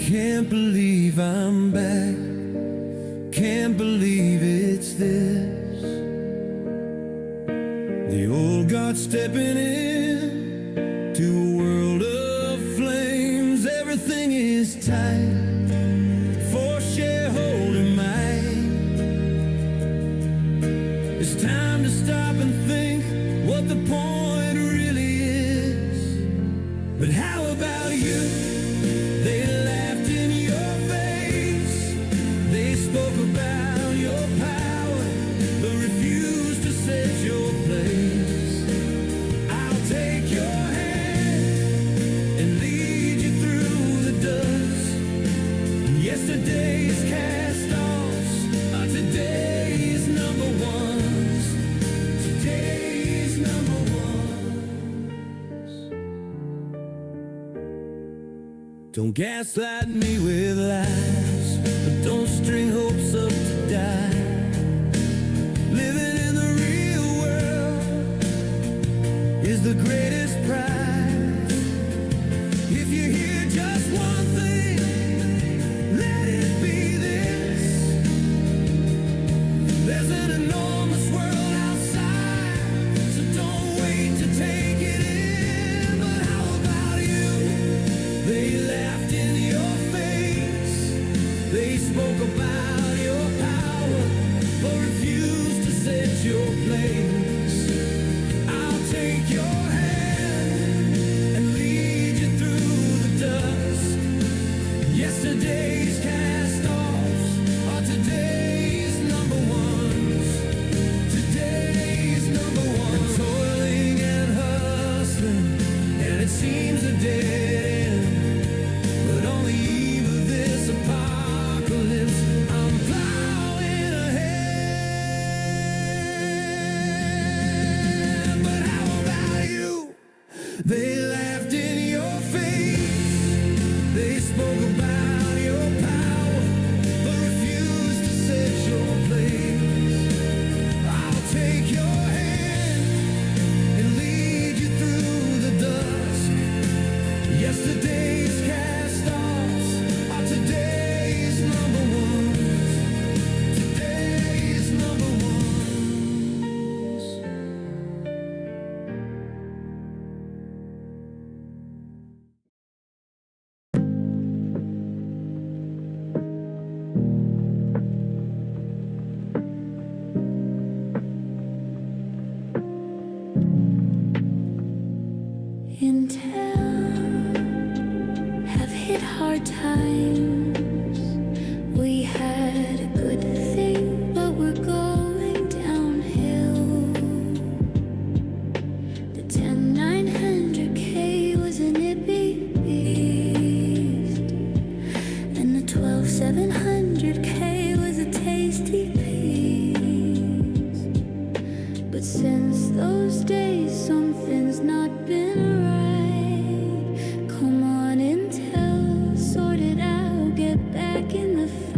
Can't believe I'm back. Can't believe it's this. The old God stepping in to a world of flames. Everything is tight for shareholder might. It's time to stop and think what the point really is. But how about you? They laughed in your face. They spoke about your power, but refused to set your place. I'll take your hand and lead you through the dust. Yesterday's cast-offs are today's number ones. Today's number ones. Don't gaslight me with lies, but don't string hopes up to die. Living in the real world is the greatest prize. If you hear just one thing, let it be this: there's an enormous world outside, so don't wait to take it in. But how about you? They laughed in your face. They spoke about your power, but refused to set your place. I'll take your hand and lead you through the dust. Yesterday's cast-offs are today's number ones. Today's number ones. And toiling and hustling, and it seems a dead end. But on the eve of this apocalypse, I'm plowing ahead. But how about you? They laughed in your face. They spoke about your power, but refused to set your place. I'll take your hand and lead you through the dusk. Yesterday's cast-offs are today's number ones. Today's number ones. In town, have hit hard times. We had a good thing, but we're going downhill. The 10-900K was a nippy beast, and the 12-700K was a tasty piece. But since those days, something's not been right. Come on, Intel, sort it out, get back in the fight.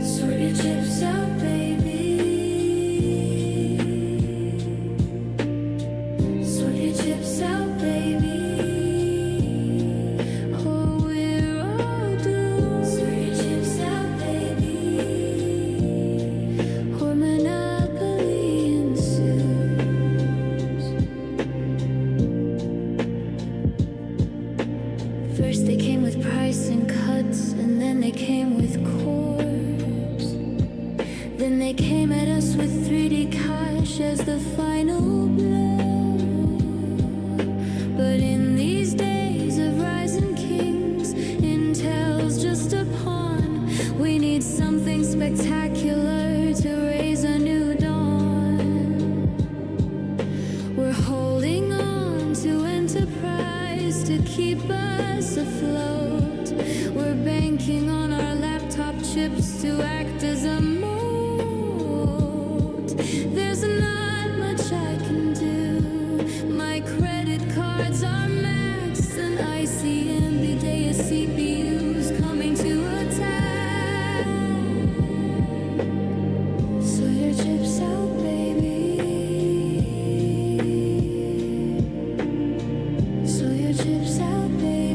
Sort your chips out, baby. Sort your chips out, baby. Or we're all doomed. Sort your chips out, baby. Or monopoly ensues. First they came with pricing cuts, and then they came with cores. Then they came at us with 3D cash as the final blow. But in these days of rising kings, Intel's just a pawn. We need something spectacular to raise a new dawn. We're holding on to enterprise to keep us afloat. We're banking on our laptop chips to act as a moat. There's not much I can do. My credit cards are maxed, and I see NVIDIA CPUs coming to attack. So your chips out, baby. So your chips out, baby.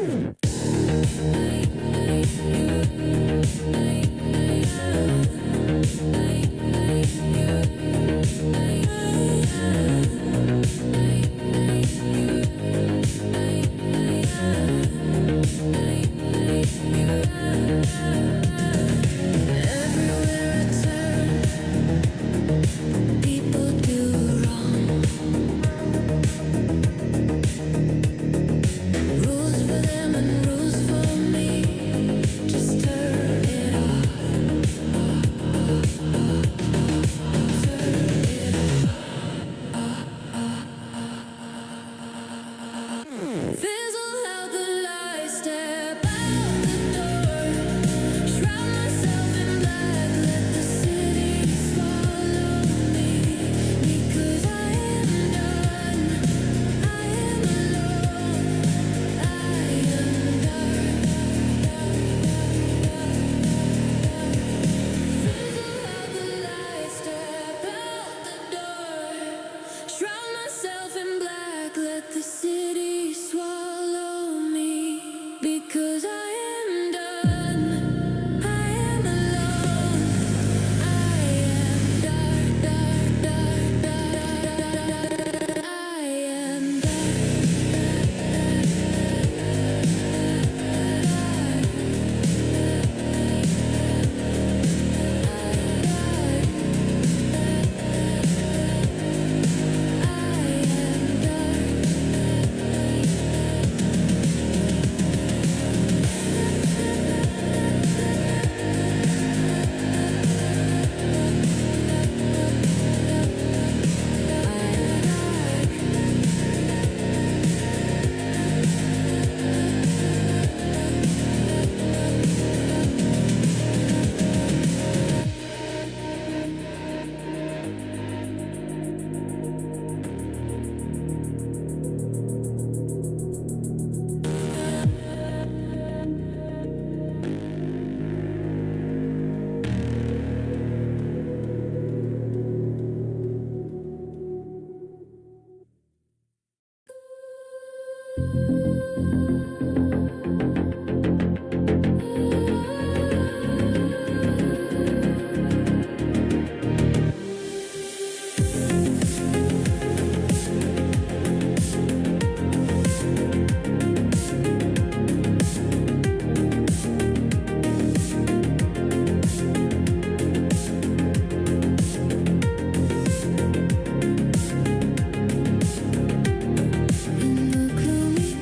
Everywhere I turn, people do wrong. Rules for them and rules for me. Just turn it off. Turn it off. Fizzle out the lights, step out the door. Shroud myself in black, let the city swallow me. Because I am done, I am alone, I am dark. Fizzle out the lights, step out the door. Shroud myself in black, let the city swallow me. Because I am done, I am alone, I am dark, dark, dark, dark, I am In the gloomy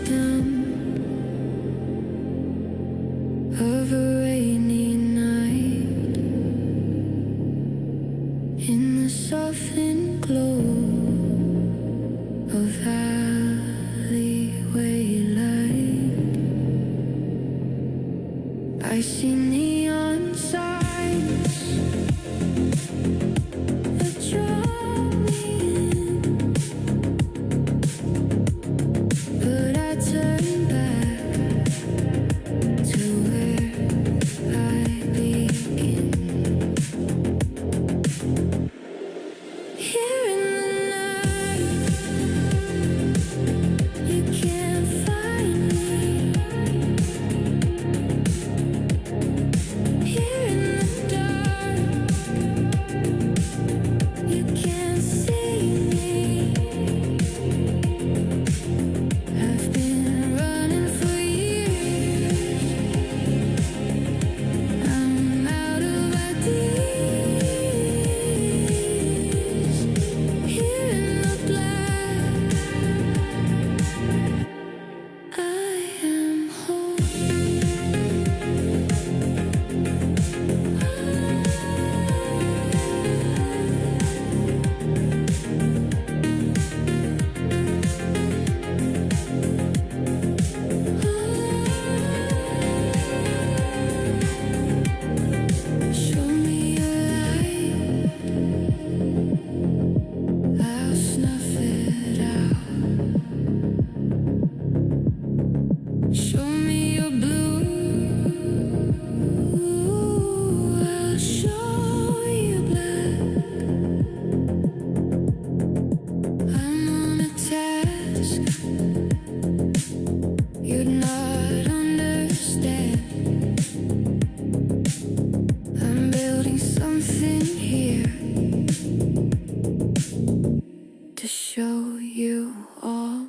you all.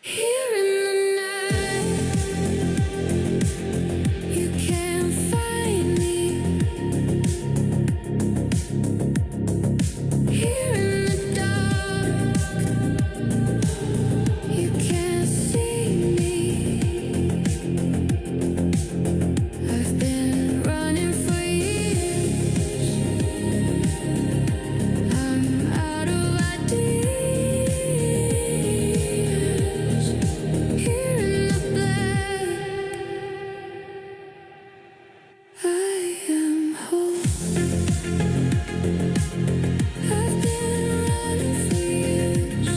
Here in the night, you can't find me. Here in the dark, you can't see me. I've been running for years. I'm out of ideas. Here in the black, I am whole. I've been running for years.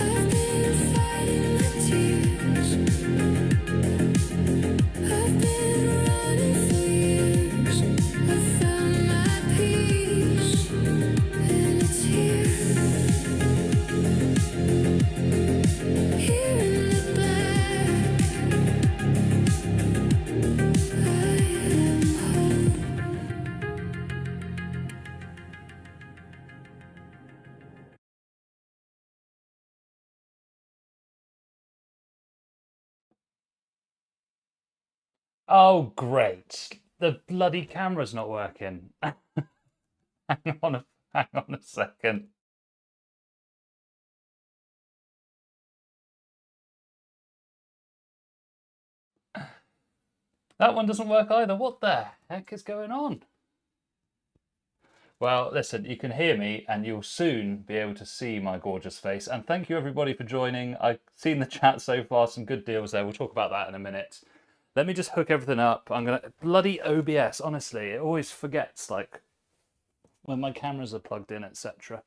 I've been fighting my tears. I've been running for years. I found my peace, and it's here. Here in the black, I am whole. Oh, great. The bloody camera's not working. Hang on a second. That one doesn't work either. What the heck is going on? Well, listen, you can hear me and you'll soon be able to see my gorgeous face. And thank you everybody for joining. I've seen the chat so far, some good deals there. We'll talk about that in a minute. Let me just hook everything up. I'm gonna bloody OBS, honestly, it always forgets like when my cameras are plugged in, etc.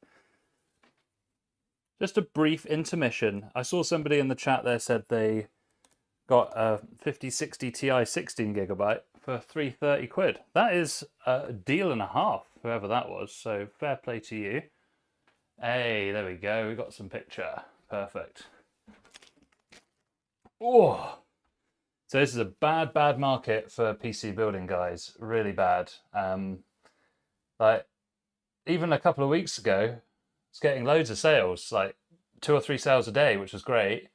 Just a brief intermission. I saw somebody in the chat there said they got a 5060 Ti 16 gigabyte for 330 quid. That is a deal and a half, whoever that was. So fair play to you. Hey, there we go. We got some picture. Perfect. Oh, so this is a bad market for PC building, guys. Really bad. Like even a couple of weeks ago, it's getting loads of sales, like 2 or 3 sales a day, which was great.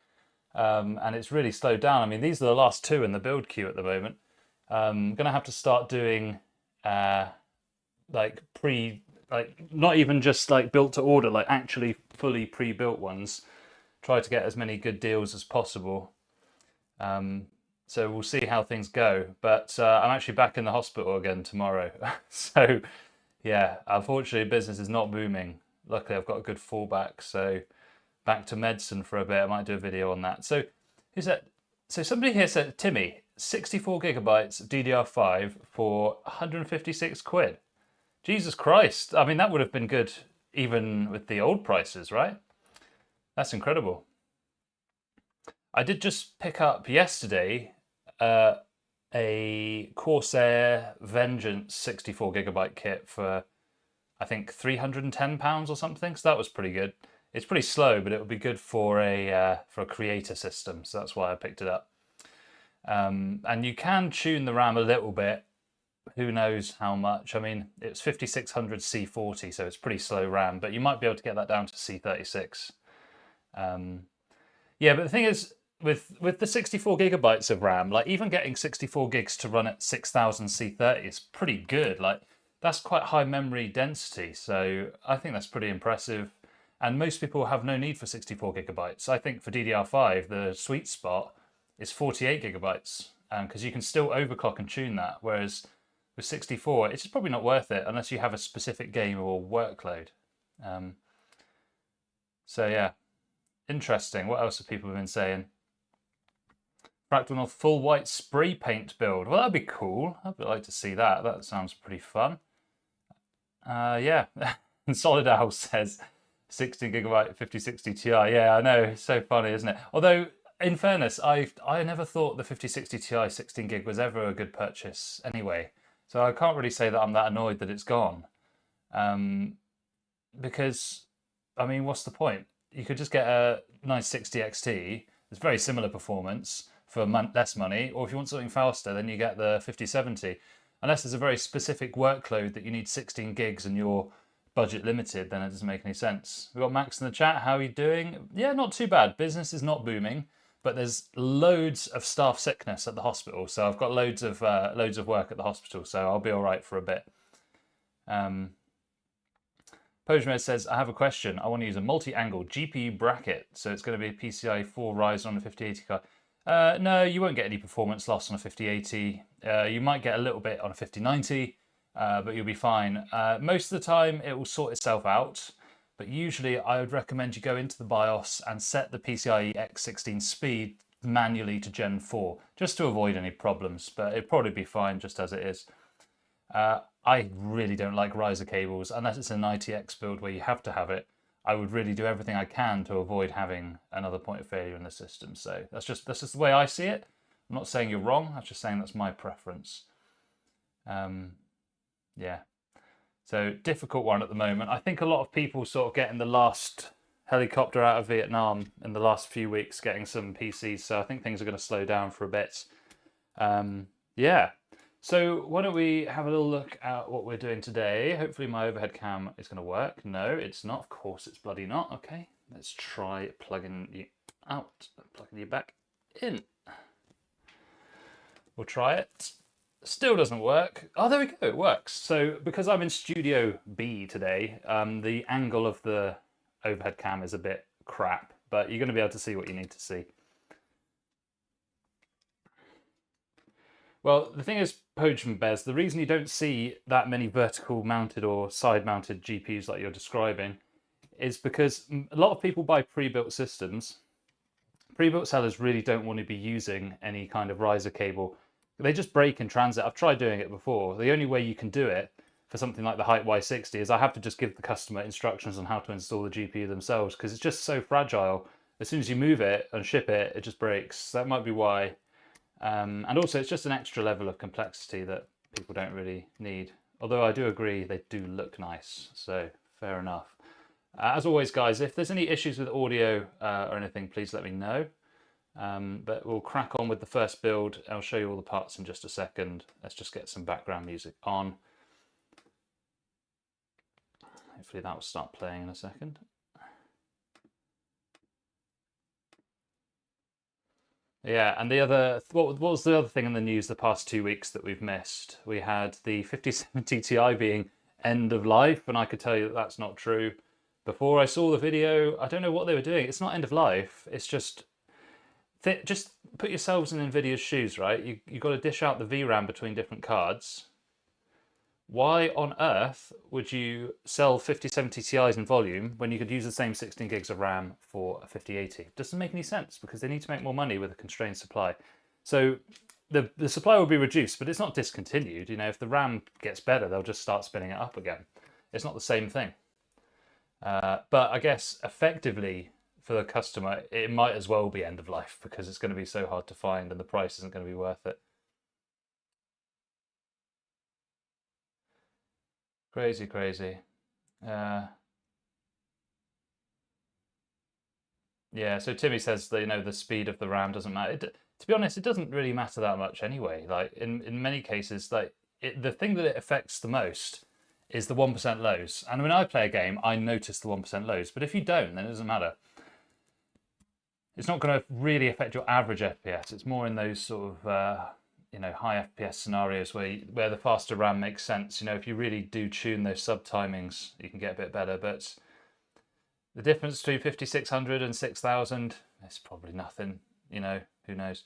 And it's really slowed down. I mean, these are the last 2 in the build queue at the moment. I'm gonna have to start doing like not even just like built to order, like actually fully pre-built ones. Try to get as many good deals as possible. So we'll see how things go. But I'm actually back in the hospital again tomorrow. So yeah, unfortunately business is not booming. Luckily I've got a good fallback, so back to medicine for a bit. I might do a video on that. So who's that? So somebody here said, Timmy, 64 gigabytes of DDR5 for 156 quid. Jesus Christ. I mean, that would have been good even with the old prices, right? That's incredible. I did just pick up yesterday a Corsair Vengeance 64 gigabyte kit for, I think, £310 or something. So that was pretty good. It's pretty slow, but it would be good for a creator system. So that's why I picked it up. And you can tune the RAM a little bit. Who knows how much? I mean, it's 5600 C40, so it's pretty slow RAM, but you might be able to get that down to C36. Yeah, but the thing is, with the 64 gigabytes of RAM, like even getting 64 gigs to run at 6000 C30 is pretty good. Like that's quite high memory density, so I think that's pretty impressive. And most people have no need for 64 gigabytes. I think for DDR5, the sweet spot is 48 gigabytes because you can still overclock and tune that. Whereas with 64, it's just probably not worth it unless you have a specific game or workload. So yeah, interesting. What else have people been saying? Fractal full white spray paint build. Well, that'd be cool. I'd like to see that. That sounds pretty fun. Yeah, and Solid Owl says 16 gigabyte 5060 Ti. Yeah, I know. It's so funny, isn't it? Although, in fairness, I never thought the 5060 Ti 16 gig was ever a good purchase anyway. So I can't really say that I'm that annoyed that it's gone. Because, I mean, what's the point? You could just get a 960 XT. It's very similar performance for less money. Or if you want something faster, then you get the 5070. Unless there's a very specific workload that you need 16 gigs and you're budget limited, then it doesn't make any sense. We've got Max in the chat. How are you doing? Yeah, not too bad. Business is not booming, but there's loads of staff sickness at the hospital. So I've got loads of work at the hospital, so I'll be all right for a bit. Pojmed says, I have a question. I want to use a multi-angle GPU bracket. So it's going to be a PCI 4 Ryzen on a 5080 card. No, you won't get any performance loss on a 5080. You might get a little bit on a 5090, but you'll be fine. Most of the time, it will sort itself out. But usually, I would recommend you go into the BIOS and set the PCIe X16 speed manually to Gen 4, just to avoid any problems. But it'd probably be fine just as it is. I really don't like riser cables unless it's an ITX build where you have to have it. I would really do everything I can to avoid having another point of failure in the system. So that's just the way I see it. I'm not saying you're wrong. I'm just saying that's my preference. Yeah. So difficult one at the moment. I think a lot of people sort of getting the last helicopter out of Vietnam in the last few weeks, getting some PCs. So I think things are going to slow down for a bit. Yeah. So why don't we have a little look at what we're doing today. Hopefully my overhead cam is going to work. No, it's not. Of course it's bloody not. Okay, let's try plugging you out, plugging you back in. We'll try it. Still doesn't work. Oh, there we go, it works. So because I'm in Studio B today, the angle of the overhead cam is a bit crap, but you're going to be able to see what you need to see. Well, the thing is, Poach and Bez, the reason you don't see that many vertical mounted or side mounted GPUs like you're describing is because a lot of people buy pre-built systems. Pre-built sellers really don't want to be using any kind of riser cable. They just break in transit. I've tried doing it before. The only way you can do it for something like the Height Y60 is I have to just give the customer instructions on how to install the GPU themselves, because it's just so fragile. As soon as you move it and ship it, it just breaks. That might be why. And also, it's just an extra level of complexity that people don't really need. Although I do agree they do look nice, so fair enough. As always, guys, if there's any issues with audio or anything, please let me know. But we'll crack on with the first build. I'll show you all the parts in just a second. Let's just get some background music on. Hopefully that will start playing in a second. Yeah, and the other, what was the other thing in the news the past 2 weeks that we've missed? We had the 5070 Ti being end of life, and I could tell you that that's not true. Before I saw the video, I don't know what they were doing. It's not end of life. It's just put yourselves in Nvidia's shoes, right? You've got to dish out the VRAM between different cards. Why on earth would you sell 5070 Ti's in volume when you could use the same 16 gigs of RAM for a 5080? Doesn't make any sense, because they need to make more money with a constrained supply. So the supply will be reduced, but it's not discontinued. You know, if the RAM gets better, they'll just start spinning it up again. It's not the same thing. But I guess effectively for the customer, it might as well be end of life, because it's going to be so hard to find and the price isn't going to be worth it. Crazy, crazy. Yeah, so Timmy says that, you know, the speed of the RAM doesn't matter. To be honest, it doesn't really matter that much anyway. Like in many cases, like the thing that it affects the most is the 1% lows. And when I play a game, I notice the 1% lows. But if you don't, then it doesn't matter. It's not going to really affect your average FPS. It's more in those sort of you know, high FPS scenarios where the faster RAM makes sense. You know, if you really do tune those sub timings, you can get a bit better. But the difference between 5600 and 6000 is probably nothing. You know, who knows?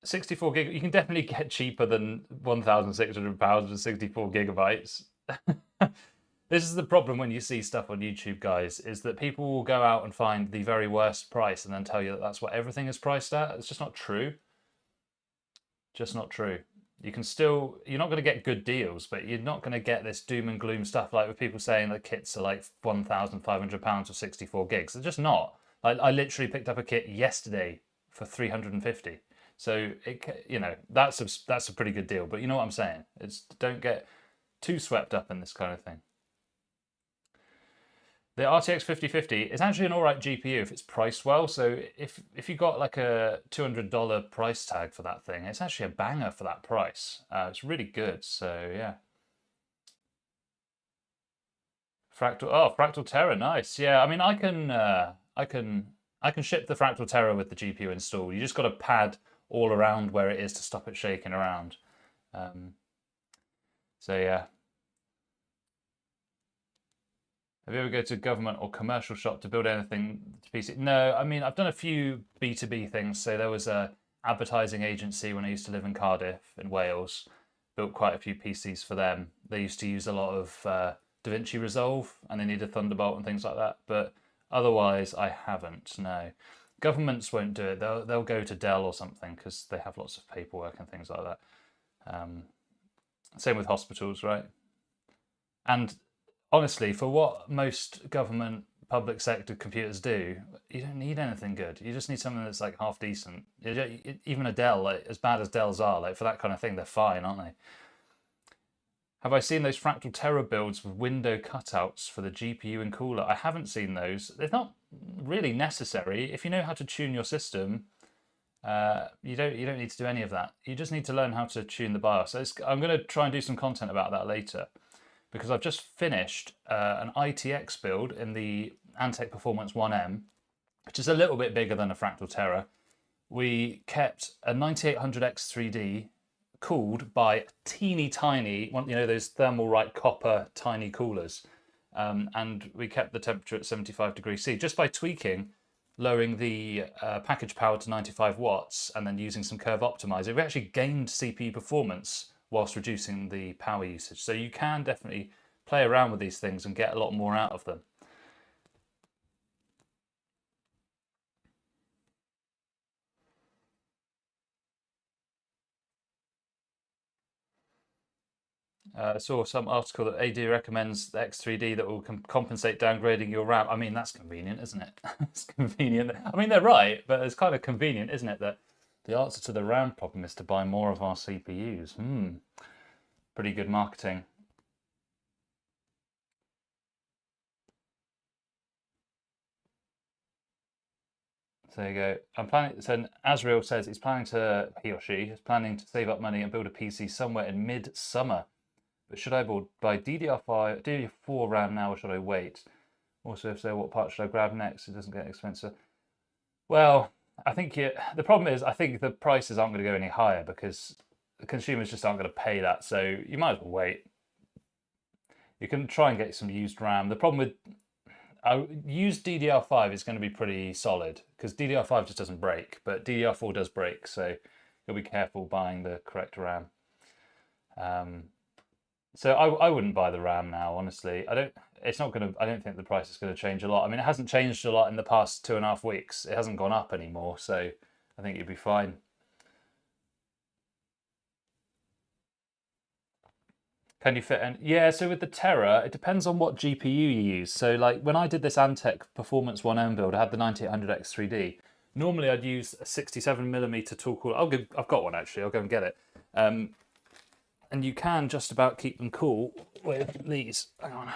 64 gig, you can definitely get cheaper than £1,600 with 64 gigabytes. This is the problem when you see stuff on YouTube, guys, is that people will go out and find the very worst price and then tell you that that's what everything is priced at. It's just not true. Just not true. You can still, you're not going to get good deals, but you're not going to get this doom and gloom stuff like with people saying that kits are like £1,500 for 64 gigs. They're just not. I literally picked up a kit yesterday for 350. So it, you know, that's a pretty good deal. But you know what I'm saying? It's don't get too swept up in this kind of thing. The RTX 5050 is actually an alright GPU if it's priced well. So if you got like a $200 price tag for that thing, it's actually a banger for that price. It's really good. So yeah. Fractal Terra, nice. Yeah, I mean, I can ship the Fractal Terra with the GPU installed. You just got to pad all around where it is to stop it shaking around. So yeah. Have you ever go to a government or commercial shop to build anything to PC? No, I mean, I've done a few B2B things. So there was a advertising agency when I used to live in Cardiff in Wales. Built quite a few PCs for them. They used to use a lot of DaVinci Resolve and they needed Thunderbolt and things like that. But otherwise, I haven't, no. Governments won't do it. They'll go to Dell or something because they have lots of paperwork and things like that. Same with hospitals, right? And honestly, for what most government public sector computers do, you don't need anything good. You just need something that's like half decent. Even a Dell, like, as bad as Dells are, like for that kind of thing, they're fine, aren't they? Have I seen those Fractal Terra builds with window cutouts for the GPU and cooler? I haven't seen those. They're not really necessary. If you know how to tune your system, you don't need to do any of that. You just need to learn how to tune the BIOS. So I'm going to try and do some content about that later, because I've just finished an ITX build in the Antec Performance 1M, which is a little bit bigger than a Fractal Terra. We kept a 9800X3D cooled by teeny tiny, you know, those Thermalright copper tiny coolers. And we kept the temperature at 75 degrees C just by tweaking, lowering the package power to 95 watts and then using some curve optimizer. We actually gained CPU performance whilst reducing the power usage. So you can definitely play around with these things and get a lot more out of them. I saw some article that AD recommends the X3D that will compensate downgrading your RAM. I mean, that's convenient, isn't it? It's convenient. I mean, they're right, but it's kind of convenient, isn't it, that the answer to the RAM problem is to buy more of our CPUs. Pretty good marketing. So there you go. I'm planning. So Asriel says he or she is planning to save up money and build a PC somewhere in mid-summer. But should I buy DDR5, DDR4 RAM now, or should I wait? Also, if so, what part should I grab next? It doesn't get expensive. Well, I think the problem is I think the prices aren't going to go any higher because the consumers just aren't going to pay that. So you might as well wait. You can try and get some used RAM. The problem with used DDR5 is going to be pretty solid because DDR5 just doesn't break, but DDR4 does break. So you'll be careful buying the correct RAM. So I wouldn't buy the RAM now, honestly. I don't think the price is going to change a lot. I mean, it hasn't changed a lot in the past 2.5 weeks. It hasn't gone up anymore, so I think you'd be fine. Can you fit in? Yeah, so with the Terra, it depends on what GPU you use. So like when I did this Antec Performance 1M build, I had the 9800X3D. Normally I'd use a 67mm tool cooler. I've got one actually, I'll go and get it. And you can just about keep them cool with these. Hang on.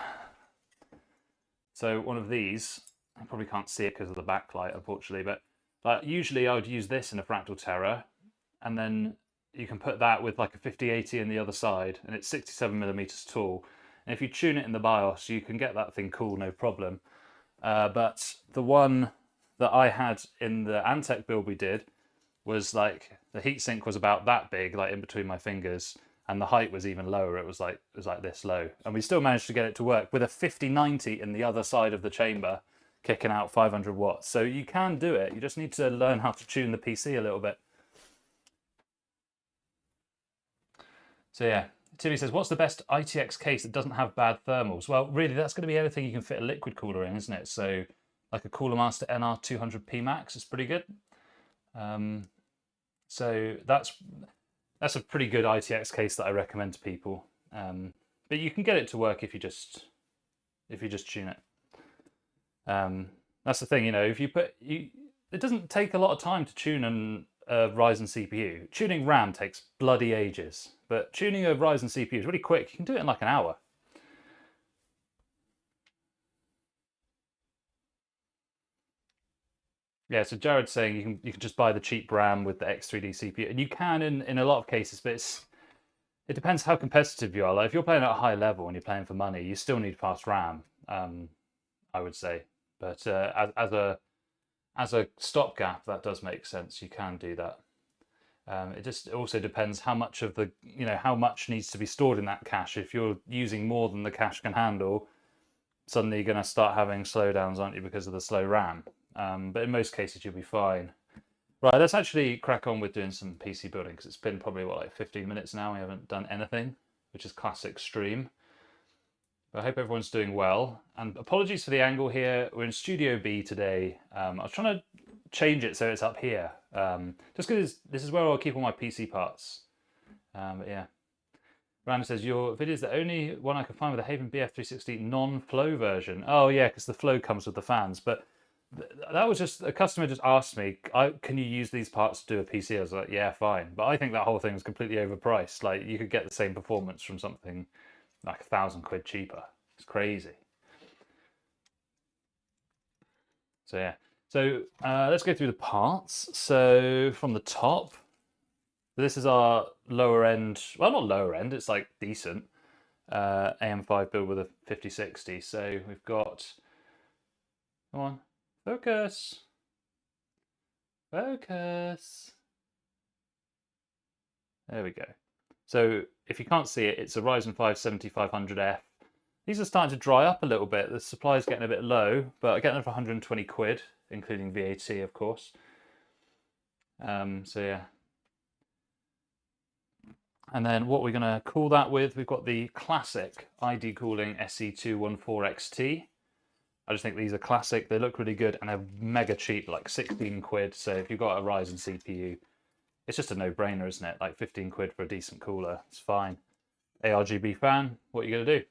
So one of these, I probably can't see it because of the backlight, unfortunately, but like usually I would use this in a Fractal Terra, and then you can put that with like a 5080 in the other side, and it's 67mm tall. And if you tune it in the BIOS, you can get that thing cool, no problem. But the one that I had in the Antec build we did was like the heatsink was about that big, like in between my fingers. And the height was even lower. It was like this low, and we still managed to get it to work with a 5090 in the other side of the chamber, kicking out 500 watts. So you can do it. You just need to learn how to tune the PC a little bit. So yeah, Timmy says, "What's the best ITX case that doesn't have bad thermals?" Well, really, that's going to be anything you can fit a liquid cooler in, isn't it? So like a Cooler Master NR200P Max is pretty good. So that's a pretty good ITX case that I recommend to people. But you can get it to work if you just tune it. That's the thing, you know. It doesn't take a lot of time to tune a Ryzen CPU. Tuning RAM takes bloody ages, but tuning a Ryzen CPU is really quick. You can do it in like an hour. Yeah, so Jared's saying you can just buy the cheap RAM with the X3D CPU, and you can in a lot of cases, but it depends how competitive you are. Like if you're playing at a high level and you're playing for money, you still need fast RAM, I would say. But as a stopgap, that does make sense. You can do that. It also depends how much of the how much needs to be stored in that cache. If you're using more than the cache can handle, suddenly you're going to start having slowdowns, aren't you, because of the slow RAM? But in most cases, you'll be fine. Right, let's actually crack on with doing some PC building because it's been probably like 15 minutes now. We haven't done anything, which is classic stream. But I hope everyone's doing well. And apologies for the angle here. We're in Studio B today. I was trying to change it so it's up here, just because this is where I'll keep all my PC parts. But yeah. Random says, your video is the only one I could find with a Haven BF360 non-flow version. Oh yeah, because the flow comes with the fans. But that was just, a customer just asked me, can you use these parts to do a PC? I was like, yeah, fine. But I think that whole thing is completely overpriced. Like, you could get the same performance from something like £1,000 cheaper. It's crazy. So yeah. So let's go through the parts. So from the top, this is our lower end, well, not lower end, it's like decent AM5 build with a 5060. So we've got, come on, focus, focus. There we go. So if you can't see it, it's a Ryzen 5 7500F. These are starting to dry up a little bit. The supply is getting a bit low, but I get them for 120 quid, including VAT, of course. So yeah. And then what we're going to cool that with, we've got the classic ID Cooling SE214XT. I just think these are classic. They look really good and they're mega cheap, like 16 quid. So if you've got a Ryzen CPU, it's just a no-brainer, isn't it? Like 15 quid for a decent cooler. It's fine. ARGB fan, what are you going to do?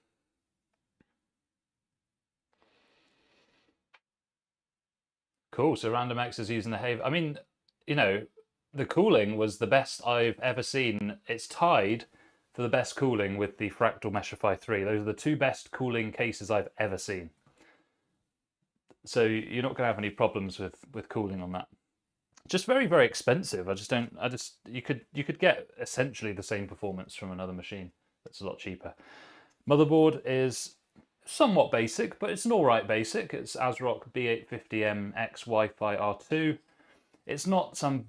Cool, so Random X is using the Haven. I mean, you know, the cooling was the best I've ever seen. It's tied for the best cooling with the Fractal Meshify 3. Those are the two best cooling cases I've ever seen. So you're not going to have any problems with cooling on that. Just very, very expensive. You could get essentially the same performance from another machine that's a lot cheaper. Motherboard is somewhat basic, but it's an alright basic. It's ASRock B850M X Wi-Fi R2. It's not some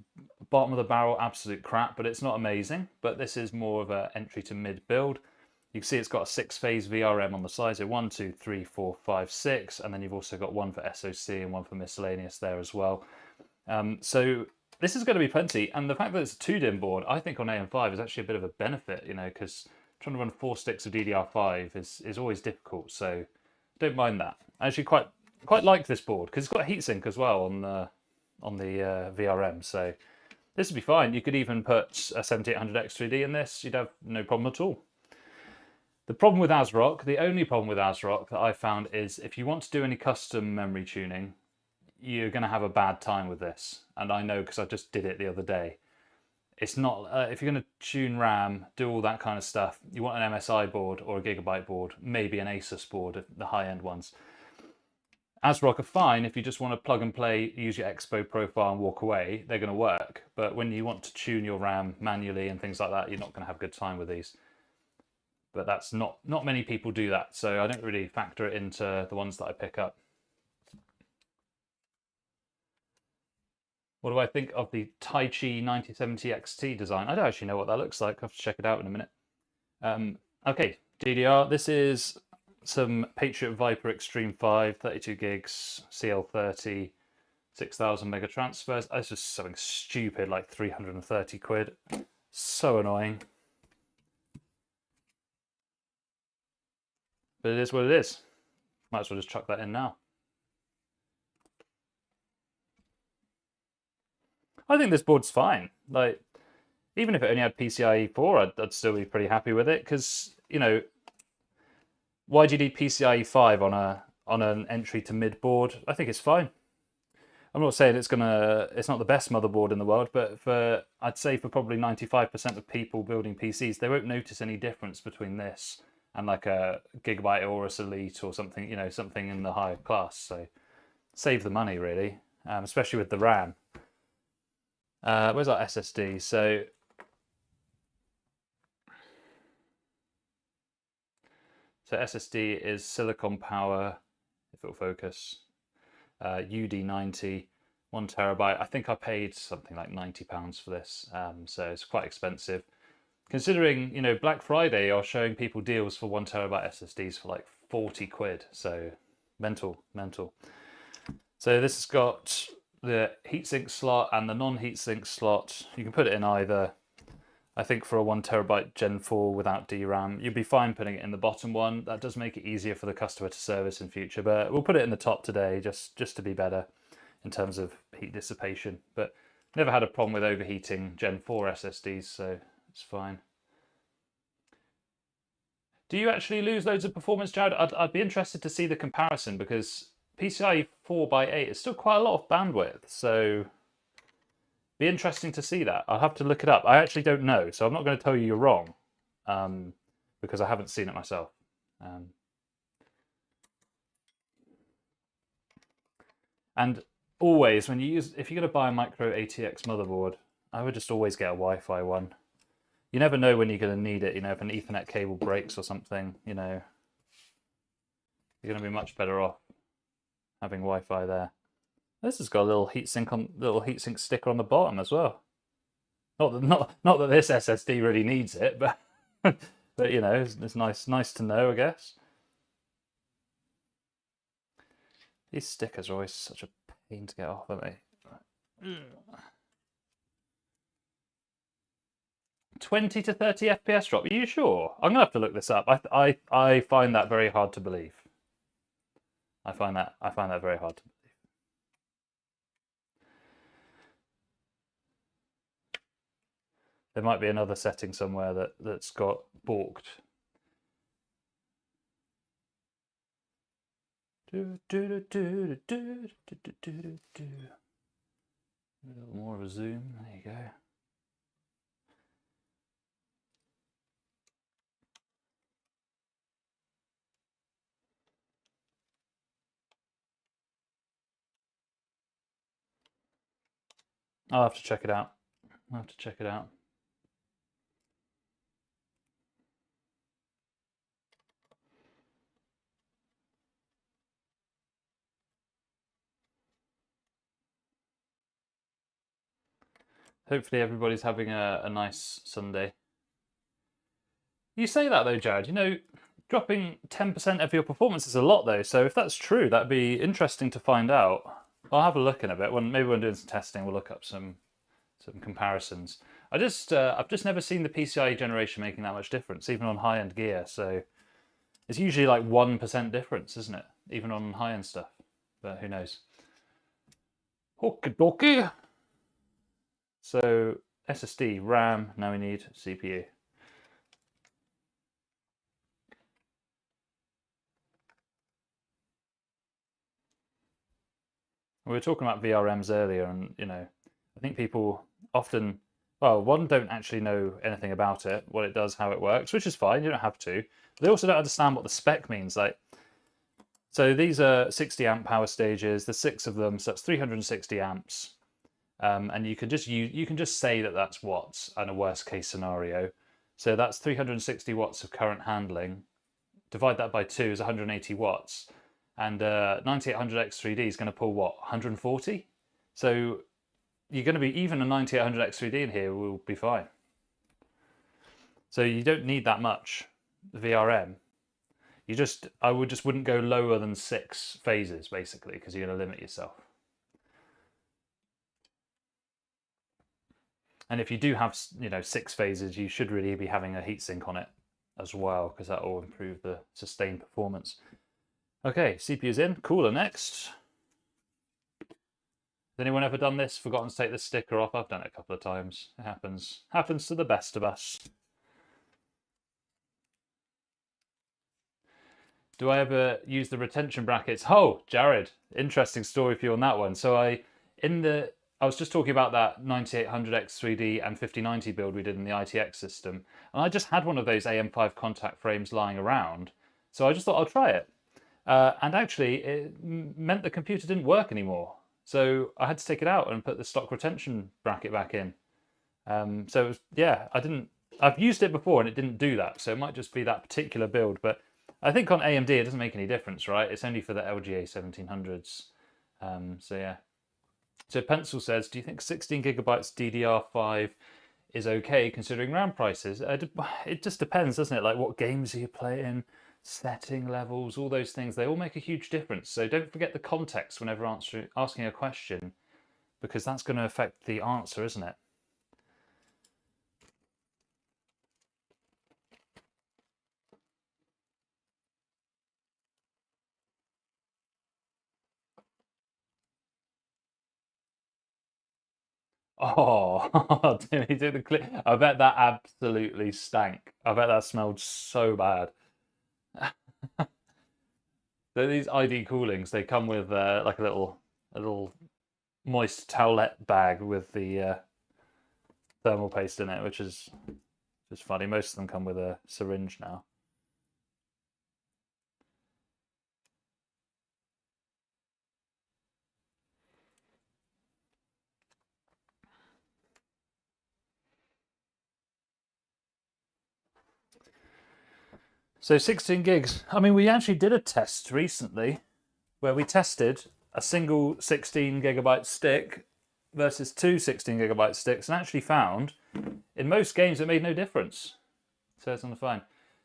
bottom of the barrel absolute crap, but it's not amazing. But this is more of an entry to mid build. You can see it's got a 6-phase VRM on the side, so 1, 2, 3, 4, 5, 6, and then you've also got one for SoC and one for miscellaneous there as well. So this is going to be plenty, and the fact that it's a 2-DIMM board, I think on AM5 is actually a bit of a benefit, you know, because trying to run 4 sticks of DDR5 is always difficult, so don't mind that. I actually quite like this board because it's got a heatsink as well on the VRM, so this would be fine. You could even put a 7800 X3D in this, you'd have no problem at all. The problem with ASRock, the only problem with ASRock that I found is if you want to do any custom memory tuning, you're going to have a bad time with this. And I know because I just did it the other day. It's not, if you're going to tune RAM, do all that kind of stuff, you want an MSI board or a Gigabyte board, maybe an Asus board, the high-end ones. ASRock are fine if you just want to plug and play, use your Expo profile and walk away, they're going to work. But when you want to tune your RAM manually and things like that, you're not going to have a good time with these. But that's not many people do that, so I don't really factor it into the ones that I pick up. What do I think of the Taichi 9070 XT design? I don't actually know what that looks like. I'll have to check it out in a minute. Okay, DDR. This is some Patriot Viper Extreme 5, 32 gigs, CL30, 6,000 mega transfers. That's just something stupid, like 330 quid. So annoying. But it is what it is. Might as well just chuck that in now. I think this board's fine. Like, even if it only had PCIe 4, I'd still be pretty happy with it. Because, you know, why do you need PCIe 5 on an entry to mid board? I think it's fine. I'm not saying it's not the best motherboard in the world, but I'd say for probably 95% of people building PCs, they won't notice any difference between this and like a Gigabyte Aorus Elite or something, you know, something in the higher class. So save the money, really. especially with the RAM. Where's our SSD? So SSD is Silicon Power, if it'll focus, UD90, 1 terabyte. I think I paid something like £90 for this, so it's quite expensive. Considering, you know, Black Friday are showing people deals for 1 terabyte SSDs for like 40 quid, so mental. So this has got the heatsink slot and the non-heatsink slot. You can put it in either. I think for a 1 terabyte Gen 4 without DRAM, you'd be fine putting it in the bottom one. That does make it easier for the customer to service in future, but we'll put it in the top today just to be better in terms of heat dissipation. But never had a problem with overheating Gen 4 SSDs, so it's fine. Do you actually lose loads of performance, Jared? I'd be interested to see the comparison, because PCI 4x8 is still quite a lot of bandwidth, so be interesting to see that. I'll have to look it up. I actually don't know, so I'm not going to tell you you're wrong, because I haven't seen it myself. And always, when you use, if you're going to buy a micro ATX motherboard, I would just always get a Wi-Fi one. You never know when you're going to need it. You know, if an Ethernet cable breaks or something, you know, you're going to be much better off having Wi-Fi there. This has got a little heatsink sticker on the bottom as well. Not that this SSD really needs it, but but you know, it's nice to know, I guess. These stickers are always such a pain to get off, aren't they? 20 to 30 FPS drop. Are you sure? I'm gonna have to look this up. I find that very hard to believe. I find that very hard to believe. There might be another setting somewhere that's got balked. A little more of a zoom. There you go. I'll have to check it out. Hopefully everybody's having a nice Sunday. You say that though, Jared, you know, dropping 10% of your performance is a lot though, so if that's true, that'd be interesting to find out. I'll have a look in a bit. Maybe when doing some testing, we'll look up some comparisons. I've just never seen the PCIe generation making that much difference, even on high-end gear, so it's usually like 1% difference, isn't it? Even on high-end stuff, but who knows. Okie dokie. So SSD, RAM, now we need CPU. We were talking about VRMs earlier, and you know, I think people often, well, one, don't actually know anything about it, what it does, how it works, which is fine, you don't have to. But they also don't understand what the spec means. Like, so these are 60 amp power stages, there's 6 of them, so that's 360 amps. And you can just say that that's watts in a worst case scenario. So that's 360 watts of current handling. Divide that by 2 is 180 watts. And 9800X3D is going to pull what, 140? So you're going to be, even a 9800X3D in here will be fine. So you don't need that much VRM. I wouldn't go lower than 6 phases basically, because you're going to limit yourself. And if you do have, you know, 6 phases, you should really be having a heatsink on it as well, because that will improve the sustained performance. Okay, CPU's in. Cooler next. Has anyone ever done this? Forgotten to take the sticker off? I've done it a couple of times. It happens. Happens to the best of us. Do I ever use the retention brackets? Oh, Jared, interesting story for you on that one. So I was just talking about that 9800X3D and 5090 build we did in the ITX system, and I just had one of those AM5 contact frames lying around, so I just thought I'll try it. And actually, it meant the computer didn't work anymore. So I had to take it out and put the stock retention bracket back in. So it was, yeah, I've used it before and it didn't do that. So it might just be that particular build. But I think on AMD it doesn't make any difference, right? It's only for the LGA 1700s. So yeah. So Pencil says, do you think 16 gigabytes DDR5 is okay considering RAM prices? It just depends, doesn't it? Like what games are you playing, setting levels, all those things, they all make a huge difference. So don't forget the context whenever asking a question, because that's going to affect the answer, isn't it? Oh, did he do the clip? I bet that absolutely stank. I bet that smelled so bad. So these ID coolings, they come with like a little moist towelette bag with the thermal paste in it, which is just funny. Most of them come with a syringe now. So 16 gigs. I mean, we actually did a test recently where we tested a single 16 gigabyte stick versus two 16 gigabyte sticks and actually found in most games it made no difference. So it's on the phone.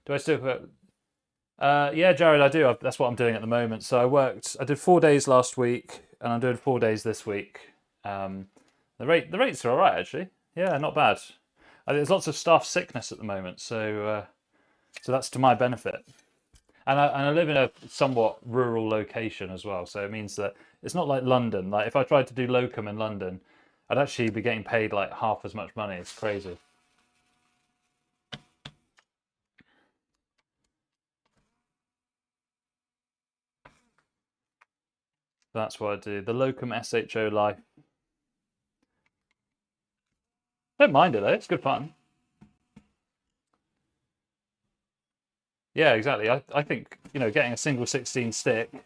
Do I still... yeah, Jared, I do. That's what I'm doing at the moment. So I did 4 days last week and I'm doing 4 days this week. The rates are all right, actually. Yeah, not bad. There's lots of staff sickness at the moment, so that's to my benefit. And I live in a somewhat rural location as well, so it means that it's not like London. Like if I tried to do locum in London, I'd actually be getting paid like half as much money. It's crazy. That's what I do. The locum SHO life. Don't mind it though. It's good fun. Yeah, exactly. I think, getting a single 16 stick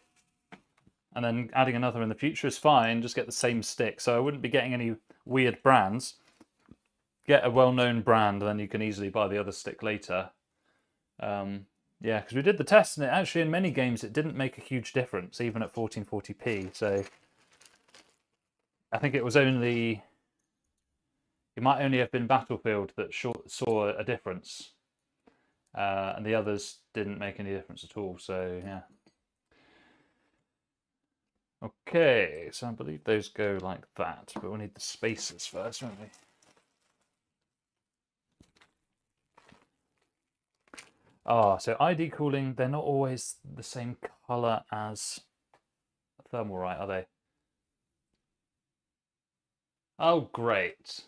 and then adding another in the future is fine. Just get the same stick. So I wouldn't be getting any weird brands. Get a well-known brand, and then you can easily buy the other stick later. Yeah, because we did the test, and it actually in many games it didn't make a huge difference, even at 1440p. So I think it was only... It might only have been Battlefield that saw a difference. And the others didn't make any difference at all, so yeah. Okay, so I believe those go like that, but we'll need the spacers first, won't we? So ID cooling, they're not always the same color as Thermalright, are they? Oh, great.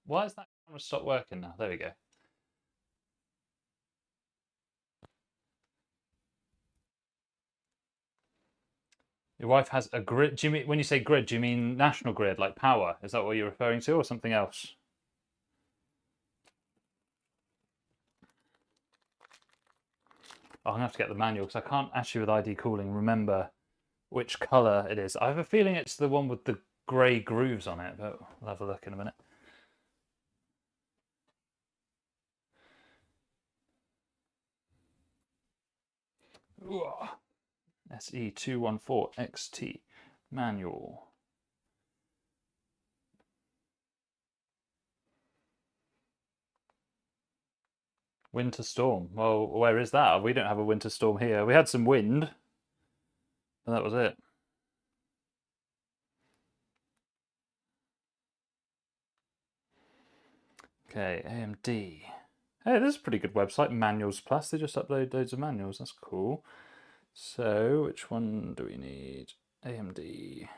Why is that camera stopped working now? There we go. Your wife has a grid. Do you mean, when you say grid, do you mean national grid, like power? Is that what you're referring to, or something else? Oh, I'm gonna have to get the manual because I can't actually with ID cooling remember which color it is. I have a feeling it's the one with the grey grooves on it, but we'll have a look in a minute. SE214XT manual. Winter storm. Well, where is that? We don't have a winter storm here. We had some wind, and that was it. Okay, AMD. Hey, this is a pretty good website, Manuals Plus. They just upload loads of manuals. That's cool. So, which one do we need? AMD.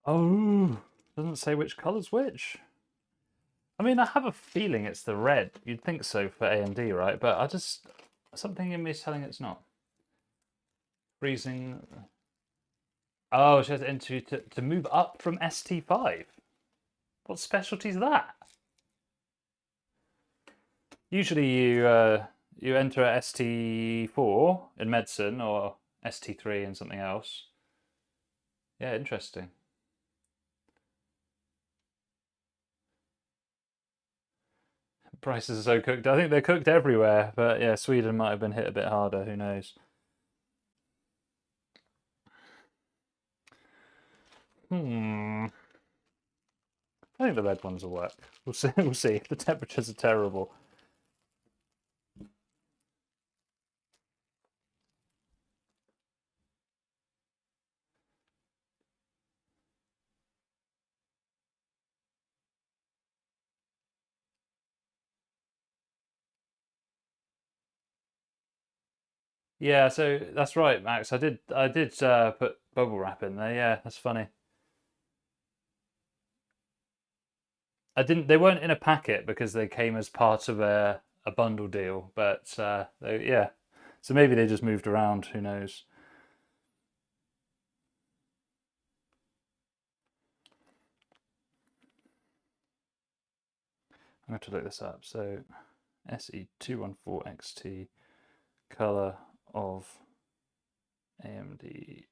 Oh, doesn't say which color's which. I mean, I have a feeling it's the red. You'd think so for AMD, right? But I just... Something in me is telling it's not. Freezing... Oh, she has into to move up from ST5. What specialty is that? Usually you enter at ST4 in medicine or ST3 in something else. Yeah, interesting. Prices are so cooked. I think they're cooked everywhere, but yeah, Sweden might have been hit a bit harder. Who knows? I think the red ones will work. We'll see. We'll see. The temperatures are terrible. Yeah, so that's right, Max. I did put bubble wrap in there. Yeah, that's funny. I didn't. They weren't in a packet because they came as part of a bundle deal. But yeah, so maybe they just moved around. Who knows? I'm going to look this up. So SE214XT color of AMD.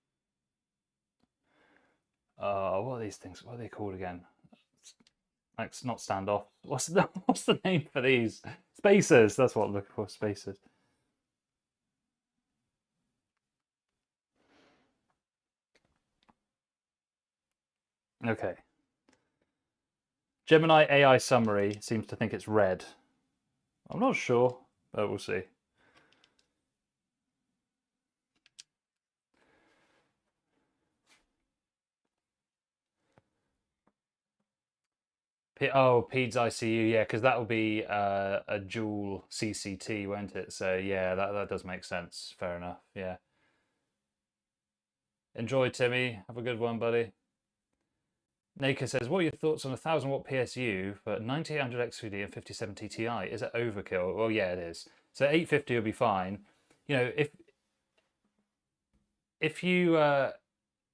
What are these things? What are they called again? Like, not standoff. What's the name for these? Spacers. That's what I'm looking for. Spacers. Okay. Gemini AI summary seems to think it's red. I'm not sure, but we'll see. Oh, PCs ICU, yeah, because that will be a dual CCT, won't it? So yeah, that does make sense. Fair enough. Yeah. Enjoy, Timmy. Have a good one, buddy. Naka says, what are your thoughts on a 1000-watt PSU for 9800 XVD and 5070 Ti? Is it overkill? Well, yeah, it is. So 850 will be fine. You know,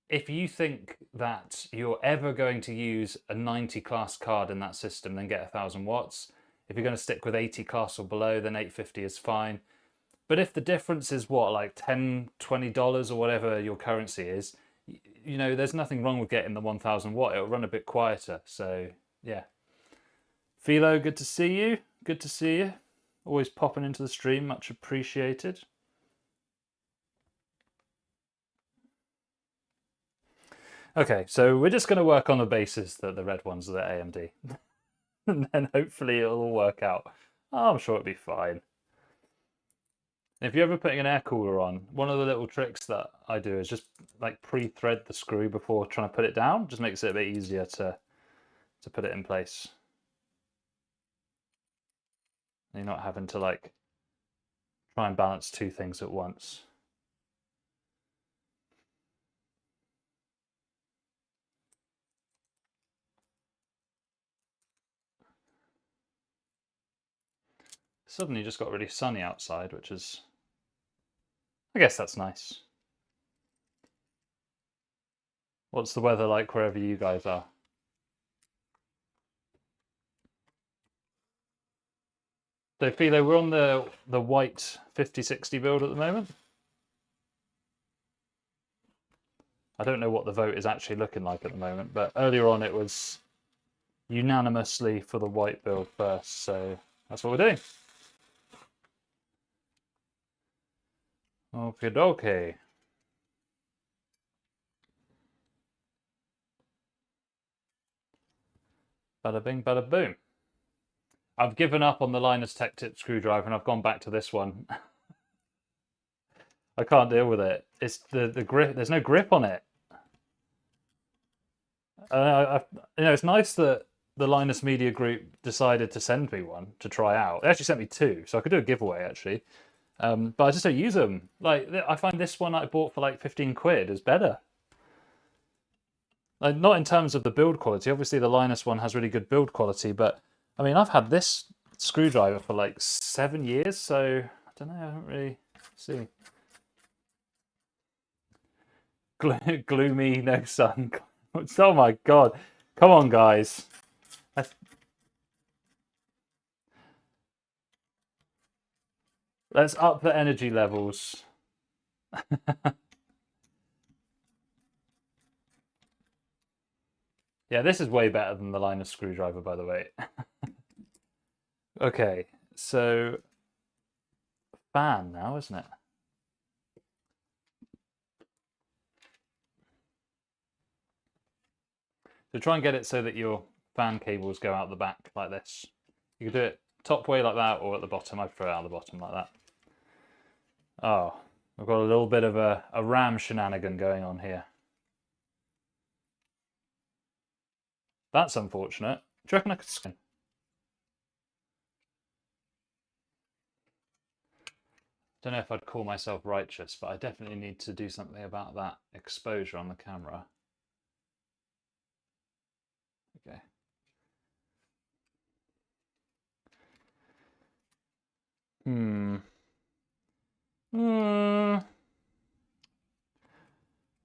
if you think that you're ever going to use a 90 class card in that system, then get 1000 watts. If you're going to stick with 80 class or below, then 850 is fine. But if the difference is what, like $10, $20 or whatever your currency is, you know, there's nothing wrong with getting the 1000 watt. It'll run a bit quieter. So yeah. Philo, good to see you. Good to see you. Always popping into the stream, much appreciated. Okay, so we're just going to work on the basis that the red ones are the AMD. And then hopefully it'll all work out. Oh, I'm sure it'll be fine. If you're ever putting an air cooler on, one of the little tricks that I do is just like pre-thread the screw before trying to put it down. Just makes it a bit easier to put it in place. And you're not having to like try and balance two things at once. Suddenly just got really sunny outside, which is, I guess that's nice. What's the weather like wherever you guys are? So Philo, we're on the white 5060 build at the moment. I don't know what the vote is actually looking like at the moment, but earlier on it was unanimously for the white build first, so that's what we're doing. Okay, dokie. Bada bing, bada boom. I've given up on the Linus Tech Tip screwdriver and I've gone back to this one. I can't deal with it. It's the grip. There's no grip on it. You know, it's nice that the Linus Media Group decided to send me one to try out. They actually sent me two, so I could do a giveaway actually. But I just don't use them. Like, I find this one I bought for like 15 quid is better. Like, not in terms of the build quality. Obviously, the Linus one has really good build quality, but I mean, I've had this screwdriver for like 7 years, so I don't know, I don't really see. Gloomy, no sun. Oh my god. Come on, guys. Let's up the energy levels. Yeah, this is way better than the Linus screwdriver, by the way. Okay, so fan now, isn't it? So try and get it so that your fan cables go out the back like this. You can do it top way like that or at the bottom. I prefer it out the bottom like that. Oh, I've got a little bit of a RAM shenanigan going on here. That's unfortunate. Do you reckon I could... Don't know if I'd call myself righteous, but I definitely need to do something about that exposure on the camera. Okay.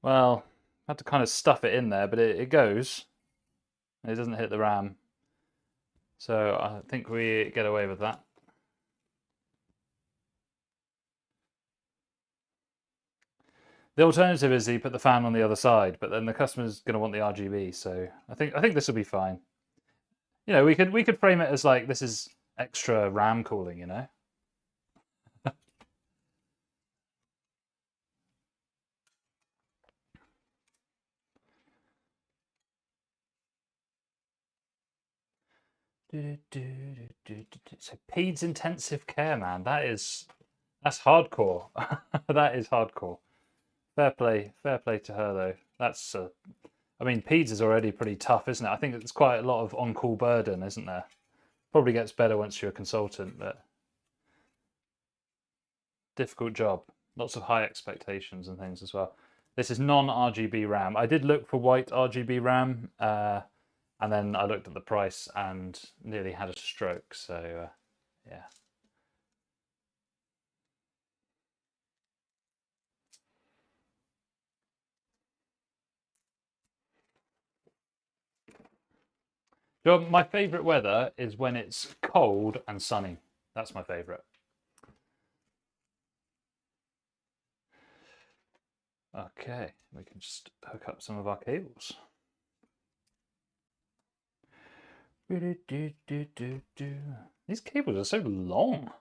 Well, I had to kind of stuff it in there, but it goes. It doesn't hit the RAM. So I think we get away with that. The alternative is you put the fan on the other side, but then the customer's going to want the RGB. So I think this will be fine. You know, we could frame it as like this is extra RAM cooling. You know. So PEDS intensive care, man. That's hardcore. That is hardcore. Fair play to her though. That's I mean, PEDS is already pretty tough, isn't it? I think it's quite a lot of on-call burden, isn't there? Probably gets better once you're a consultant, but difficult job. Lots of high expectations and things as well. This is non-RGB RAM. I did look for white RGB RAM, and then I looked at the price and nearly had a stroke. So, yeah. My favourite weather is when it's cold and sunny. That's my favourite. Okay, we can just hook up some of our cables. These cables are so long.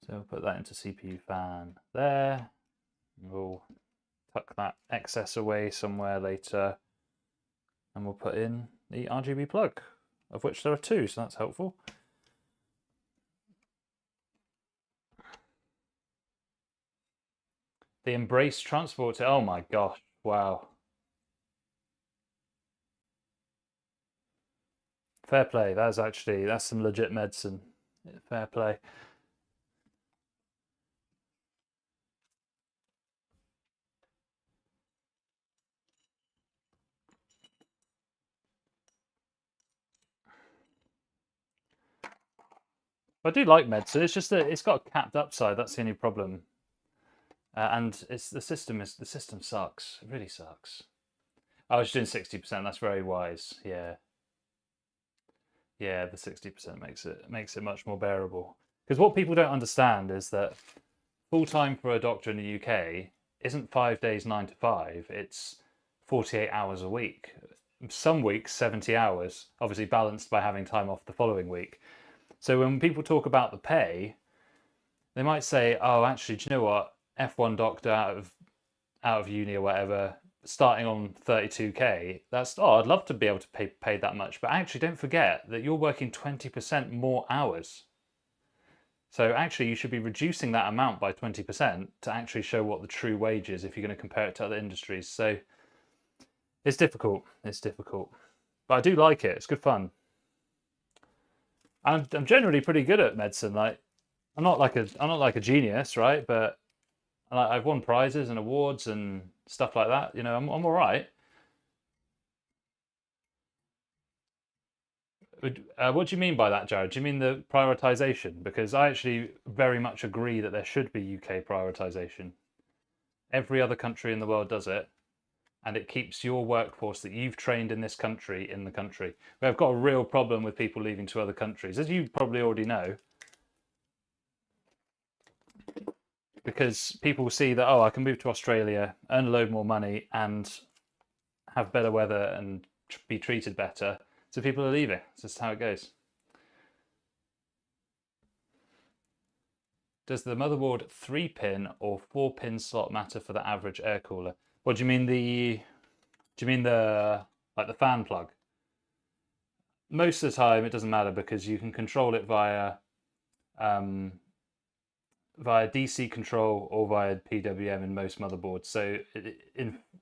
So we'll put that into CPU fan there. We'll tuck that excess away somewhere later. And we'll put in the RGB plug, of which there are 2, so that's helpful. The Embrace transport, oh my gosh, wow. Fair play, that's some legit medicine. Fair play. I do like medicine. It's just that it's got a capped upside. That's the only problem. And it's the system sucks. It really sucks. I was doing 60%. That's very wise. Yeah. Yeah, the 60% makes it much more bearable. Because what people don't understand is that full time for a doctor in the UK isn't 5 days 9 to 5. It's 48 hours a week. Some weeks 70 hours, obviously balanced by having time off the following week. So when people talk about the pay, they might say, "Oh, actually, do you know what? F1 doctor out of uni or whatever, starting on 32k. I'd love to be able to pay that much, but actually, don't forget that you're working 20% more hours. So actually, you should be reducing that amount by 20% to actually show what the true wage is if you're going to compare it to other industries. So it's difficult. It's difficult, but I do like it. It's good fun. I'm generally pretty good at medicine. Like, I'm not like a genius, right? But I've won prizes and awards and stuff like that. You know, I'm all right. What do you mean by that, Jared? Do you mean the prioritization? Because I actually very much agree that there should be UK prioritization. Every other country in the world does it, and it keeps your workforce that you've trained in this country in the country. We've got a real problem with people leaving to other countries, as you probably already know, because people see that, oh, I can move to Australia, earn a load more money, and have better weather and be treated better. So people are leaving. It's just how it goes. Does the motherboard 3-pin or 4-pin slot matter for the average air cooler? What do you mean the? Do you mean the like the fan plug? Most of the time, it doesn't matter because you can control it via DC control or via PWM in most motherboards. So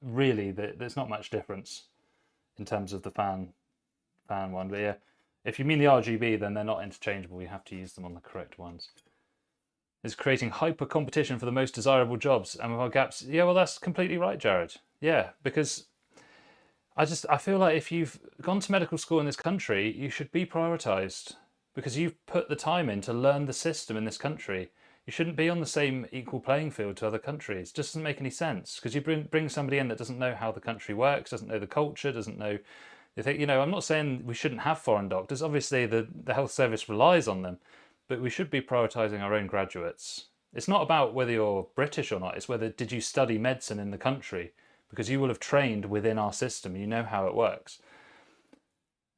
really, there's not much difference in terms of the fan one. But yeah, if you mean the RGB, then they're not interchangeable. You have to use them on the correct ones. Is creating hyper competition for the most desirable jobs and with our gaps. Yeah, well, that's completely right, Jared. Yeah, because I feel like if you've gone to medical school in this country, you should be prioritized because you've put the time in to learn the system in this country. You shouldn't be on the same equal playing field to other countries. It just doesn't make any sense because you bring somebody in that doesn't know how the country works, doesn't know the culture, doesn't know. I'm not saying we shouldn't have foreign doctors. Obviously, the health service relies on them, but we should be prioritising our own graduates. It's not about whether you're British or not. It's whether did you study medicine in the country, because you will have trained within our system. You know how it works.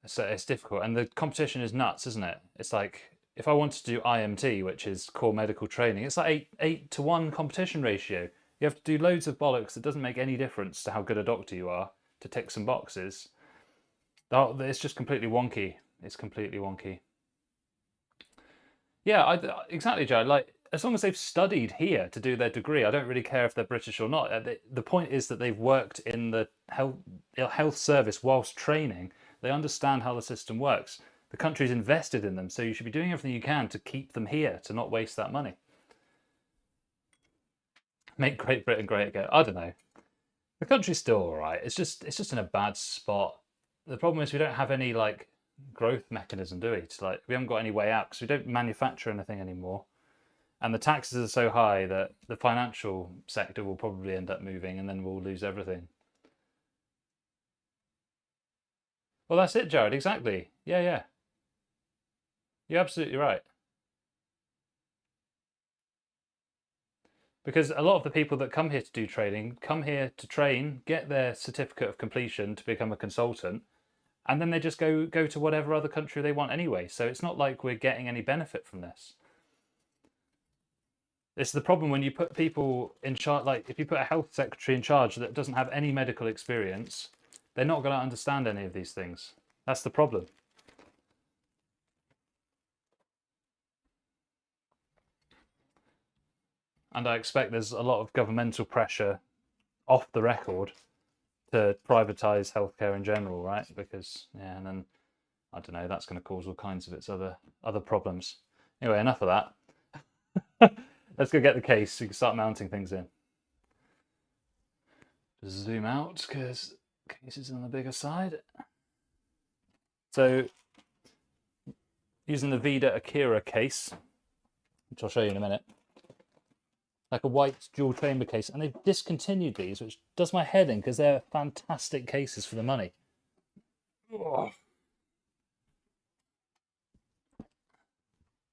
So it's difficult, and the competition is nuts, isn't it? It's like if I wanted to do IMT, which is core medical training, it's like 8-to-1 competition ratio. You have to do loads of bollocks that doesn't make any difference to how good a doctor you are to tick some boxes. It's just completely wonky. It's completely wonky. Yeah, exactly, Jared. Like, as long as they've studied here to do their degree, I don't really care if they're British or not. The point is that they've worked in the health service whilst training. They understand how the system works. The country's invested in them, so you should be doing everything you can to keep them here, to not waste that money. Make Great Britain great again. I don't know. The country's still all right. It's just in a bad spot. The problem is we don't have any like growth mechanism, do we? We haven't got any way out because we don't manufacture anything anymore, and the taxes are so high that the financial sector will probably end up moving, and then we'll lose everything. Well, that's it, Jared. Exactly. Yeah. You're absolutely right. Because a lot of the people that come here to do training come here to train, get their certificate of completion to become a consultant, and then they just go to whatever other country they want anyway. So it's not like we're getting any benefit from this. It's the problem when you put people in charge, like if you put a health secretary in charge that doesn't have any medical experience, they're not going to understand any of these things. That's the problem. And I expect there's a lot of governmental pressure off the record to privatise healthcare in general, right? Because yeah, and then I don't know, that's going to cause all kinds of its other problems. Anyway, enough of that. Let's go get the case so we can start mounting things in. Just zoom out because case is on the bigger side. So using the Vida Akira case, which I'll show you in a minute, like a white dual chamber case, and they've discontinued these, which does my head in because they're fantastic cases for the money. Oh.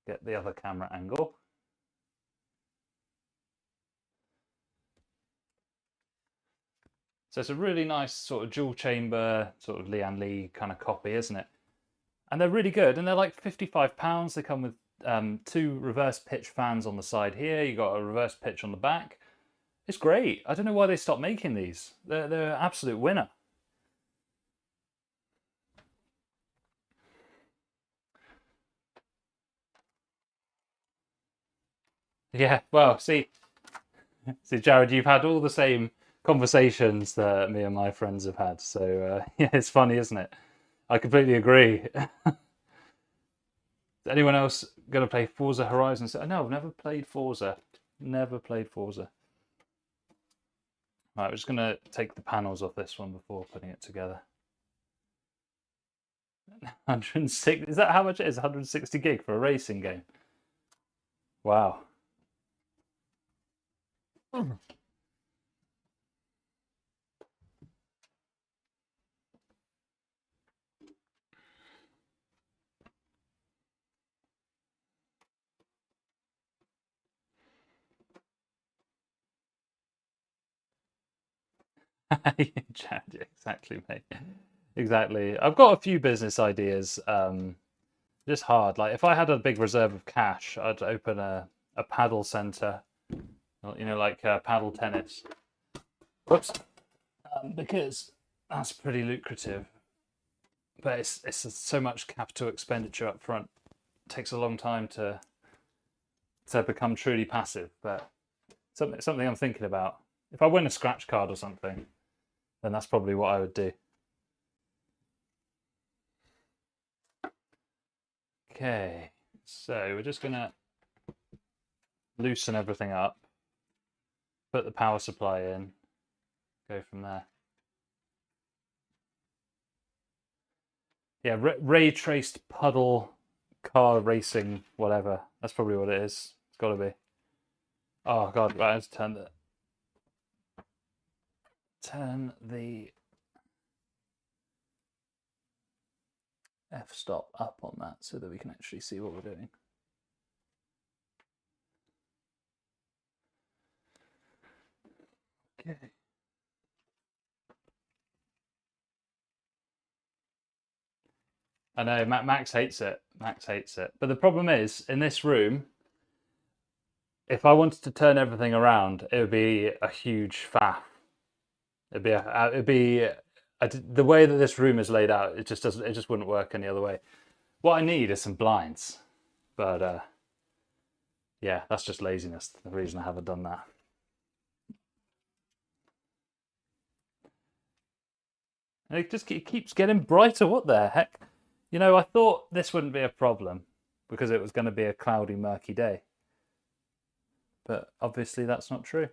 Get the other camera angle. So it's a really nice sort of dual chamber, sort of Lian Li kind of copy, isn't it? And they're really good, and they're like £55. They come with 2 reverse pitch fans on the side here. You got a reverse pitch on the back. It's great. I don't know why they stopped making these. They're an absolute winner. Yeah, well, see, Jared, you've had all the same conversations that me and my friends have had. So yeah, it's funny, isn't it? I completely agree. Is anyone else going to play Forza Horizon? No, I've never played Forza. Never played Forza. Right, we're just going to take the panels off this one before putting it together. 106. Is that how much it is? 160 gig for a racing game? Wow. Exactly, mate. Exactly. I've got a few business ideas. Just hard. Like if I had a big reserve of cash, I'd open a paddle center. You know, like paddle tennis. Whoops. Because that's pretty lucrative. But it's so much capital expenditure up front. It takes a long time to become truly passive. But something I'm thinking about. If I win a scratch card or something, then that's probably what I would do. Okay, so we're just gonna loosen everything up, put the power supply in, go from there. Yeah, ray traced puddle car racing, whatever. That's probably what it is. It's got to be. Oh god, right, let's turn the f-stop up on that so that we can actually see what we're doing. Okay. I know Max hates it. Max hates it. But the problem is, in this room, if I wanted to turn everything around, it would be a huge faff. The way that this room is laid out. It just wouldn't work any other way. What I need is some blinds, but yeah, that's just laziness. The reason I haven't done that. And it keeps getting brighter. What the heck? You know, I thought this wouldn't be a problem because it was going to be a cloudy, murky day. But obviously that's not true.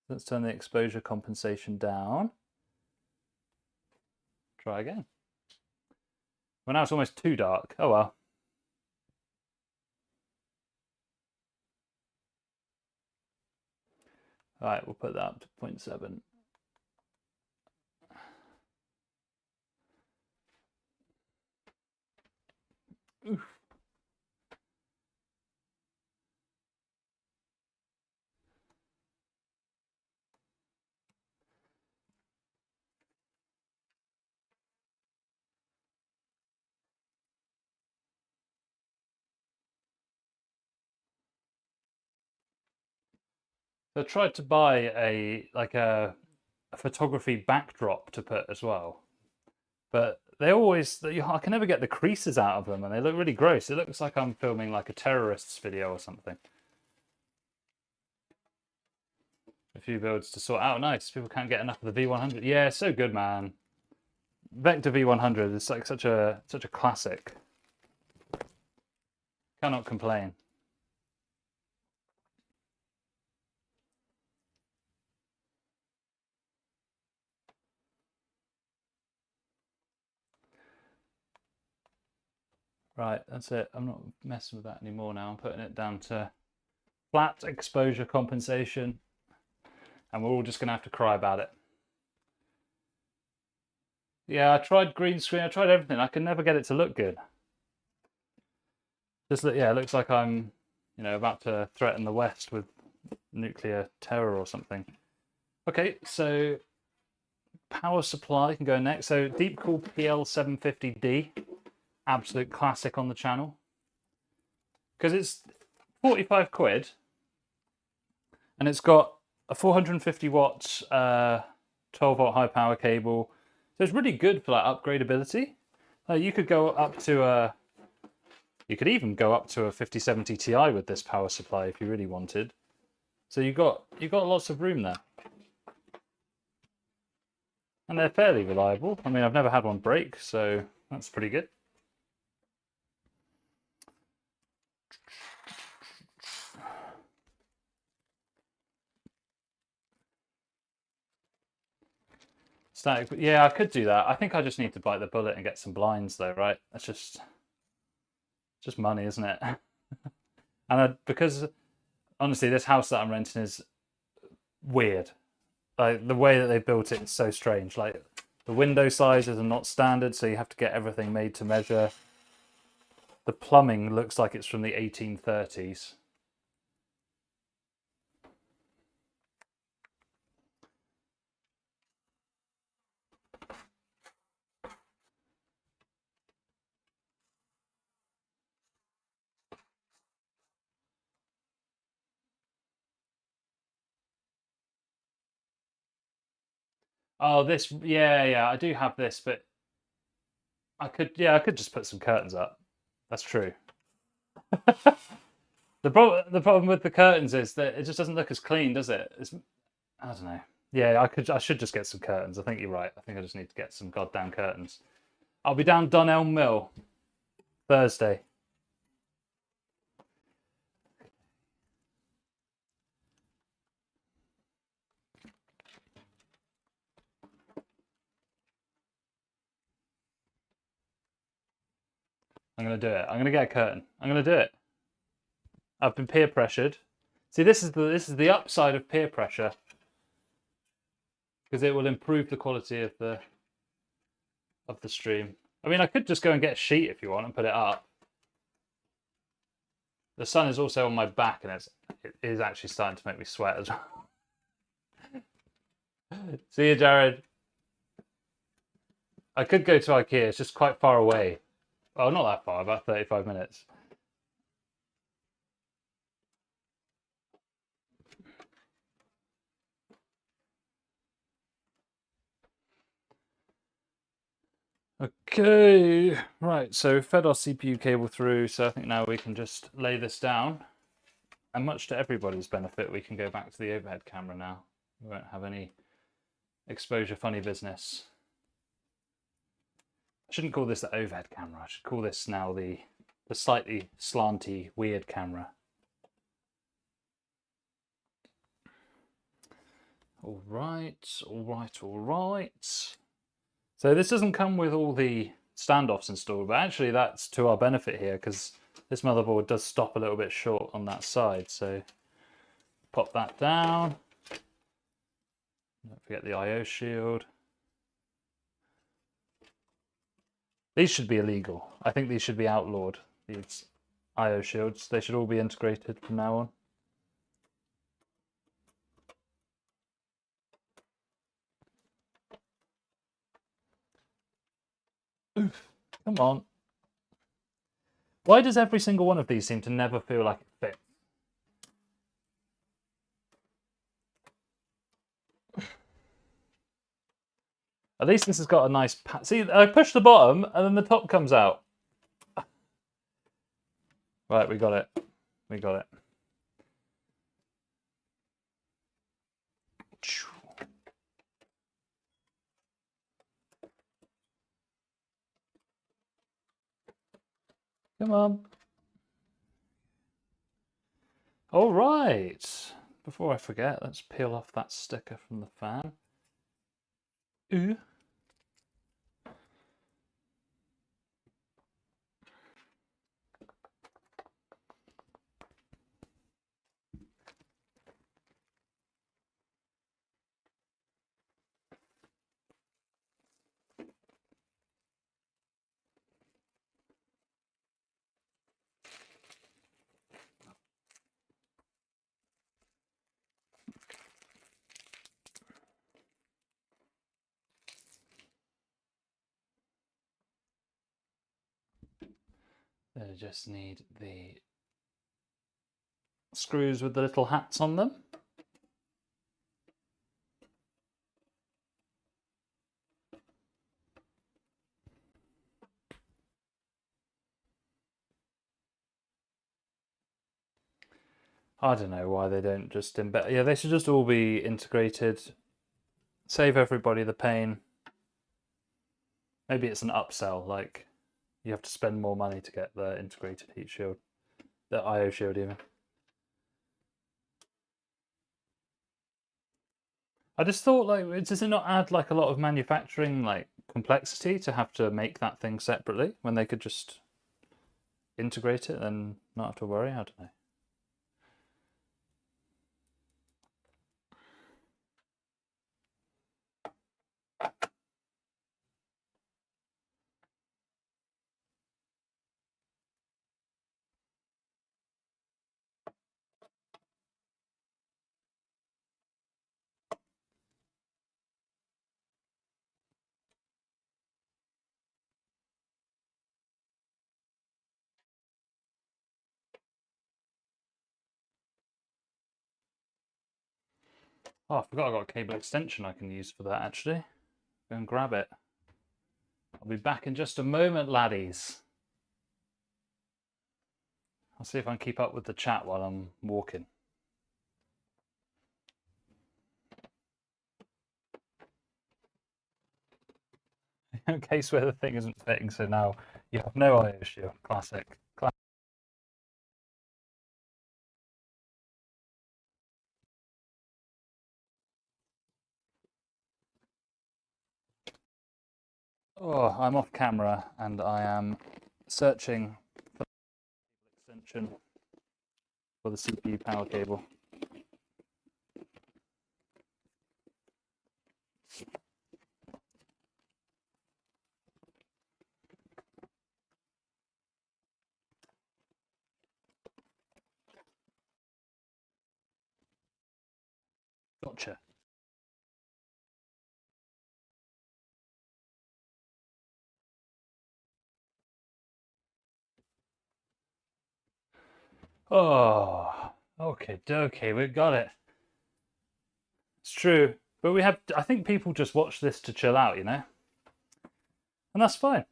Let's turn the exposure compensation down. Try again. Well, now it's almost too dark. Oh well. All right, we'll put that up to 0.7. Oof. So I tried to buy a photography backdrop to put as well, but I can never get the creases out of them, and they look really gross. It looks like I'm filming like a terrorist's video or something. A few builds to sort out. Nice. People can't get enough of the V100. Yeah, so good, man. Vector V100 is like such a classic. Cannot complain. Right, that's it. I'm not messing with that anymore now. I'm putting it down to flat exposure compensation, and we're all just going to have to cry about it. Yeah, I tried green screen. I tried everything. I can never get it to look good. Yeah, it looks like I'm, about to threaten the West with nuclear terror or something. Okay, so power supply can go next. So Deepcool PL750D, absolute classic on the channel. Because it's 45 quid, and it's got a 450 watts 12-volt high power cable. So it's really good for like upgradability. You could go up to you could even go up to a 5070 Ti with this power supply if you really wanted. So you've got lots of room there. And they're fairly reliable. I mean, I've never had one break, so that's pretty good. Static. Yeah, I could do that. I think I just need to bite the bullet and get some blinds, though, right? That's just money, isn't it? And because honestly, this house that I'm renting is weird. Like the way that they built it is so strange. Like the window sizes are not standard, so you have to get everything made to measure. The plumbing looks like it's from the 1830s. Oh, this, yeah, I do have this, but I could just put some curtains up. That's true. The problem with the curtains is that it just doesn't look as clean, does it? I don't know. Yeah, I should just get some curtains. I think you're right. I think I just need to get some goddamn curtains. I'll be down Dunelm Mill Thursday. I'm gonna do it. I'm gonna get a curtain. I'm gonna do it. I've been peer pressured. See, this is the upside of peer pressure, because it will improve the quality of the stream. I mean, I could just go and get a sheet if you want and put it up. The sun is also on my back, and it is actually starting to make me sweat as well. See you, Jared. I could go to IKEA. It's just quite far away. Well, not that far, about 35 minutes. Okay, right, so fed our CPU cable through, so I think now we can just lay this down. And much to everybody's benefit, we can go back to the overhead camera now. We won't have any exposure funny business. I shouldn't call this the overhead camera. I should call this now the slightly slanty, weird camera. All right. So this doesn't come with all the standoffs installed, but actually that's to our benefit here, because this motherboard does stop a little bit short on that side. So pop that down. Don't forget the IO shield. These should be illegal. I think these should be outlawed, these IO shields. They should all be integrated from now on. Oof, come on. Why does every single one of these seem to never feel like it fits? At least this has got a nice... See, I push the bottom and then the top comes out. Right, we got it. We got it. Come on. All right. Before I forget, let's peel off that sticker from the fan. Ooh. They just need the screws with the little hats on them. I don't know why they don't just embed. Yeah, they should just all be integrated. Save everybody the pain. Maybe it's an upsell, like you have to spend more money to get the integrated heat shield, the IO shield even. I just thought, like, does it not add like a lot of manufacturing like complexity to have to make that thing separately when they could just integrate it and not have to worry? I don't know. Oh, I forgot I got a cable extension I can use for that actually. Go and grab it. I'll be back in just a moment, laddies. I'll see if I can keep up with the chat while I'm walking. In case where the thing isn't fitting, so now you have no eye issue. Classic. Oh, I'm off camera and I am searching for the extension for the CPU power cable. Gotcha. Oh, okay, dokie, we got it. It's true, but we have. I think people just watch this to chill out, you know, and that's fine.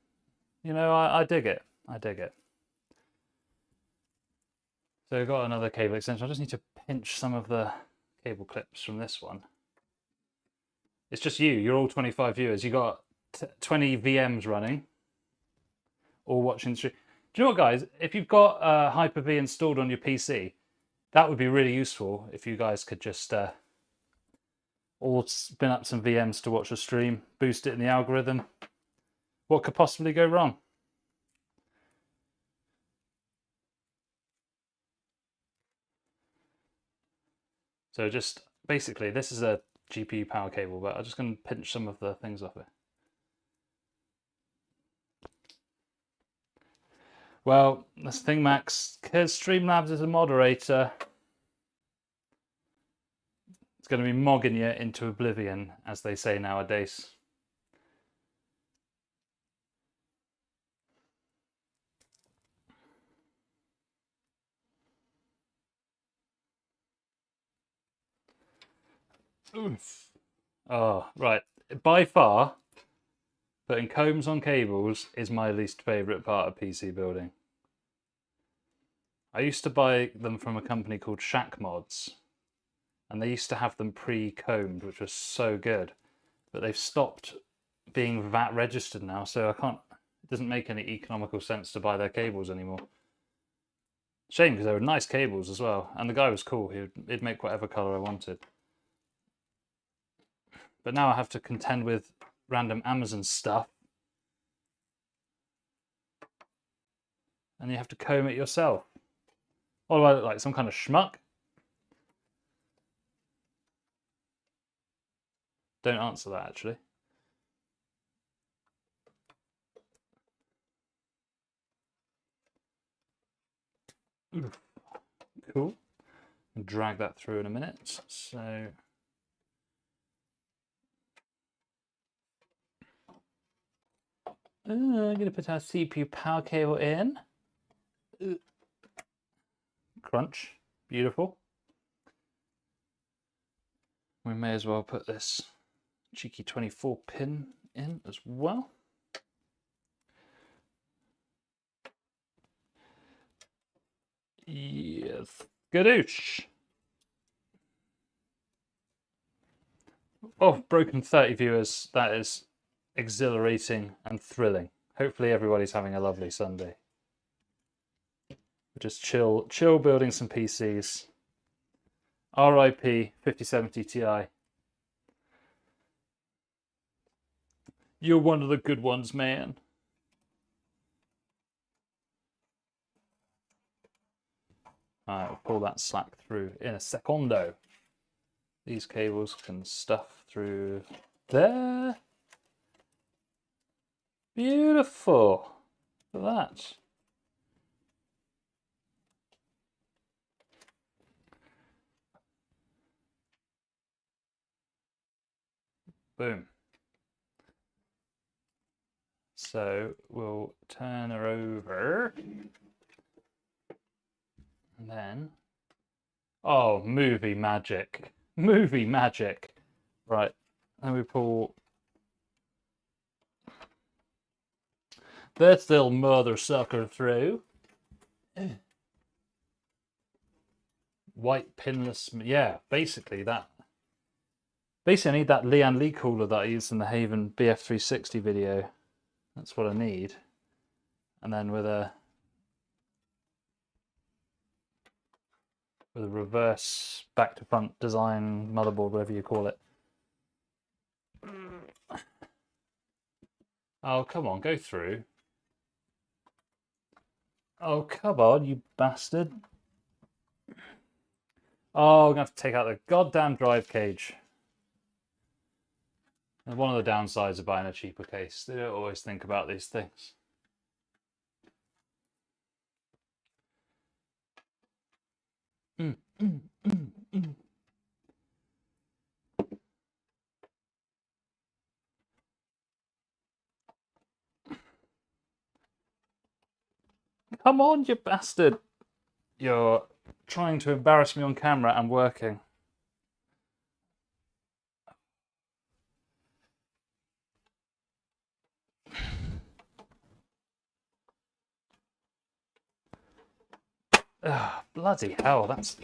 You know, I dig it. I dig it. So we've got another cable extension. I just need to pinch some of the cable clips from this one. It's just you. You're all 25 viewers. You got 20 VMs running, all watching the stream. Do you know what, guys? If you've got Hyper-V installed on your PC, that would be really useful if you guys could just all spin up some VMs to watch a stream, boost it in the algorithm. What could possibly go wrong? So just basically, this is a GPU power cable, but I'm just going to pinch some of the things off it. Well, that's the thing, Max, because Streamlabs is a moderator, it's going to be mogging you into oblivion, as they say nowadays. Oof. Oh, right. By far, putting combs on cables is my least favourite part of PC building. I used to buy them from a company called Shack Mods, and they used to have them pre-combed, which was so good. But they've stopped being VAT registered now, so I can't. It doesn't make any economical sense to buy their cables anymore. Shame, because they were nice cables as well, and the guy was cool. He'd make whatever color I wanted. But now I have to contend with random Amazon stuff, and you have to comb it yourself. What do I look like? Some kind of schmuck? Don't answer that, actually. Oof. Cool. Drag that through in a minute. So I'm going to put our CPU power cable in. Crunch. Beautiful. We may as well put this cheeky 24 pin in as well. Yes. Gadoosh. Oh, broken 30 viewers. That is exhilarating and thrilling. Hopefully everybody's having a lovely Sunday. Just chill building some PCs. RIP 5070 Ti. You're one of the good ones, man. Alright, we'll pull that slack through in a secondo. These cables can stuff through there. Beautiful. Look at that. Boom. So we'll turn her over. And then, oh, movie magic. Movie magic. Right, then we pull this little mother sucker through. White pinless, yeah, basically that. Basically I need that Lian Li cooler that I used in the Haven BF360 video. That's what I need. And then with a reverse back to front design motherboard, whatever you call it. Oh, come on, go through. Oh, come on, you bastard. Oh, I'm going to have to take out the goddamn drive cage. And one of the downsides of buying a cheaper case. They don't always think about these things. Come on, you bastard. You're trying to embarrass me on camera and working. Ugh, bloody hell, that's...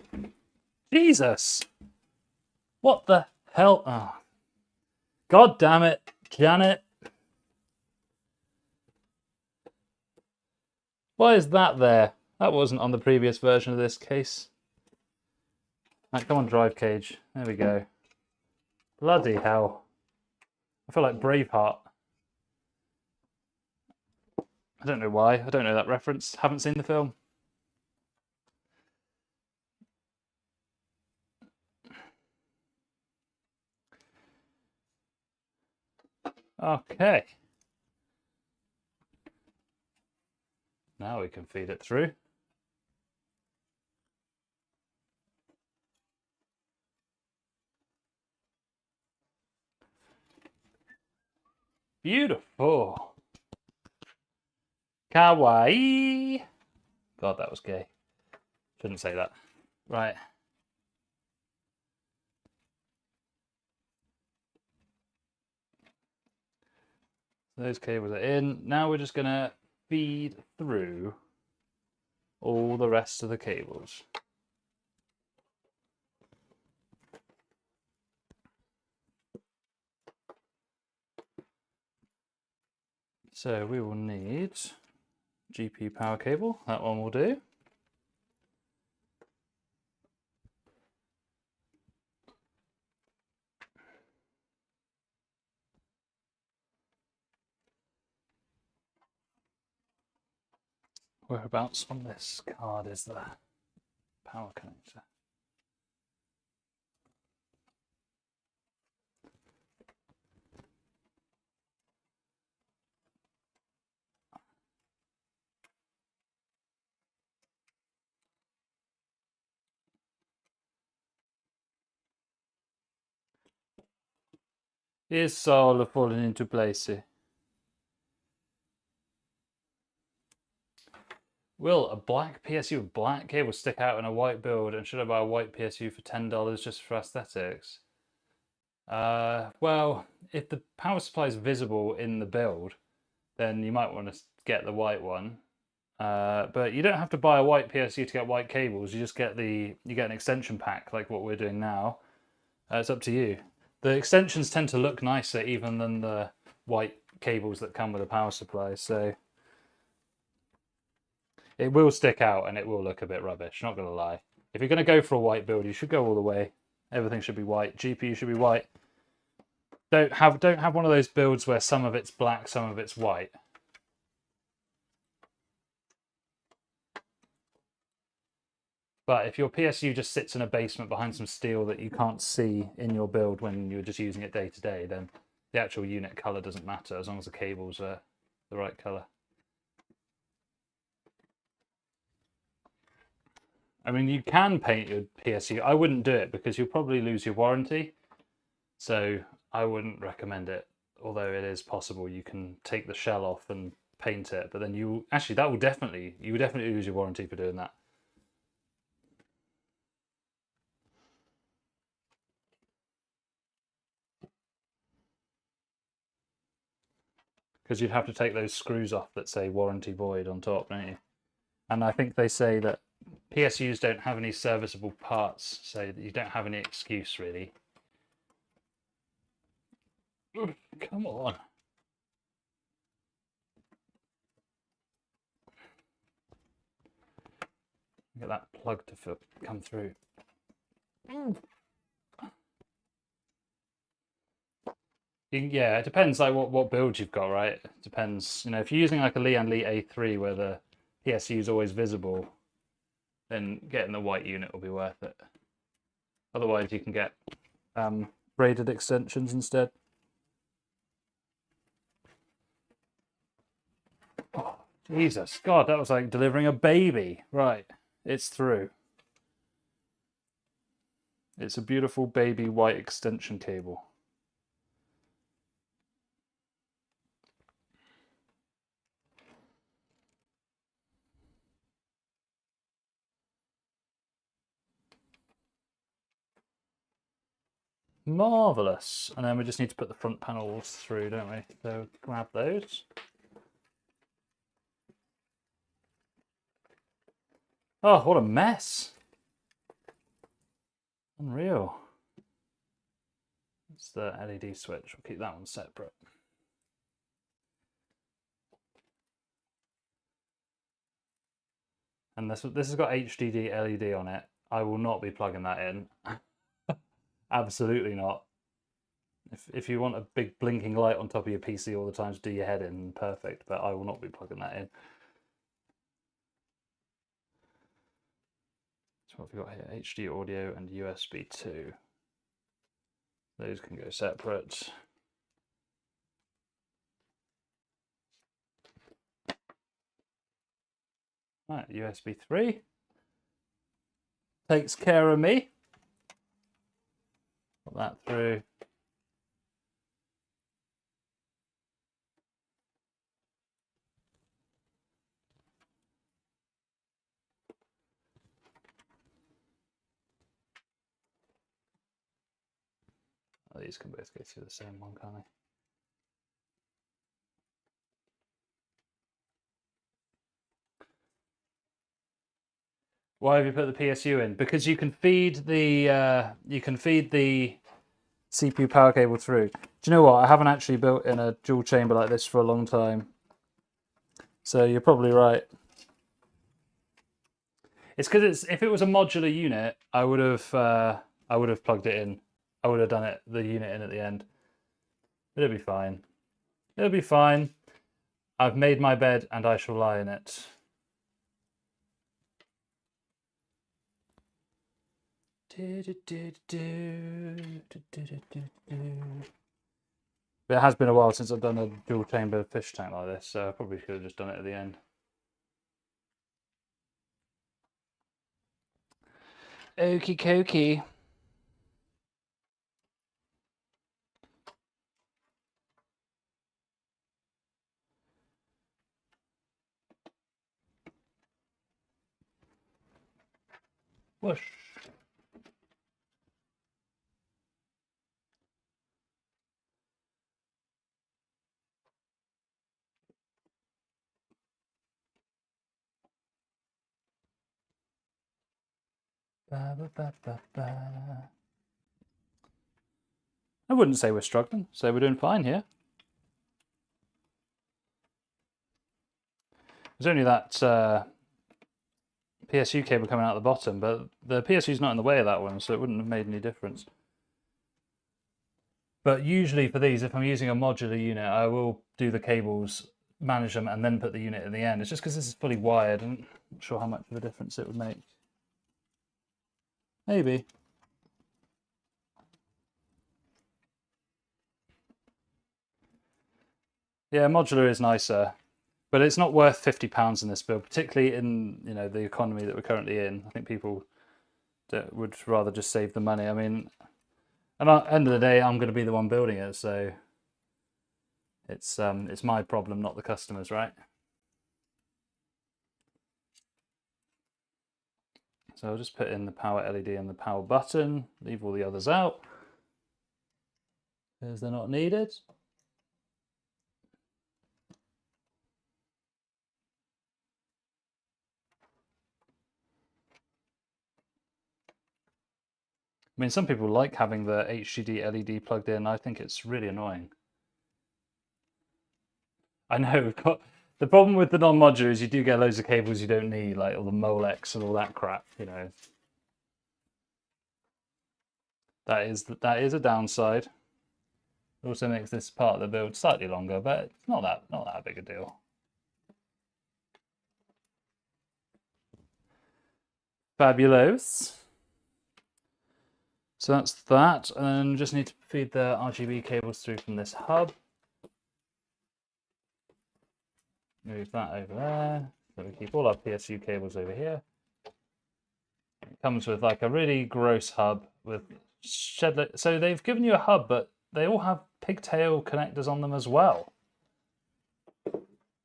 Jesus! What the hell? Oh. God damn it, Janet. Why is that there? That wasn't on the previous version of this case. Right, come on, drive cage. There we go. Bloody hell. I feel like Braveheart. I don't know why. I don't know that reference. Haven't seen the film. Okay. Now we can feed it through. Beautiful. Kawaii. God, that was gay. Shouldn't say that. Right. Those cables are in. Now we're just going to feed through all the rest of the cables. So we will need GPU power cable. That one will do. Whereabouts on this card is the power connector? It's all falling into place. Will a black PSU with black cable stick out in a white build, and should I buy a white PSU for $10 just for aesthetics? Well, if the power supply is visible in the build, then you might want to get the white one. But you don't have to buy a white PSU to get white cables. You just get you get an extension pack like what we're doing now. It's up to you. The extensions tend to look nicer even than the white cables that come with a power supply, so it will stick out and it will look a bit rubbish, not gonna lie. If you're gonna go for a white build, you should go all the way. Everything should be white. GPU should be white. Don't have one of those builds where some of it's black, some of it's white. But if your PSU just sits in a basement behind some steel that you can't see in your build when you're just using it day to day, then the actual unit color doesn't matter as long as the cables are the right color. I mean, you can paint your PSU. I wouldn't do it because you'll probably lose your warranty. So I wouldn't recommend it. Although it is possible you can take the shell off and paint it, but then you would definitely lose your warranty for doing that. Because you'd have to take those screws off that say warranty void on top, don't you? And I think they say that PSUs don't have any serviceable parts, so that you don't have any excuse really. Ooh, come on. Get that plug to come through. Yeah, it depends like what build you've got, right? It depends. You know, if you're using like a Lian Li A3 where the PSU is always visible, then getting the white unit will be worth it. Otherwise, you can get braided extensions instead. Oh, Jesus, God, that was like delivering a baby. Right, it's through. It's a beautiful baby white extension cable. Marvellous. And then we just need to put the front panels through, don't we? So grab those. Oh, what a mess. Unreal. It's the LED switch. We'll keep that one separate. And this has got HDD LED on it. I will not be plugging that in. Absolutely not. If you want a big blinking light on top of your PC all the time to do your head in, perfect. But I will not be plugging that in. So what have we got here? HD audio and USB 2. Those can go separate. Right, USB 3. Takes care of me. Put that through. Oh, these can both go through the same one, can't they? Why have you put the PSU in? Because you can feed the CPU power cable through. Do you know what? I haven't actually built in a dual chamber like this for a long time. So you're probably right. It's because if it was a modular unit, I would have plugged it in. I would have done the unit in at the end. It'll be fine. It'll be fine. I've made my bed and I shall lie in it. But it has been a while since I've done a dual chamber fish tank like this, so I probably should have just done it at the end. Okie dokie. Whoosh. Ba, ba, ba, ba, ba. I wouldn't say we're struggling, so we're doing fine here. There's only that PSU cable coming out the bottom, but the PSU's not in the way of that one, so it wouldn't have made any difference. But usually for these, if I'm using a modular unit, I will do the cables, manage them, and then put the unit in the end. It's just because this is fully wired, and I'm not sure how much of a difference it would make. Maybe. Yeah, modular is nicer, but it's not worth £50 in this build, particularly in the economy that we're currently in. I think people that would rather just save the money. I mean, and at the end of the day, I'm going to be the one building it, so it's my problem, not the customer's, right? So I'll just put in the power LED and the power button, leave all the others out because they're not needed. I mean, some people like having the HDD LED plugged in. I think it's really annoying. I know we've got the problem with the non-modular is you do get loads of cables you don't need, like all the Molex and all that crap. That is a downside. It also makes this part of the build slightly longer, but it's not that big a deal. Fabulous. So that's that, and then just need to feed the RGB cables through from this hub. Move that over there. So we keep all our PSU cables over here. It comes with like a really gross hub with shed. So they've given you a hub, but they all have pigtail connectors on them as well.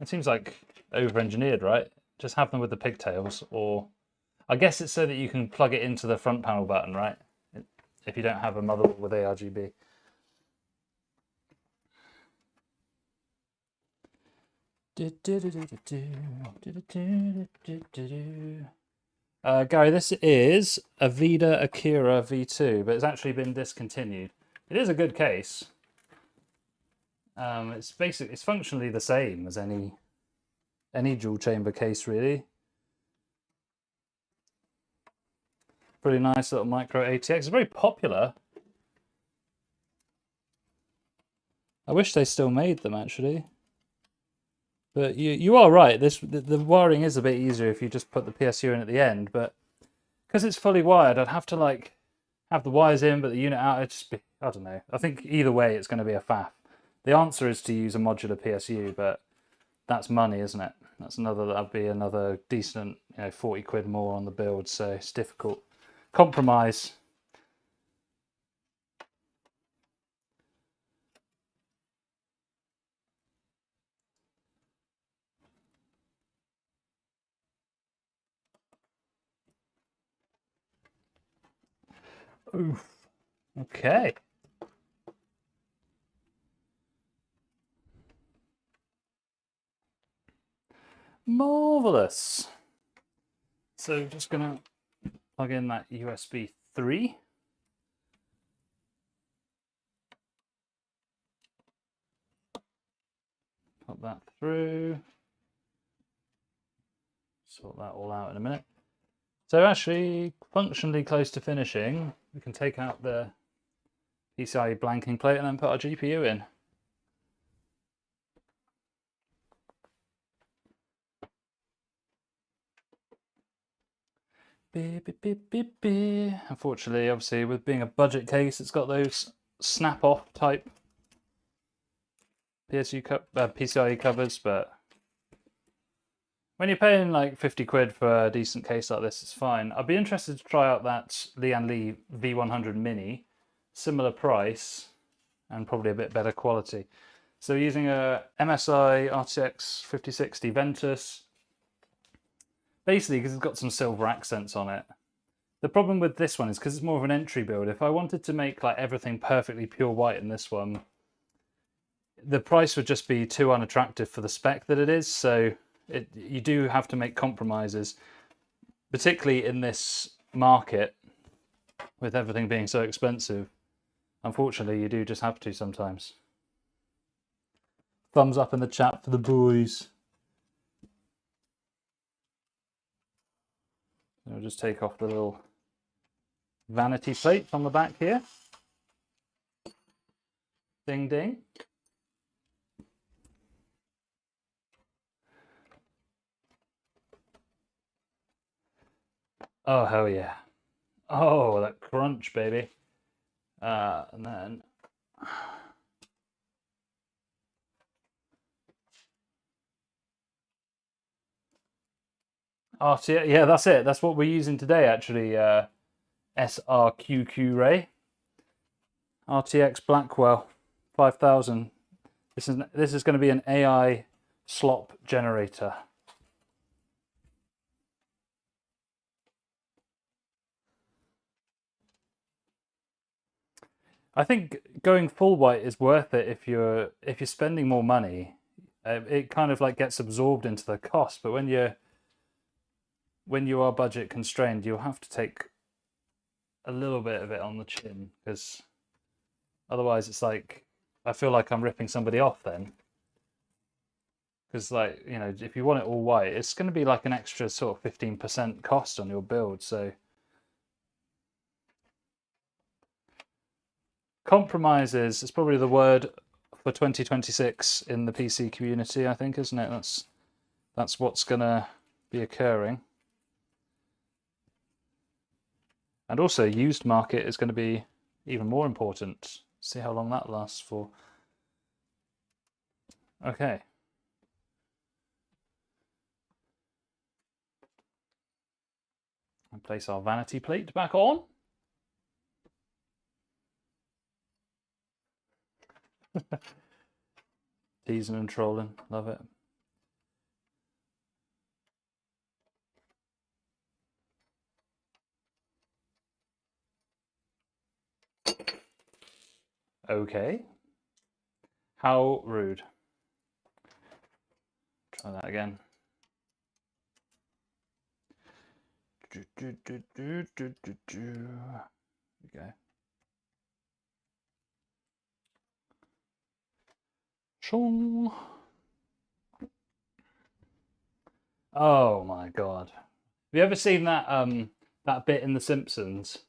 It seems like over-engineered, right? Just have them with the pigtails, or I guess it's so that you can plug it into the front panel button, right? If you don't have a motherboard with ARGB. Gary, this is a Vida Akira V2, but it's actually been discontinued. It is a good case. It's functionally the same as any dual chamber case, really. Pretty nice little micro ATX. It's very popular. I wish they still made them, actually. But you are right. The wiring is a bit easier if you just put the PSU in at the end. But because it's fully wired, I'd have to like have the wires in, but the unit out. It'd just be, I don't know. I think either way, it's going to be a faff. The answer is to use a modular PSU, but that's money, isn't it? That'd be another decent, 40 quid more on the build. So it's difficult. Compromise. Oof. Okay. Marvelous. So just gonna plug in that USB 3. Pop that through. Sort that all out in a minute. So actually, functionally close to finishing, we can take out the PCI blanking plate and then put our GPU in. Unfortunately, obviously, with being a budget case, it's got those snap-off type PCIe covers, but when you're paying like 50 quid for a decent case like this, it's fine. I'd be interested to try out that Lian Li V100 Mini, similar price and probably a bit better quality. So using a MSI RTX 5060 Ventus, basically because it's got some silver accents on it. The problem with this one is because it's more of an entry build. If I wanted to make like everything perfectly pure white in this one, the price would just be too unattractive for the spec that it is. So you do have to make compromises, particularly in this market with everything being so expensive. Unfortunately, you do just have to sometimes. Thumbs up in the chat for the boys. I'll just take off the little vanity plate on the back here. Ding ding. Oh, hell yeah. Oh, that crunch, baby. And then... RTX, yeah, that's it. That's what we're using today, actually. SRQQ Ray. RTX Blackwell 5000. This is going to be an AI slop generator. I think going full white is worth it if you're spending more money. It kind of like gets absorbed into the cost, but when you are budget constrained, you'll have to take a little bit of it on the chin, because otherwise it's like I feel like I'm ripping somebody off then. Because, like, you know, if you want it all white, it's going to be like an extra sort of 15% cost on your build. So compromises is probably the word for 2026 in the PC community, I think, isn't it? That's what's going to be occurring. And also, used market is going to be even more important. See how long that lasts for. Okay. And place our vanity plate back on. Teasing and trolling, love it. Okay. How rude. Try that again. There we go. Shong. Oh my god. Have you ever seen that that bit in The Simpsons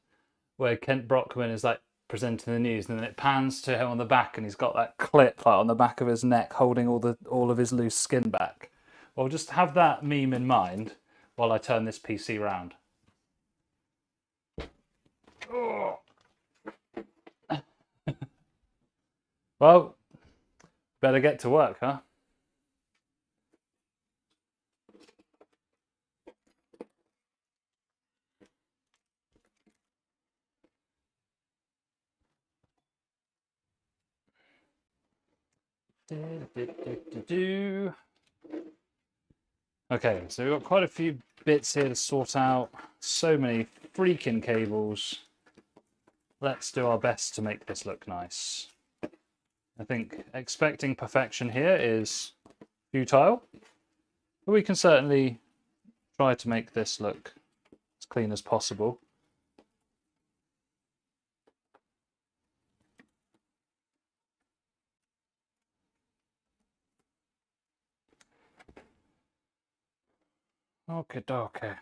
where Kent Brockman is like presenting the news and then it pans to him on the back and he's got that clip like on the back of his neck holding all of his loose skin back? Well, just have that meme in mind while I turn this PC round. Oh. Well, better get to work, huh? Okay, so we've got quite a few bits here to sort out. So many freaking cables. Let's do our best to make this look nice. I think expecting perfection here is futile, but we can certainly try to make this look as clean as possible. Okay, dokie.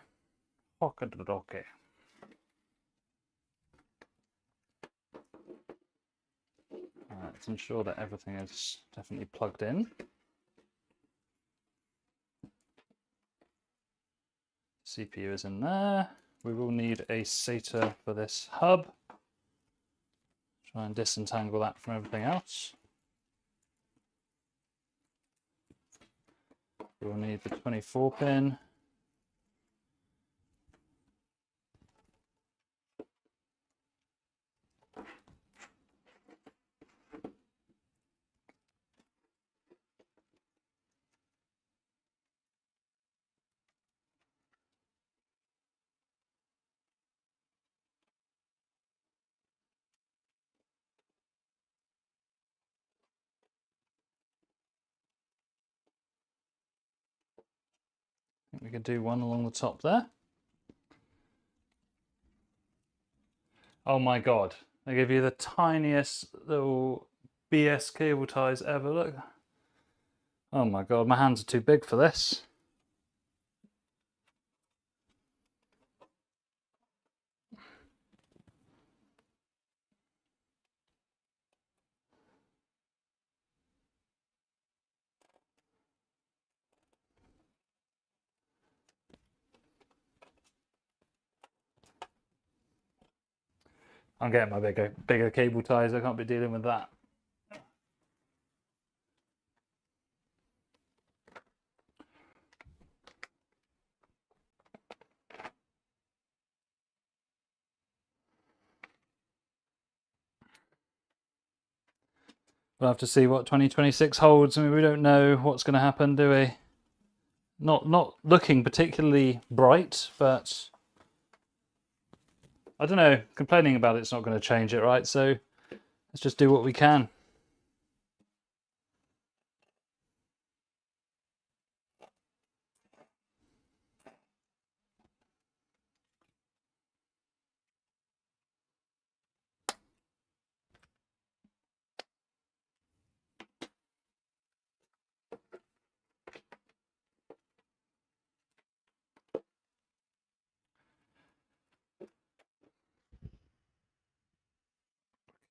Okie-dokie. Let's ensure that everything is definitely plugged in. CPU is in there. We will need a SATA for this hub. Try and disentangle that from everything else. We'll need the 24 pin. I think we could do one along the top there. Oh my god, they give you the tiniest little BS cable ties ever, look. Oh my god, my hands are too big for this. I'm getting my bigger cable ties. I can't be dealing with that. We'll have to see what 2026 holds. I mean, we don't know what's going to happen, do we? Not looking particularly bright, but I don't know. Complaining about it's not going to change it, right? So let's just do what we can.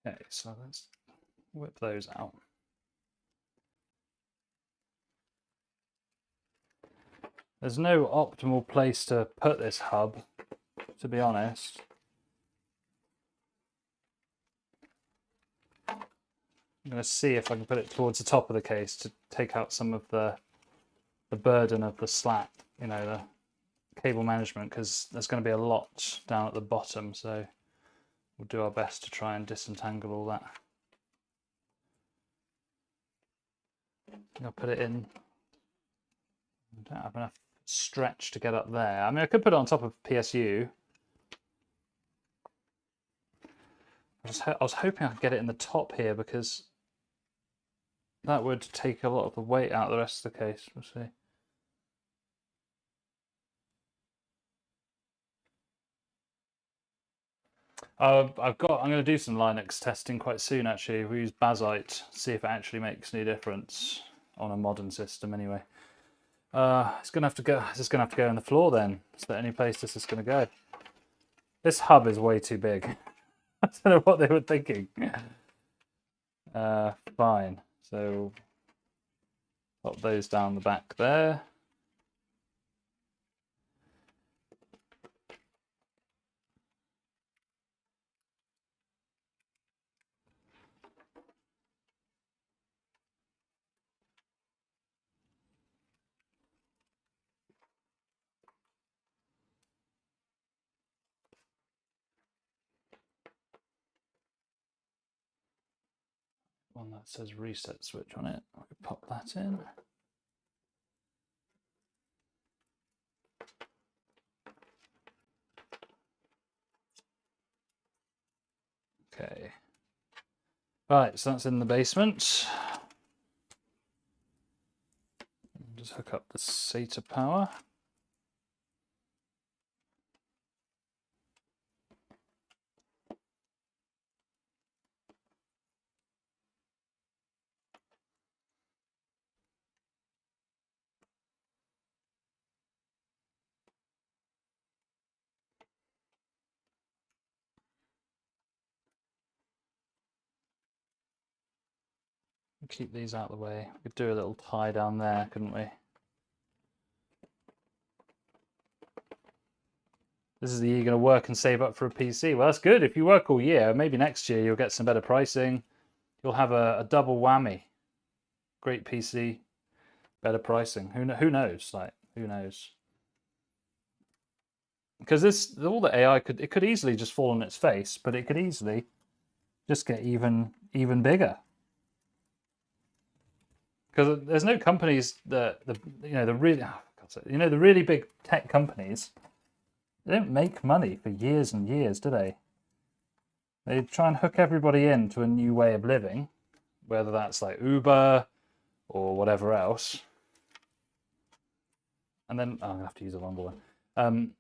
Okay, so let's whip those out. There's no optimal place to put this hub, to be honest. I'm going to see if I can put it towards the top of the case to take out some of the burden of the slack, you know, the cable management, because there's going to be a lot down at the bottom, so we'll do our best to try and disentangle all that. I'll put it in. I don't have enough stretch to get up there. I mean, I could put it on top of PSU. I was hoping I could get it in the top here, because that would take a lot of the weight out of the rest of the case. We'll see. I'm going to do some Linux testing quite soon, actually. We use Basite, see if it actually makes any difference on a modern system anyway. It's going to have to go. It's just going to have to go in the floor then. Is there any place this is going to go? This hub is way too big. I don't know what they were thinking. Fine. So pop those down the back there. One that says reset switch on it. I could pop that in. Okay. Right, so that's in the basement. Just hook up the SATA power. Keep these out of the way. We could do a little tie down there, couldn't we? This is the year you're going to work and save up for a PC. Well, that's good. If you work all year, maybe next year you'll get some better pricing. You'll have a double whammy. Great PC, better pricing. Who knows? Like, who knows? Because all the AI could easily just fall on its face, but it could easily just get even bigger. Because there's no companies that the really big tech companies, they don't make money for years and years, do they? They try and hook everybody into a new way of living, whether that's like Uber or whatever else. And then I'm gonna have to use a longer one.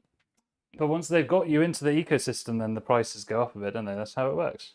But once they've got you into the ecosystem, then the prices go up a bit, don't they? That's how it works.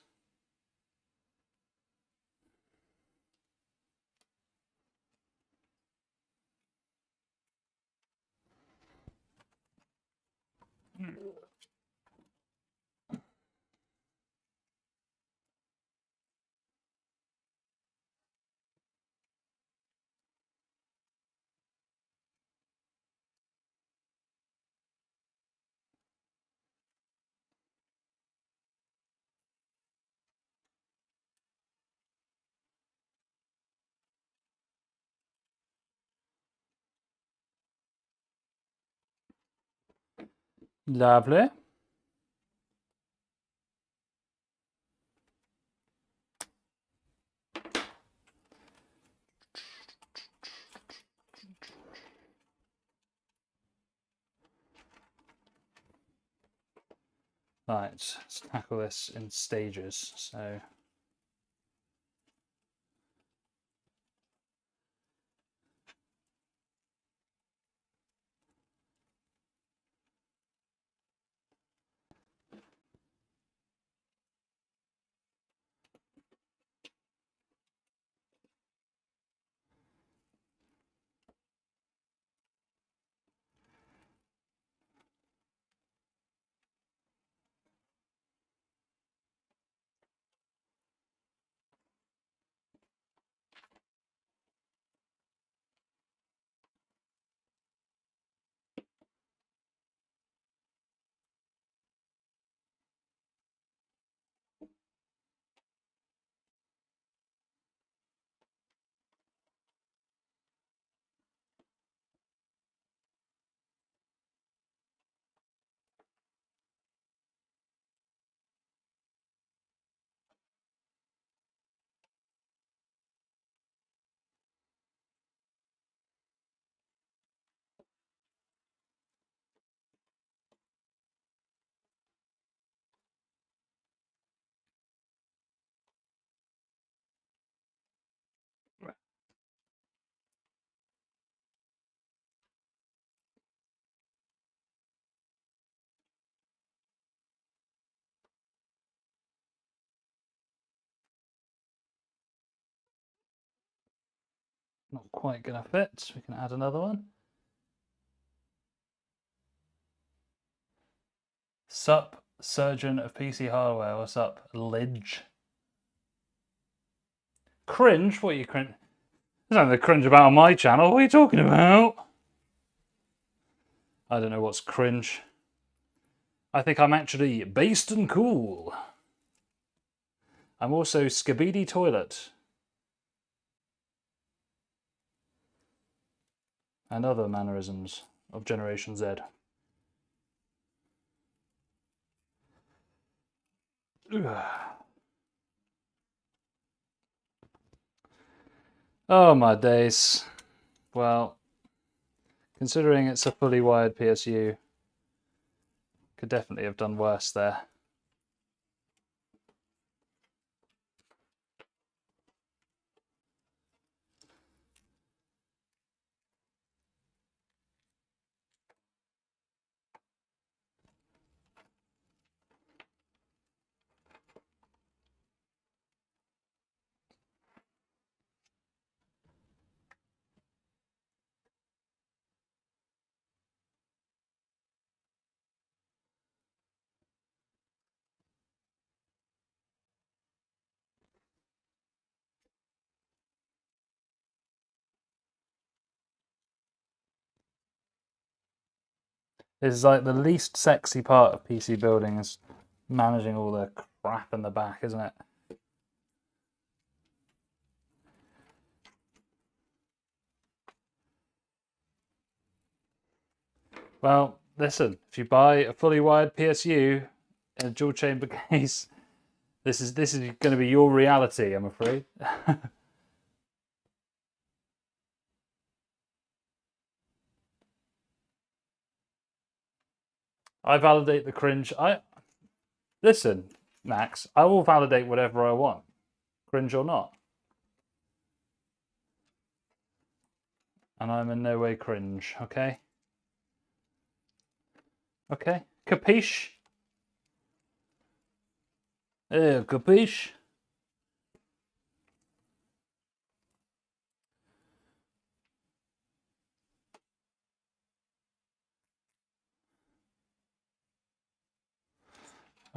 Lovely. Right, let's tackle this in stages. So not quite gonna fit. We can add another one. Sup, surgeon of PC hardware. What's up, Lidge? Cringe? What are you cringe? There's nothing to cringe about on my channel. What are you talking about? I don't know what's cringe. I think I'm actually based and cool. I'm also Skibidi Toilet. And other mannerisms of Generation Z. Ugh. Oh my days. Well, considering it's a fully wired PSU, could definitely have done worse there. This is like the least sexy part of PC building, is managing all the crap in the back, isn't it? Well, listen, if you buy a fully wired PSU in a dual chamber case, this is going to be your reality, I'm afraid. I validate the cringe. Listen, Max, I will validate whatever I want, cringe or not. And I'm in no way cringe, okay? Okay? Capiche? Capiche?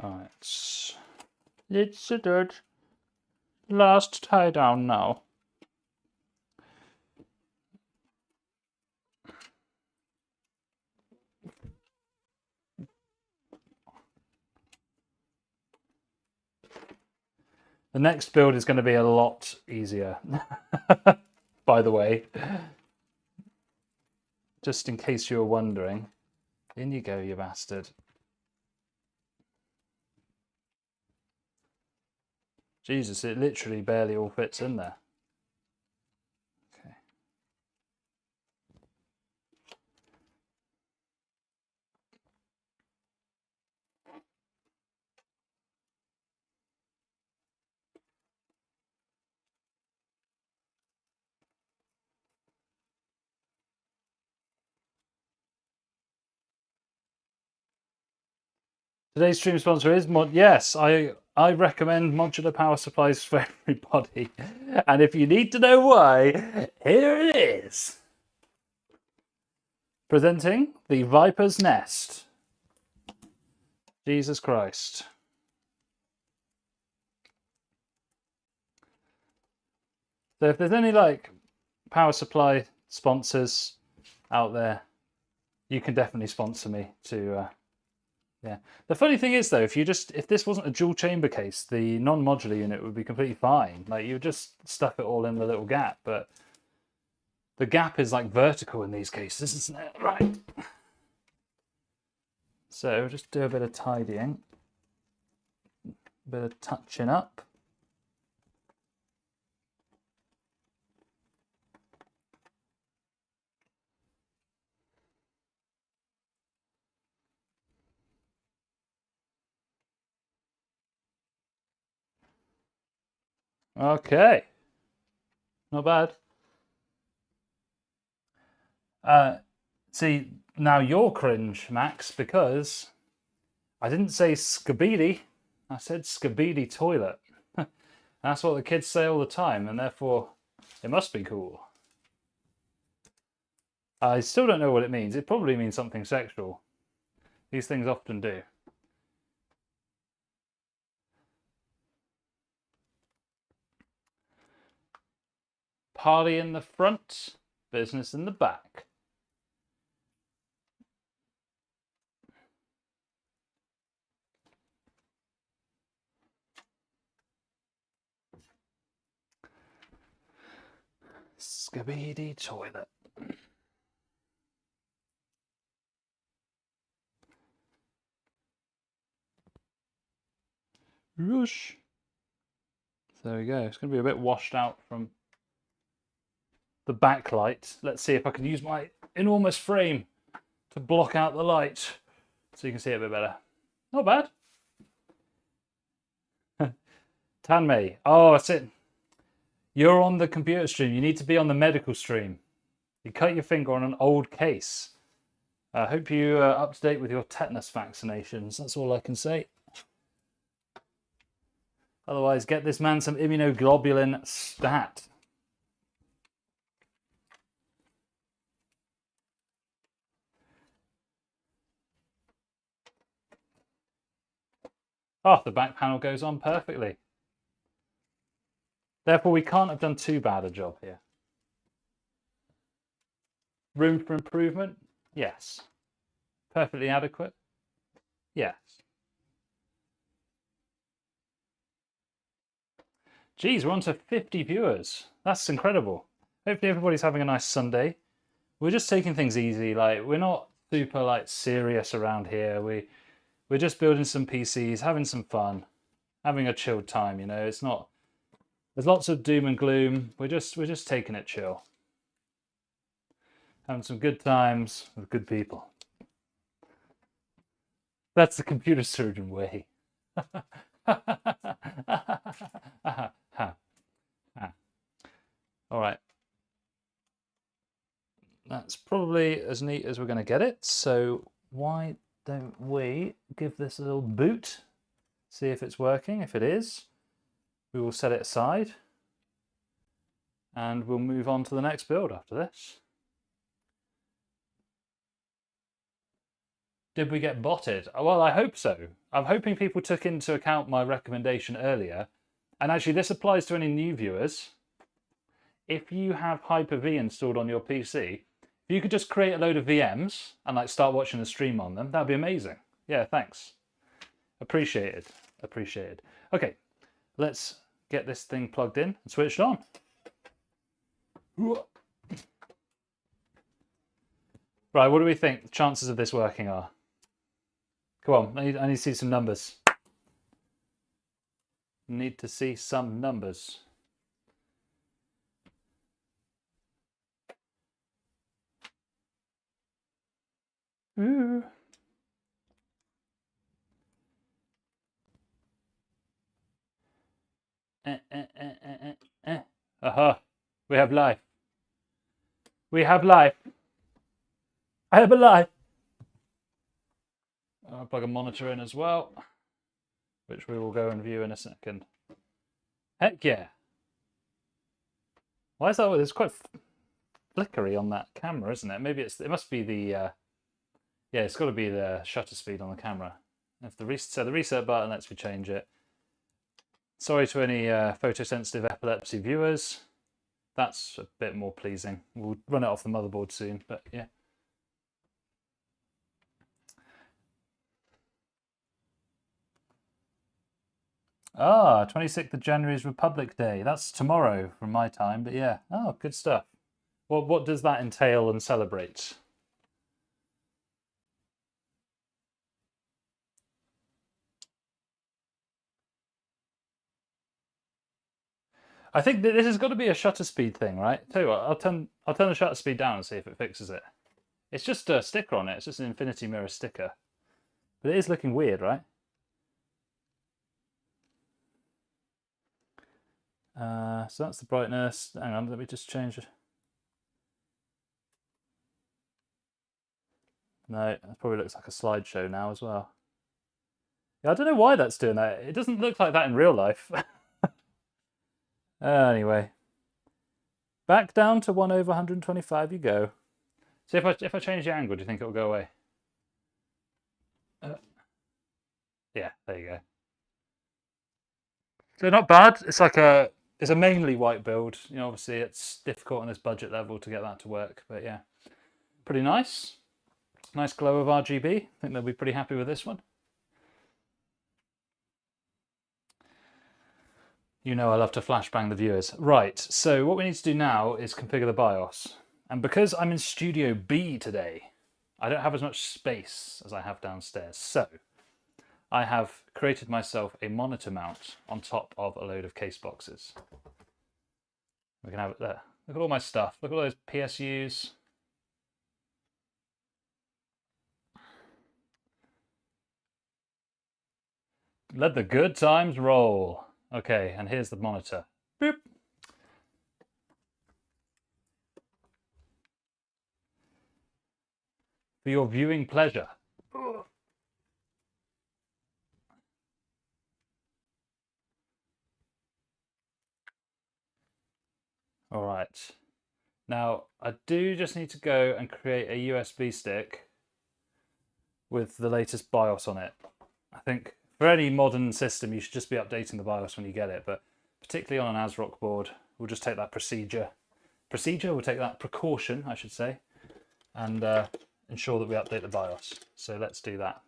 Alright. Let's do it. Last tie down now. The next build is going to be a lot easier, by the way. Just in case you were wondering. In you go, you bastard. Jesus, it literally barely all fits in there. Okay. Today's stream sponsor is Mod. Yes, I recommend modular power supplies for everybody. And if you need to know why, here it is. Presenting the Viper's Nest. Jesus Christ. So if there's any like power supply sponsors out there, you can definitely sponsor me to yeah. The funny thing is though, if this wasn't a dual chamber case, the non-modular unit would be completely fine. Like you would just stuff it all in the little gap, but the gap is like vertical in these cases, isn't it? Right. So just do a bit of tidying, a bit of touching up. Okay, not bad. See, now you're cringe, Max, because I didn't say Skibidi, I said Skibidi toilet. That's what the kids say all the time, and therefore it must be cool. I still don't know what it means. It probably means something sexual. These things often do. Party in the front, business in the back. Skibidi toilet. Rush. So there we go. It's going to be a bit washed out from the backlight. Let's see if I can use my enormous frame to block out the light so you can see it a bit better. Not bad. Tanmei. Oh, that's it. You're on the computer stream. You need to be on the medical stream. You cut your finger on an old case. I hope you are up to date with your tetanus vaccinations. That's all I can say. Otherwise, get this man some immunoglobulin stat. Oh, the back panel goes on perfectly. Therefore, we can't have done too bad a job here. Room for improvement? Yes. Perfectly adequate? Yes. Geez, we're on to 50 viewers. That's incredible. Hopefully everybody's having a nice Sunday. We're just taking things easy. Like, we're not super like serious around here. We're just building some PCs, having some fun, having a chilled time, you know. It's not, there's lots of doom and gloom. We're just taking it chill. Having some good times with good people. That's the computer surgeon way. All right. That's probably as neat as we're going to get it. So why don't we give this a little boot, see if it's working. If it is, we will set it aside and we'll move on to the next build after this. Did we get botted? Well, I hope so. I'm hoping people took into account my recommendation earlier. And actually, this applies to any new viewers. If you have Hyper-V installed on your PC, if you could just create a load of VMs and like start watching the stream on them, that'd be amazing. Yeah, thanks. Appreciated. Appreciated. Okay, let's get this thing plugged in and switched on. Right, what do we think the chances of this working are? Come on, I need to see some numbers. Need to see some numbers. Ooh. Aha. We have life. We have life. I have a life. I'll plug a monitor in as well, which we will go and view in a second. Heck yeah. Why is that? It's quite flickery on that camera, isn't it? Maybe it must be the, yeah, it's got to be the shutter speed on the camera. If the reset button lets me change it. Sorry to any photosensitive epilepsy viewers. That's a bit more pleasing. We'll run it off the motherboard soon, but yeah. Ah, 26th of January is Republic Day. That's tomorrow from my time, but yeah. Oh, good stuff. Well, what does that entail and celebrate? I think that this has got to be a shutter speed thing, right? Tell you what, I'll turn the shutter speed down and see if it fixes it. It's just a sticker on it. It's just an infinity mirror sticker. But it is looking weird, right? So that's the brightness. Hang on, let me just change it. No, it probably looks like a slideshow now as well. Yeah, I don't know why that's doing that. It doesn't look like that in real life. Anyway. Back down to 1/125 you go. So if I change the angle, do you think it'll go away? Yeah, there you go. So not bad. It's a mainly white build. You know, obviously it's difficult on this budget level to get that to work, but yeah, pretty nice. Nice glow of RGB. I think they'll be pretty happy with this one. You know I love to flashbang the viewers. Right, so what we need to do now is configure the BIOS. And because I'm in Studio B today, I don't have as much space as I have downstairs. So I have created myself a monitor mount on top of a load of case boxes. We can have it there. Look at all my stuff. Look at all those PSUs. Let the good times roll. Okay, and here's the monitor. Boop. For your viewing pleasure. All right. Now, I do just need to go and create a USB stick with the latest BIOS on it. I think for any modern system, you should just be updating the BIOS when you get it, but particularly on an ASRock board, we'll just take that we'll take that precaution, I should say, and ensure that we update the BIOS. So let's do that.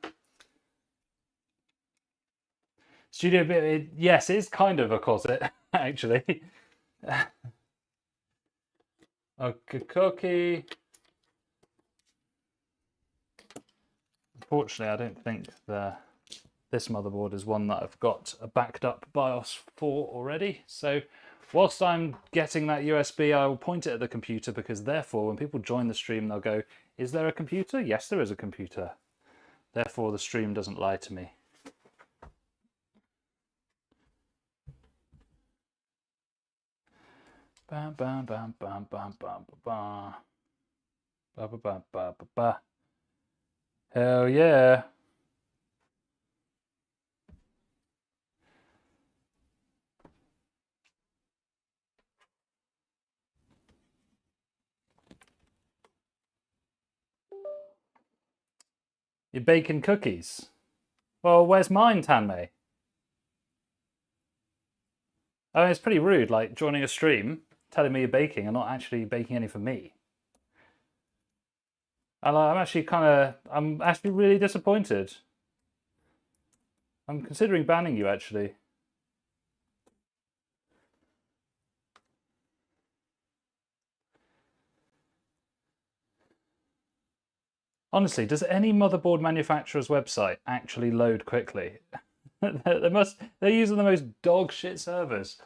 Studio B, yes, it is kind of a closet, actually. Okay. Unfortunately, I don't think this motherboard is one that I've got a backed up BIOS for already. So whilst I'm getting that USB, I will point it at the computer, because therefore when people join the stream, they'll go, is there a computer? Yes, there is a computer. Therefore the stream doesn't lie to me. Bam, bam, bam, bam, bam, bam, bam, ba, ba, ba, ba, ba, ba. Hell yeah. You're baking cookies? Well, where's mine, Tanmay? I mean, it's pretty rude, like joining a stream, telling me you're baking and not actually baking any for me. And I'm actually really disappointed. I'm considering banning you, actually. Honestly, does any motherboard manufacturer's website actually load quickly? They're using the most dog shit servers.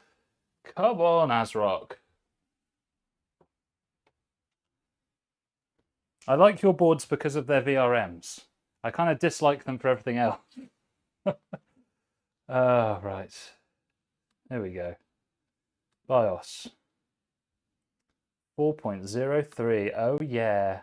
Come on, ASRock. I like your boards because of their VRMs. I kind of dislike them for everything else. Right. There we go. BIOS. 4.03. Oh, yeah.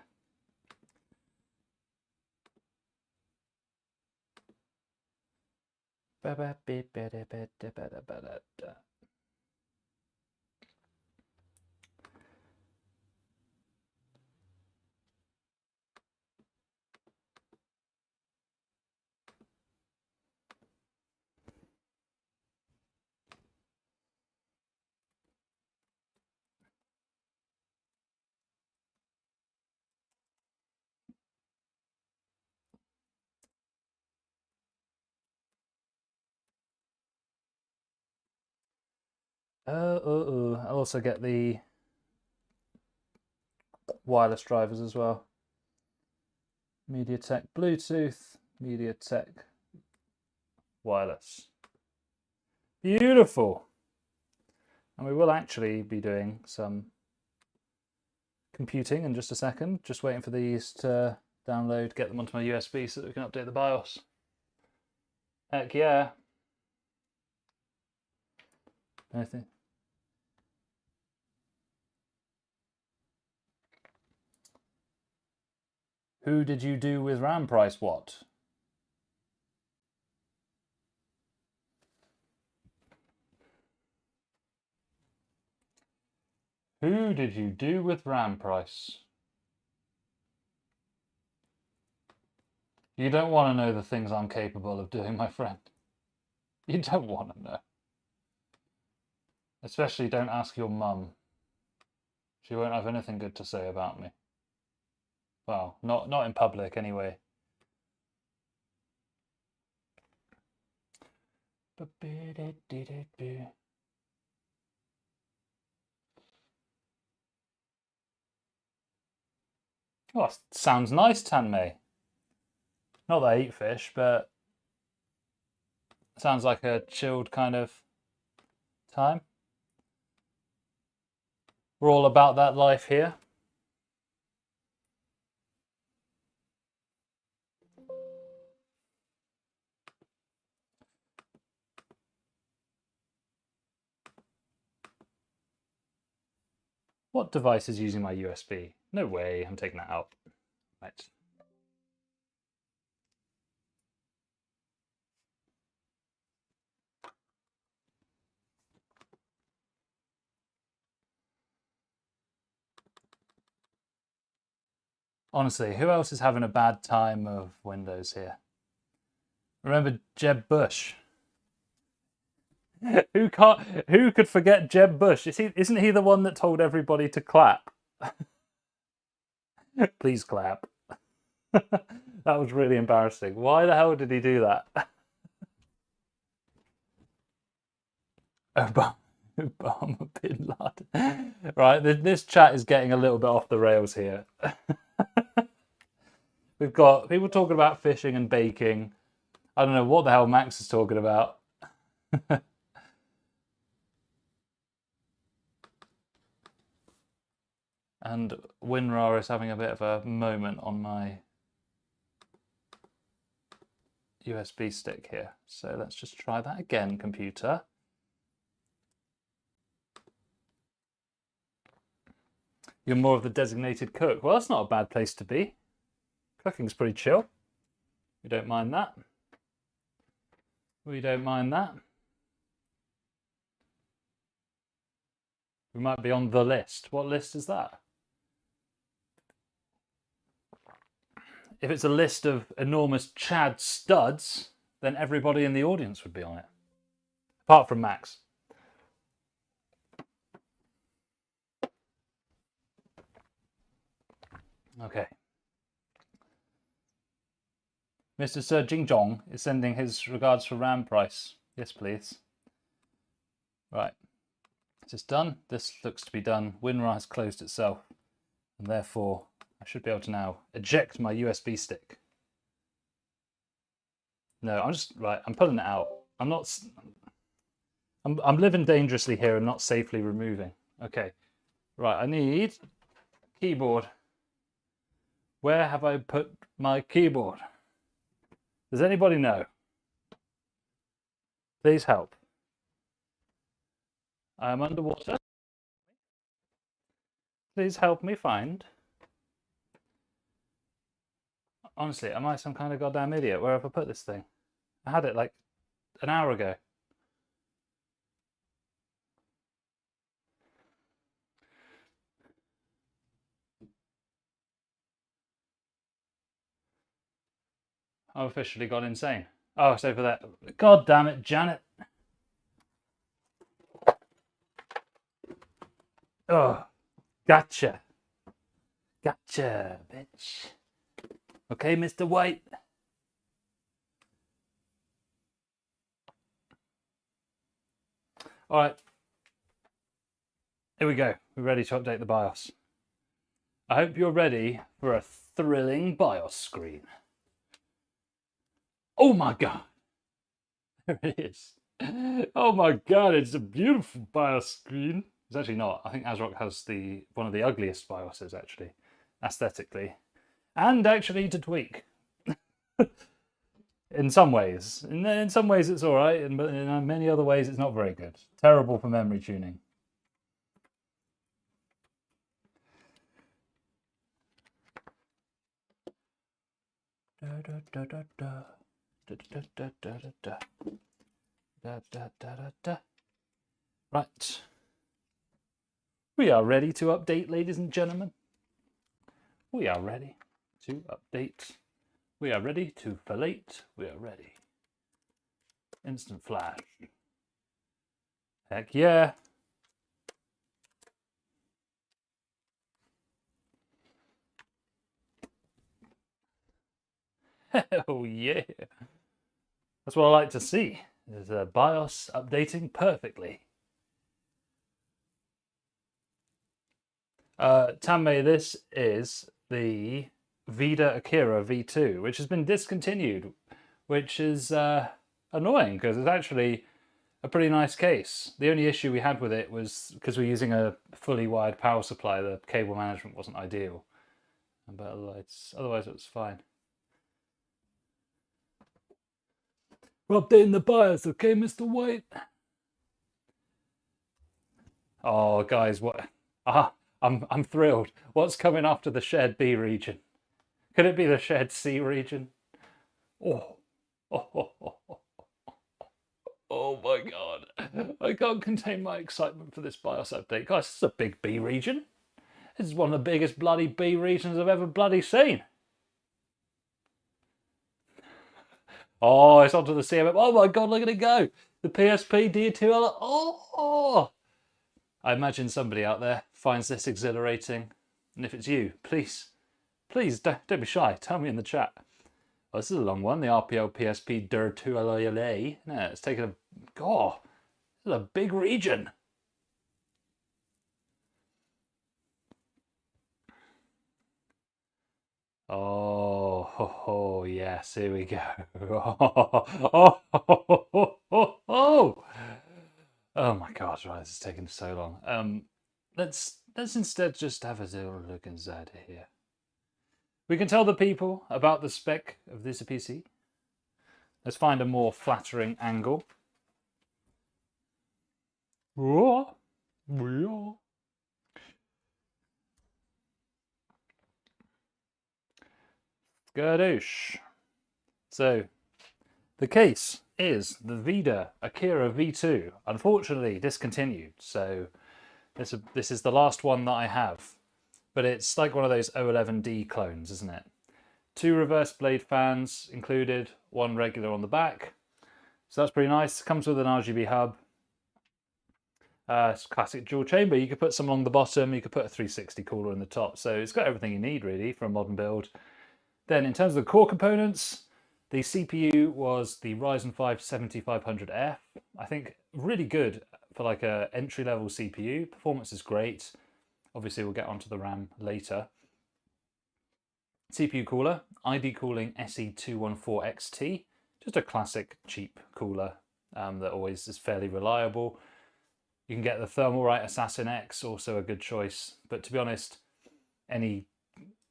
I'll also get the wireless drivers as well. MediaTek Bluetooth, MediaTek wireless. Beautiful. And we will actually be doing some computing in just a second. Just waiting for these to download, get them onto my USB so that we can update the BIOS. Heck yeah. Anything? Who did you do with RAM price what? Who did you do with RAM price? You don't want to know the things I'm capable of doing, my friend. You don't want to know. Especially don't ask your mum. She won't have anything good to say about me. Well, not in public anyway. Oh, sounds nice, Tanmay. Not that I eat fish, but sounds like a chilled kind of time. We're all about that life here. What device is using my USB? No way, I'm taking that out. Right. Honestly, who else is having a bad time of Windows here? Remember Jeb Bush? Who could forget Jeb Bush? Isn't he the one that told everybody to clap? Please clap. That was really embarrassing. Why the hell did he do that? Obama bin Laden. Right, this chat is getting a little bit off the rails here. We've got people talking about fishing and baking. I don't know what the hell Max is talking about. And WinRAR is having a bit of a moment on my USB stick here. So let's just try that again, computer. You're more of the designated cook. Well, that's not a bad place to be. Cooking's pretty chill. We don't mind that. We don't mind that. We might be on the list. What list is that? If it's a list of enormous Chad studs, then everybody in the audience would be on it. Apart from Max. Okay. Mr. Sir Jingjong is sending his regards for RAM price. Yes, please. Right. Is this done? This looks to be done. WinRAR has closed itself, and therefore I should be able to now eject my USB stick. No, I'm pulling it out. I'm living dangerously here and not safely removing. Okay, right, I need keyboard. Where have I put my keyboard? Does anybody know? Please help. I am underwater. Please help me find. Honestly, am I some kind of goddamn idiot? Where have I put this thing? I had it like an hour ago. I've officially gone insane. Oh, it's over there. God damn it, Janet. Oh, gotcha. Gotcha, bitch. Okay, Mr. White. All right. Here we go. We're ready to update the BIOS. I hope you're ready for a thrilling BIOS screen. Oh my God. There it is. Oh my God, it's a beautiful BIOS screen. It's actually not. I think ASRock has one of the ugliest BIOSes, actually, aesthetically. And actually to tweak. In some ways. In some ways it's all right, but in many other ways it's not very good. Terrible for memory tuning. Right. We are ready to update, ladies and gentlemen. We are ready to update. We are ready to fillet. We are ready. Instant flash. Heck yeah. Hell yeah. That's what I like to see. Is a BIOS updating perfectly. Tanmay, this is the Vida Akira V2, which has been discontinued, which is annoying because it's actually a pretty nice case. The only issue we had with it was because we're using a fully wired power supply, the cable management wasn't ideal. But otherwise it was fine. We're updating the BIOS, okay, Mr. White? Oh, guys, what? I'm thrilled. What's coming after the shared B region? Could it be the shared C region? Oh, oh my God. I can't contain my excitement for this BIOS update. Guys, this is a big B region. This is one of the biggest bloody B regions I've ever bloody seen. Oh, it's onto the CMM. Oh my God, look at it go. The PSP D2L. Oh. I imagine somebody out there finds this exhilarating. And if it's you, please don't be shy. Tell me in the chat. Oh, this is a long one. The RPL PSP D2L. Yeah, it's taken a... God, this is a big region. Oh, yes, here we go. Oh my God, right, this is taking so long. Let's instead just have a little look inside here. We can tell the people about the spec of this PC. Let's find a more flattering angle. Skadoosh. So, the case is the Vida Akira V2, unfortunately discontinued. So, this is the last one that I have. But it's like one of those O11D clones, isn't it? 2 reverse blade fans included, 1 regular on the back. So that's pretty nice. Comes with an RGB hub. It's classic dual chamber. You could put some along the bottom. You could put a 360 cooler in the top. So it's got everything you need really for a modern build. Then in terms of the core components, the CPU was the Ryzen 5 7500F. I think really good for like a entry-level CPU. Performance is great. Obviously, we'll get onto the RAM later. CPU cooler, ID Cooling SE214XT, just a classic cheap cooler that always is fairly reliable. You can get the Thermalright Assassin X, also a good choice, but to be honest, any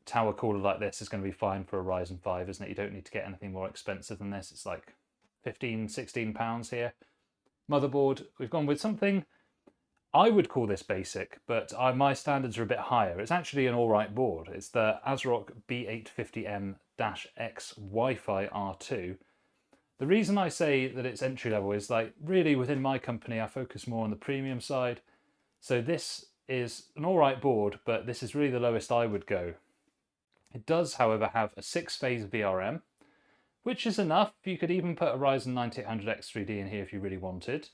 tower cooler like this is going to be fine for a Ryzen 5, isn't it? You don't need to get anything more expensive than this. It's like 15, 16 pounds here. Motherboard, we've gone with something, I would call this basic, but my standards are a bit higher. It's actually an alright board. It's the ASRock B850M-X Wi-Fi R2. The reason I say that it's entry level is like really within my company I focus more on the premium side. So this is an alright board, but this is really the lowest I would go. It does, however, have a 6-phase VRM, which is enough. You could even put a Ryzen 9800X3D in here if you really wanted.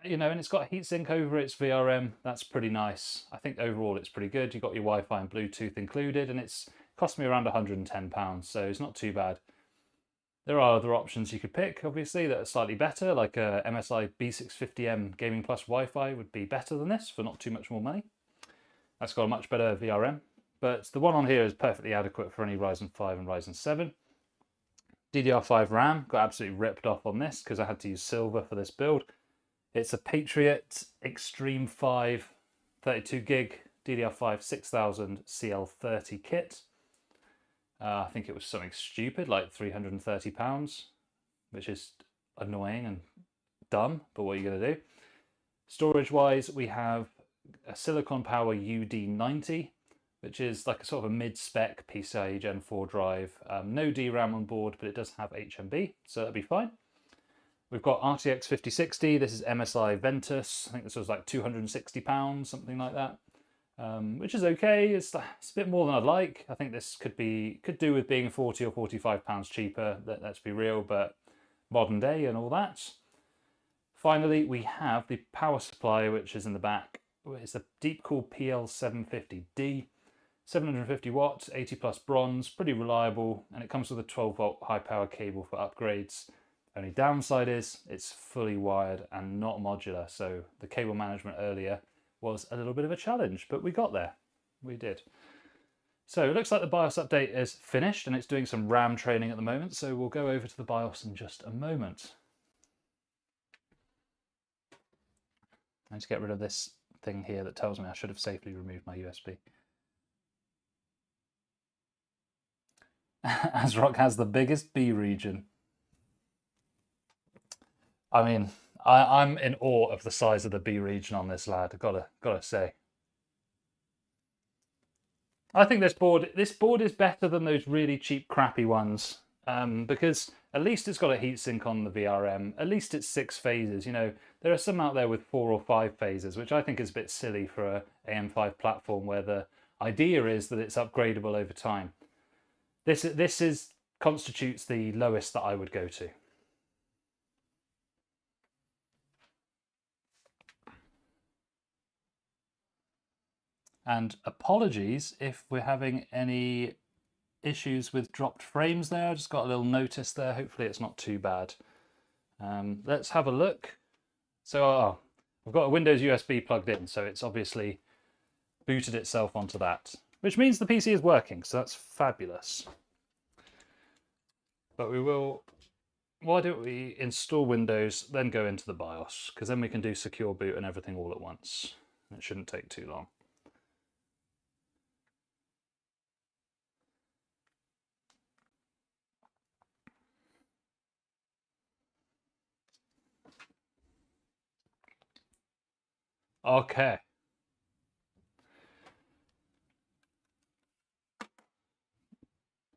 You know, and it's got heatsink over its VRM. That's pretty nice. I think overall it's pretty good. You've got your Wi-Fi and Bluetooth included, and it's cost me around £110, so it's not too bad. There are other options you could pick, obviously, that are slightly better, like a MSI B650M Gaming Plus Wi-Fi would be better than this for not too much more money. That's got a much better VRM, but the one on here is perfectly adequate for any Ryzen 5 and Ryzen 7. DDR5 RAM, got absolutely ripped off on this because I had to use silver for this build. It's a Patriot Extreme 5 32 gig DDR5 6000 CL30 kit. I think it was something stupid like £330, which is annoying and dumb, but what are you going to do? Storage wise, we have a Silicon Power UD90, which is like a sort of a mid-spec PCI Gen 4 drive. No DRAM on board, but it does have HMB, so that'll be fine. We've got RTX 5060. This is MSI Ventus. I think this was like £260, something like that, which is okay. It's a bit more than I'd like. I think this could do with being 40 or 45 pounds cheaper. Let's be real, but modern day and all that. Finally, we have the power supply, which is in the back. It's a Deepcool PL750D, 750 watts, 80 plus bronze, pretty reliable, and it comes with a 12-volt high power cable for upgrades. Only downside is it's fully wired and not modular, so the cable management earlier was a little bit of a challenge, but we got there. We did. So it looks like the BIOS update is finished and it's doing some RAM training at the moment, so we'll go over to the BIOS in just a moment. Let's get rid of this thing here that tells me I should have safely removed my USB. ASRock has the biggest B region. I mean, I'm in awe of the size of the B region on this lad, gotta say. I think this board is better than those really cheap, crappy ones, because at least it's got a heatsink on the VRM. At least it's 6 phases. You know, there are some out there with 4 or 5 phases, which I think is a bit silly for a AM5 platform where the idea is that it's upgradable over time. This constitutes the lowest that I would go to. And apologies if we're having any issues with dropped frames there. I just got a little notice there. Hopefully it's not too bad. Let's have a look. So I've got a Windows USB plugged in, so it's obviously booted itself onto that, which means the PC is working, so that's fabulous. But why don't we install Windows, then go into the BIOS, because then we can do secure boot and everything all at once. It shouldn't take too long. Okay.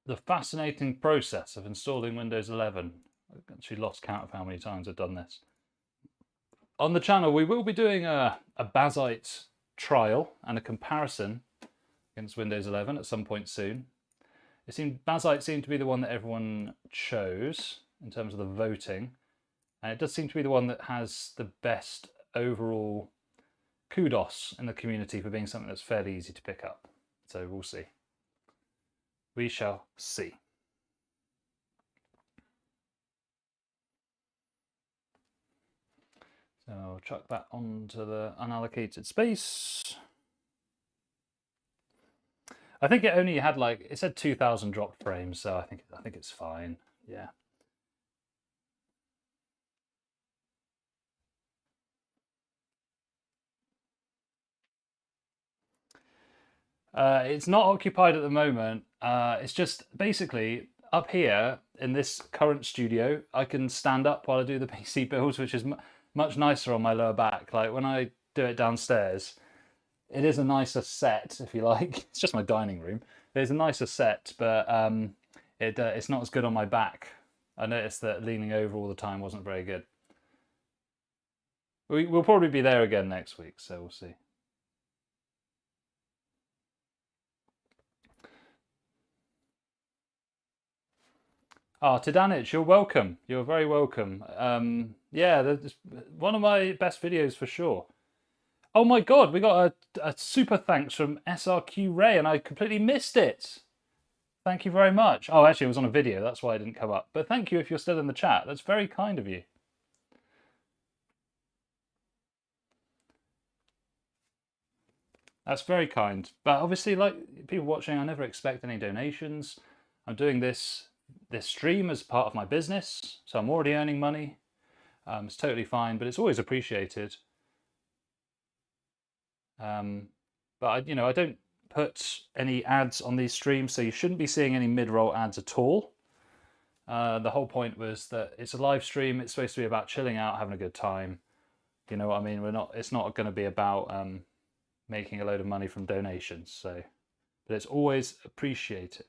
The fascinating process of installing Windows 11. I've actually lost count of how many times I've done this. On the channel, we will be doing a Bazzite trial and a comparison against Windows 11 at some point soon. Bazzite seemed to be the one that everyone chose in terms of the voting, and it does seem to be the one that has the best overall kudos in the community for being something that's fairly easy to pick up. So we'll see. We shall see. So I'll chuck that onto the unallocated space. I think it only had like, it said 2,000 dropped frames, so I think it's fine. Yeah. It's not occupied at the moment. It's just basically up here in this current studio, I can stand up while I do the PC builds, which is much nicer on my lower back. Like when I do it downstairs, it is a nicer set, if you like. It's just my dining room. It's a nicer set, but it's not as good on my back. I noticed that leaning over all the time wasn't very good. We'll probably be there again next week, so we'll see. Ah, Tidanich, you're welcome. You're very welcome. Yeah, that's one of my best videos for sure. Oh my god, we got a super thanks from SRQ Ray, and I completely missed it. Thank you very much. Oh, actually, it was on a video. That's why it didn't come up. But thank you if you're still in the chat. That's very kind of you. That's very kind. But obviously, like people watching, I never expect any donations. I'm doing this stream as part of my business, so I'm already earning money. It's totally fine, but it's always appreciated. But I don't put any ads on these streams, so you shouldn't be seeing any mid-roll ads at all. The whole point was that it's a live stream. It's supposed to be about chilling out, having a good time. You know what I mean? It's not going to be about making a load of money from donations. So, but it's always appreciated.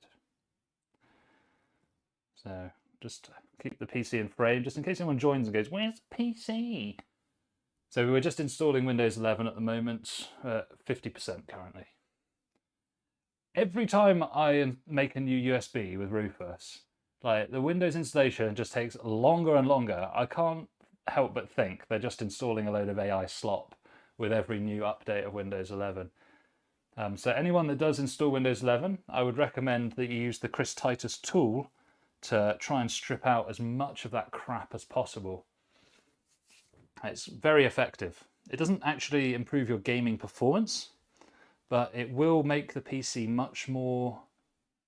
So just keep the PC in frame, just in case anyone joins and goes, "Where's the PC?" So we're just installing Windows 11 at the moment, 50% currently. Every time I make a new USB with Rufus, like the Windows installation just takes longer and longer. I can't help but think they're just installing a load of AI slop with every new update of Windows 11. So anyone that does install Windows 11, I would recommend that you use the Chris Titus tool to try and strip out as much of that crap as possible. It's very effective. It doesn't actually improve your gaming performance, but it will make the PC much more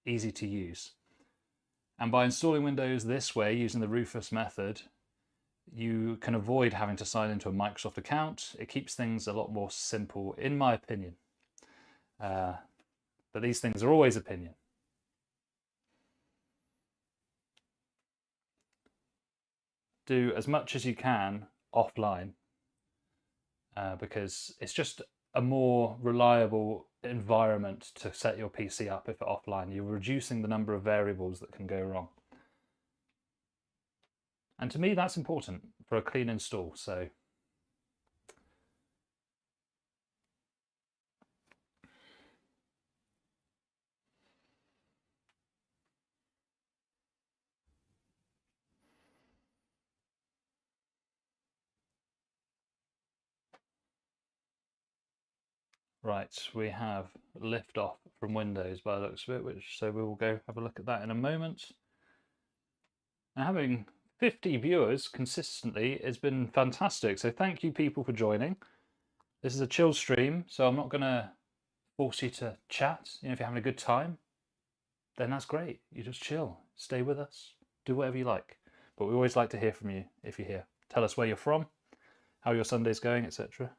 easy to use. And by installing Windows this way, using the Rufus method, you can avoid having to sign into a Microsoft account. It keeps things a lot more simple, in my opinion. But these things are always opinion. Do as much as you can offline, because it's just a more reliable environment to set your PC up if offline. You're reducing the number of variables that can go wrong. And to me, that's important for a clean install. So right, we have liftoff from Windows by the looks of it, so we will go have a look at that in a moment. Now, having 50 viewers consistently has been fantastic, so thank you people for joining. This is a chill stream, so I'm not going to force you to chat. You know, if you're having a good time, then that's great. You just chill, stay with us, do whatever you like. But we always like to hear from you if you're here. Tell us where you're from, how your Sunday's going, etc.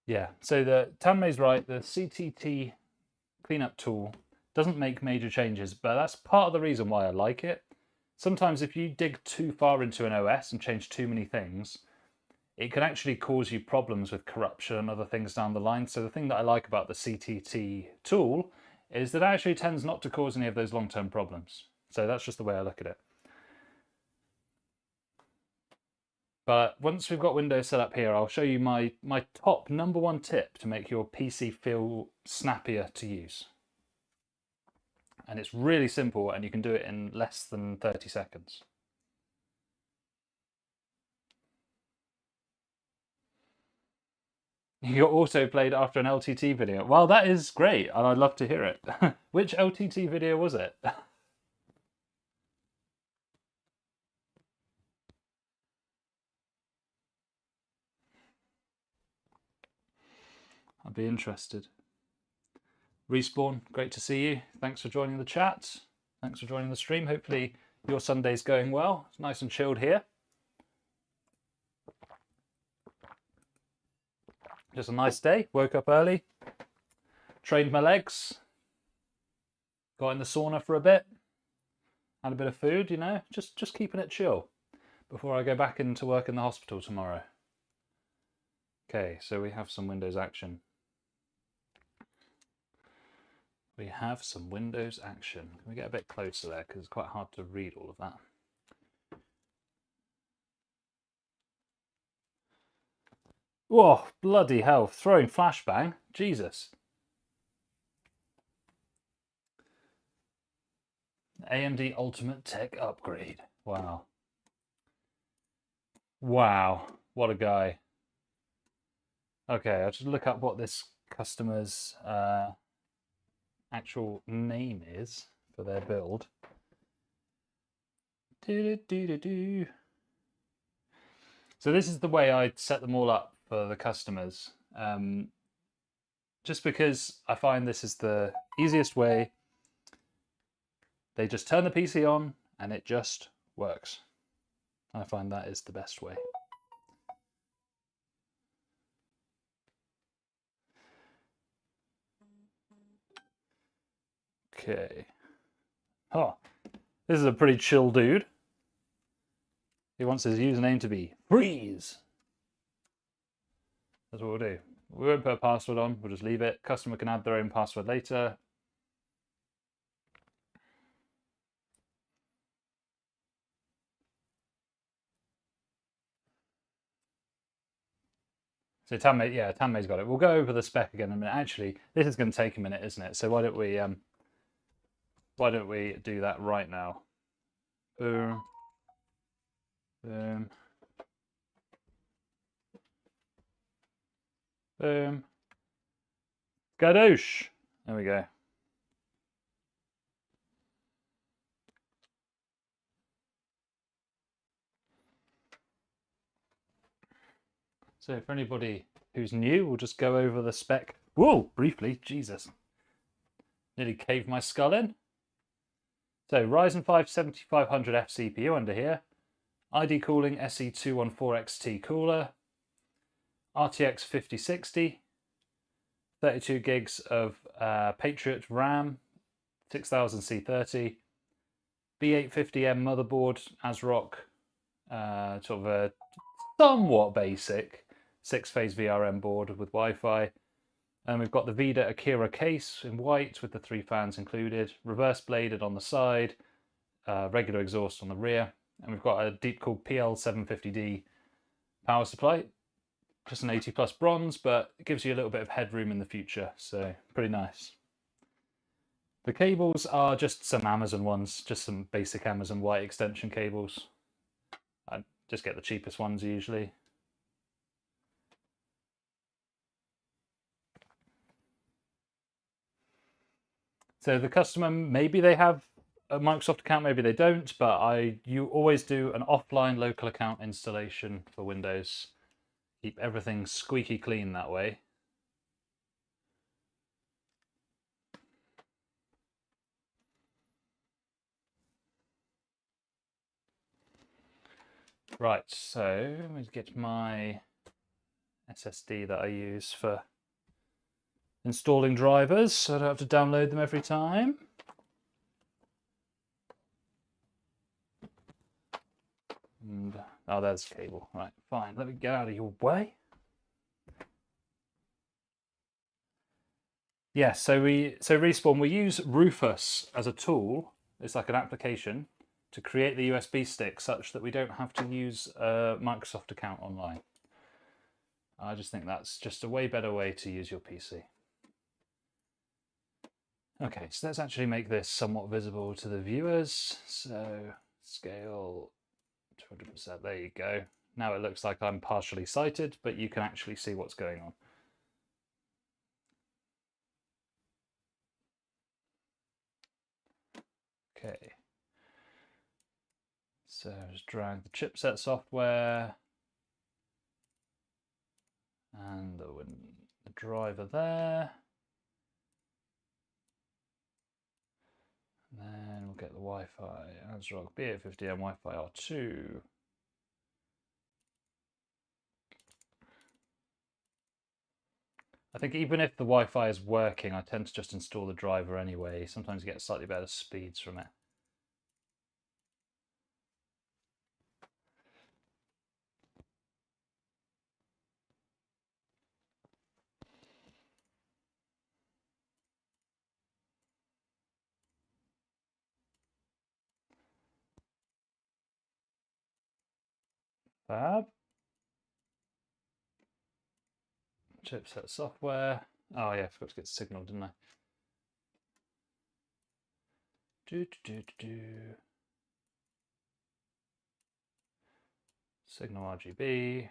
Yeah, so the Tanmei's right, the CTT cleanup tool doesn't make major changes, but that's part of the reason why I like it. Sometimes if you dig too far into an OS and change too many things, it can actually cause you problems with corruption and other things down the line. So the thing that I like about the CTT tool is that it actually tends not to cause any of those long-term problems. So that's just the way I look at it. But once we've got Windows set up here, I'll show you my top #1 tip to make your PC feel snappier to use. And it's really simple, and you can do it in less than 30 seconds. You got auto-played after an LTT video. Well, that is great, and I'd love to hear it. Which LTT video was it? I'd be interested. Respawn, great to see you. Thanks for joining the chat. Thanks for joining the stream. Hopefully your Sunday's going well. It's nice and chilled here. Just a nice day. Woke up early, trained my legs, got in the sauna for a bit, had a bit of food, you know, just keeping it chill before I go back into work in the hospital tomorrow. Okay, so we have some Windows action. We have some Windows action. Can we get a bit closer there? Because it's quite hard to read all of that. Whoa, bloody hell. Throwing flashbang. Jesus. AMD Ultimate Tech Upgrade. Wow. Wow. What a guy. Okay, I'll just look up what this customer's actual name is for their build. So this is the way I set them all up for the customers. Just because I find this is the easiest way. They just turn the PC on and it just works. I find that is the best way. Okay. Oh, this is a pretty chill dude. He wants his username to be freeze. That's what we'll do. We won't put a password on, we'll just leave it. Customer can add their own password later. So Tanmay, yeah, Tanmay's got it. We'll go over the spec again in a minute. Actually, this is going to take a minute, isn't it? So why don't we do that right now? Boom. Boom. Boom. Gadoosh. There we go. So for anybody who's new, we'll just go over the spec. Whoa, briefly, Jesus. Nearly caved my skull in. So Ryzen 5 7500F CPU under here. ID cooling SE214XT cooler. RTX 5060. 32 gigs of Patriot RAM. 6000 C30. B850M motherboard, ASRock. Sort of a somewhat basic 6-phase VRM board with Wi-Fi. And we've got the Vida Akira case in white with the 3 fans included, reverse bladed on the side, regular exhaust on the rear, and we've got a deep cooled PL750D power supply. Just an 80 plus bronze, but it gives you a little bit of headroom in the future, so pretty nice. The cables are just some Amazon ones, just some basic Amazon white extension cables. I just get the cheapest ones usually. So the customer, maybe they have a Microsoft account, maybe they don't, but you always do an offline local account installation for Windows. Keep everything squeaky clean that way. Right, so let me get my SSD that I use for installing drivers, so I don't have to download them every time. And, oh, there's the cable. Right, fine. Let me get out of your way. Yeah, so Respawn, we use Rufus as a tool. It's like an application to create the USB stick such that we don't have to use a Microsoft account online. I just think that's just a way better way to use your PC. Okay, so let's actually make this somewhat visible to the viewers. So scale 200%, there you go. Now it looks like I'm partially sighted, but you can actually see what's going on. Okay. So just drag the chipset software and the driver there. And then we'll get the Wi-Fi. ASRock B850M Wi-Fi R2. I think even if the Wi-Fi is working, I tend to just install the driver anyway. Sometimes you get slightly better speeds from it. Fab. Chipset software. Oh yeah, I forgot to get signal, didn't I? Signal RGB.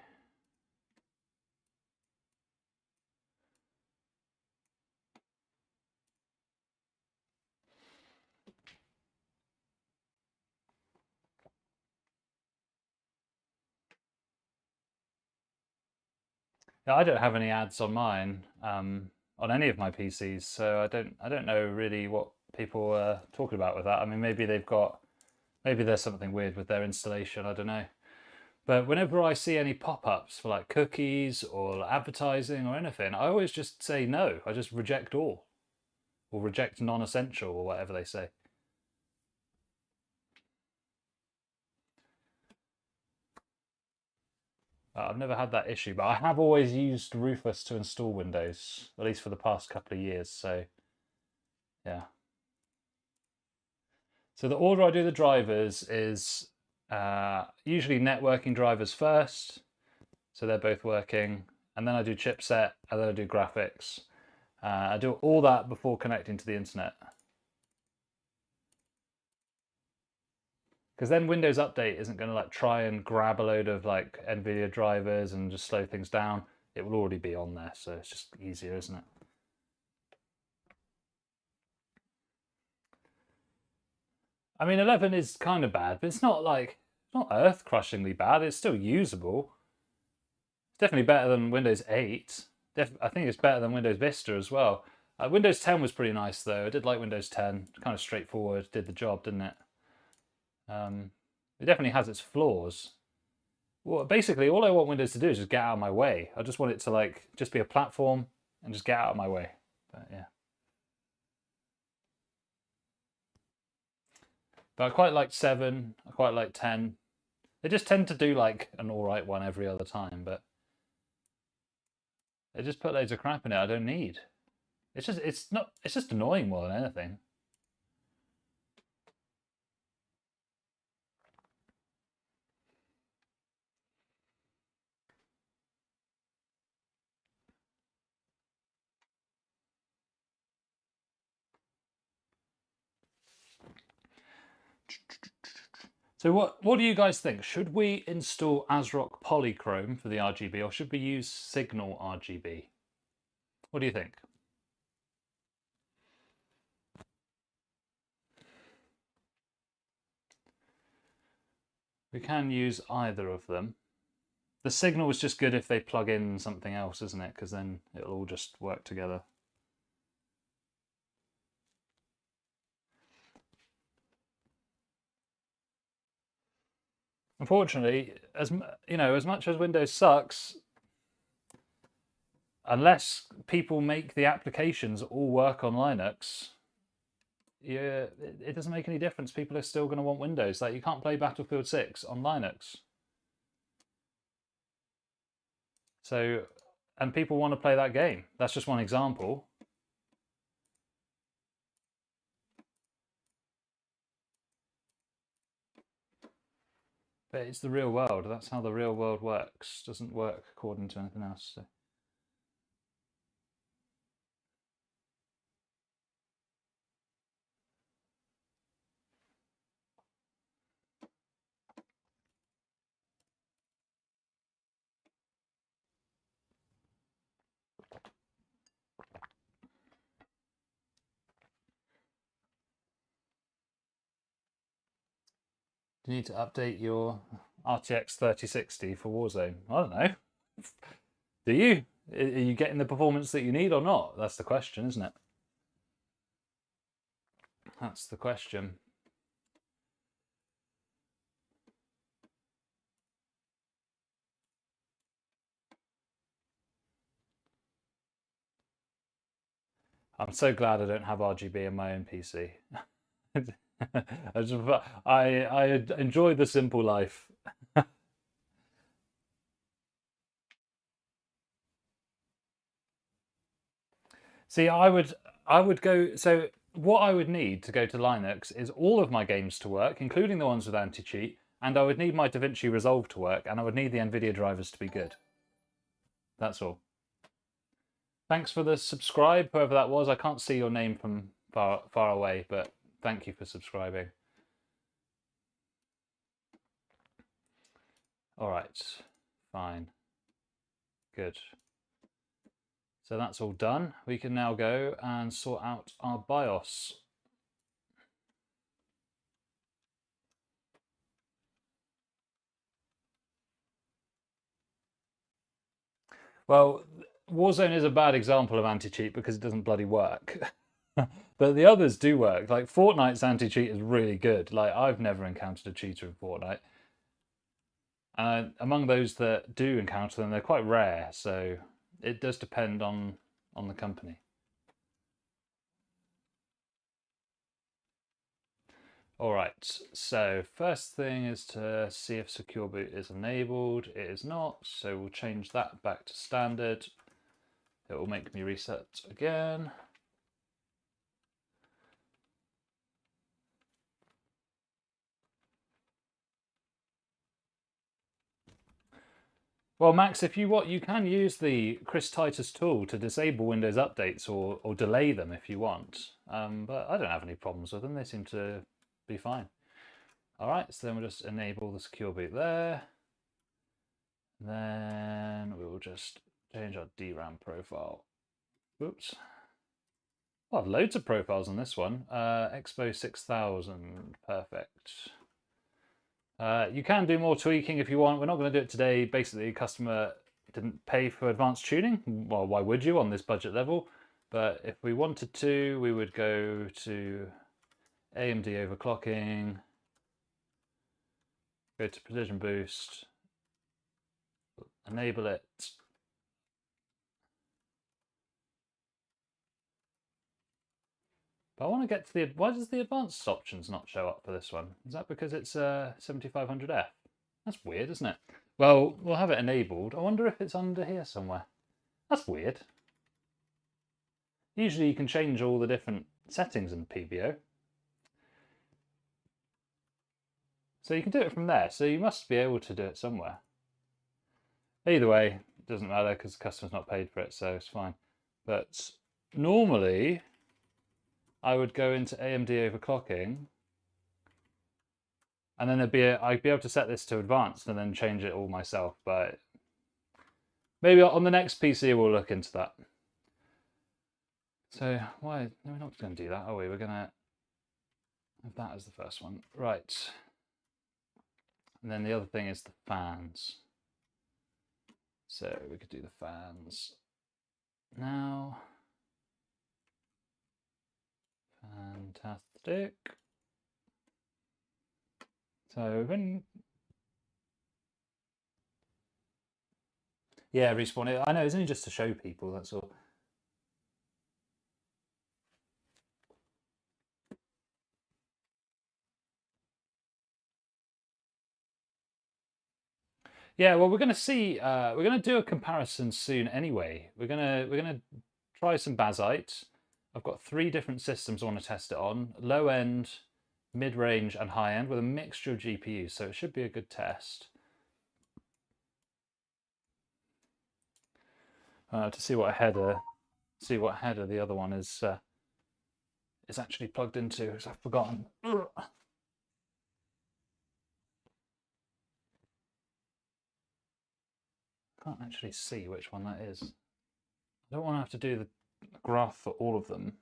Yeah, I don't have any ads on mine, on any of my PCs, so I don't know really what people are talking about with that. I mean, maybe there's something weird with their installation. I don't know. But whenever I see any pop-ups for like cookies or advertising or anything, I always just say no. I just reject all, or reject non-essential, or whatever they say. I've never had that issue, but I have always used Rufus to install Windows, at least for the past couple of years, so yeah. So the order I do the drivers is usually networking drivers first, so they're both working, and then I do chipset, and then I do graphics. I do all that before connecting to the internet. Because then Windows Update isn't going to like try and grab a load of like NVIDIA drivers and just slow things down. It will already be on there, so it's just easier, isn't it? I mean, 11 is kind of bad, but it's not earth-crushingly bad. It's still usable. It's definitely better than Windows 8. I think it's better than Windows Vista as well. Windows 10 was pretty nice though. I did like Windows 10. Kind of straightforward, did the job, didn't it? It definitely has its flaws. Well, basically, all I want Windows to do is just get out of my way. I just want it to like just be a platform and just get out of my way. But yeah. But I quite like 7. I quite like 10. They just tend to do like an alright one every other time, but they just put loads of crap in it I don't need. It's just annoying more than anything. So what do you guys think? Should we install ASRock Polychrome for the RGB, or should we use Signal RGB? What do you think? We can use either of them. The Signal is just good if they plug in something else, isn't it? Because then it'll all just work together. Unfortunately, as much as Windows sucks, unless people make the applications all work on Linux, yeah, it doesn't make any difference. People are still going to want Windows. Like, you can't play Battlefield 6 on Linux. So, and people want to play that game. That's just one example. But it's the real world. That's how the real world works. It doesn't work according to anything else. So. You need to update your RTX 3060 for Warzone. I don't know. Do you? Are you getting the performance that you need or not? That's the question, isn't it? That's the question. I'm so glad I don't have RGB in my own PC. I enjoy the simple life. See, I would go. So what I would need to go to Linux is all of my games to work, including the ones with anti-cheat, and I would need my DaVinci Resolve to work, and I would need the NVIDIA drivers to be good. That's all. Thanks for the subscribe, whoever that was. I can't see your name from far away, but thank you for subscribing. All right, fine, good. So that's all done. We can now go and sort out our BIOS. Well, Warzone is a bad example of anti-cheat because it doesn't bloody work. But the others do work. Like Fortnite's anti-cheat is really good. Like I've never encountered a cheater in Fortnite. And among those that do encounter them, they're quite rare. So it does depend on the company. All right, so first thing is to see if secure boot is enabled. It is not, so we'll change that back to standard. It will make me reset again. Well, Max, if you want, you can use the Chris Titus tool to disable Windows updates or delay them if you want. But I don't have any problems with them. They seem to be fine. All right, so then we'll just enable the secure boot there. Then we will just change our DRAM profile. Oops. Oh, loads of profiles on this one. Expo 6000, perfect. You can do more tweaking if you want. We're not going to do it today. Basically, the customer didn't pay for advanced tuning. Well, why would you on this budget level? But if we wanted to, we would go to AMD overclocking, go to precision boost, enable it. But I want to get to the, why does the advanced options not show up for this one? Is that because it's 7500F? That's weird, isn't it? Well, we'll have it enabled. I wonder if it's under here somewhere. That's weird. Usually you can change all the different settings in PBO. So you can do it from there. So you must be able to do it somewhere. Either way, it doesn't matter because the customer's not paid for it, so it's fine. But normally, I would go into AMD overclocking, and then I'd be able to set this to advanced and then change it all myself. But maybe on the next PC we'll look into that. So why? No, we're not going to do that, are we? We're going to have that as the first one, right? And then the other thing is the fans. So we could do the fans now. Fantastic. So when, yeah, respawn it. I know it's only just to show people. That's all. Yeah, well, we're going to see. We're going to do a comparison soon. Anyway, we're gonna try some Bazite. I've got 3 different systems I want to test it on: low end, mid range, and high end, with a mixture of GPUs. So it should be a good test. To see what header the other one is actually plugged into, because I've forgotten. Can't actually see which one that is. I don't want to have to do the graph for all of them.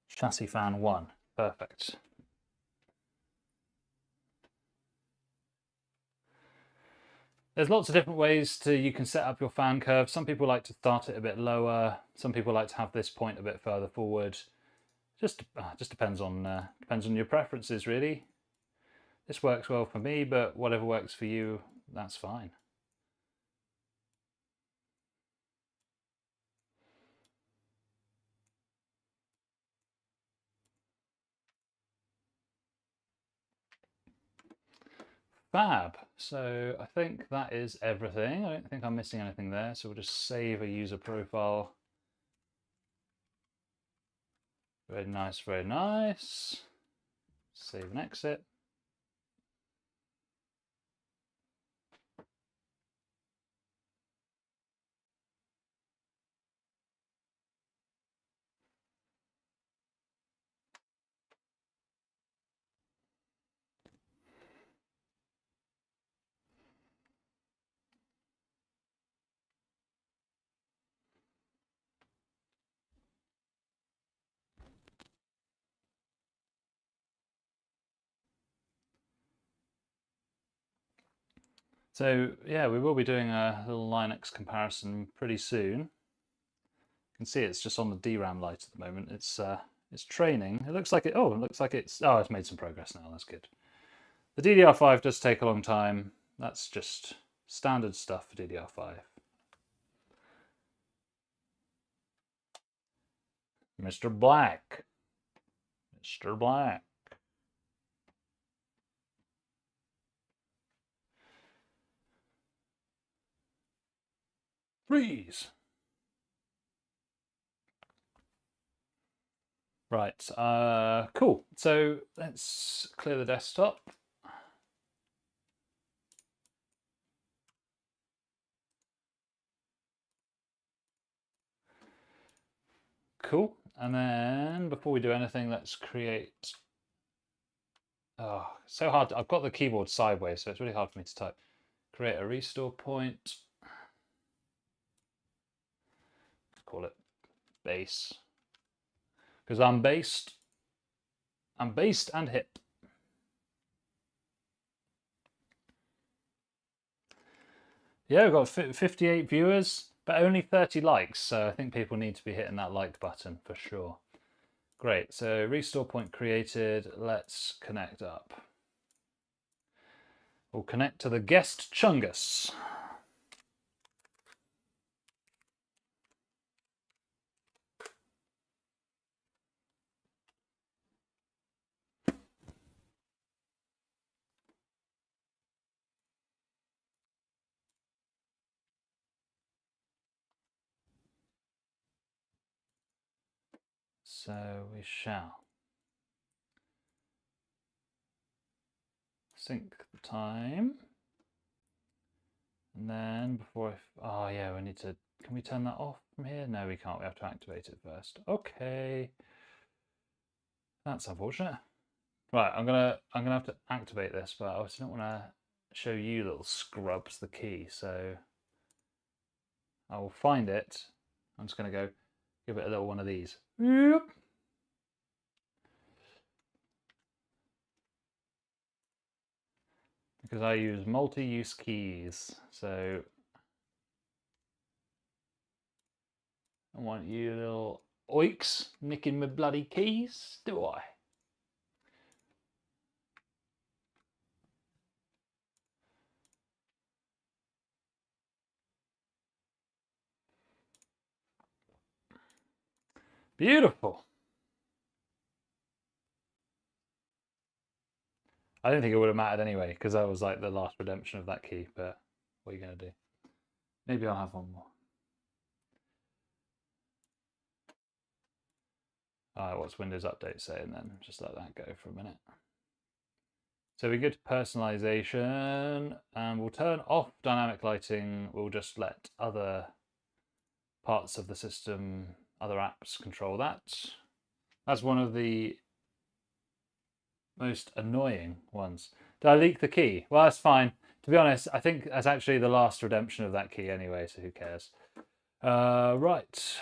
Chassis fan 1, perfect. There's lots of different ways you can set up your fan curve. Some people like to start it a bit lower. Some people like to have this point a bit further forward. Just depends on your preferences, really. This works well for me, but whatever works for you, that's fine. Fab. So I think that is everything. I don't think I'm missing anything there. So we'll just save a user profile. Very nice, very nice. Save and exit. So yeah, we will be doing a little Linux comparison pretty soon. You can see it's just on the DRAM light at the moment. It's training. It looks like it. Oh, it looks like it's made some progress now. That's good. The DDR5 does take a long time. That's just standard stuff for DDR5. Mr. Black. Mr. Black. Freeze. Right, cool. So let's clear the desktop. Cool. And then before we do anything, let's create. Oh, so hard. I've got the keyboard sideways, so it's really hard for me to type. Create a restore point. Call it base. Because I'm based. I'm based and hip. Yeah, we've got 58 viewers, but only 30 likes. So I think people need to be hitting that like button for sure. Great, so restore point created. Let's connect up. We'll connect to the guest Chungus. So we shall sync the time. And then before oh yeah, we need to, can we turn that off from here? No, we can't. We have to activate it first. Okay. That's unfortunate. Right, I'm gonna have to activate this, but I also don't want to show you little scrubs the key, so I will find it. I'm just gonna go give it a little one of these. Yep. Because I use multi-use keys, so I want you little oiks nicking my bloody keys, do I? Beautiful. I don't think it would have mattered anyway, because that was like the last redemption of that key, but what are you going to do? Maybe I'll have one more. Alright, what's Windows Update saying then? Just let that go for a minute. So we go to personalization, and we'll turn off dynamic lighting. We'll just let other parts of the system, other apps control that. That's one of the most annoying ones. Did I leak the key? Well, that's fine. To be honest, I think that's actually the last redemption of that key anyway, so who cares? Right.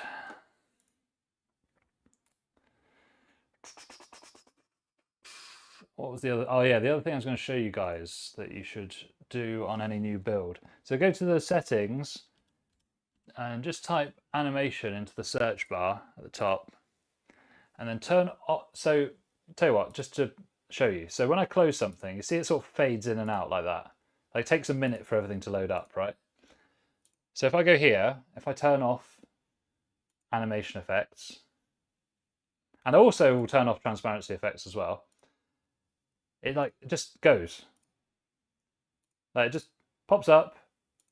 What was the other? Oh yeah, the other thing I was going to show you guys that you should do on any new build. So go to the settings and just type animation into the search bar at the top, and then turn off. So tell you what, just to show you. So when I close something, you see it sort of fades in and out like that. Like it takes a minute for everything to load up, right? So if I go here, if I turn off animation effects, and I also will turn off transparency effects as well, it just goes. Like it just pops up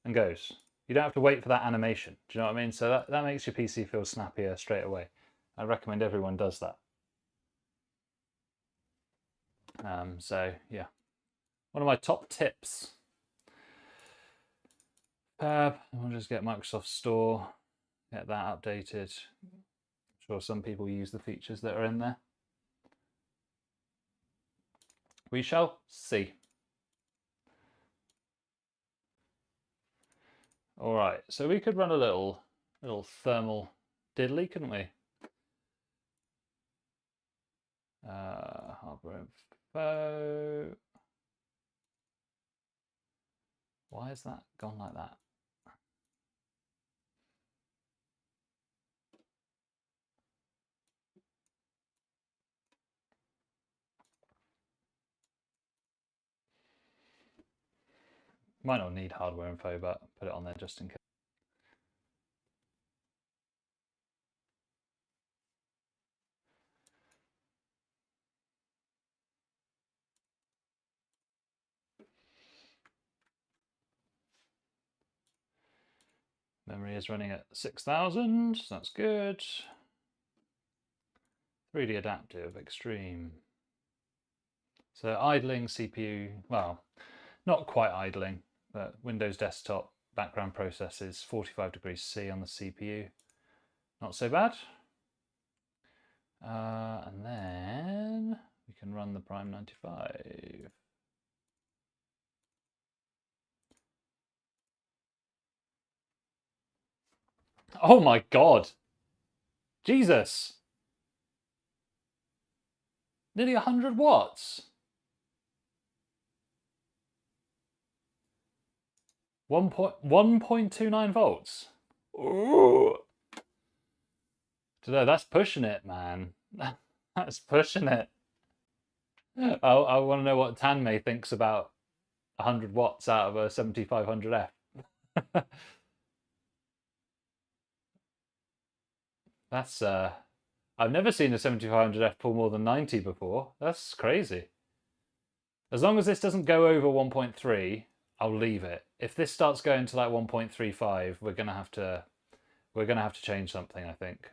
and goes. You don't have to wait for that animation. Do you know what I mean? So that makes your PC feel snappier straight away. I recommend everyone does that. So yeah, one of my top tips. We'll just get Microsoft Store, get that updated. I'm sure some people use the features that are in there. We shall see. All right, so we could run a little thermal diddly, couldn't we? Hardware info. Why has that gone like that? Might not need hardware info, but put it on there just in case. Memory is running at 6,000, that's good. 3D adaptive, extreme. So idling CPU, well, not quite idling, but Windows desktop background processes 45 degrees C on the CPU. Not so bad. And then we can run the Prime 95. Oh my God. Jesus. Nearly 100 watts. 1.29 volts. Ooh. That's pushing it, man. That's pushing it. I want to know what Tanmay thinks about 100 watts out of a 7500F. That's I've never seen a 7500F pull more than 90 before. That's crazy. As long as this doesn't go over 1.3, I'll leave it. If this starts going to like 1.35, we're gonna have to change something, I think.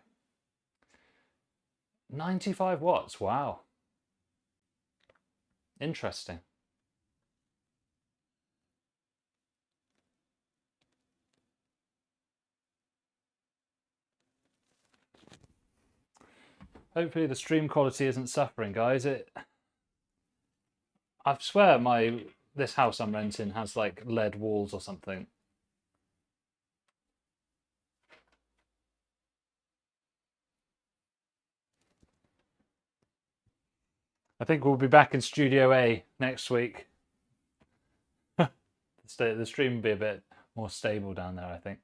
95 watts, wow. Interesting. Hopefully the stream quality isn't suffering, guys. I swear this house I'm renting has like lead walls or something. I think we'll be back in Studio A next week. The stream will be a bit more stable down there, I think.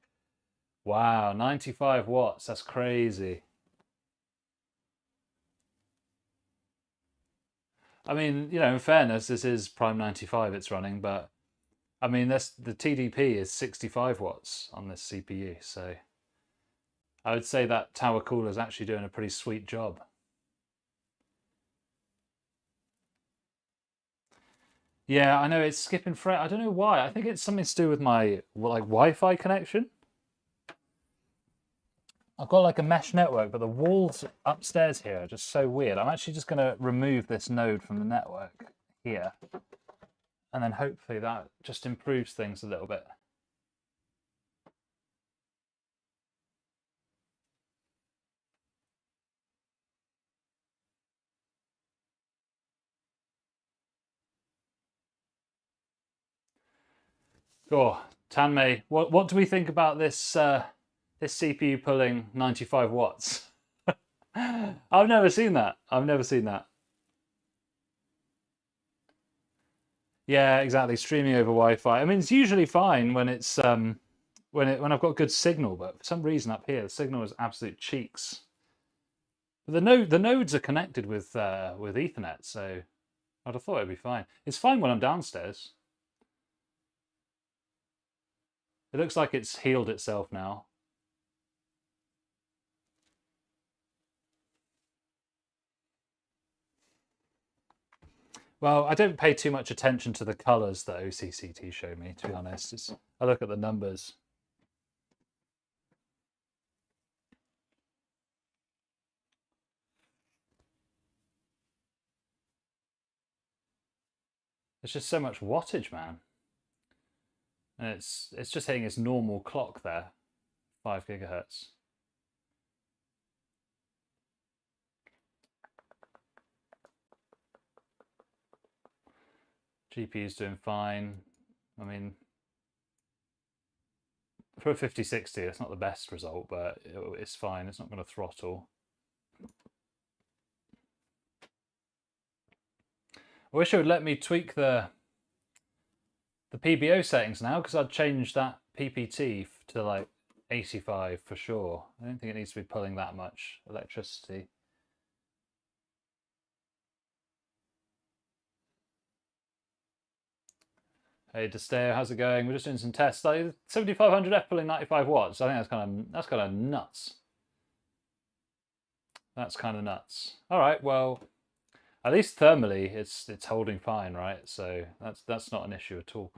Wow, 95 watts. That's crazy. I mean, you know, in fairness, this is Prime 95 it's running, but I mean, the TDP is 65 watts on this CPU, so I would say that tower cooler is actually doing a pretty sweet job. Yeah, I know it's skipping frame. I don't know why. I think it's something to do with my Wi-Fi connection. I've got like a mesh network, but the walls upstairs here are just so weird. I'm actually just going to remove this node from the network here. And then hopefully that just improves things a little bit. Oh, Tanmay, what do we think about this this CPU pulling 95 watts? I've never seen that. I've never seen that. Yeah, exactly. Streaming over Wi-Fi. I mean, it's usually fine when it's when I've got good signal, but for some reason up here the signal is absolute cheeks. But the nodes are connected with Ethernet, so I'd have thought it'd be fine. It's fine when I'm downstairs. It looks like it's healed itself now. Well, I don't pay too much attention to the colors that OCCT show me, to be honest. I look at the numbers. It's just so much wattage, man. And it's just hitting its normal clock there, 5 gigahertz. GPU's doing fine. I mean, for a 5060, it's not the best result, but it's fine. It's not going to throttle. I wish it would let me tweak the PBO settings now, because I'd change that PPT to like 85 for sure. I don't think it needs to be pulling that much electricity. Hey Desteo, how's it going? We're just doing some tests. Like 7500F pulling 95 watts. I think that's kind of nuts. That's kind of nuts. All right, well, at least thermally it's holding fine, right? So that's not an issue at all.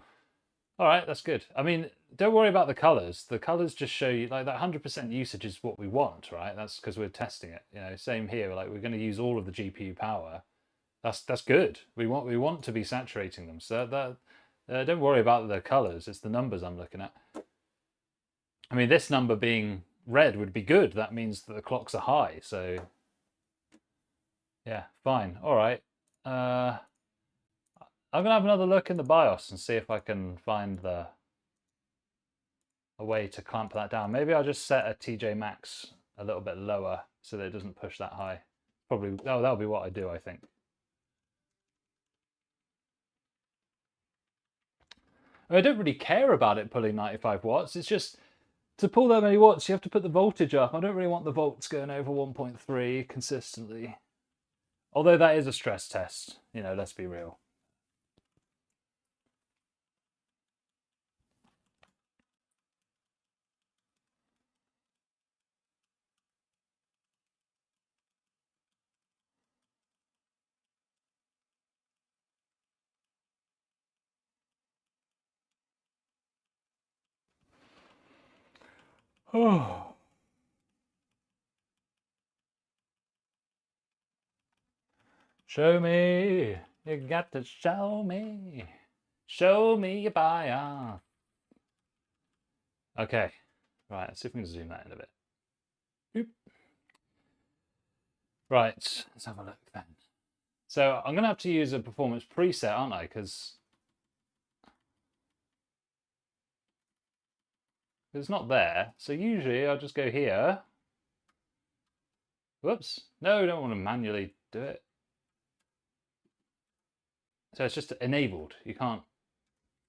All right, that's good. I mean, don't worry about the colors. The colors just show you like that 100% usage is what we want, right? That's because we're testing it. You know, same here. Like we're going to use all of the GPU power. That's good. We want to be saturating them. So don't worry about the colors. It's the numbers I'm looking at. I mean, this number being red would be good. That means that the clocks are high. So yeah, fine. All right. I'm gonna have another look in the BIOS and see if I can find a way to clamp that down. Maybe I'll just set a TJ Max a little bit lower so that it doesn't push that high. Probably, oh, that'll be what I do, I think. I don't really care about it pulling 95 watts. It's just, to pull that many watts, you have to put the voltage up. I don't really want the volts going over 1.3 consistently. Although that is a stress test, you know, let's be real. Oh. Show me, you got to show me your bias. Okay, right, let's see if we can zoom that in a bit. Oop. Right, let's have a look then. So I'm gonna have to use a performance preset, aren't I? Because it's not there. So usually I'll just go here. Whoops, no, I don't want to manually do it. So it's just enabled. You can't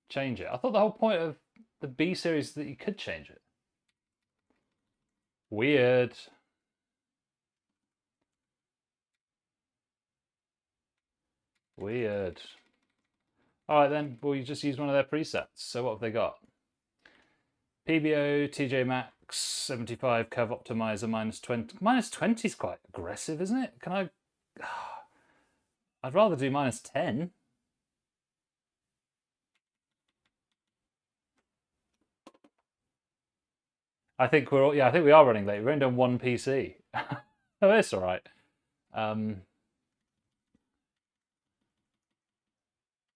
change it. I thought the whole point of the B series is that you could change it. Weird. Weird. All right then, well, you just use one of their presets. So what have they got? PBO, TJ Max, 75 curve optimizer, -20. -20 is quite aggressive, isn't it? Can I? I'd rather do -10. I think we're all, yeah, I think we are running late. We're only done one PC. Oh, that's all right.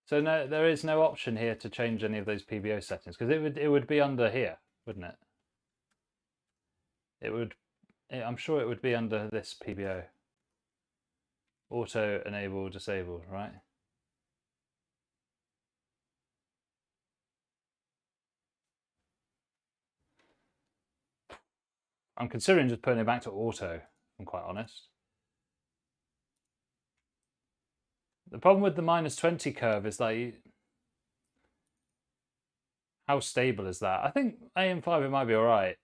So no, there is no option here to change any of those PBO settings because it would be under here, wouldn't it? It would. I'm sure it would be under this PBO. Auto enable disabled, right? I'm considering just putting it back to auto, if I'm quite honest. The problem with the -20 curve is like How stable is that? I think AM5 it might be all right.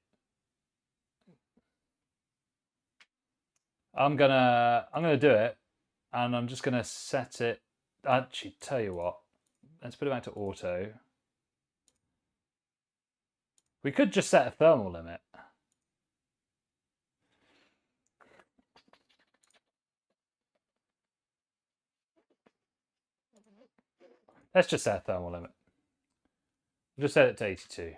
I'm gonna do it, and I'm just gonna set it. Actually, tell you what, let's put it back to auto. We could just set a thermal limit. Let's just set a thermal limit. Just set it to 82.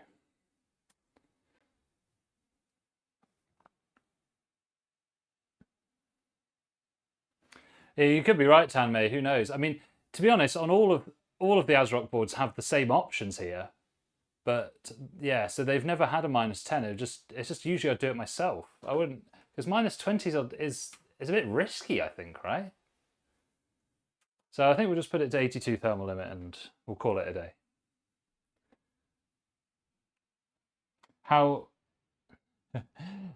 Yeah, you could be right, Tanmay. Who knows? I mean, to be honest, on all of the ASRock boards have the same options here, but yeah, so they've never had a -10. It's just usually I do it myself. I wouldn't, because -20s is a bit risky, I think, right? So I think we'll just put it to 82 thermal limit and we'll call it a day.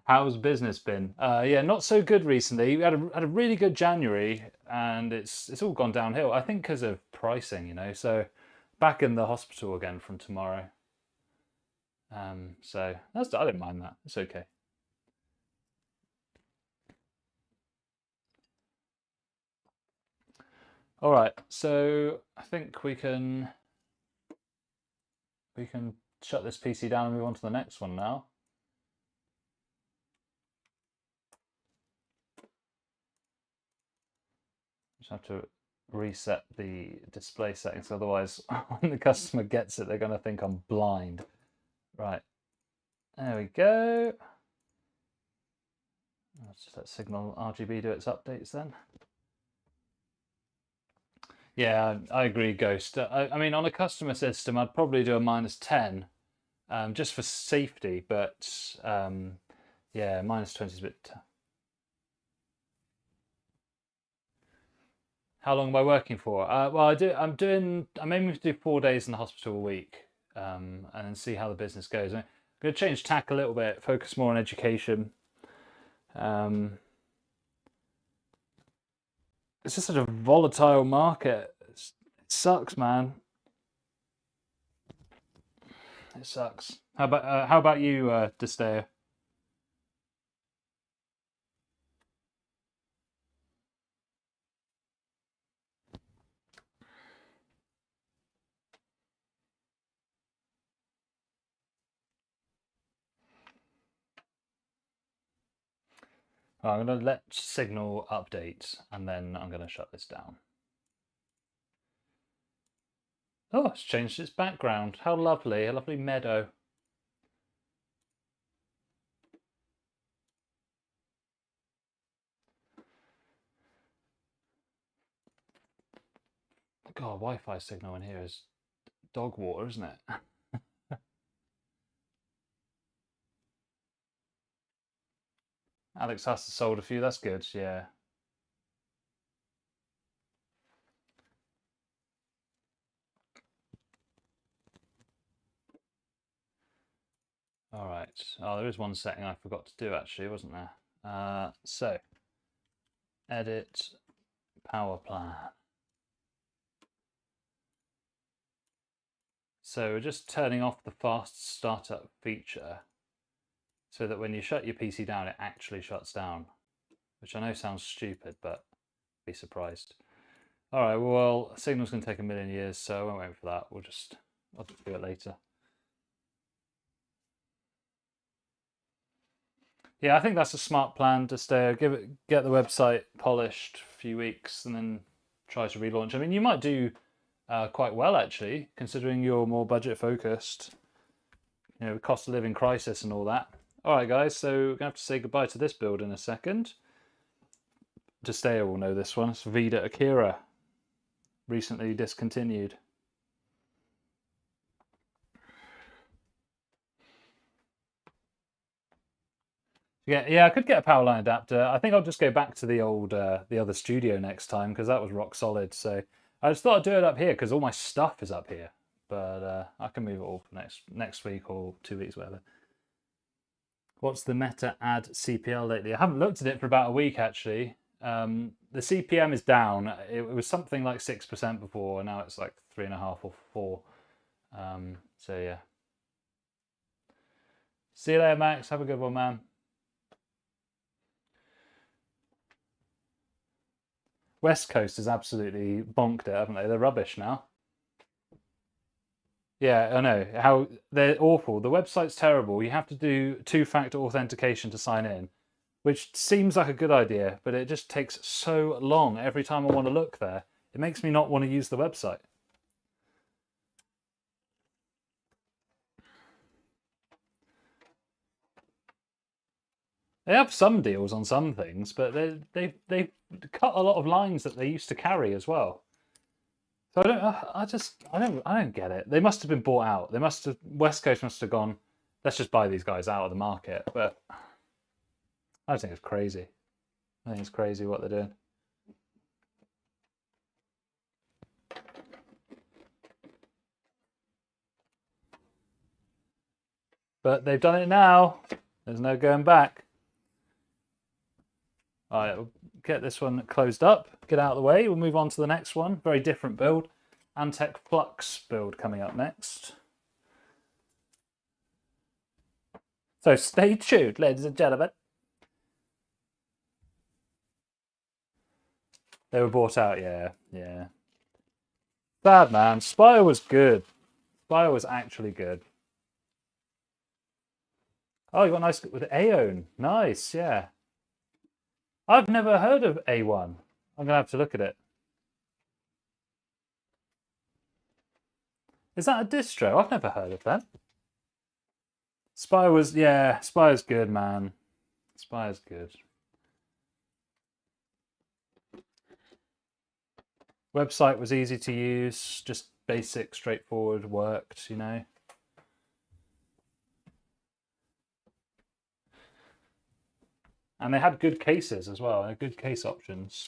How's business been? Yeah, not so good recently. We had a really good January, and it's all gone downhill. I think because of pricing, you know. So back in the hospital again from tomorrow. So I didn't mind that. It's okay. All right. So I think we can shut this PC down and move on to the next one now. Just have to reset the display settings, otherwise when the customer gets it, they're going to think I'm blind. Right, there we go. Let's just let Signal RGB do its updates then. Yeah, I agree, Ghost. I mean, on a customer system, I'd probably do a -10, just for safety, but yeah, -20 is a bit. How long am I working for? Well, I'm aiming to do 4 days in the hospital a week, and then see how the business goes. I'm going to change tack a little bit, focus more on education. It's just such a volatile market. It sucks, man. It sucks. How about you, Desteo? I'm going to let Signal update, and then I'm going to shut this down. Oh, it's changed its background. How lovely, a lovely meadow. God, Wi-Fi signal in here is dog water, isn't it? Alex has sold a few, that's good, yeah. All right. Oh, there is one setting I forgot to do actually, wasn't there? So, edit power plan. So we're just turning off the fast startup feature so that when you shut your PC down, it actually shuts down, which I know sounds stupid, but be surprised. All right, well, Signal's going to take a million years, so I won't wait for that. I'll just do it later. Yeah, I think that's a smart plan to stay. Get the website polished a few weeks, and then try to relaunch. I mean, you might do quite well actually, considering you're more budget focused. You know, cost of living crisis and all that. All right, guys. So we're gonna have to say goodbye to this build in a second. Desteo will know this one. It's Vida Akira, recently discontinued. Yeah, I could get a power line adapter. I think I'll just go back to the old, the other studio next time because that was rock solid. So I just thought I'd do it up here because all my stuff is up here. But I can move it all for next week or 2 weeks, whatever. What's the meta add CPL lately? I haven't looked at it for about a week actually. The CPM is down. It was something like 6% before, and now it's like 3.5 or 4. So yeah. See you later, Max. Have a good one, man. West Coast has absolutely bonked it, haven't they? They're rubbish now. Yeah, I know. How they're awful. The website's terrible. You have to do two-factor authentication to sign in, which seems like a good idea, but it just takes so long every time I want to look there. It makes me not want to use the website. They have some deals on some things, but they've cut a lot of lines that they used to carry as well. So I don't get it. They must have been bought out. They must have West Coast must have gone, let's just buy these guys out of the market. But I think it's crazy. I think it's crazy what they're doing. But they've done it now. There's no going back. All right, we'll get this one closed up, get out of the way. We'll move on to the next one. Very different build. Antec Flux build coming up next. So stay tuned, ladies and gentlemen. They were bought out, yeah. Bad, man. Spire was good. Spire was actually good. Oh, you got nice with Aeon. Nice, yeah. I've never heard of A1. I'm gonna have to look at it. Is that a distro? I've never heard of that. Spire was, yeah, Spire's good, man. Spire's good. Website was easy to use, just basic, straightforward, worked, you know. And they had good cases as well, good case options.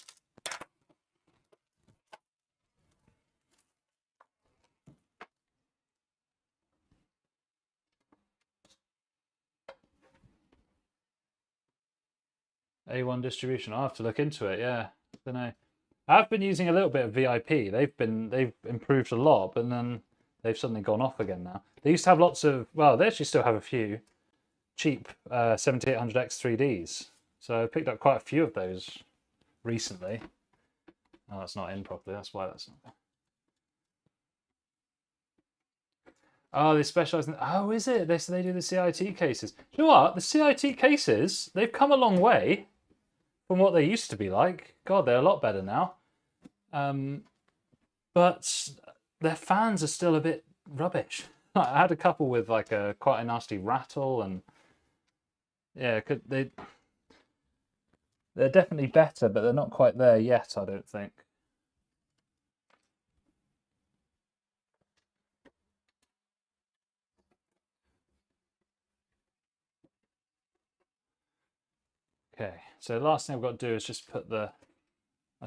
A1 distribution. I'll have to look into it, yeah. I don't know. I've been using a little bit of VIP. They've improved a lot, but then they've suddenly gone off again now. They used to have lots of, well, they actually still have a few cheap 7800X 3Ds. So I picked up quite a few of those recently. Oh, that's not in properly. That's why that's not. Oh, they specialize in. Oh, is it? They do the CIT cases. You know what? The CIT cases, they've come a long way from what they used to be like. God, they're a lot better now. But their fans are still a bit rubbish. I had a couple with like quite a nasty rattle, and yeah, they're definitely better, but they're not quite there yet, I don't think. Okay, so the last thing I've got to do is just put I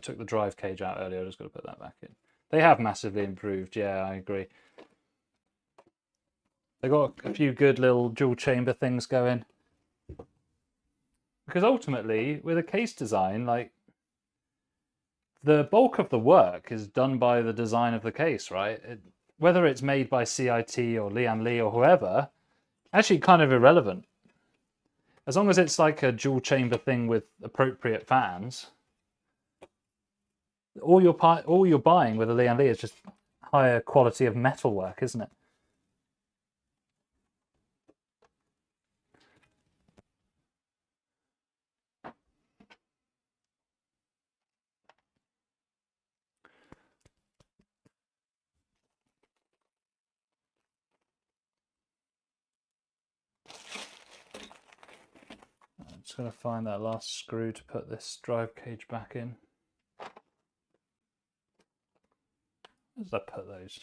took the drive cage out earlier, I've just got to put that back in. They have massively improved, yeah, I agree. They got a few good little dual chamber things going. Because ultimately, with a case design, like, the bulk of the work is done by the design of the case, right? Whether it's made by CIT or Lian Li or whoever, actually kind of irrelevant. As long as it's like a dual chamber thing with appropriate fans, all you're buying with a Lian Li is just higher quality of metalwork, isn't it? I'm just going to find that last screw to put this drive cage back in. Where did I put those?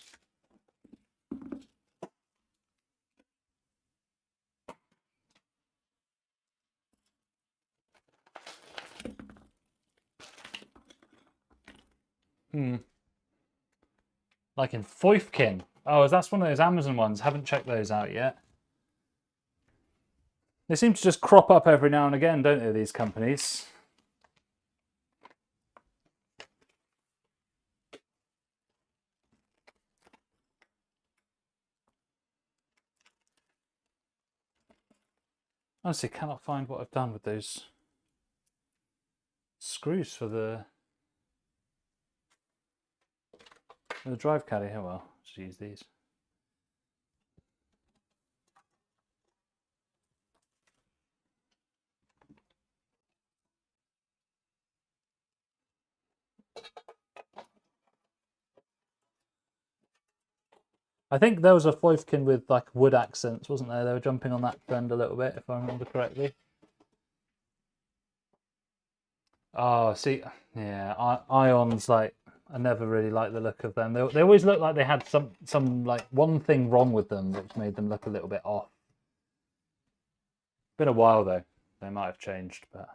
Like in Foifkin. Oh, that's one of those Amazon ones. Haven't checked those out yet. They seem to just crop up every now and again, don't they, these companies? Honestly, cannot find what I've done with those screws for the drive caddy. Oh well, just use these. I think there was a Foifkin with like wood accents, wasn't there? They were jumping on that trend a little bit, if I remember correctly. Oh, see, yeah, Ions, like, I never really liked the look of them. They always looked like they had some like one thing wrong with them, which made them look a little bit off. Been a while though. They might have changed, but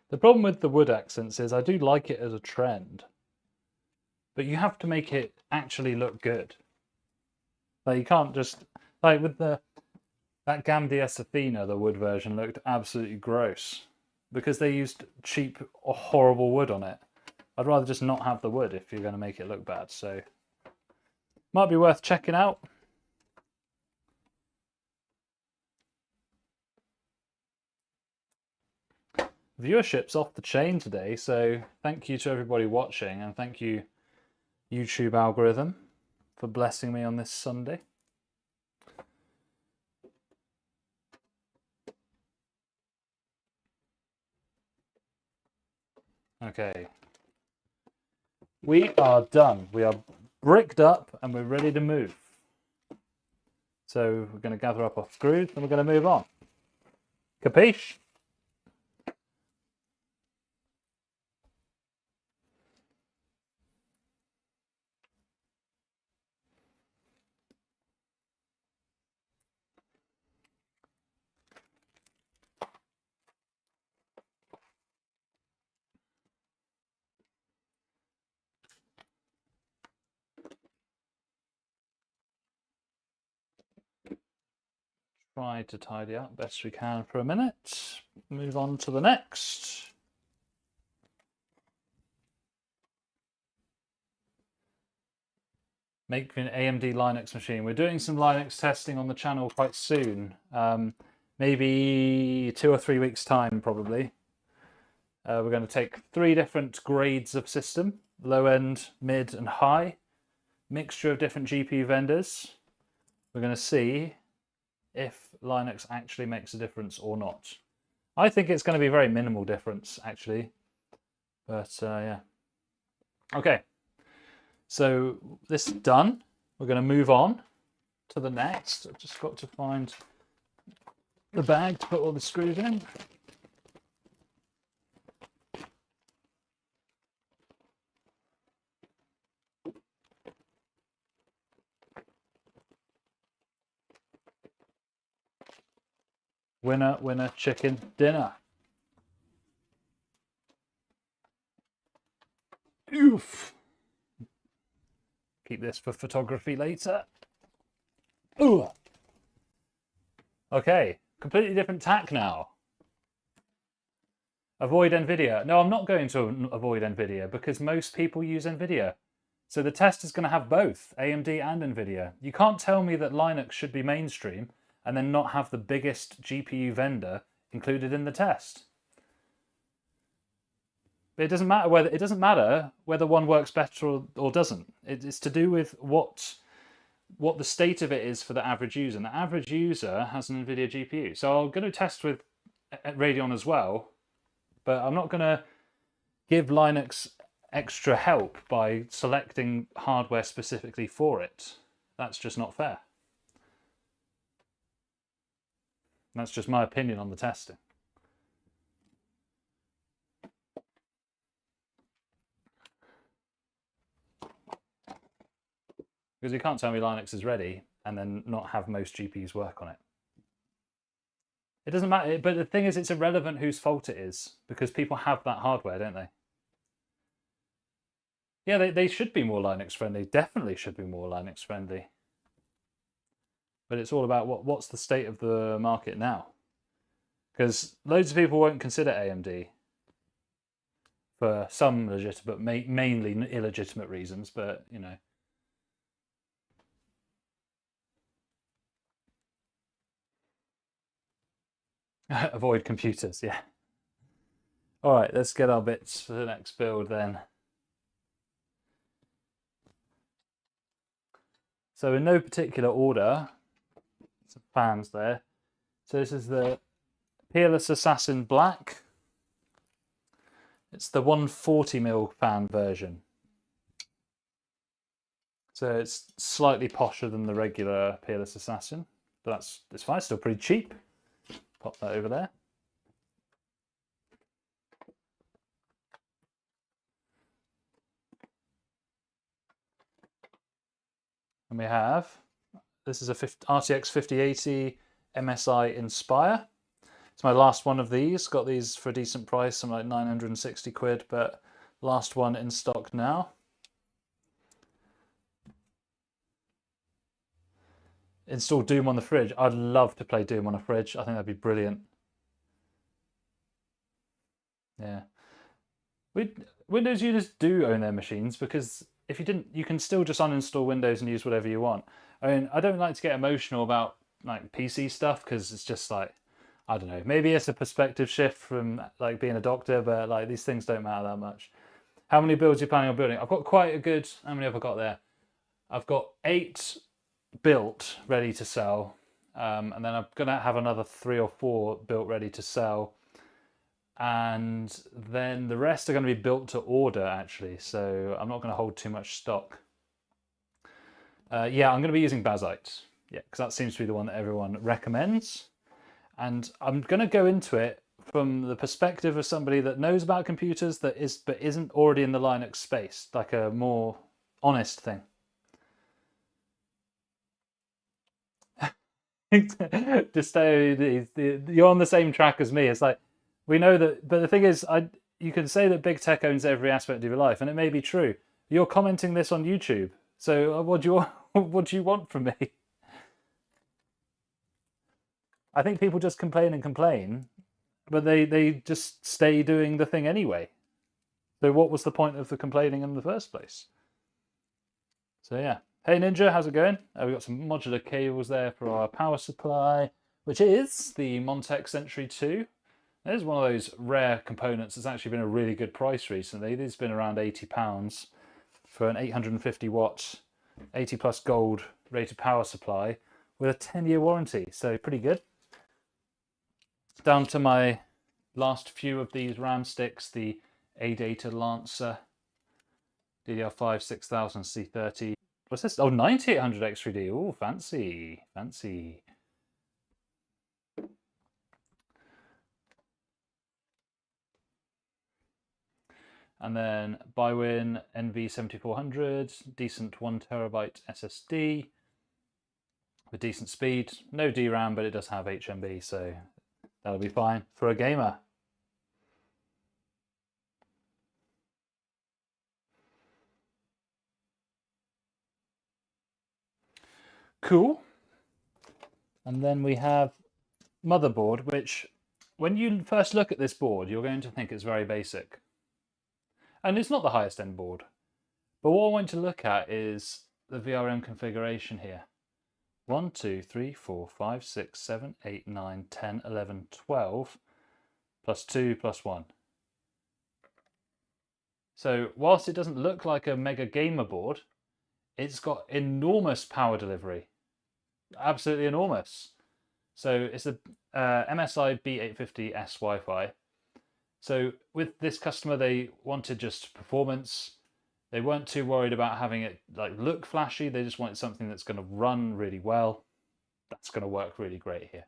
the problem with the wood accents is I do like it as a trend, but you have to make it actually look good. Like you can't just like with that Gam DS Athena, the wood version looked absolutely gross because they used cheap, horrible wood on it. I'd rather just not have the wood if you're going to make it look bad. So might be worth checking out. Viewership's off the chain today, so thank you to everybody watching, and thank you, YouTube algorithm, for blessing me on this Sunday. Okay. We are done. We are bricked up and we're ready to move. So we're going to gather up our screws and we're going to move on. Capiche? Try to tidy up best we can for a minute. Move on to the next. Make an AMD Linux machine. We're doing some Linux testing on the channel quite soon. Maybe 2 or 3 weeks time, probably. We're going to take 3 different grades of system: low end, mid, and high. Mixture of different GPU vendors. We're going to see if Linux actually makes a difference or not. I think it's going to be a very minimal difference, actually. But yeah. Okay. So this is done. We're going to move on to the next. I've just got to find the bag to put all the screws in. Winner, winner, chicken dinner. Oof. Keep this for photography later. Ooh. Okay, completely different tack now. Avoid NVIDIA. No, I'm not going to avoid NVIDIA because most people use NVIDIA. So the test is going to have both AMD and NVIDIA. You can't tell me that Linux should be mainstream and then not have the biggest GPU vendor included in the test. It doesn't matter whether one works better or doesn't. It's to do with what the state of it is for the average user. And the average user has an NVIDIA GPU. So I'm going to test with Radeon as well, but I'm not going to give Linux extra help by selecting hardware specifically for it. That's just not fair. That's just my opinion on the testing. Because you can't tell me Linux is ready and then not have most GPUs work on it. It doesn't matter, but the thing is, it's irrelevant whose fault it is, because people have that hardware, don't they? Yeah, they should be more Linux friendly. Definitely should be more Linux friendly. But it's all about what's the state of the market now. Because loads of people won't consider AMD for some legitimate, mainly illegitimate reasons, but you know. Avoid computers, yeah. All right, let's get our bits for the next build then. So in no particular order, some fans there. So this is the Peerless Assassin Black. It's the 140mm fan version. So it's slightly posher than the regular Peerless Assassin, but it's fine, still pretty cheap. Pop that over there. And we have, this is a RTX 5080 MSI Inspire. It's my last one of these. Got these for a decent price, something like 960 quid, but last one in stock now. Install Doom on the fridge. I'd love to play Doom on a fridge. I think that'd be brilliant. Yeah. Windows users do own their machines, because if you didn't, you can still just uninstall Windows and use whatever you want. I mean, I don't like to get emotional about like PC stuff, because it's just like, I don't know, maybe it's a perspective shift from like being a doctor, but like these things don't matter that much. How many builds are you planning on building? I've got quite a good, how many have I got there? I've got 8 built ready to sell, and then I'm gonna have another 3 or 4 built ready to sell, and then the rest are going to be built to order actually, so I'm not going to hold too much stock. Yeah, I'm going to be using Bazite, yeah, because that seems to be the one that everyone recommends, and I'm going to go into it from the perspective of somebody that knows about computers but isn't already in the Linux space, like a more honest thing. Just you're on the same track as me. It's like, we know that, but the thing is, you can say that big tech owns every aspect of your life, and it may be true. You're commenting this on YouTube, so what do you want from me? I think people just complain and complain, but they just stay doing the thing anyway. So what was the point of the complaining in the first place? So yeah. Hey Ninja, how's it going? We've got some modular cables there for our power supply, which is the Montek Century 2. It is one of those rare components that's actually been a really good price recently. It's been around £80 for an 850 watt, 80 plus gold rated power supply with a 10-year warranty, so pretty good. Down to my last few of these RAM sticks, the A-Data Lancer DDR5 6000 C30. What's this? Oh, 9800 X3D. Oh, fancy, fancy. And then Bywin NV7400, decent 1TB SSD with decent speed. No DRAM, but it does have HMB, so that'll be fine for a gamer. Cool. And then we have Motherboard, which when you first look at this board, you're going to think it's very basic. And it's not the highest end board. But what I want to look at is the VRM configuration here. 1, 2, 3, 4, 5, 6, 7, 8, 9, 10, 11, 12, plus 2, plus 1. So whilst it doesn't look like a mega gamer board, it's got enormous power delivery. Absolutely enormous. So it's a MSI B850S Wi-Fi. So with this customer, they wanted just performance. They weren't too worried about having it like look flashy. They just wanted something that's going to run really well. That's going to work really great here.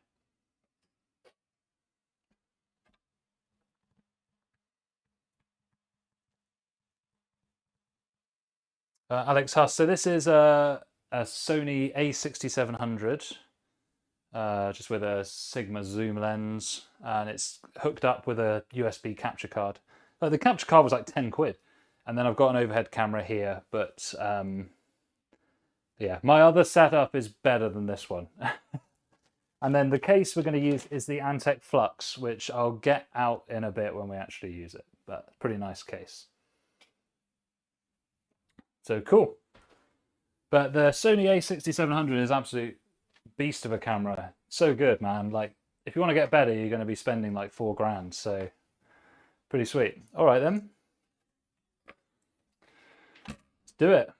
Alex Huss. So this is a a Sony A6700, just with a Sigma zoom lens, and it's hooked up with a USB capture card. The capture card was like 10 quid. And then I've got an overhead camera here, but yeah, my other setup is better than this one. And then the case we're going to use is the Antec Flux, which I'll get out in a bit when we actually use it, but pretty nice case. So cool. But the Sony A6700 is absolute beast of a camera. So good, man. Like, if you want to get better, you're going to be spending like $4 grand. So pretty sweet. All right then. Let's do it.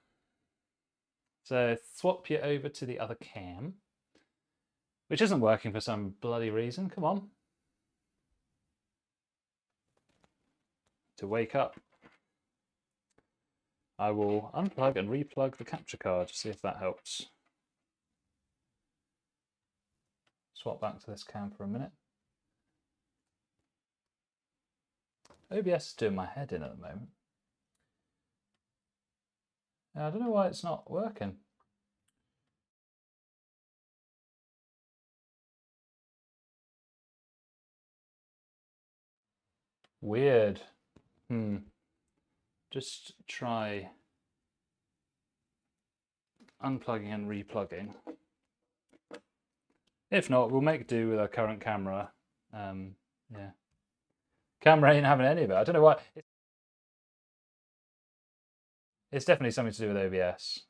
So swap you over to the other cam, which isn't working for some bloody reason. Come on. To wake up. I will unplug and replug the capture card to see if that helps. Swap back to this cam for a minute. OBS is doing my head in at the moment. I don't know why it's not working. Weird. Just try unplugging and replugging. If not, we'll make do with our current camera. Yeah. Camera ain't having any of it. I don't know why. It's definitely something to do with OBS.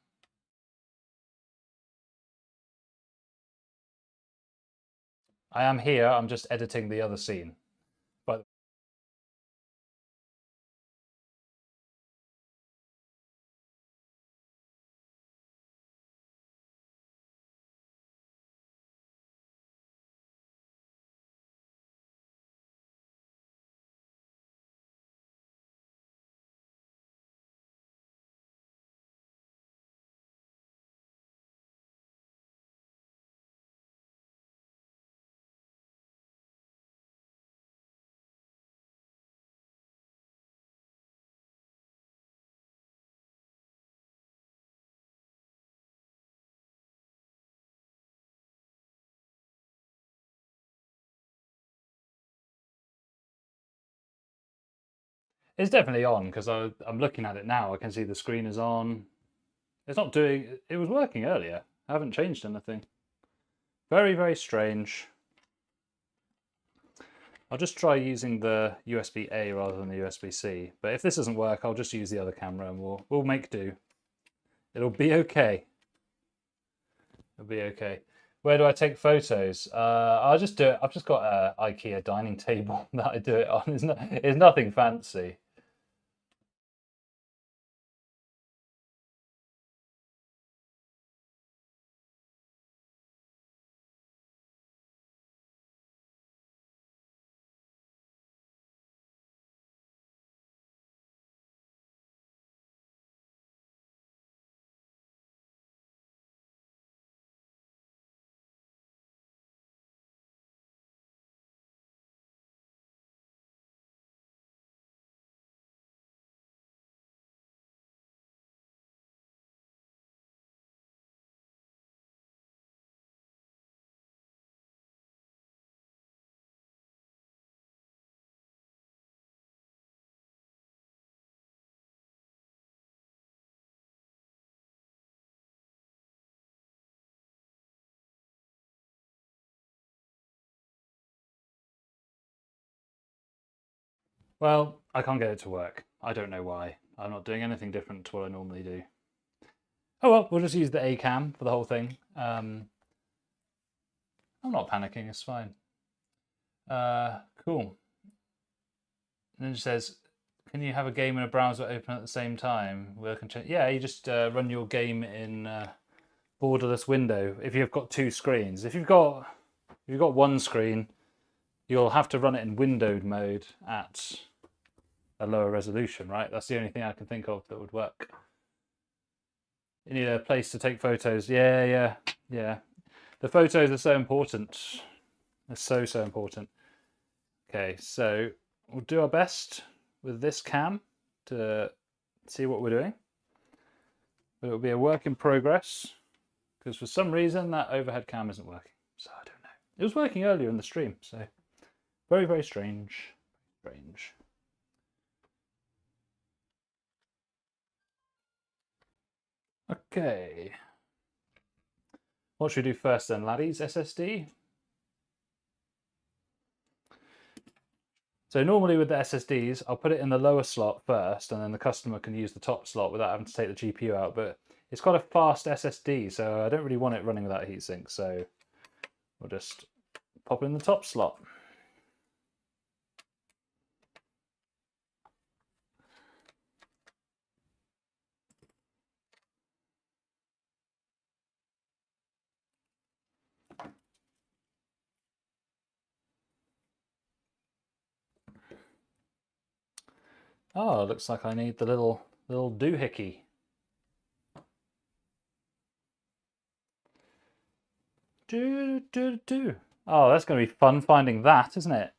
I am here, I'm just editing the other scene. But it's definitely on because I'm looking at it now. I can see the screen is on. It's not doing, it was working earlier. I haven't changed anything. Very, very strange. I'll just try using the USB-A rather than the USB-C. But if this doesn't work, I'll just use the other camera and we'll make do. It'll be okay. It'll be okay. Where do I take photos? I'll just do it. I've just got an IKEA dining table that I do it on. It's nothing fancy. Well, I can't get it to work. I don't know why. I'm not doing anything different to what I normally do. Oh well, we'll just use the A cam for the whole thing. I'm not panicking, it's fine. Cool. And then it says, can you have a game and a browser open at the same time? Yeah, you just run your game in borderless window if you've got two screens. If you've got one screen, you'll have to run it in windowed mode at a lower resolution, right? That's the only thing I can think of that would work. You need a place to take photos. Yeah. The photos are so important. They're so important. Okay, so we'll do our best with this cam to see what we're doing. But it'll be a work in progress. because for some reason that overhead cam isn't working. So I don't know. It was working earlier in the stream, so very, very strange. Strange. Okay. What should we do first then, laddies? SSD? So normally with the SSDs, I'll put it in the lower slot first, and then the customer can use the top slot without having to take the GPU out. But it's quite a fast SSD, so I don't really want it running without a heatsink. So we'll just pop in the top slot. Oh, looks like I need the little doohickey. Oh, that's going to be fun finding that, isn't it?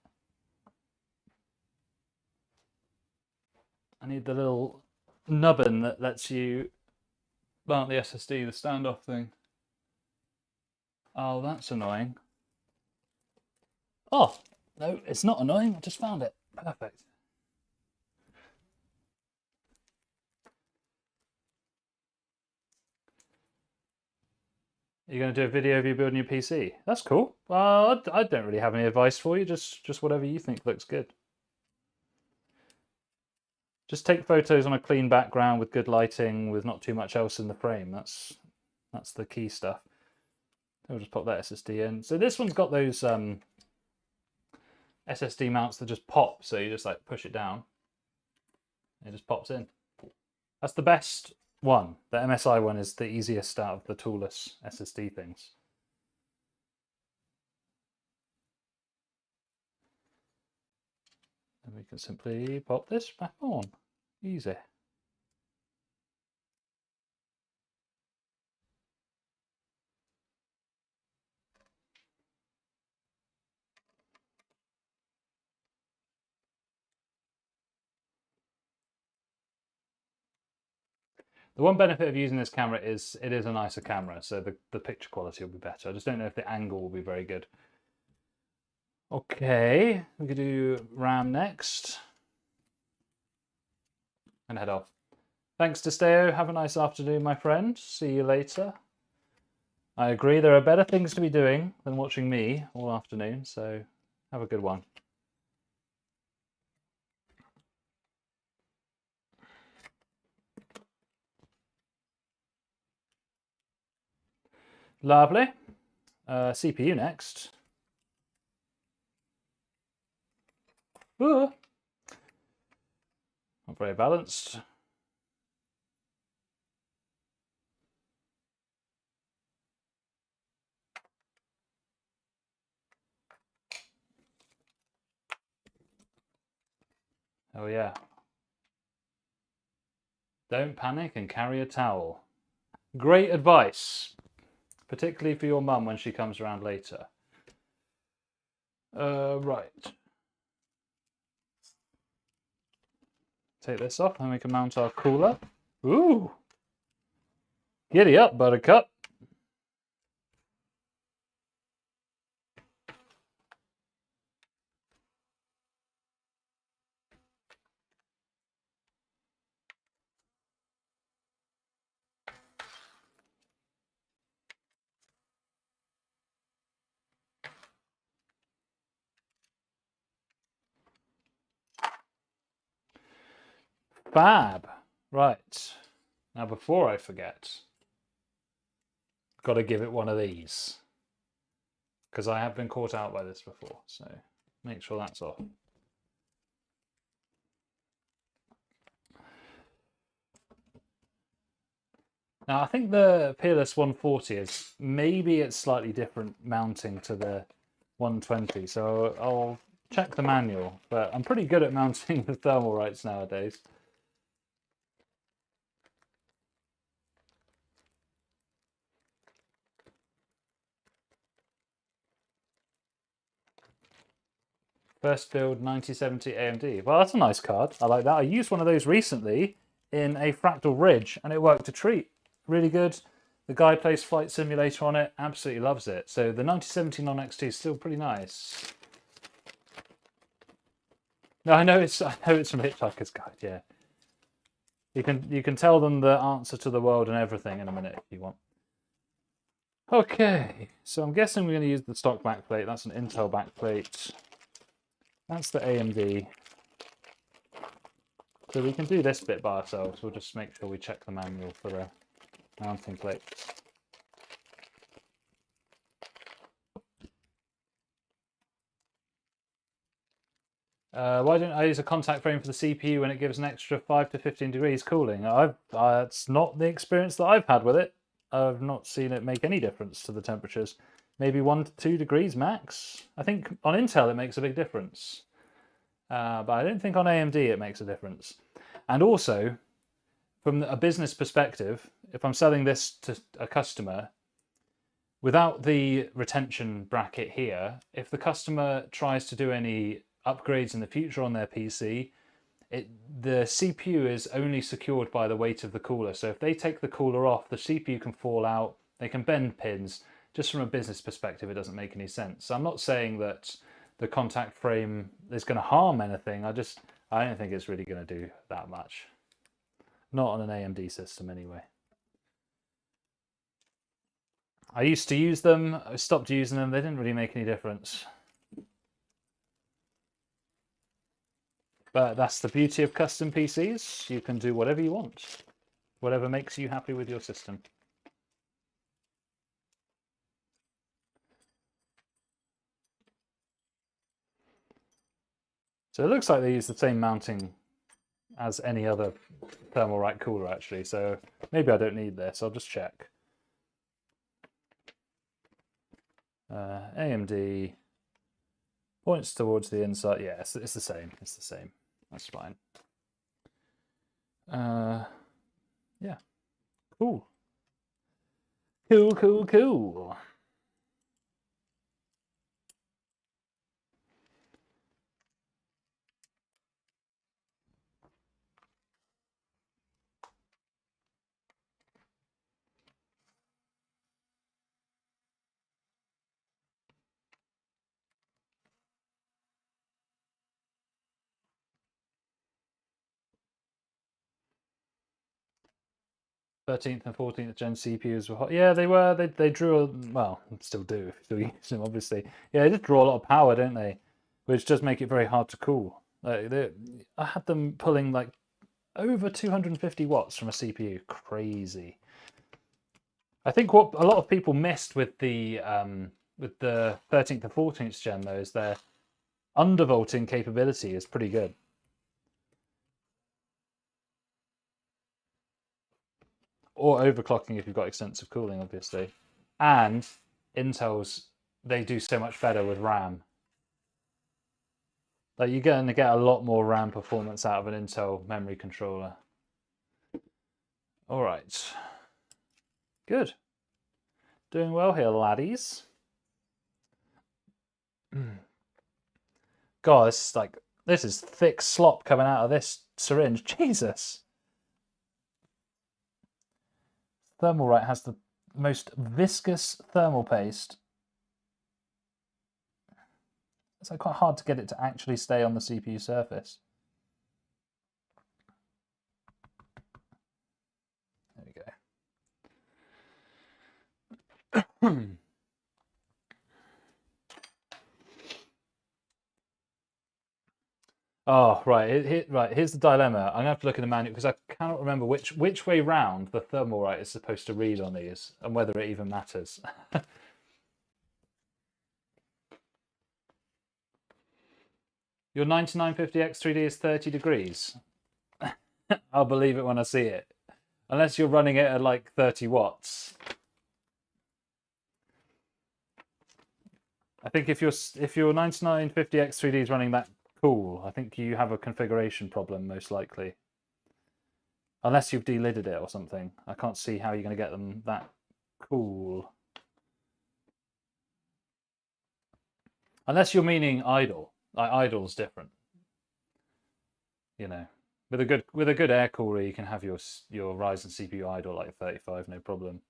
I need the little nubbin that lets you mount the SSD, the standoff thing. Oh, that's annoying. Oh, no, it's not annoying. I just found it. Perfect. You're going to do a video of you building your PC? That's cool. Well, I don't really have any advice for you. Just whatever you think looks good. Just take photos on a clean background with good lighting, with not too much else in the frame. That's the key stuff. I'll just pop that SSD in. So this one's got those SSD mounts that just pop. So you just like push it down. It just pops in. That's the best one. The MSI one is the easiest out of the toolless SSD things. And we can simply pop this back on. Easy. The one benefit of using this camera is it is a nicer camera, so the picture quality will be better. I just don't know if the angle will be very good. Okay, we could do RAM next. And head off. Thanks to Steo. Have a nice afternoon, my friend. See you later. I agree, there are better things to be doing than watching me all afternoon, so have a good one. Lovely. CPU next. Ooh. Not very balanced. Oh yeah. Don't panic and carry a towel. Great advice, particularly for your mum when she comes around later. Right. Take this off and we can mount our cooler. Ooh. Giddy up, buttercup. Fab. Right. Now before I forget, got to give it one of these. Because I have been caught out by this before, so make sure that's off. Now I think the Peerless 140 is, maybe it's slightly different mounting to the 120, so I'll check the manual, but I'm pretty good at mounting the thermal rights nowadays. First build 9070 AMD. Well, that's a nice card. I like that. I used one of those recently in a Fractal Ridge and it worked a treat. Really good. The guy plays Flight Simulator on it, absolutely loves it. So the 9070 non-XT is still pretty nice. No, I know it's from Hitchhiker's Guide, yeah. You can tell them the answer to the world and everything in a minute if you want. Okay, so I'm guessing we're going to use the stock backplate. That's an Intel backplate. That's the AMD. So we can do this bit by ourselves. We'll just make sure we check the manual for the mounting plates. Why don't I use a contact frame for the CPU when it gives an extra 5 to 15 degrees cooling? That's not the experience that I've had with it. I've not seen it make any difference to the temperatures. Maybe 1 to 2 degrees max. I think on Intel it makes a big difference. But I don't think on AMD it makes a difference. And also, from a business perspective, if I'm selling this to a customer, without the retention bracket here, if the customer tries to do any upgrades in the future on their PC, the CPU is only secured by the weight of the cooler. So if they take the cooler off, the CPU can fall out, they can bend pins. Just from a business perspective, it doesn't make any sense. So I'm not saying that the contact frame is going to harm anything. I don't think it's really going to do that much. Not on an AMD system anyway. I used to use them, I stopped using them, they didn't really make any difference. But that's the beauty of custom PCs. You can do whatever you want. Whatever makes you happy with your system. So it looks like they use the same mounting as any other Thermalright cooler actually. So maybe I don't need this, I'll just check. AMD points towards the inside. Yeah, it's the same. It's the same. That's fine. Yeah. Cool. Cool. 13th and 14th gen CPUs were hot. Yeah, they were. They drew, well, still do, still use them, obviously. Yeah, they just draw a lot of power, don't they? Which does make it very hard to cool. I had them pulling like over 250 watts from a CPU. Crazy. I think what a lot of people missed with the 13th and 14th gen though is their undervolting capability is pretty good. Or overclocking if you've got extensive cooling, obviously. And Intel's, they do so much better with RAM. Like you're going to get a lot more RAM performance out of an Intel memory controller. All right. Good. Doing well here, laddies. God, this is thick slop coming out of this syringe. Jesus. Thermalright has the most viscous thermal paste. It's like quite hard to get it to actually stay on the CPU surface. There we go. Oh, right. Here's the dilemma. I'm going to have to look in the manual because I cannot remember which way round the Thermalright is supposed to read on these and whether it even matters. Your 9950X3D is 30 degrees. I'll believe it when I see it. Unless you're running it at like 30 watts. I think if your 9950X3D is running that cool, I think you have a configuration problem most likely. Unless you've delidded it or something. I can't see how you're going to get them that cool. Unless you're meaning idle. Like idle's different. You know, with a good air cooler, you can have your Ryzen CPU idle like 35, no problem.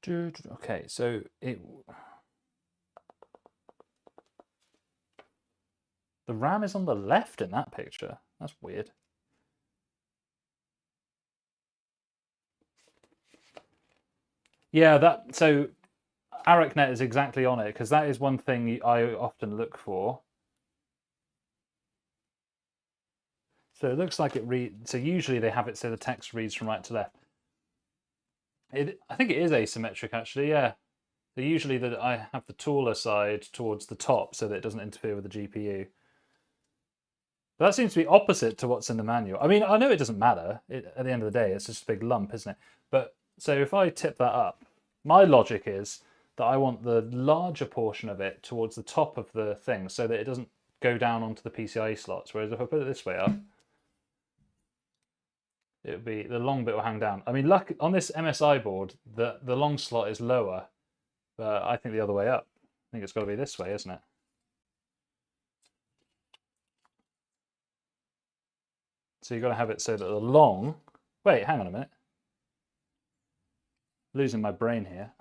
Okay, so the RAM is on the left in that picture. That's weird. Yeah, so AricNet is exactly on it, because that is one thing I often look for. So it looks like it reads. So usually they have it so the text reads from right to left. I think it is asymmetric actually. Yeah. So usually that I have the taller side towards the top so that it doesn't interfere with the GPU. But that seems to be opposite to what's in the manual. I mean, I know it doesn't matter. At the end of the day, it's just a big lump, isn't it? But so if I tip that up, my logic is that I want the larger portion of it towards the top of the thing so that it doesn't go down onto the PCIe slots. Whereas if I put it this way up, it would be the long bit will hang down. I mean, luck on this MSI board, the long slot is lower, but I think the other way up. I think it's got to be this way, isn't it? So you've got to have it so that the long. Wait, hang on a minute. Losing my brain here.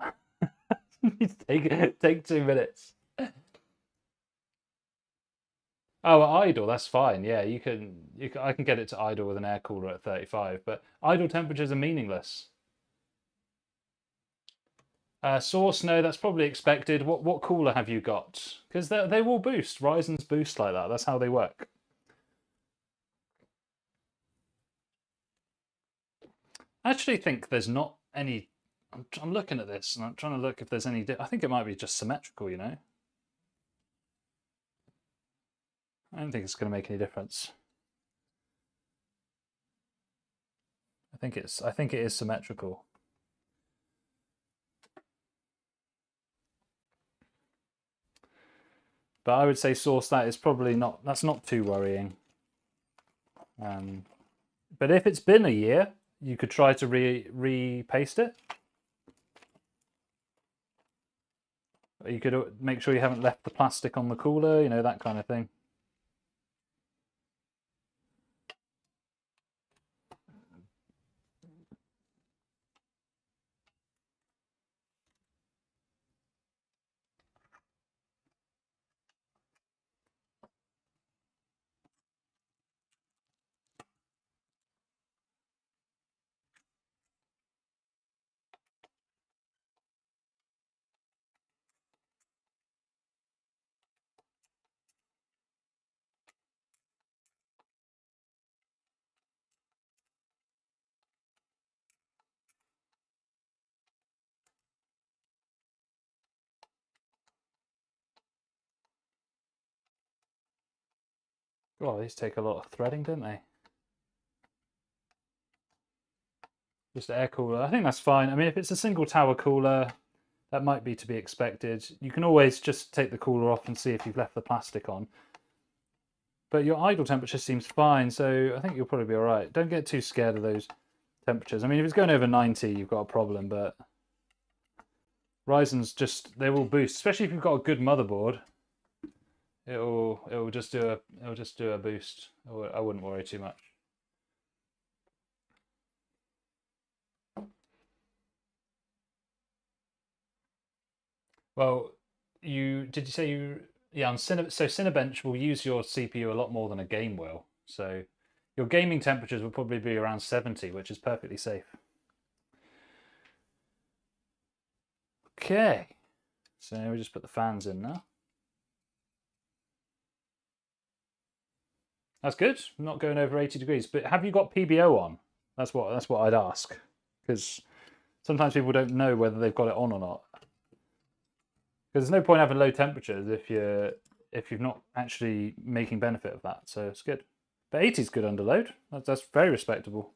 take 2 minutes. Oh, idle, that's fine. Yeah, you can. I can get it to idle with an air cooler at 35, but idle temperatures are meaningless. Source, no, that's probably expected. What cooler have you got? Because they will boost. Ryzen's boost like that. That's how they work. I actually think there's not any. I'm looking at this and I'm trying to look if there's any. I think it might be just symmetrical. You know. I don't think it's going to make any difference. I think it is symmetrical. But I would say source that is probably not. That's not too worrying. But if it's been a year, you could try to repaste it. You could make sure you haven't left the plastic on the cooler, you know, that kind of thing. Well, these take a lot of threading, don't they? Just air cooler. I think that's fine. I mean, if it's a single tower cooler, that might be to be expected. You can always just take the cooler off and see if you've left the plastic on. But your idle temperature seems fine, so I think you'll probably be all right. Don't get too scared of those temperatures. I mean, if it's going over 90, you've got a problem, but Ryzen's just, they will boost, especially if you've got a good motherboard. It'll just do a boost. I wouldn't worry too much. Well, did you say you yeah on Cinebench will use your CPU a lot more than a game will. So your gaming temperatures will probably be around 70, which is perfectly safe. Okay, so we just put the fans in now. That's good. Not going over 80 degrees. But have you got PBO on? That's what I'd ask, because sometimes people don't know whether they've got it on or not. Because there's no point having low temperatures if you're not actually making benefit of that. So it's good. But 80 is good under load. That's very respectable.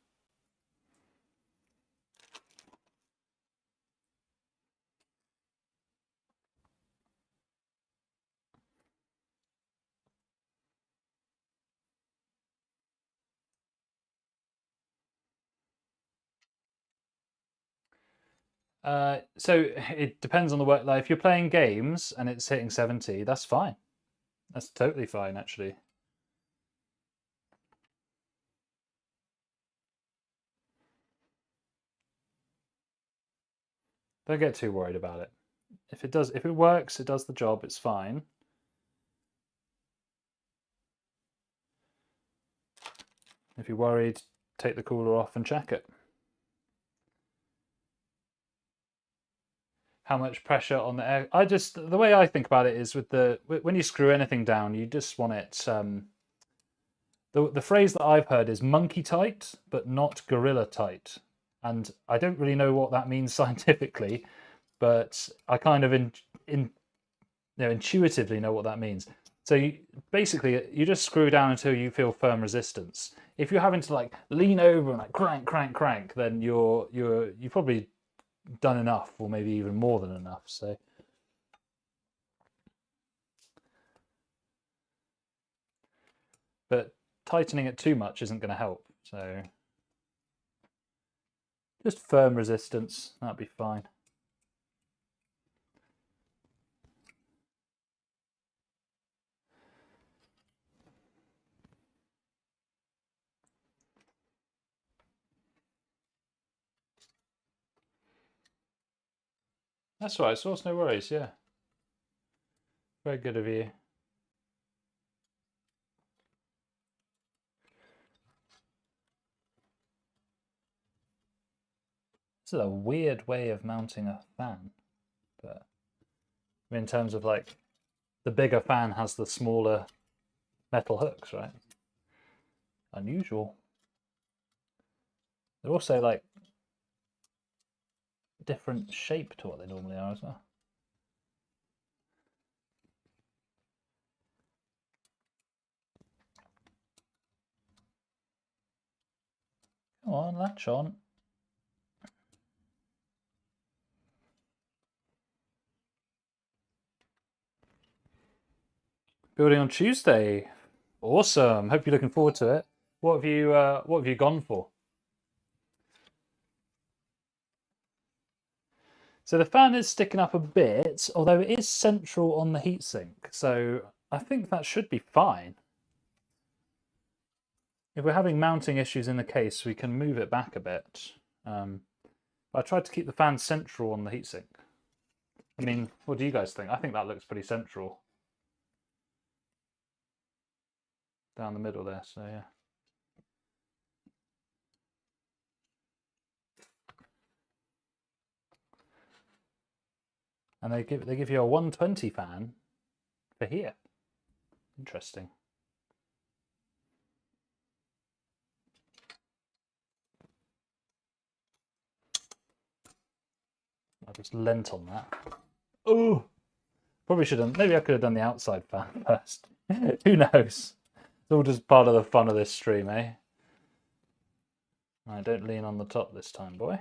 So it depends on the work. Like if you're playing games and it's hitting 70, that's fine. That's totally fine, actually. Don't get too worried about it. If it works, it does the job, it's fine. If you're worried, take the cooler off and check it. How much pressure on the air? The way I think about it is when you screw anything down, you just want it. The phrase that I've heard is monkey tight, but not gorilla tight, and I don't really know what that means scientifically, but I kind of intuitively know what that means. So basically, you just screw down until you feel firm resistance. If you're having to like lean over and like crank, then you've probably done enough, or maybe even more than enough. So but tightening it too much isn't going to help, so just firm resistance, that'd be fine. That's all right, Source, no worries, yeah. Very good of you. This is a weird way of mounting a fan, but I mean, in terms of like the bigger fan has the smaller metal hooks, right? Unusual. They're also like different shape to what they normally are as well. Come on, latch on. Building on Tuesday. Awesome. Hope you're looking forward to it. What have you gone for? So the fan is sticking up a bit, although it is central on the heatsink. So I think that should be fine. If we're having mounting issues in the case, we can move it back a bit. I tried to keep the fan central on the heatsink. I mean, what do you guys think? I think that looks pretty central. Down the middle there, so yeah. And they give you a 120 fan for here. Interesting. I just leant on that. Oh, probably should have. Maybe I could have done the outside fan first. Who knows? It's all just part of the fun of this stream, eh? Right, don't lean on the top this time, boy.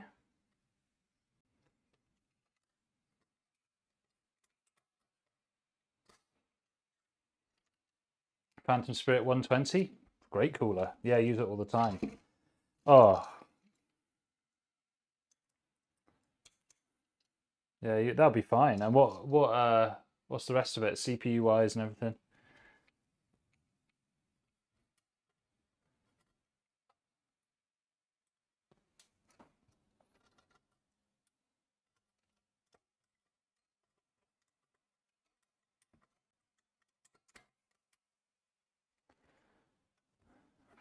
Phantom Spirit 120, great cooler. Yeah, I use it all the time. Oh, yeah, that'll be fine. And what's the rest of it? CPU wise and everything.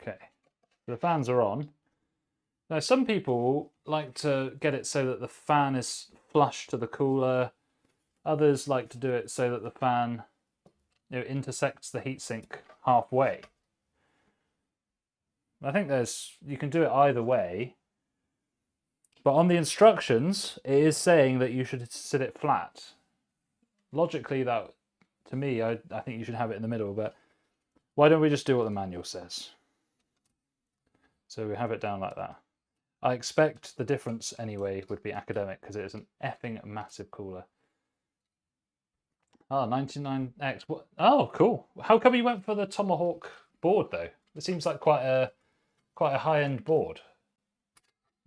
Okay, the fans are on. Now, some people like to get it so that the fan is flush to the cooler. Others like to do it so that the fan intersects the heatsink halfway. I think you can do it either way. But on the instructions, it is saying that you should sit it flat. Logically, that, to me, I think you should have it in the middle, but why don't we just do what the manual says? So we have it down like that. I expect the difference anyway would be academic because it is an effing massive cooler. Oh, 99X. What? Oh, cool. How come you went for the Tomahawk board though? It seems like quite a high-end board.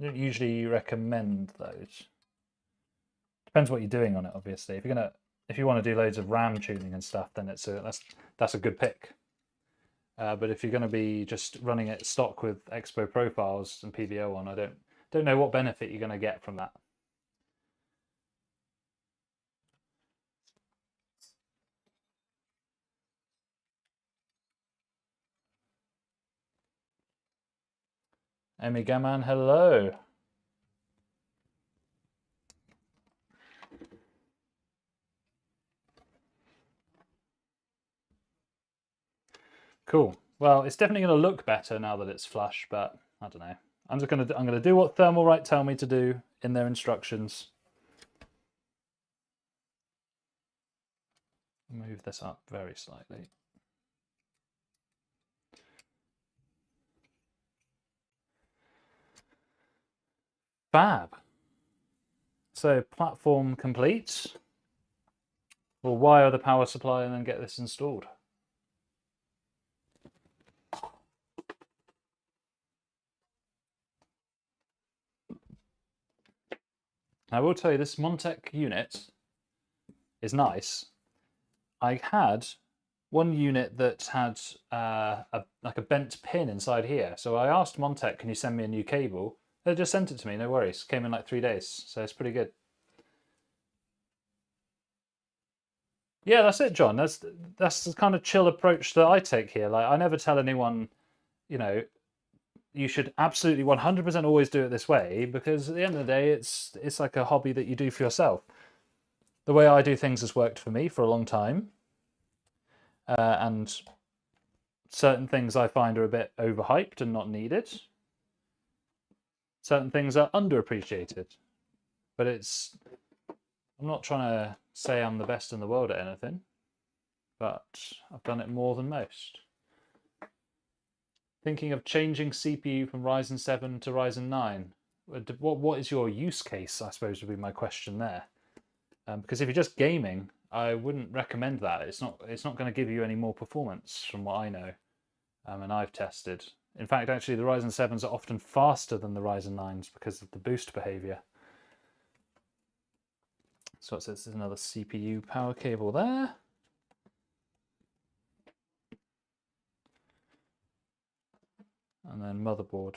I don't usually recommend those. Depends what you're doing on it, obviously. If you want to do loads of RAM tuning and stuff, then that's a good pick. But if you're going to be just running it stock with Expo profiles and PVO on, I don't know what benefit you're going to get from that. Amy Gaman, hello. Cool. Well, it's definitely going to look better now that it's flush, but I don't know. I'm gonna do what Thermalright tell me to do in their instructions. Move this up very slightly. Fab. So platform complete. We'll wire the power supply and then get this installed. I will tell you, this Montec unit is nice. I had one unit that had like a bent pin inside here. So I asked Montec, can you send me a new cable? They just sent it to me, no worries. Came in like 3 days, so it's pretty good. Yeah, that's it, John. That's the kind of chill approach that I take here. Like, I never tell anyone, you know, you should absolutely 100% always do it this way, because at the end of the day, it's like a hobby that you do for yourself. The way I do things has worked for me for a long time, and certain things I find are a bit overhyped and not needed. Certain things are underappreciated, but I'm not trying to say I'm the best in the world at anything, but I've done it more than most. Thinking of changing CPU from Ryzen 7 to Ryzen 9. What is your use case, I suppose, would be my question there. Because if you're just gaming, I wouldn't recommend that. It's not going to give you any more performance from what I know, and I've tested. In fact, actually, the Ryzen 7s are often faster than the Ryzen 9s because of the boost behavior. So this is another CPU power cable there. And then motherboard.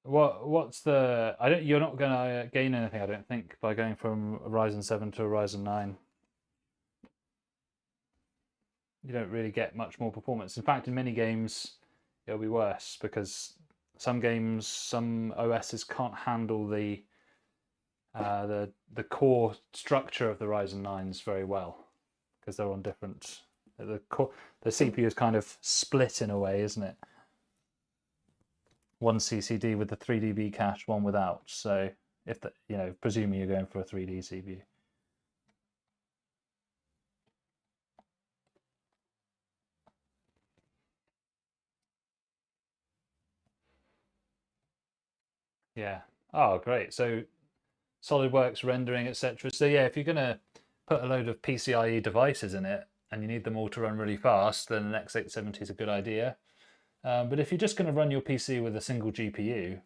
What's the? You're not going to gain anything, I don't think, by going from a Ryzen 7 to a Ryzen 9. You don't really get much more performance. In fact, in many games, it'll be worse because some games, some OSs can't handle the core structure of the Ryzen 9s very well because they're on different. The CPU is kind of split in a way, isn't it? One CCD with the 3dB cache, one without. So if presuming you're going for a 3D CPU. Yeah. Oh, great. So SolidWorks rendering, etc. So yeah, if you're going to put a load of PCIe devices in it and you need them all to run really fast, then an X870 is a good idea. But if you're just going to run your PC with a single GPU,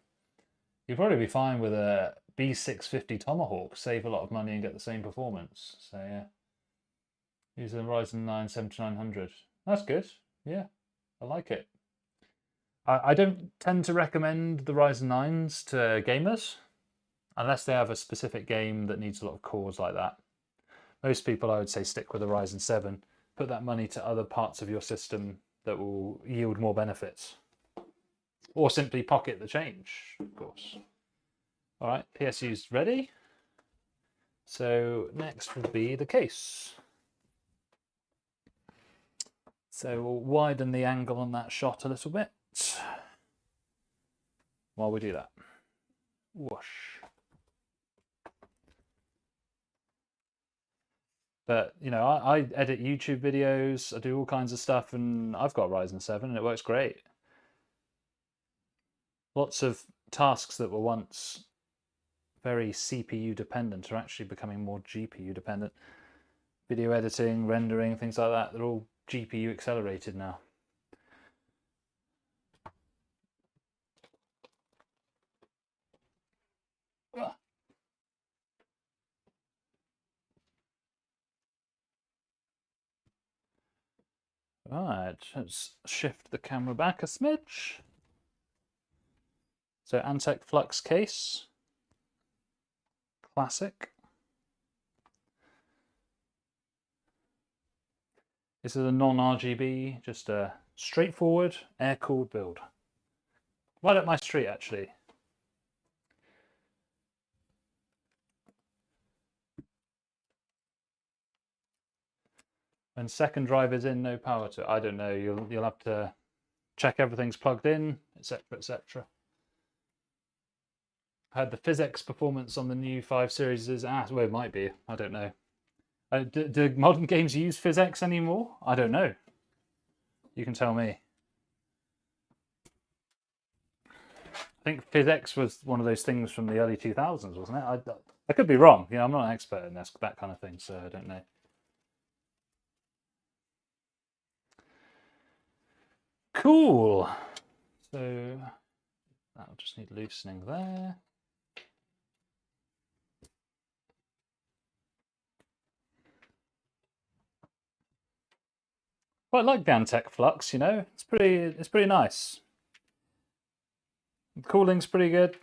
you'll probably be fine with a B650 Tomahawk, save a lot of money and get the same performance. So yeah, use a Ryzen 9 7900. That's good. Yeah, I like it. I don't tend to recommend the Ryzen 9s to gamers unless they have a specific game that needs a lot of cores like that. Most people, I would say, stick with a Ryzen 7. Put that money to other parts of your system that will yield more benefits. Or simply pocket the change, of course. All right, PSU's ready. So next will be the case. So we'll widen the angle on that shot a little bit while we do that. Whoosh. But, I edit YouTube videos, I do all kinds of stuff, and I've got Ryzen 7 and it works great. Lots of tasks that were once very CPU dependent are actually becoming more GPU dependent. Video editing, rendering, things like that, they're all GPU accelerated now. Right, let's shift the camera back a smidge. So Antec Flux case, classic. This is a non-RGB, just a straightforward air-cooled build. Right up my street, actually. When second drive is in, no power to it. I don't know. You'll have to check everything's plugged in, etc., etc. I heard the PhysX performance on the new 5 Series is well, it might be. I don't know. Do modern games use PhysX anymore? I don't know. You can tell me. I think PhysX was one of those things from the early 2000s, wasn't it? I could be wrong. You know, I'm not an expert in that kind of thing, so I don't know. Cool. So that'll just need loosening there. Quite like the Antec Flux, you know. It's pretty nice. The cooling's pretty good.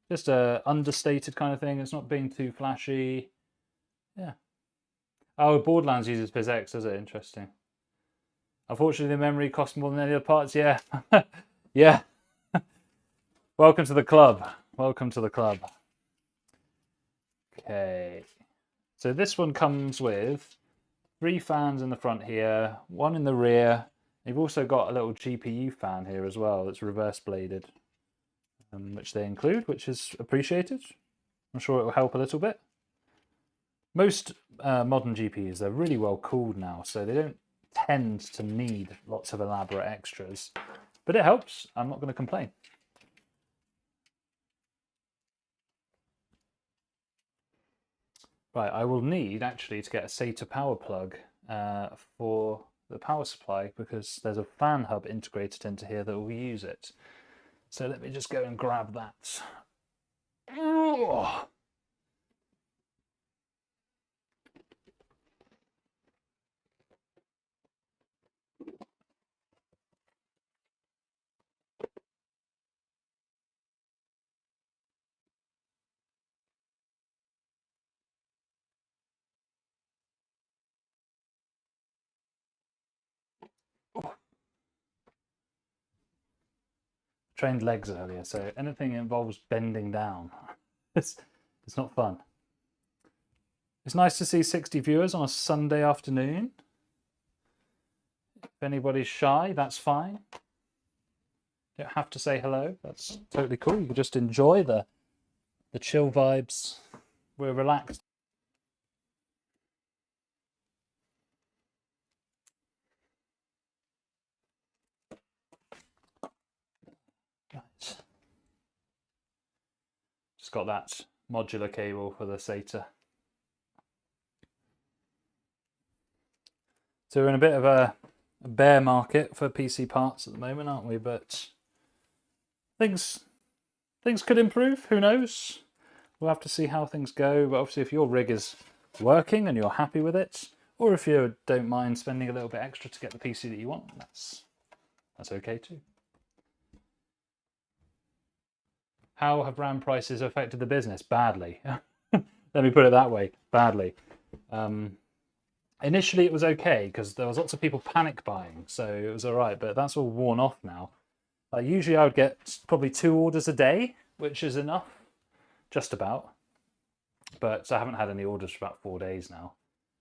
Just a understated kind of thing. It's not being too flashy. Yeah. Oh, Borderlands uses PhysX, does it? Interesting. Unfortunately, the memory costs more than any other parts. Yeah. Yeah. Welcome to the club. Welcome to the club. Okay. So this one comes with 3 fans in the front here, 1 in the rear. You've also got a little GPU fan here as well that's reverse bladed, which they include, which is appreciated. I'm sure it will help a little bit. Most modern GPUs, they're really well cooled now, so they don't tend to need lots of elaborate extras, but it helps. I'm not going to complain. Right, I will need actually to get a SATA power plug for the power supply, because there's a fan hub integrated into here that will use it. So let me just go and grab that. Oh. Trained legs earlier, so anything involves bending down, it's not fun. It's nice to see 60 viewers on a Sunday afternoon. If anybody's shy, that's fine. You don't have to say hello. That's totally cool. You can just enjoy the chill vibes. We're relaxed. Right. Just got that modular cable for the SATA. So we're in a bit of a bear market for PC parts at the moment, aren't we? But things could improve. Who knows? We'll have to see how things go. But obviously, if your rig is working and you're happy with it, or if you don't mind spending a little bit extra to get the PC that you want, that's okay too. How have RAM prices affected the business? Badly. Let me put it that way. Badly. Initially, it was okay because there was lots of people panic buying, so it was all right. But that's all worn off now. Usually, I would get probably 2 orders a day, which is enough, just about. But I haven't had any orders for about 4 days now.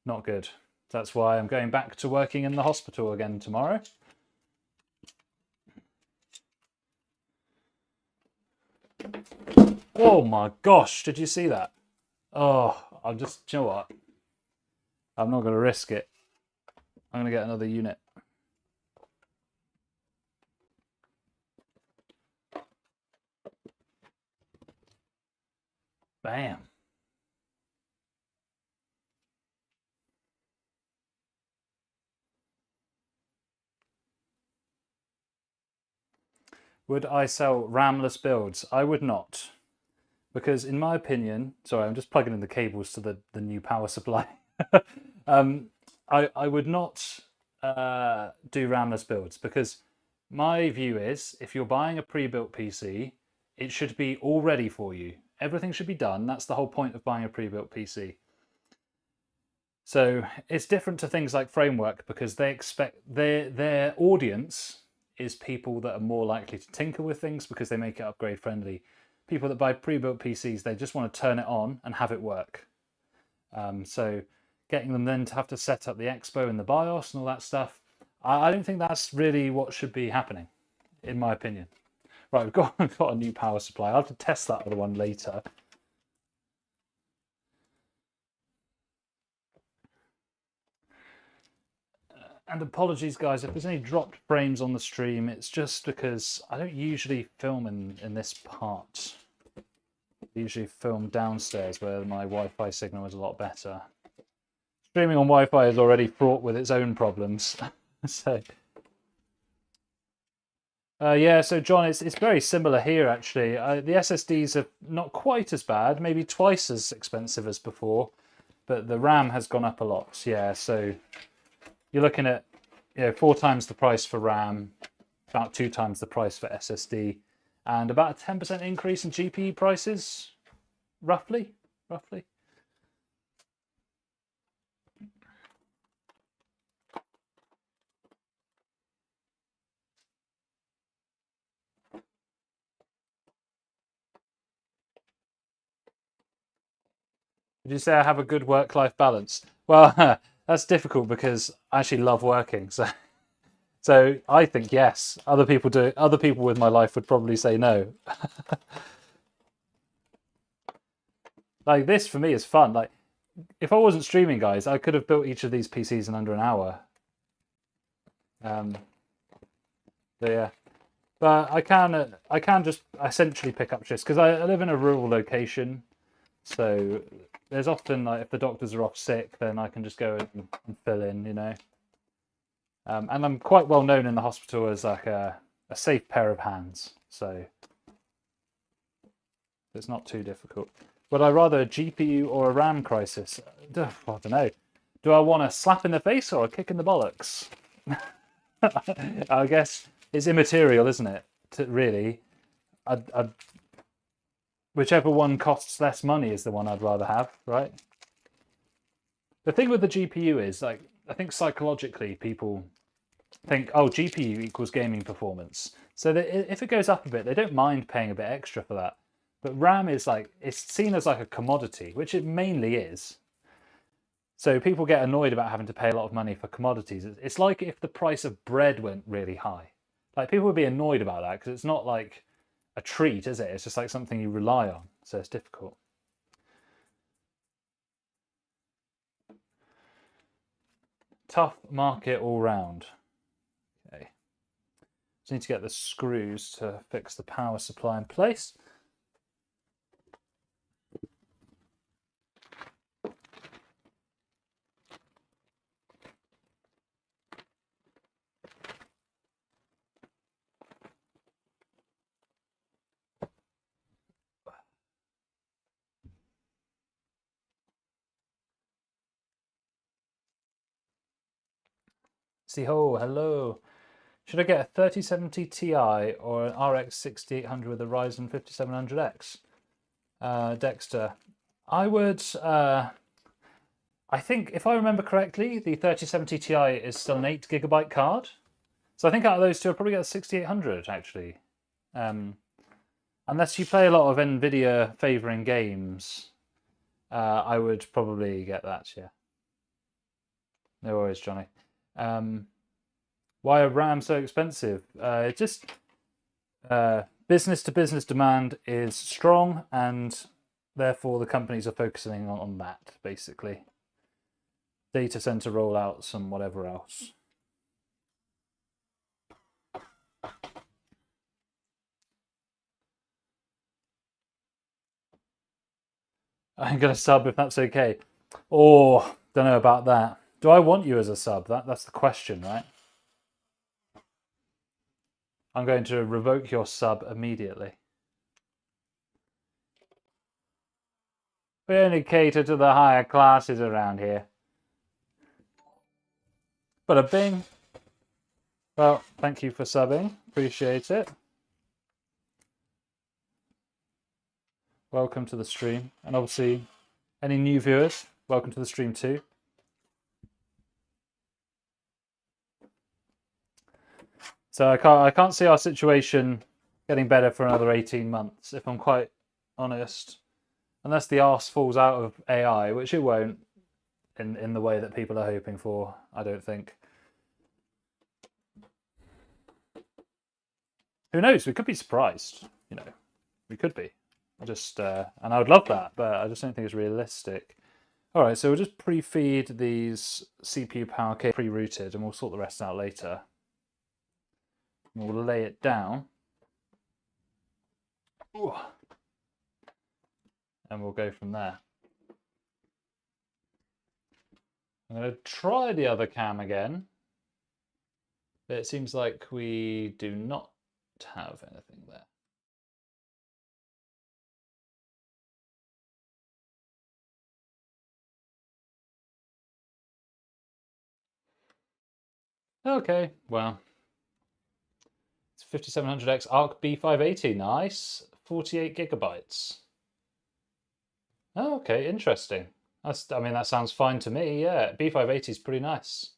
Not good. That's why I'm going back to working in the hospital again tomorrow. Oh my gosh, did you see that? Oh, you know what? I'm not going to risk it. I'm going to get another unit. Bam. Would I sell ramless builds? I would not. Because in my opinion, sorry, I'm just plugging in the cables to the new power supply. I would not do ramless builds, because my view is if you're buying a pre-built PC, it should be all ready for you. Everything should be done. That's the whole point of buying a pre-built PC. So it's different to things like Framework because they expect their audience is people that are more likely to tinker with things because they make it upgrade friendly. People that buy pre-built PCs, they just want to turn it on and have it work. So getting them then to have to set up the Expo and the BIOS and all that stuff, I don't think that's really what should be happening, in my opinion. Right, we've got a new power supply. I'll have to test that other one later. And apologies, guys, if there's any dropped frames on the stream, it's just because I don't usually film in this part. I usually film downstairs where my Wi-Fi signal is a lot better. Streaming on Wi-Fi is already fraught with its own problems. So, yeah, so John, it's very similar here, actually. The SSDs are not quite as bad, maybe twice as expensive as before, but the RAM has gone up a lot. Yeah, so you're looking at 4 times the price for RAM, about 2 times the price for SSD, and about a 10% increase in GPU prices, roughly. Would you say I have a good work-life balance? Well, that's difficult because I actually love working, so I think yes. Other people do. Other people with my life would probably say no. Like this for me is fun. Like if I wasn't streaming, guys, I could have built each of these PCs in under an hour. But yeah, but I can just essentially pick up shifts because I live in a rural location, so there's often like if the doctors are off sick, then I can just go and fill in, you know. And I'm quite well known in the hospital as like a safe pair of hands, so it's not too difficult. Would I rather a GPU or a RAM crisis? I don't know. Do I want a slap in the face or a kick in the bollocks? I guess it's immaterial, isn't it? Really, whichever one costs less money is the one I'd rather have, right? The thing with the GPU is, like, I think psychologically people think, oh, GPU equals gaming performance. So that if it goes up a bit, they don't mind paying a bit extra for that. But RAM is like, it's seen as like a commodity, which it mainly is. So people get annoyed about having to pay a lot of money for commodities. It's like if the price of bread went really high. Like people would be annoyed about that because it's not like a treat, is it? It's just like something you rely on. So it's difficult. Tough market all round. Okay. Just need to get the screws to fix the power supply in place. See ho, hello. Should I get a 3070 Ti or an RX 6800 with a Ryzen 5700X? Dexter, I would. I think if I remember correctly, the 3070 Ti is still an 8GB card. So I think out of those two, I'll probably get a 6800 actually. Unless you play a lot of Nvidia favoring games, I would probably get that. Yeah. No worries, Johnny. Why are RAM so expensive? Just business to business demand is strong, and therefore the companies are focusing on that basically. Data center rollouts and whatever else. I'm gonna sub if that's okay. Oh, don't know about that. Do I want you as a sub? That's the question, right? I'm going to revoke your sub immediately. We only cater to the higher classes around here. Bada bing. Well, thank you for subbing. Appreciate it. welcome to the stream. And obviously, any new viewers, welcome to the stream too. So I can't see our situation getting better for another 18 months, if I'm quite honest. Unless the arse falls out of AI, which it won't in the way that people are hoping for, I don't think. Who knows? We could be surprised, you know. We could be. Just and I would love that, but I just don't think it's realistic. All right, so we'll just pre-feed these CPU power cables pre-routed, and we'll sort the rest out later. We'll lay it down. Ooh. And we'll go from there. I'm going to try the other cam again, but it seems like we do not have anything there. Okay, well, it's 5700X Arc B580, nice, 48 gigabytes. Oh, okay, interesting. I mean, that sounds fine to me. Yeah, B580 is pretty nice.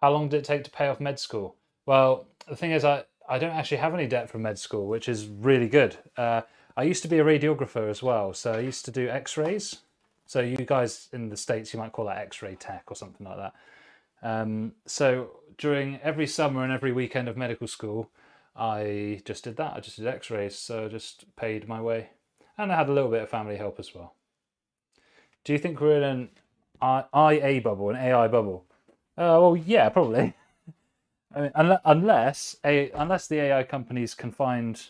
How long did it take to pay off med school? Well, the thing is, I don't actually have any debt from med school, which is really good. I used to be a radiographer as well, so I used to do X-rays. So you guys in the States, you might call that X-ray tech or something like that. So during every summer and every weekend of medical school, I just did that. I just did X-rays, so I just paid my way, and I had a little bit of family help as well. Do you think we're in an IA bubble, an AI bubble? Well, yeah, probably. I mean, unless the AI companies can find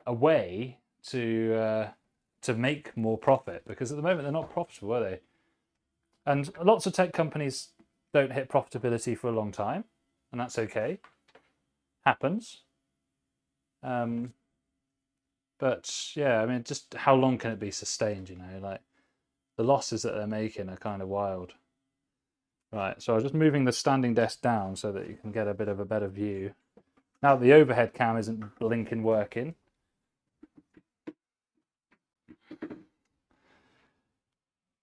a way to make more profit, because at the moment they're not profitable, are they? And lots of tech companies don't hit profitability for a long time, and that's okay. Happens. But yeah, I mean, just how long can it be sustained? You know, like the losses that they're making are kind of wild. Right, so I'm just moving the standing desk down so that you can get a bit of a better view. Now the overhead cam isn't blinking working.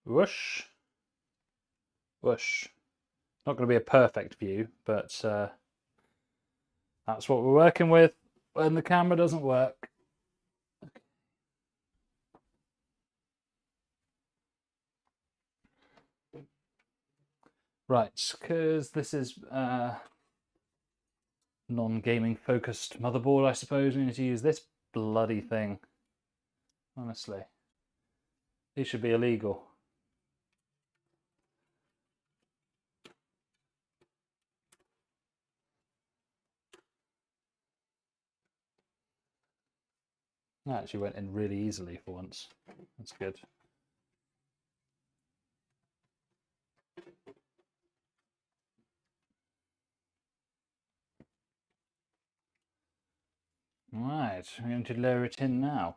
Whoosh. Whoosh. Not going to be a perfect view, but that's what we're working with when the camera doesn't work. Right, because this is non-gaming focused motherboard, I suppose. We need to use this bloody thing. Honestly. These should be illegal. That actually went in really easily for once. That's good. Right, I'm going to lower it in now.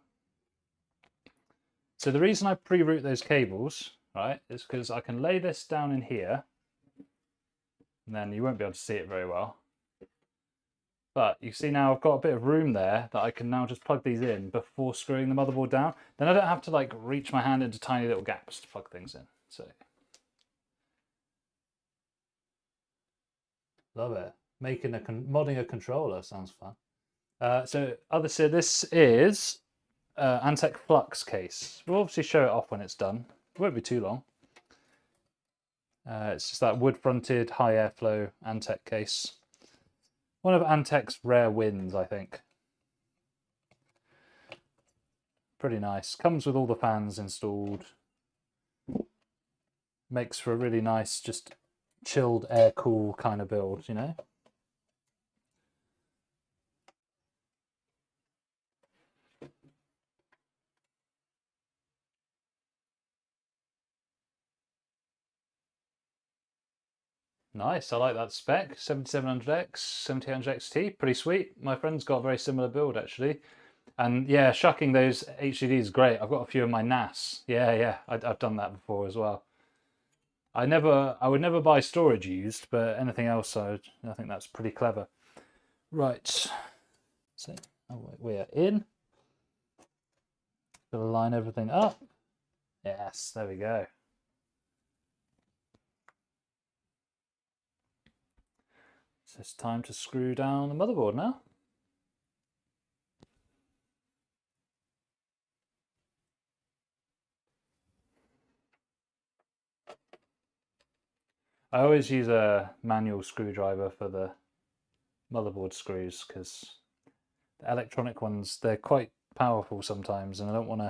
So the reason I pre-route those cables, right, is because I can lay this down in here, and then you won't be able to see it very well. But you see now I've got a bit of room there that I can now just plug these in before screwing the motherboard down. Then I don't have to like reach my hand into tiny little gaps to plug things in. So love it. Modding a controller sounds fun. So this is Antec Flux case. We'll obviously show it off when it's done. It won't be too long. It's just that wood-fronted, high airflow Antec case. One of Antec's rare wins, I think. Pretty nice. Comes with all the fans installed. Makes for a really nice, just chilled, air-cool kind of build, you know? Nice, I like that spec. 7700X, 7800XT, pretty sweet. My friend's got a very similar build actually. And yeah, shucking those HDDs is great. I've got a few in my NAS. Yeah, I've done that before as well. I would never buy storage used, but anything else, I think that's pretty clever. Right, so we are in. Gotta line everything up. Yes, there we go. So it's time to screw down the motherboard now. I always use a manual screwdriver for the motherboard screws because the electronic ones, they're quite powerful sometimes, and I don't want to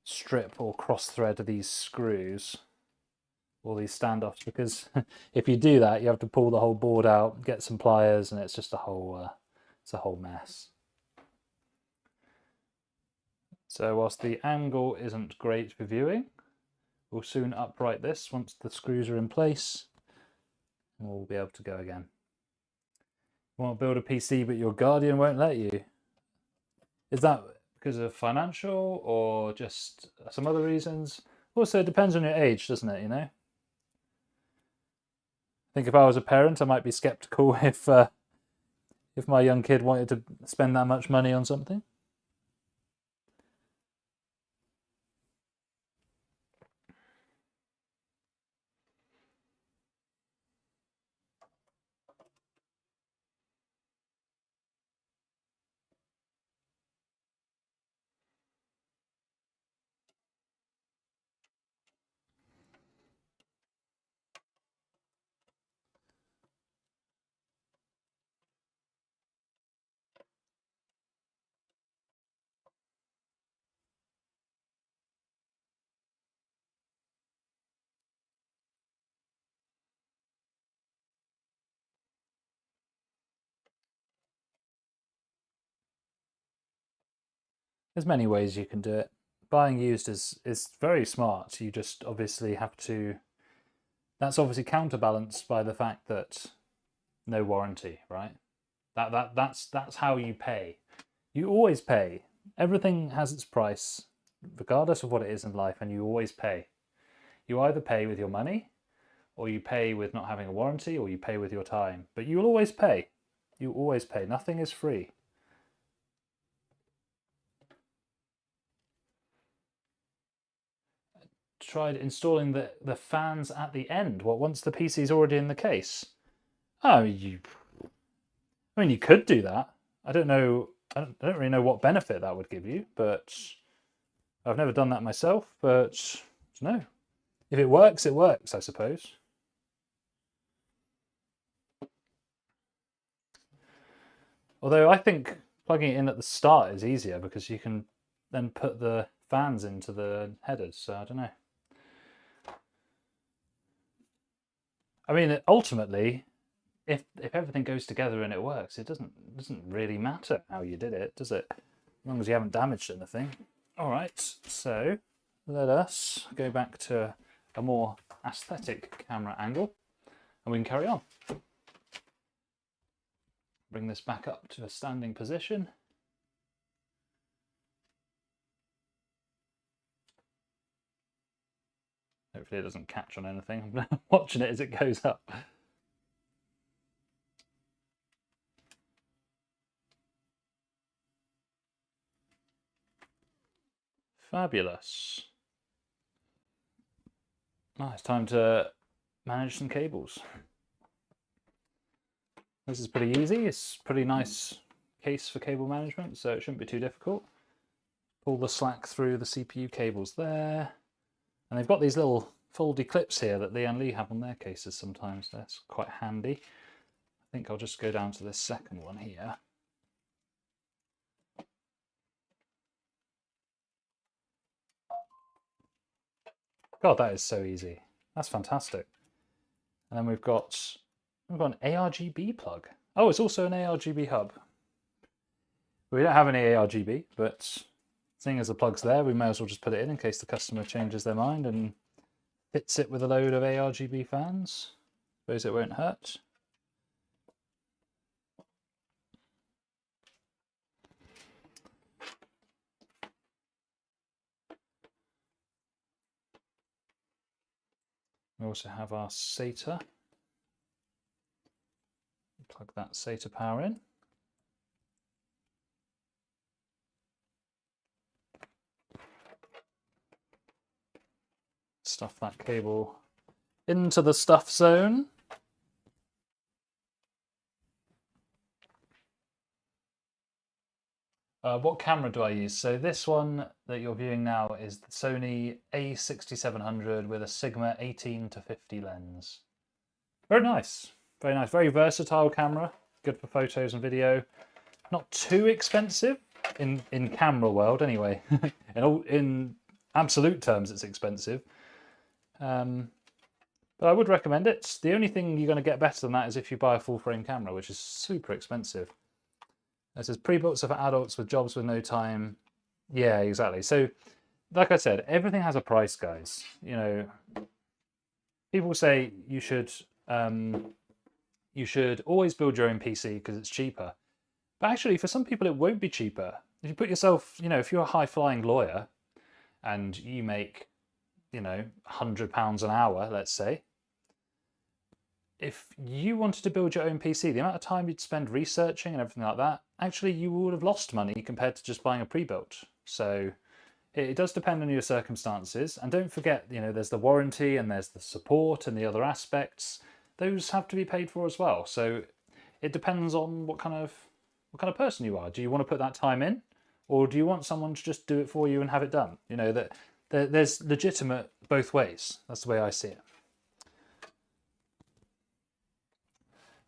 strip or cross thread these screws or these standoffs, because if you do that you have to pull the whole board out, get some pliers, and it's just a whole mess. So whilst the angle isn't great for viewing, we'll soon upright this once the screws are in place, and we'll be able to go again. You want to build a PC but your guardian won't let you. Is that because of financial or just some other reasons? Also, it depends on your age, doesn't it, you know? I think if I was a parent, I might be skeptical if my young kid wanted to spend that much money on something. There's many ways you can do it. Buying used is very smart. You just obviously have to. That's obviously counterbalanced by the fact that no warranty, right? That's how you pay. You always pay. Everything has its price, regardless of what it is in life, and you always pay. You either pay with your money, or you pay with not having a warranty, or you pay with your time. But you'll always pay. You always pay. Nothing is free. Tried installing the fans at the end. What, once the PC's already in the case? Oh, I mean, you could do that. I don't know. I don't really know what benefit that would give you, but I've never done that myself. But no, if it works, I suppose. Although I think plugging it in at the start is easier because you can then put the fans into the headers. So I don't know. I mean, ultimately, if everything goes together and it works, it doesn't really matter how you did it, does it? As long as you haven't damaged anything. All right, so let us go back to a more aesthetic camera angle, and we can carry on. Bring this back up to a standing position. Hopefully it doesn't catch on anything. I'm watching it as it goes up. Fabulous. Now it's time to manage some cables. This is pretty easy. It's a pretty nice case for cable management, so it shouldn't be too difficult. Pull the slack through the CPU cables there. And they've got these little foldy clips here that Lee and Lee have on their cases sometimes. That's quite handy. I think I'll just go down to this second one here. God, that is so easy. That's fantastic. And then we've got an ARGB plug. Oh, it's also an ARGB hub. We don't have any ARGB, but seeing as the plug's there, we may as well just put it in case the customer changes their mind and fits it with a load of ARGB fans. Suppose it won't hurt. We also have our SATA. Plug that SATA power in. stuff that cable into the stuff zone. What camera do I use? So this one that you're viewing now is the Sony A6700 with a Sigma 18-50 lens. Very nice, very nice, very versatile camera. Good for photos and video. Not too expensive in camera world anyway. in absolute terms, it's expensive. But I would recommend it. The only thing you're going to get better than that is if you buy a full frame camera, which is super expensive. It says pre-built for adults with jobs with no time. Yeah, exactly. So, like I said, everything has a price, guys. You know, people say you should always build your own PC because it's cheaper. But actually, for some people, it won't be cheaper. If you put yourself, you know, if you're a high-flying lawyer and you make, you know, £100 an hour, let's say, if you wanted to build your own PC, the amount of time you'd spend researching and everything like that, actually you would have lost money compared to just buying a pre-built. So it does depend on your circumstances. And don't forget, you know, there's the warranty and there's the support and the other aspects. Those have to be paid for as well. So it depends on what kind of person you are. Do you want to put that time in, or do you want someone to just do it for you and have it done? You know, that there's legitimate both ways. That's the way I see it.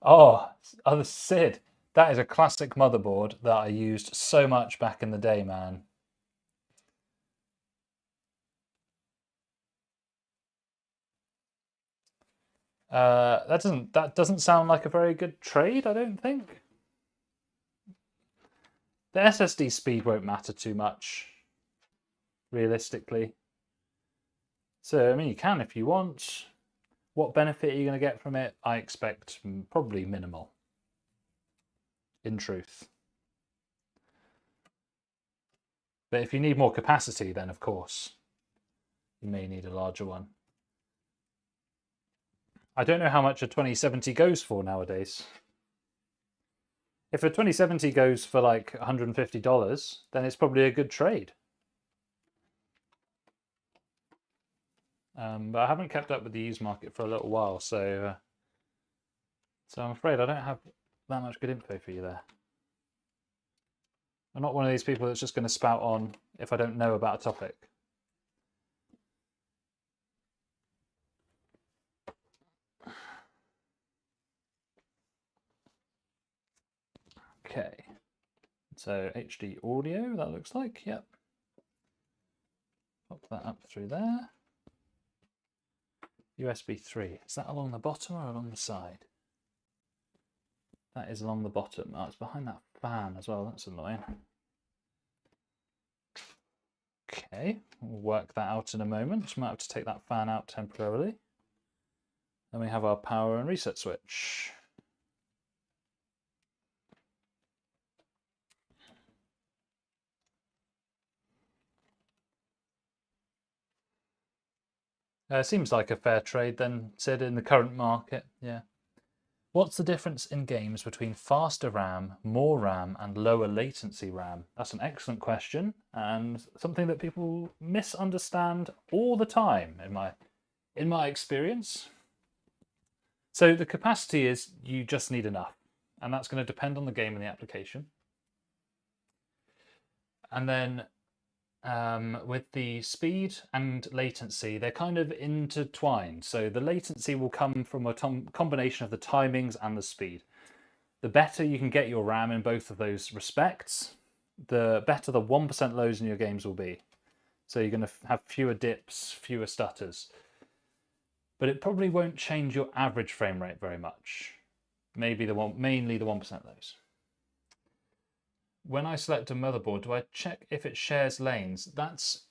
Oh, the Sid. That is a classic motherboard that I used so much back in the day, man. That doesn't sound like a very good trade, I don't think. The SSD speed won't matter too much, realistically. So, I mean, you can if you want. What benefit are you going to get from it? I expect probably minimal, in truth. But if you need more capacity, then of course, you may need a larger one. I don't know how much a 2070 goes for nowadays. If a 2070 goes for like $150, then it's probably a good trade. But I haven't kept up with the used market for a little while, so I'm afraid I don't have that much good info for you there. I'm not one of these people that's just going to spout on if I don't know about a topic. Okay, so HD audio, that looks like, yep. Pop that up through there. USB 3, is that along the bottom or along the side? That is along the bottom. Oh, it's behind that fan as well, that's annoying. Okay, we'll work that out in a moment. Might have to take that fan out temporarily. Then we have our power and reset switch. Seems like a fair trade then, Sid, in the current market, yeah. What's the difference in games between faster RAM, more RAM, and lower latency RAM? That's an excellent question, and something that people misunderstand all the time in my experience. So the capacity is you just need enough, and that's going to depend on the game and the application. And then with the speed and latency, they're kind of intertwined. So the latency will come from a combination of the timings and the speed. The better you can get your RAM in both of those respects, the better the 1% lows in your games will be. So you're going to have fewer dips, fewer stutters. But it probably won't change your average frame rate very much. Mainly the 1% lows. When I select a motherboard, do I check if it shares lanes? That's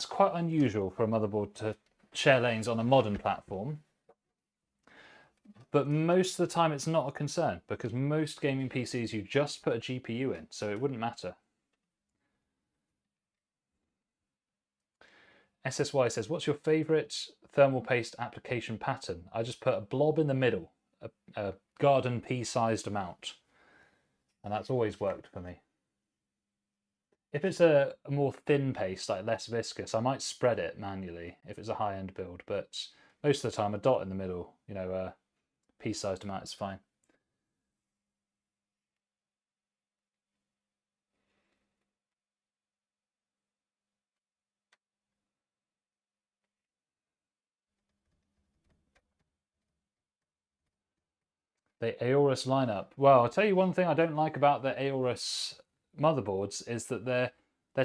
quite unusual for a motherboard to share lanes on a modern platform. But most of the time it's not a concern, because most gaming PCs you just put a GPU in, so it wouldn't matter. SSY says, what's your favorite thermal paste application pattern? I just put a blob in the middle, a garden pea-sized amount. And that's always worked for me. if it's a more thin paste, like less viscous, I might spread it manually if it's a high-end build. But most of the time, a dot in the middle, pea-sized amount is fine. The Aorus lineup. Well, I'll tell you one thing I don't like about the Aorus motherboards is that their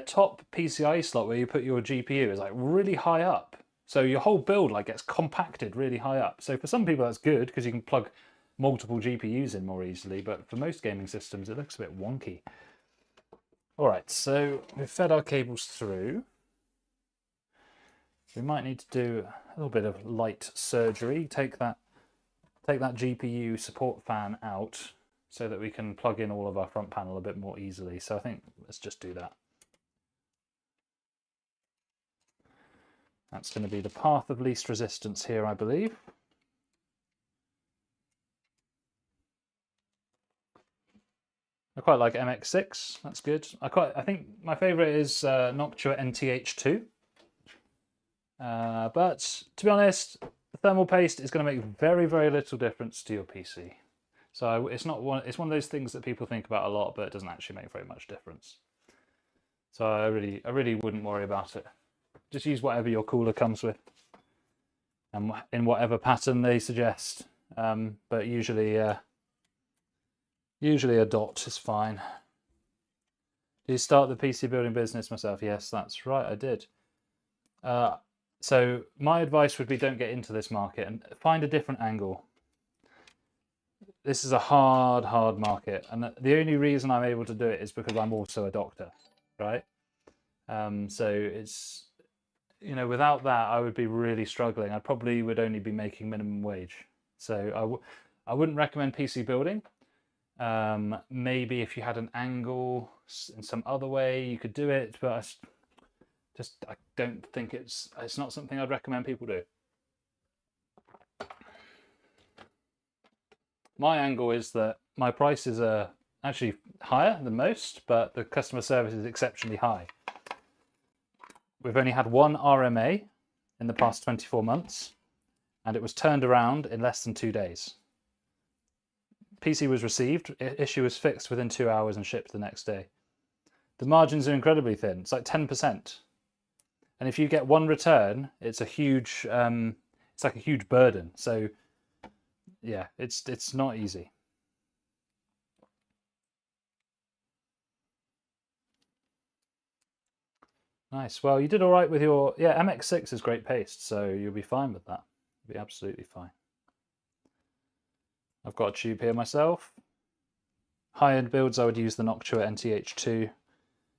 top PCI slot where you put your GPU is like really high up. So your whole build like gets compacted really high up. So for some people that's good because you can plug multiple GPUs in more easily, but for most gaming systems it looks a bit wonky. All right, so we've fed our cables through. We might need to do a little bit of light surgery. Take that GPU support fan out so that we can plug in all of our front panel a bit more easily. So I think let's just do that. That's going to be the path of least resistance here, I believe. I quite like MX6, that's good. I think my favorite is Noctua NTH2. But to be honest, the thermal paste is going to make very, very little difference to your PC. So it's one of those things that people think about a lot, but it doesn't actually make very much difference. So I really wouldn't worry about it. Just use whatever your cooler comes with, and in whatever pattern they suggest. But usually a dot is fine. Did you start the PC building business myself? Yes, that's right, I did. So my advice would be don't get into this market and find a different angle. This is a hard market, and the only reason I'm able to do it is because I'm also a doctor, right? So it's, without that I would be really struggling. I probably would only be making minimum wage. So I wouldn't recommend PC building. Maybe if you had an angle in some other way you could do it, but I don't think it's not something I'd recommend people do. My angle is that my prices are actually higher than most, but the customer service is exceptionally high. We've only had one RMA in the past 24 months, and it was turned around in less than 2 days. PC was received, issue was fixed within 2 hours and shipped the next day. The margins are incredibly thin. It's like 10%. And if you get one return, it's a huge, it's like a huge burden. So yeah, it's not easy. Nice. Well, you did all right with your, MX6 is great paste, so you'll be fine with that. You'll be absolutely fine. I've got a tube here myself. High-end builds, I would use the Noctua NTH2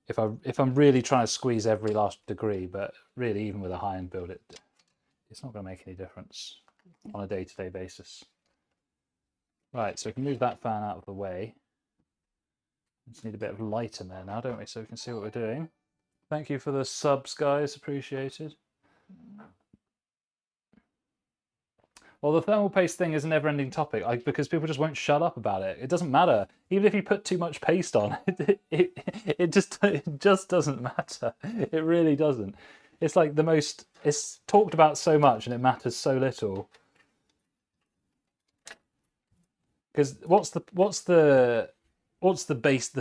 if I'm really trying to squeeze every last degree, but really even with a high-end build, it's not going to make any difference on a day-to-day basis. Right, so we can move that fan out of the way. Just need a bit of light in there now, don't we, so we can see what we're doing. Thank you for the subs, guys, appreciated. Well, the thermal paste thing is a never-ending topic because people just won't shut up about it. It doesn't matter. Even if you put too much paste on, it just doesn't matter. It really doesn't. It's like it's talked about so much and it matters so little. Because what's the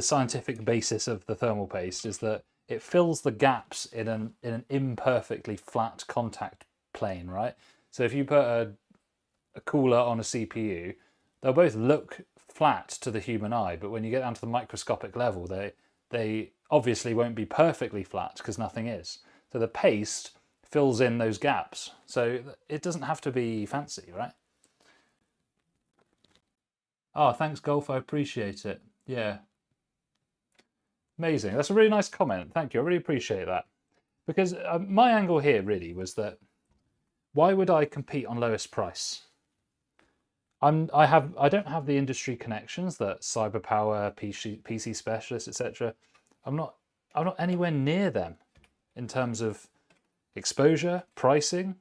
scientific basis of the thermal paste is that it fills the gaps in an imperfectly flat contact plane, right? So if you put a cooler on a CPU, they'll both look flat to the human eye, but when you get down to the microscopic level, they obviously won't be perfectly flat because nothing is. So the paste fills in those gaps. So it doesn't have to be fancy, right? Oh, thanks, Golf. I appreciate it. Yeah. Amazing. That's a really nice comment. Thank you. I really appreciate that. Because my angle here really was that why would I compete on lowest price? I don't have the industry connections that Cyberpower, PC Specialist, etc. I'm not anywhere near them in terms of exposure, pricing,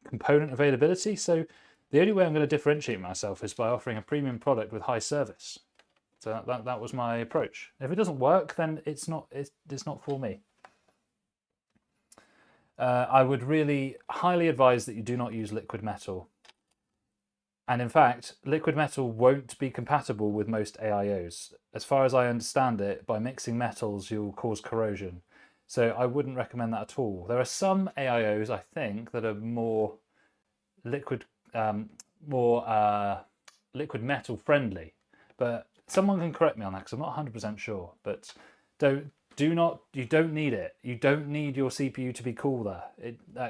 component availability. So the only way I'm going to differentiate myself is by offering a premium product with high service. So that was my approach. If it doesn't work, then it's not for me. I would really highly advise that you do not use liquid metal. And in fact, liquid metal won't be compatible with most AIOs. As far as I understand it, by mixing metals, you'll cause corrosion. So I wouldn't recommend that at all. There are some AIOs, I think, that are more liquid metal friendly. But someone can correct me on that because I'm not 100% sure. But you don't need it. You don't need your CPU to be cooler.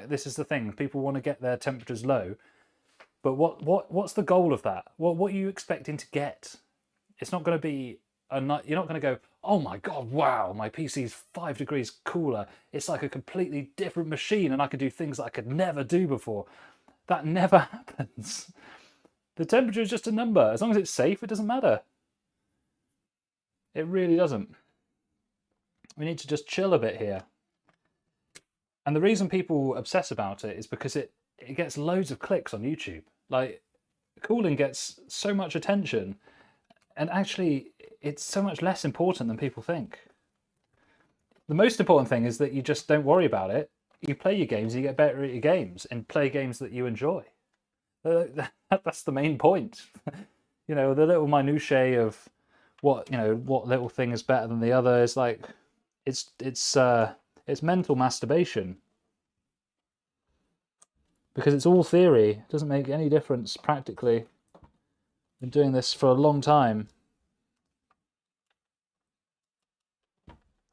This is the thing. People want to get their temperatures low. But what's the goal of that? What are you expecting to get? It's not going to be you're not going to go, oh my god, wow, my PC's 5 degrees cooler. It's like a completely different machine, and I can do things that I could never do before. That never happens. The temperature is just a number. As long as it's safe, it doesn't matter. It really doesn't. We need to just chill a bit here. And the reason people obsess about it is because it gets loads of clicks on YouTube. Like, cooling gets so much attention, and actually it's so much less important than people think. The most important thing is that you just don't worry about it. You play your games, you get better at your games, and play games that you enjoy. That's the main point. You know, the little minutiae of what little thing is better than the other is like, it's mental masturbation. Because it's all theory. It doesn't make any difference practically. Been doing this for a long time.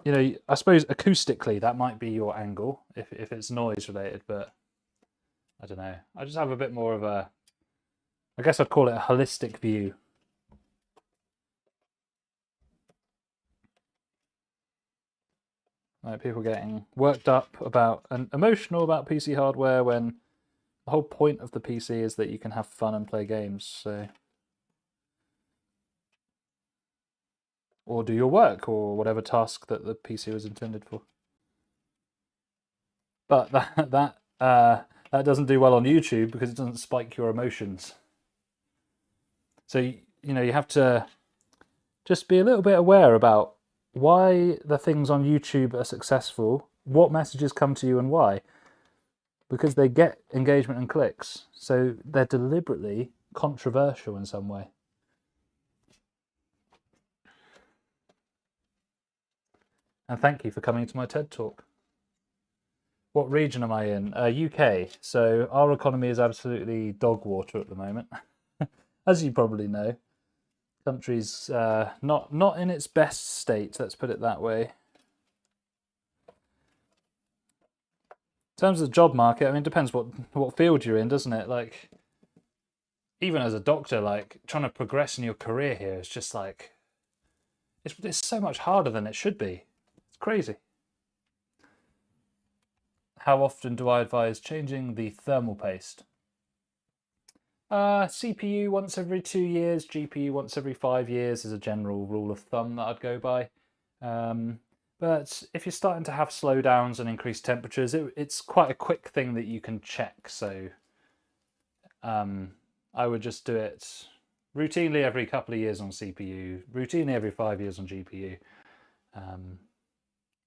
You know, I suppose acoustically that might be your angle if it's noise related, but I don't know. I just have a bit more of a, I guess I'd call it a holistic view. Like people getting worked up about and emotional about PC hardware when the whole point of the PC is that you can have fun and play games, so, or do your work or whatever task that the PC was intended for. But that doesn't do well on YouTube because it doesn't spike your emotions. So you know, you have to just be a little bit aware about why the things on YouTube are successful, what messages come to you and why. Because they get engagement and clicks, so they're deliberately controversial in some way. And thank you for coming to my TED Talk. What region am I in? UK. So our economy is absolutely dog water at the moment. As you probably know. Country's not in its best state, let's put it that way. In terms of the job market, I mean, it depends what field you're in, doesn't it? Like, even as a doctor, like, trying to progress in your career here is just like, it's so much harder than it should be. It's crazy. How often do I advise changing the thermal paste? CPU once every 2 years, GPU once every 5 years is a general rule of thumb that I'd go by. But if you're starting to have slowdowns and increased temperatures, it's quite a quick thing that you can check. So I would just do it routinely every couple of years on CPU, routinely every 5 years on GPU.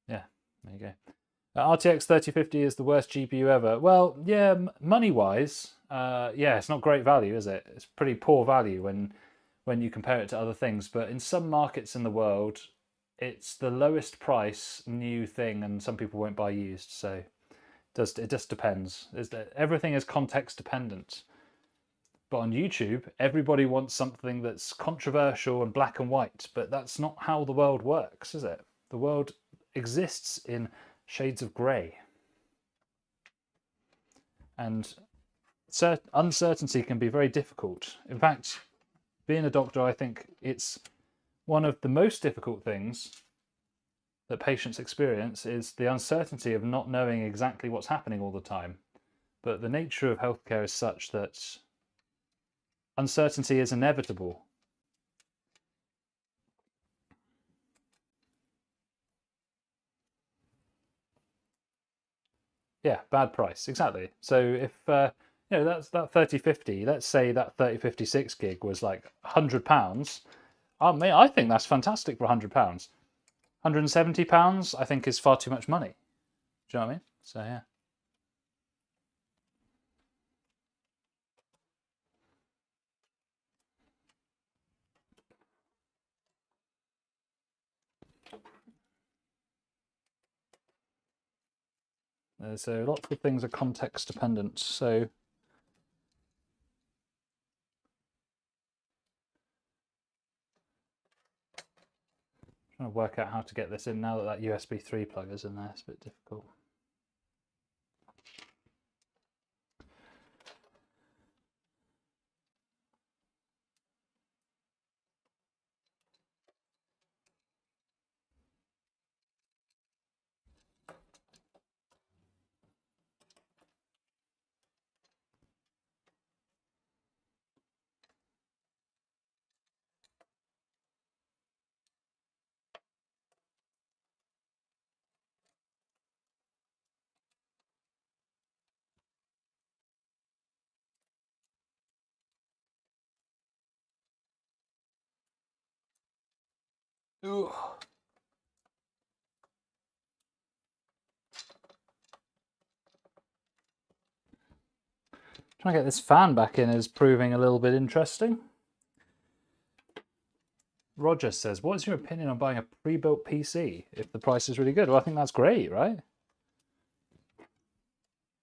Yeah, there you go. RTX 3050 is the worst GPU ever. Well, yeah, money-wise, yeah, it's not great value, is it? It's pretty poor value when you compare it to other things. But in some markets in the world, it's the lowest price new thing, and some people won't buy used. So it just depends. Everything is context dependent. But on YouTube, everybody wants something that's controversial and black and white. But that's not how the world works, is it? The world exists in shades of grey. And uncertainty can be very difficult. In fact, being a doctor, I think it's one of the most difficult things that patients experience is the uncertainty of not knowing exactly what's happening all the time. But the nature of healthcare is such that uncertainty is inevitable. Yeah, bad price, exactly. So if that's that 3050, let's say that 3050 6 gig was like £100, I think that's fantastic for £100. £170, I think, is far too much money. Do you know what I mean? So yeah. So lots of things are context dependent. So trying to work out how to get this in now that USB 3 plug is in there. It's a bit difficult. Ooh. Trying to get this fan back in is proving a little bit interesting. Roger says, what is your opinion on buying a pre-built PC if the price is really good? Well, I think that's great, right?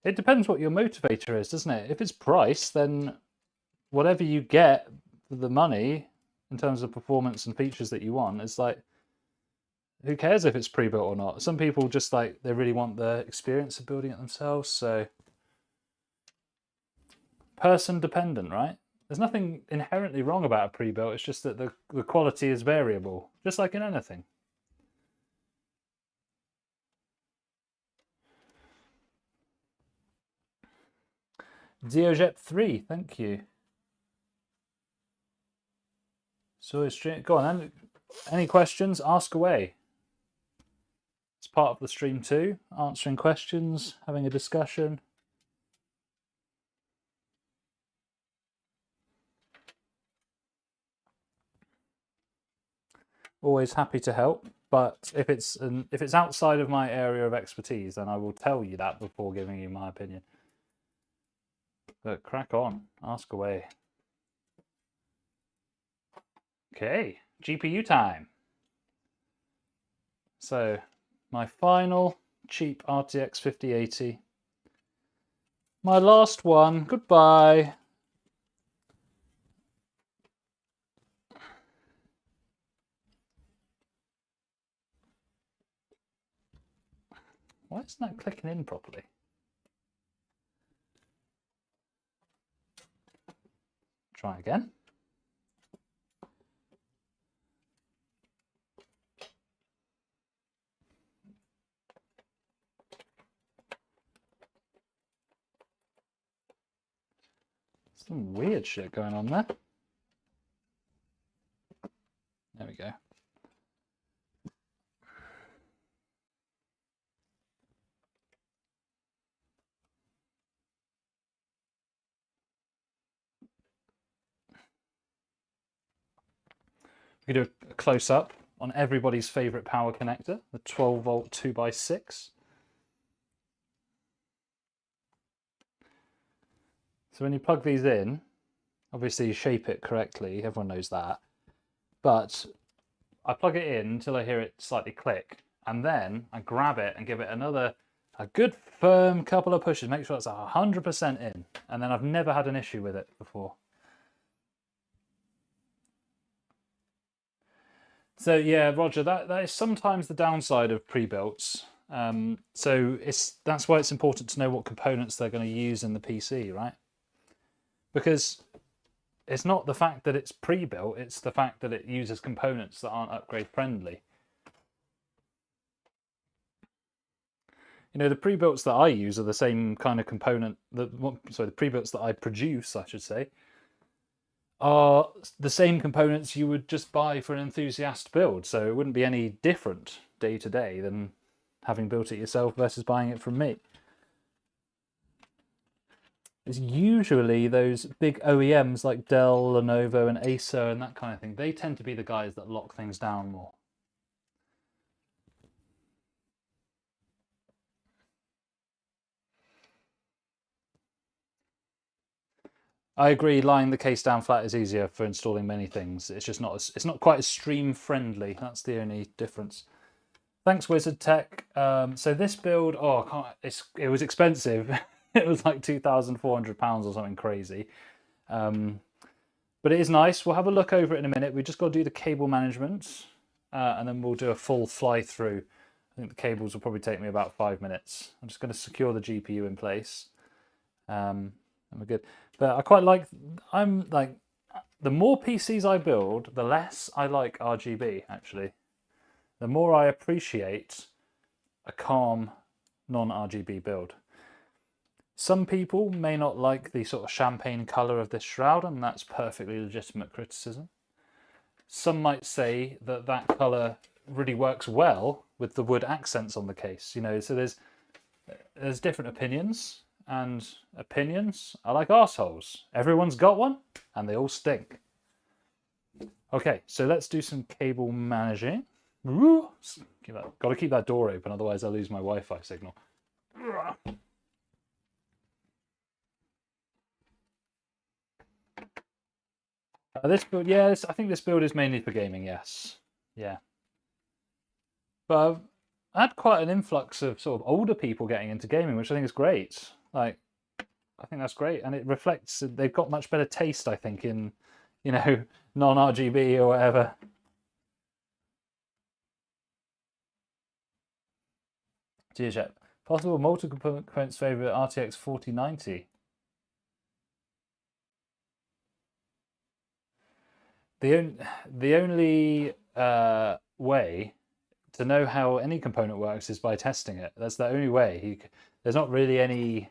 It depends what your motivator is, doesn't it? If it's price, then whatever you get for the money in terms of performance and features that you want, it's like, who cares if it's pre-built or not? Some people just like, they really want the experience of building it themselves, so person dependent, right? There's nothing inherently wrong about a pre-built, it's just that the quality is variable, just like in anything. Zeojet3, thank you. So go on then. Any questions? Ask away. It's part of the stream too, answering questions, having a discussion. Always happy to help, but if it's outside of my area of expertise, then I will tell you that before giving you my opinion. But crack on, ask away. Okay, GPU time. So my final cheap RTX 5080. My last one, goodbye. Why isn't that clicking in properly? Try again. Some weird shit going on there. There we go. We can do a close-up on everybody's favorite power connector, the 12-volt 2x6. So when you plug these in, obviously you shape it correctly, everyone knows that. But I plug it in until I hear it slightly click, and then I grab it and give it a good firm couple of pushes, make sure it's 100% in, and then I've never had an issue with it before. So yeah, Roger, that is sometimes the downside of pre-builts. So that's why it's important to know what components they're going to use in the PC, right? Because it's not the fact that it's pre-built, it's the fact that it uses components that aren't upgrade friendly. You know, the pre-builts that I use are the same kind of component, the pre-builts that I produce, I should say, are the same components you would just buy for an enthusiast build. So it wouldn't be any different day to day than having built it yourself versus buying it from me. is usually those big OEMs like Dell, Lenovo, and Acer and that kind of thing. They tend to be the guys that lock things down more. I agree. Lying the case down flat is easier for installing many things. It's just not it's not quite as stream friendly. That's the only difference. Thanks, Wizard Tech. So this build, it was expensive. It was like £2,400 or something crazy. But it is nice. We'll have a look over it in a minute. We just got to do the cable management, and then we'll do a full fly through. I think the cables will probably take me about 5 minutes. I'm just going to secure the GPU in place. And we're good. But I quite like, the more PCs I build, the less I like RGB, actually. The more I appreciate a calm, non-RGB build. Some people may not like the sort of champagne colour of this shroud, and that's perfectly legitimate criticism. Some might say that that colour really works well with the wood accents on the case. You know, so there's different opinions, and opinions are like arseholes. Everyone's got one, and they all stink. Okay, so let's do some cable managing. Got to keep that door open, otherwise I'll lose my Wi-Fi signal. This build, yeah, I think this build is mainly for gaming, yes. Yeah. But I've had quite an influx of sort of older people getting into gaming, which I think is great. Like, I think that's great. And it reflects, they've got much better taste, I think, in, you know, non-RGB or whatever. Geojet. Possible multi-components favour RTX 4090. The only way to know how any component works is by testing it. That's the only way. There's not really any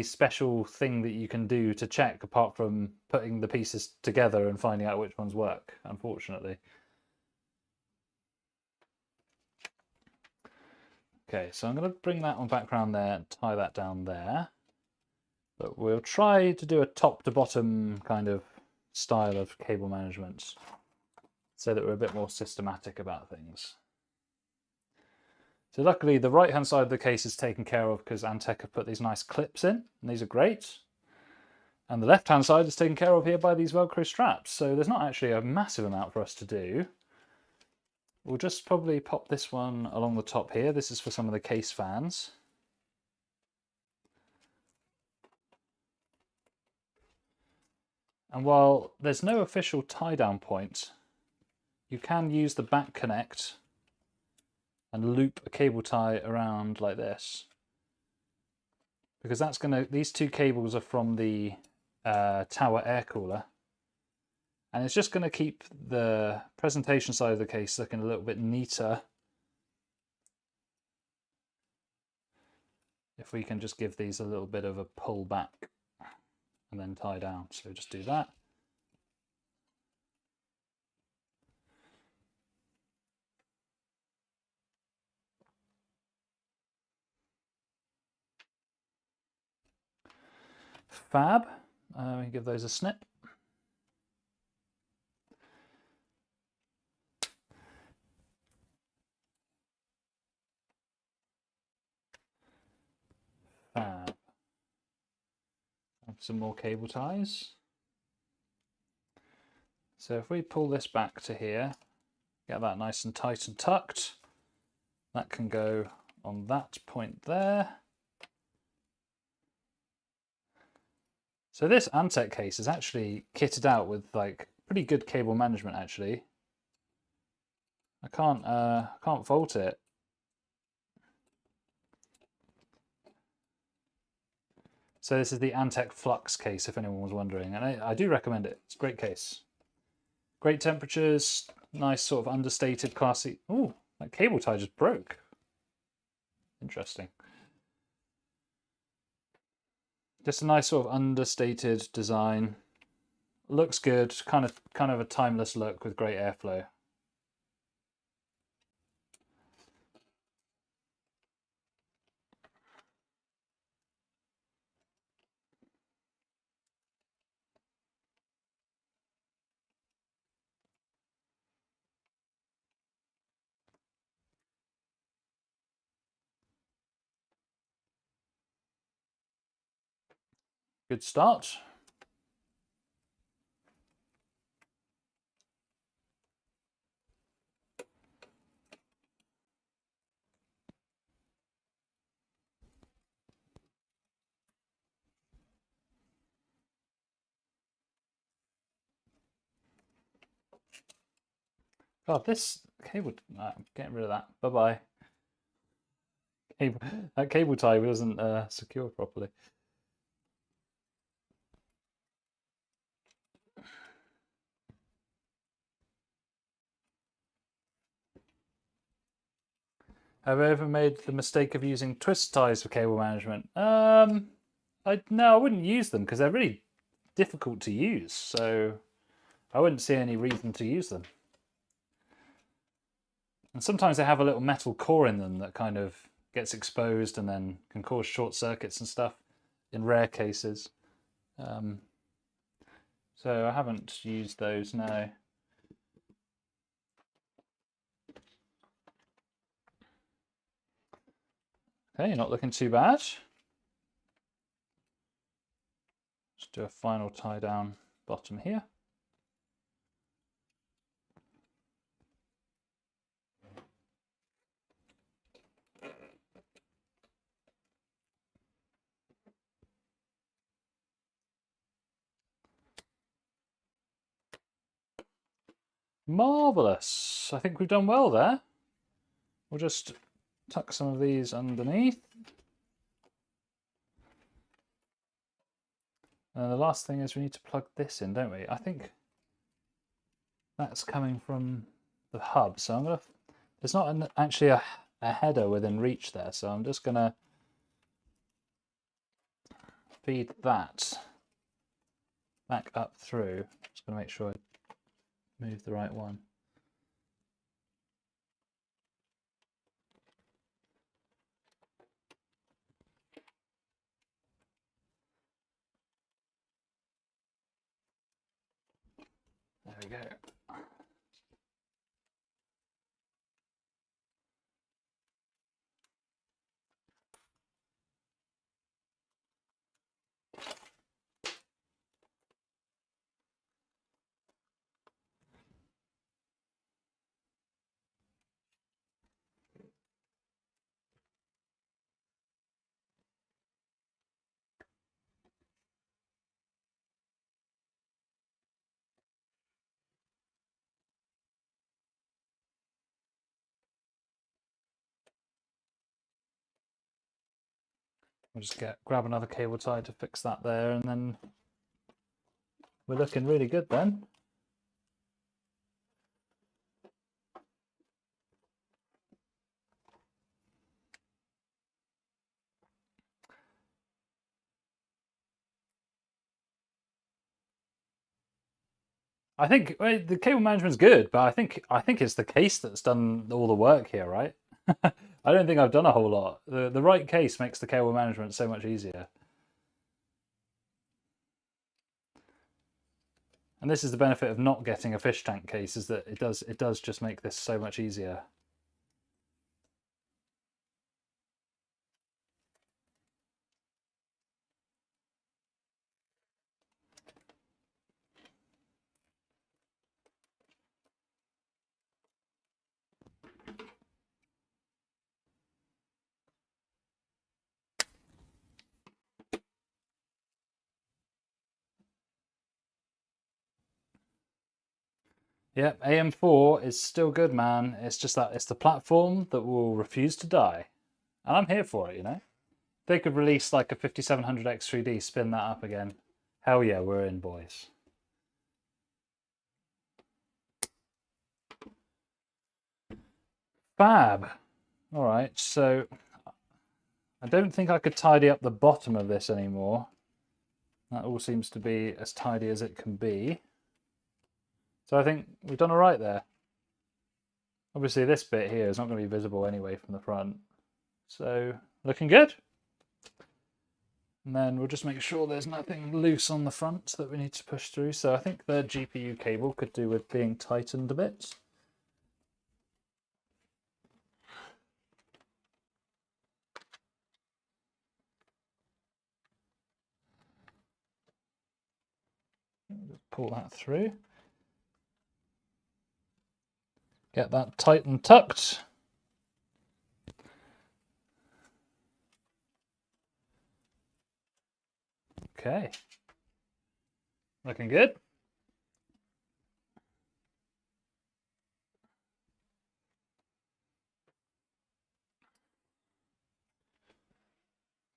special thing that you can do to check apart from putting the pieces together and finding out which ones work, unfortunately. Okay, so I'm going to bring that on background there and tie that down there. But we'll try to do a top to bottom kind of style of cable management so that we're a bit more systematic about things. So luckily the right hand side of the case is taken care of because Antec have put these nice clips in, and these are great. And the left hand side is taken care of here by these Velcro straps, so there's not actually a massive amount for us to do. We'll just probably pop this one along the top here. This is for some of the case fans. And while there's no official tie down point, you can use the back connect and loop a cable tie around like this. Because that's these two cables are from the tower air cooler. And it's just going to keep the presentation side of the case looking a little bit neater. If we can just give these a little bit of a pull back and then tie down. So just do that. Fab. We give those a snip. Fab. Some more cable ties. So if we pull this back to here, get that nice and tight and tucked, that can go on that point there. So this Antec case is actually kitted out with like pretty good cable management actually. I can't fault it. So this is the Antec Flux case, if anyone was wondering, and I do recommend it. It's a great case. Great temperatures, nice sort of understated, classy. Ooh, that cable tie just broke. Interesting. Just a nice sort of understated design. Looks good, kind of a timeless look with great airflow. Good start. God, this cable, I'm getting rid of that. Bye-bye. That cable tie wasn't secure properly. Have I ever made the mistake of using twist ties for cable management? No, I wouldn't use them because they're really difficult to use. So I wouldn't see any reason to use them. And sometimes they have a little metal core in them that kind of gets exposed and then can cause short circuits and stuff in rare cases. So I haven't used those, no. Okay, not looking too bad. Just do a final tie down bottom here. Marvellous. I think we've done well there. We'll just tuck some of these underneath. And the last thing is we need to plug this in, don't we? I think that's coming from the hub. So I'm going to... There's not actually a header within reach there. So I'm just going to feed that back up through. Just going to make sure I move the right one. There we go. We'll just grab another cable tie to fix that there, and then we're looking really good then. I think the cable management's good, but I think it's the case that's done all the work here, right? I don't think I've done a whole lot. The right case makes the cable management so much easier. And this is the benefit of not getting a fish tank case, is that it does just make this so much easier. Yep, AM4 is still good, man. It's just that it's the platform that will refuse to die. And I'm here for it, you know? If they could release like a 5700X3D, spin that up again. Hell yeah, we're in, boys. Fab. All right, so I don't think I could tidy up the bottom of this anymore. That all seems to be as tidy as it can be. So I think we've done all right there. Obviously this bit here is not going to be visible anyway from the front. So looking good. And then we'll just make sure there's nothing loose on the front that we need to push through. So I think the GPU cable could do with being tightened a bit. pull that through. Get that tight and tucked. Okay. Looking good.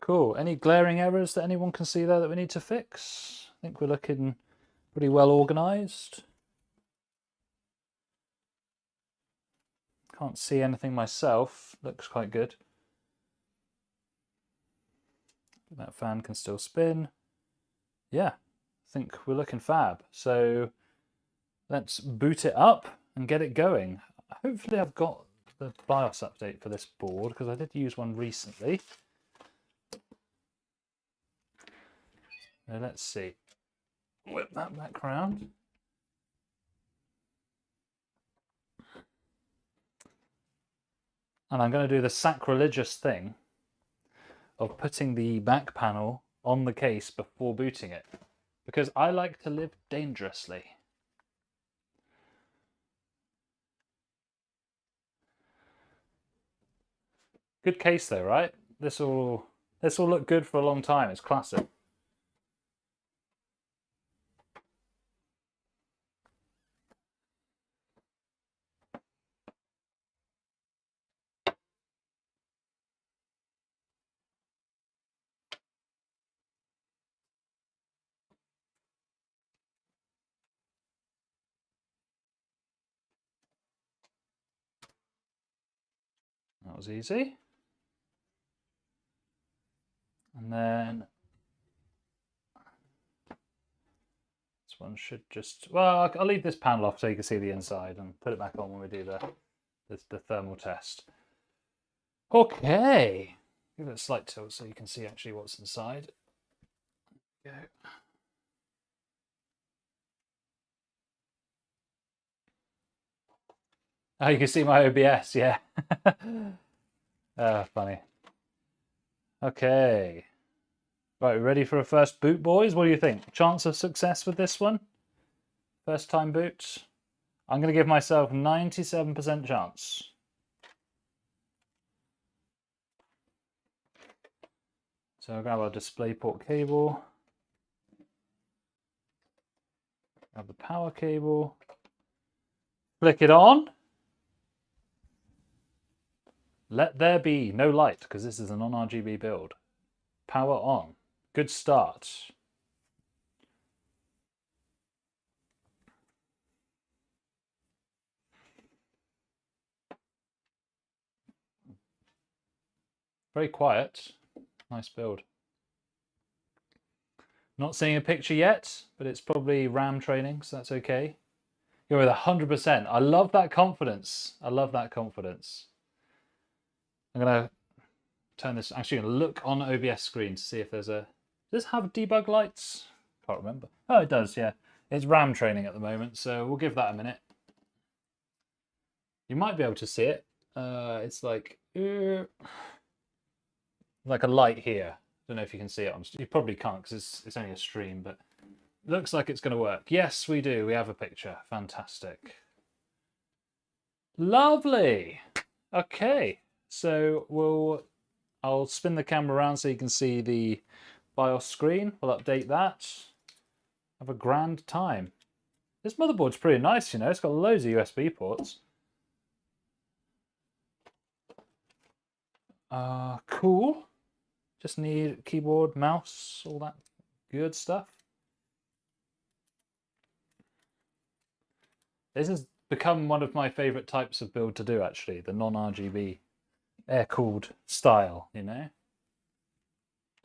Cool. Any glaring errors that anyone can see there that we need to fix? I think we're looking pretty well organized. Can't see anything myself. Looks quite good. That fan can still spin. Yeah, I think we're looking fab. So let's boot it up and get it going. Hopefully I've got the BIOS update for this board because I did use one recently. Now let's see. Whip that back around. And I'm going to do the sacrilegious thing of putting the back panel on the case before booting it, because I like to live dangerously. Good case though, right? This will look good for a long time. It's classic. That was easy. And then this one should just, well, I'll leave this panel off so you can see the inside and put it back on when we do the thermal test. Okay, give it a slight tilt so you can see actually what's inside. Go. Oh, you can see my OBS, yeah. Funny. Okay. Right, ready for a first boot, boys? What do you think? Chance of success with this one? First time boot? I'm going to give myself 97% chance. So I'll grab our DisplayPort cable. Grab the power cable. Flick it on. Let there be no light, because this is a non-RGB build. Power on. Good start. Very quiet. Nice build. Not seeing a picture yet, but it's probably RAM training, so that's okay. You're with 100%. I love that confidence. I love that confidence. I'm going to turn this, actually going to look on OBS screen to see if there's a, does this have debug lights? Can't remember. Oh, it does, yeah. It's RAM training at the moment, so we'll give that a minute. You might be able to see it. It's like a light here. Don't know if you can see it on, you probably can't because it's only a stream, but looks like it's going to work. Yes, we do. We have a picture. Fantastic. Lovely. Okay, so I'll spin the camera around so you can see the BIOS screen. We'll update that. Have a grand time. This motherboard's pretty nice, you know. It's got loads of USB ports. Cool. Just need keyboard, mouse, all that good stuff. This has become one of my favorite types of build to do, actually, the non-RGB air-cooled style, you know?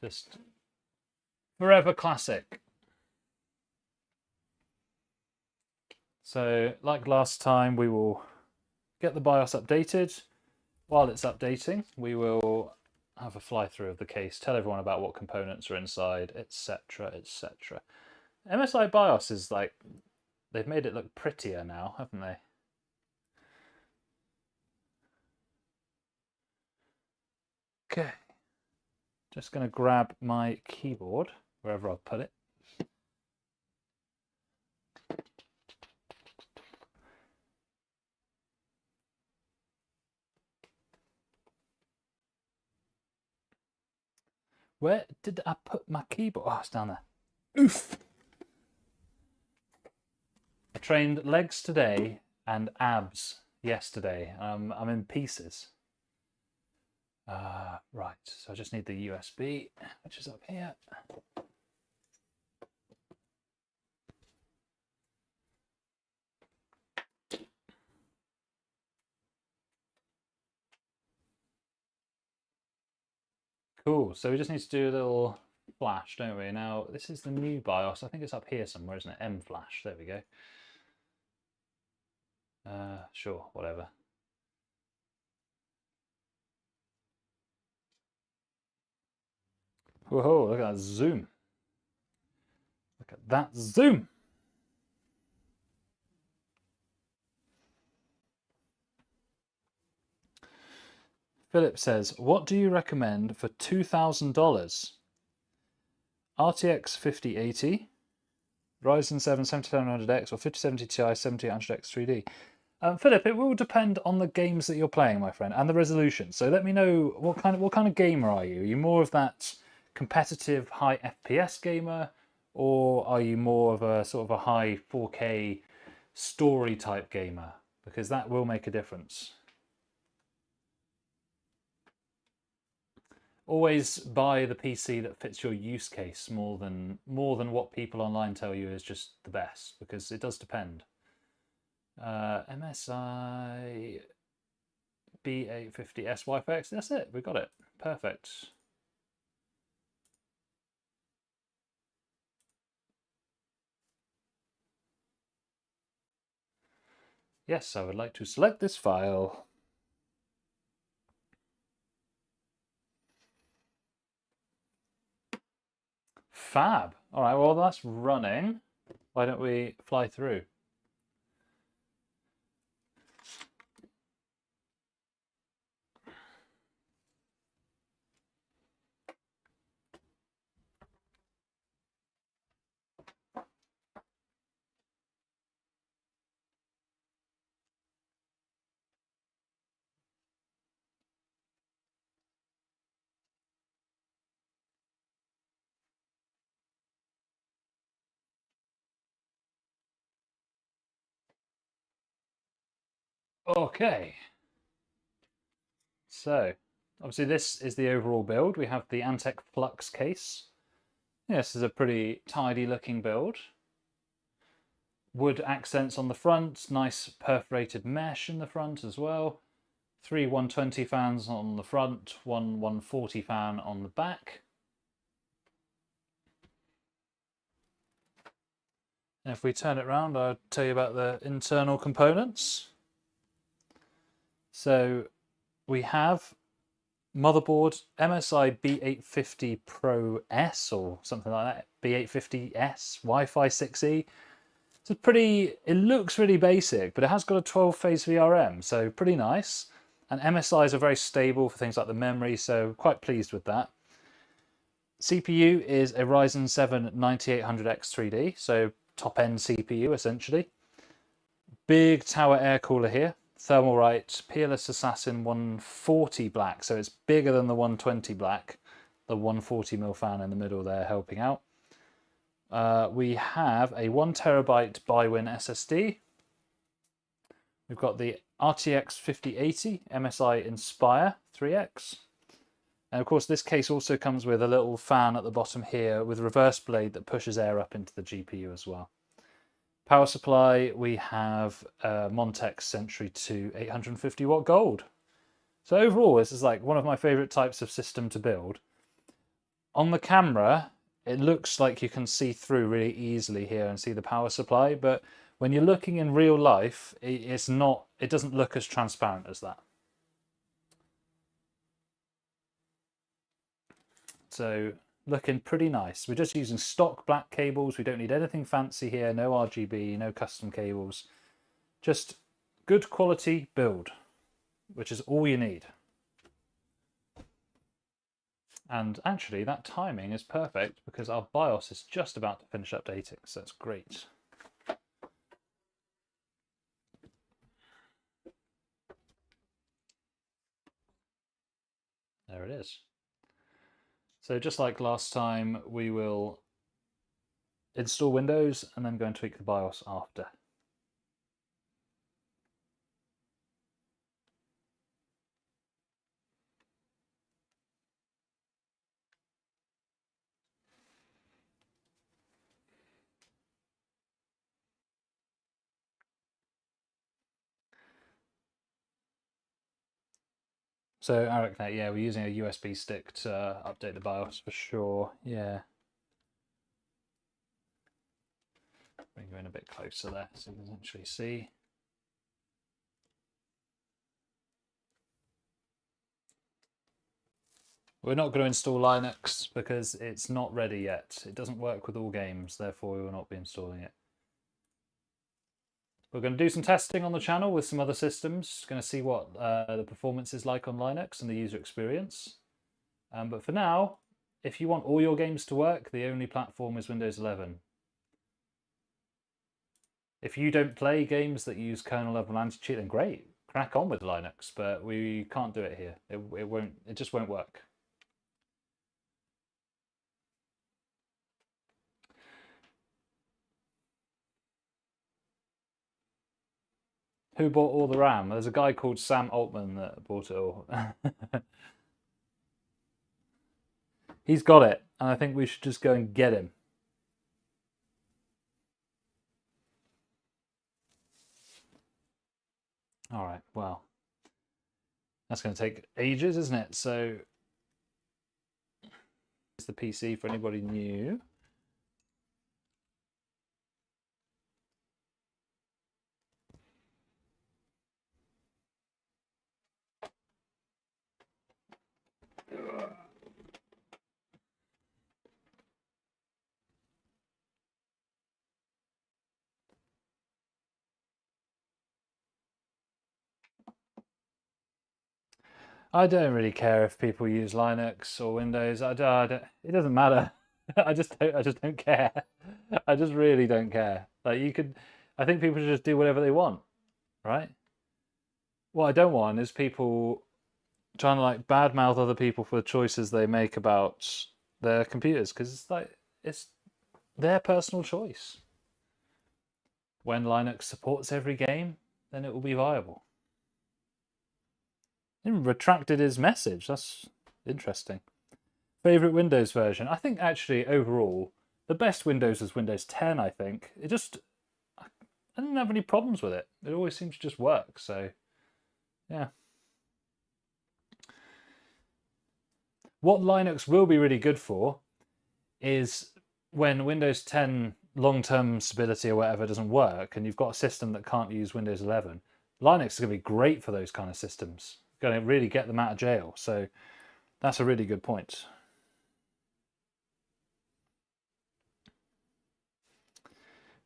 Just forever classic. So, like last time, we will get the BIOS updated. While it's updating, we will have a fly through of the case, tell everyone about what components are inside, etc, etc. MSI BIOS is like, they've made it look prettier now, haven't they? Okay, just going to grab my keyboard wherever I've put it. Where did I put my keyboard? Oh, it's down there. Oof! I trained legs today and abs yesterday. I'm in pieces. Right, so I just need the USB, which is up here. Cool, so we just need to do a little flash, don't we? Now, this is the new BIOS. I think it's up here somewhere, isn't it? M flash, there we go. Sure, whatever. Whoa, look at that zoom. Look at that zoom. Philip says, what do you recommend for $2,000? RTX 5080, Ryzen 7 7700X, or 5070 Ti 7800X 3D? Philip, it will depend on the games that you're playing, my friend, and the resolution. So let me know what kind of gamer are you? Are you more of that competitive high FPS gamer, or are you more of a sort of a high 4K story type gamer? Because that will make a difference. Always buy the PC that fits your use case more than what people online tell you is just the best, because it does depend. MSI B850S Wi-Fi X, that's it, we got it. Perfect. Yes, I would like to select this file. Fab. All right, well, that's running. Why don't we fly through? Okay. So, obviously this is the overall build. We have the Antec Flux case. This is a pretty tidy looking build. Wood accents on the front, nice perforated mesh in the front as well. 3 120 fans on the front, 1 140 fan on the back. And if we turn it around, I'll tell you about the internal components. So we have motherboard MSI B850 Pro S or something like that, B850S, Wi-Fi 6E. It's pretty, it looks really basic, but it has got a 12-phase VRM, so pretty nice. And MSIs are very stable for things like the memory, so quite pleased with that. CPU is a Ryzen 7 9800X 3D, so top-end CPU essentially. Big tower air cooler here, Thermalright Peerless Assassin 140 black, so it's bigger than the 120 black. The 140mm fan in the middle there helping out. We have a 1TB BiWin SSD. We've got the RTX 5080 MSI Inspire 3X. And of course this case also comes with a little fan at the bottom here with reverse blade that pushes air up into the GPU as well. Power supply, we have Montex Sentry 2 850 watt gold. So overall this is like one of my favorite types of system to build. On the camera it looks like you can see through really easily here and see the power supply, but when you're looking in real life, it doesn't look as transparent as that. So looking pretty nice. We're just using stock black cables. We don't need anything fancy here. No RGB, no custom cables. Just good quality build, which is all you need. And actually that timing is perfect because our BIOS is just about to finish updating, so that's great. There it is. So just like last time, we will install Windows and then go and tweak the BIOS after. So AricNet, yeah, we're using a USB stick to update the BIOS for sure. Yeah. Bring you in a bit closer there so you can actually see. We're not going to install Linux because it's not ready yet. It doesn't work with all games, therefore we will not be installing it. We're going to do some testing on the channel with some other systems. Going to see what the performance is like on Linux and the user experience. But for now, if you want all your games to work, the only platform is Windows 11. If you don't play games that use kernel level anti-cheat, then great, crack on with Linux. But we can't do it here. It just won't work. Who bought all the RAM? There's a guy called Sam Altman that bought it all. He's got it, and I think we should just go and get him. All right, well, that's going to take ages, isn't it? So, it's the PC for anybody new. I don't really care if people use Linux or Windows. I don't, it doesn't matter. I just don't care. I just really don't care. Like I think people should just do whatever they want, right? What I don't want is people trying to like badmouth other people for the choices they make about their computers, because it's their personal choice. When Linux supports every game, then it will be viable. He retracted his message. That's interesting. Favorite Windows version? I think actually overall the best Windows is Windows 10. I think I didn't have any problems with it. It always seems to just work. So yeah. What Linux will be really good for is when Windows 10 long-term stability or whatever doesn't work and you've got a system that can't use Windows 11. Linux is going to be great for those kind of systems. Going to really get them out of jail. So that's a really good point.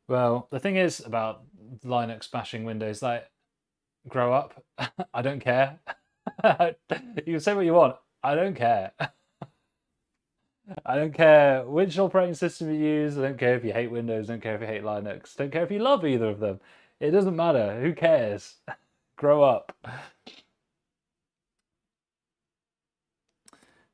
Well, the thing is about Linux bashing Windows, like, grow up. I don't care. You can say what you want. I don't care. I don't care which operating system you use. I don't care if you hate Windows. I don't care if you hate Linux. I don't care if you love either of them. It doesn't matter. Who cares? Grow up.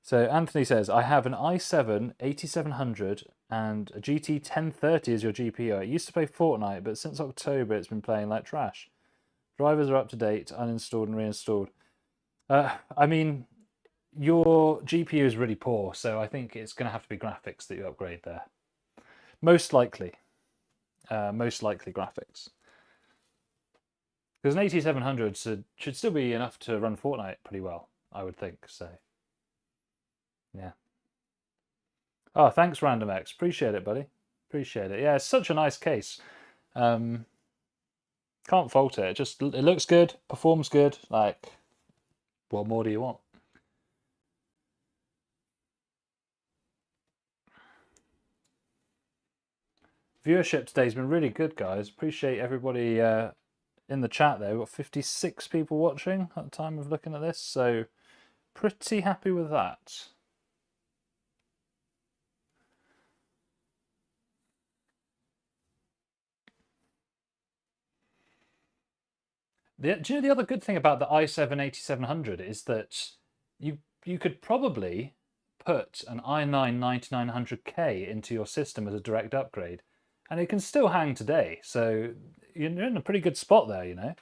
So Anthony says, I have an i7 8700 and a GT 1030 as your GPU. I used to play Fortnite, but since October it's been playing like trash. Drivers are up to date, uninstalled and reinstalled. I mean, your GPU is really poor, so I think it's going to have to be graphics that you upgrade there. Most likely graphics. Because an 8700 should still be enough to run Fortnite pretty well, I would think, so... Yeah. Oh, thanks, RandomX. Appreciate it, buddy. Appreciate it. Yeah, it's such a nice case. Can't fault it. It looks good, performs good. Like, what more do you want? Viewership today's been really good, guys. Appreciate everybody in the chat there. We've got 56 people watching at the time of looking at this, so pretty happy with that. Do you know the other good thing about the i7 8700 is that you could probably put an i9 9900K into your system as a direct upgrade, and it can still hang today. So you're in a pretty good spot there, you know.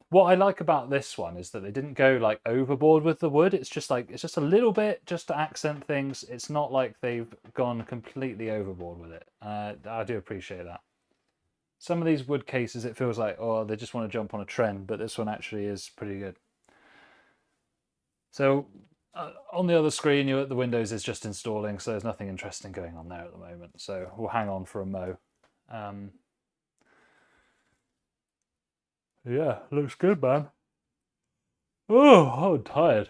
What I like about this one is that they didn't go like overboard with the wood. It's just a little bit just to accent things. It's not like they've gone completely overboard with it. I do appreciate that. Some of these wood cases, it feels like, oh, they just want to jump on a trend, but this one actually is pretty good. So on the other screen, the Windows is just installing, so there's nothing interesting going on there at the moment. So we'll hang on for a mo. Yeah, looks good, man. Oh, I'm tired.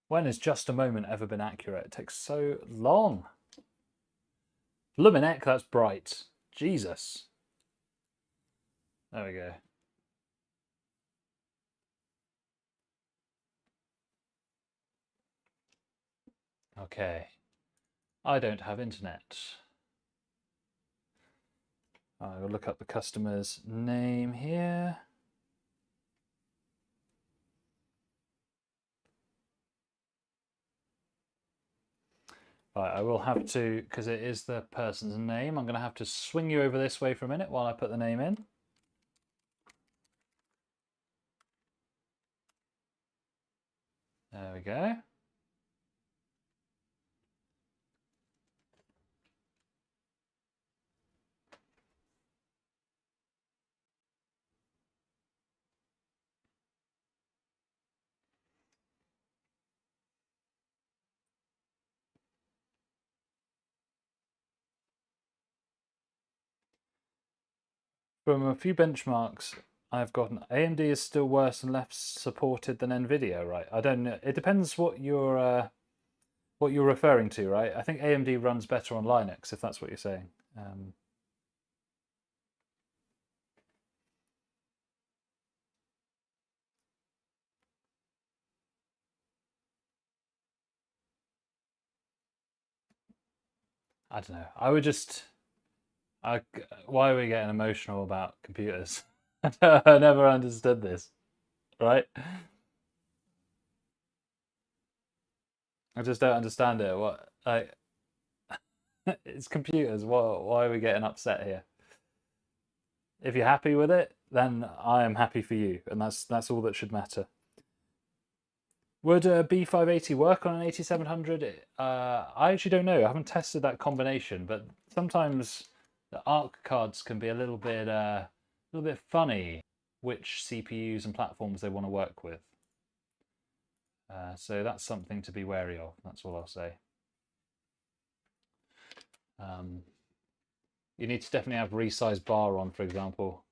When has just a moment ever been accurate? It takes so long. Lumineck, that's bright. Jesus. There we go. Okay. I don't have internet. I will look up the customer's name here. Right, I will have to, because it is the person's name, I'm going to have to swing you over this way for a minute while I put the name in. There we go. From a few benchmarks I've gotten, AMD is still worse and less supported than NVIDIA, right? I don't know. It depends what you're referring to, right? I think AMD runs better on Linux, if that's what you're saying. I don't know. I would just... why are we getting emotional about computers? I never understood this, right? I just don't understand it. What, like, it's computers. Why are we getting upset here? If you're happy with it, then I am happy for you, and that's all that should matter. Would a B580 work on an 8700? I actually don't know. I haven't tested that combination, but sometimes the ARC cards can be a little bit funny which CPUs and platforms they want to work with. So that's something to be wary of. That's all I'll say. You need to definitely have resize bar on, for example.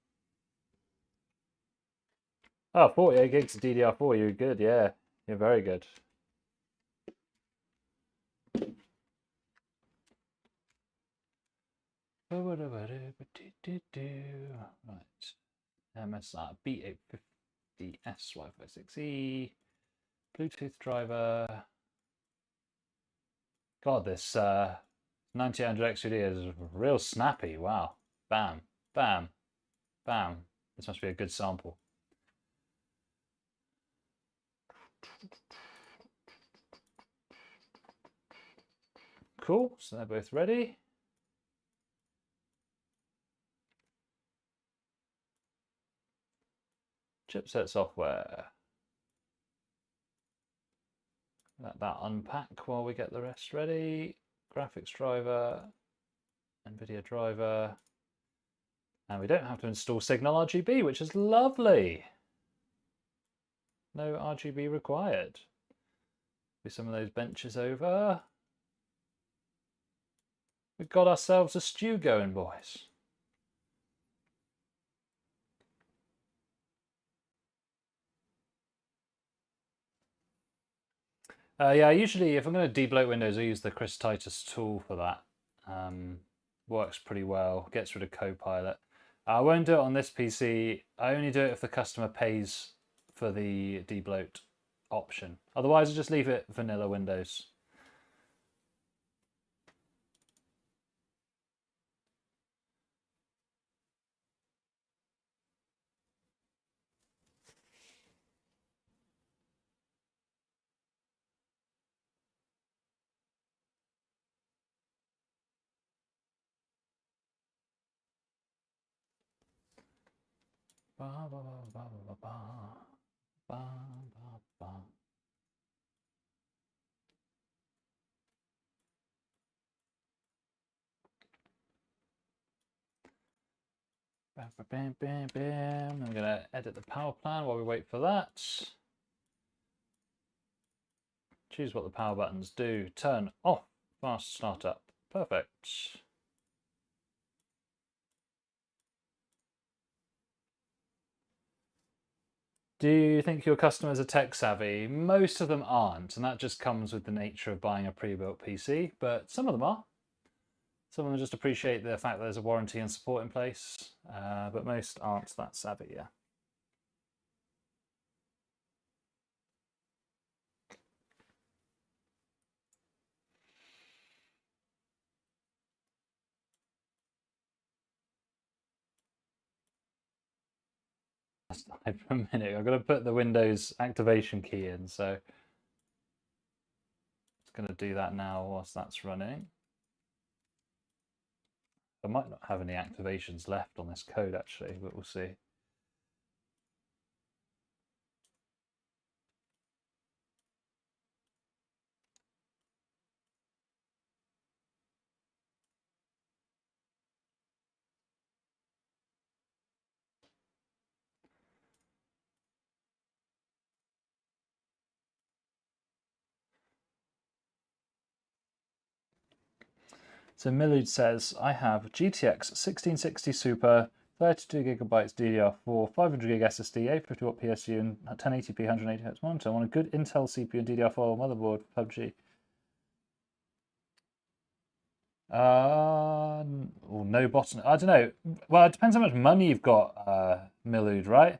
Oh, 48 gigs of DDR4. You're good. Yeah, you're very good. Right. MSR B850S Wi-Fi 6E, Bluetooth driver. God, this 9800 XUD is real snappy. Wow. Bam, bam, bam. This must be a good sample. Cool, so they're both ready. Chipset software. Let that unpack while we get the rest ready. Graphics driver, NVIDIA driver. And we don't have to install Signal RGB, which is lovely. No RGB required. With some of those benches over. We've got ourselves a stew going, boys. Yeah, usually if I'm going to debloat Windows, I use the Chris Titus tool for that. Works pretty well, gets rid of Copilot. I won't do it on this PC. I only do it if the customer pays for the debloat option. Otherwise, I just leave it vanilla Windows. Ba, ba, ba, ba, ba, ba, ba, ba, ba. Bam, bam, bam, bam. I'm going to edit the power plan while we wait for that. Choose what the power buttons do. Turn off fast startup. Perfect. Do you think your customers are tech savvy? Most of them aren't, and that just comes with the nature of buying a pre-built PC, but some of them are. Some of them just appreciate the fact that there's a warranty and support in place, but most aren't that savvy, yeah. For a minute. I'm going to put the Windows activation key in, so it's going to do that now whilst that's running. I might not have any activations left on this code actually, but we'll see. So Milud says, I have GTX 1660 Super, 32GB DDR4, 500GB SSD, 850W PSU, and 1080p 180Hz monitor. I want a good Intel CPU and DDR4 motherboard for PUBG. No bottleneck. I don't know. Well, it depends how much money you've got, Milud, right?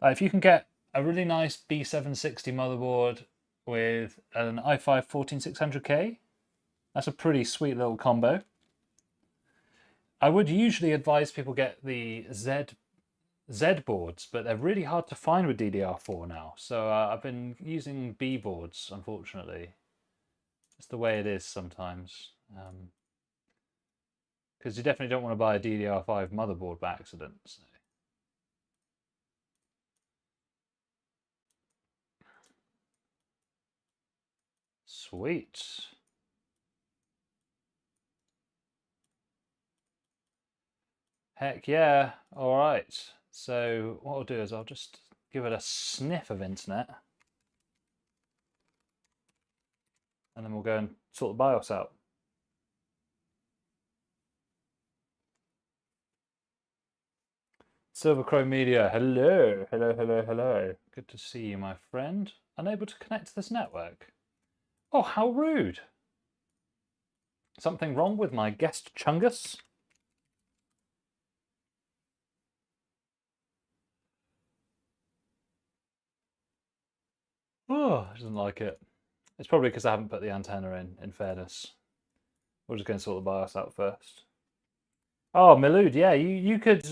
If you can get a really nice B760 motherboard with an i5 14600K, that's a pretty sweet little combo. I would usually advise people get the Z boards, but they're really hard to find with DDR4 now. So I've been using B boards, unfortunately. It's the way it is sometimes. Because you definitely don't want to buy a DDR5 motherboard by accident. So. Sweet. Heck yeah. All right. So what I'll do is I'll just give it a sniff of internet. And then we'll go and sort the BIOS out. Silver Crow Media, hello, hello, hello, hello. Good to see you, my friend. Unable to connect to this network. Oh, how rude. Something wrong with my guest Chungus? Oh, doesn't like it. It's probably because I haven't put the antenna in fairness. We're just going to sort the BIOS out first. Oh, Milud, yeah, you could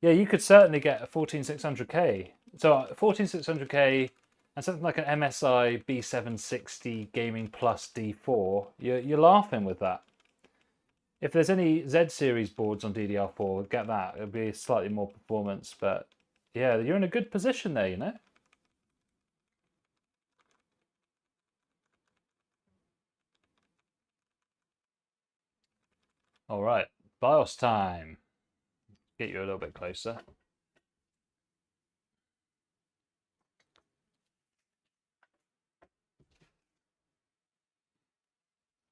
you could certainly get a 14600K. So 14600K and something like an MSI B760 Gaming Plus D4, you're laughing with that. If there's any Z series boards on DDR4, get that. It'll be slightly more performance, but yeah, you're in a good position there, you know? All right, BIOS time. Get you a little bit closer.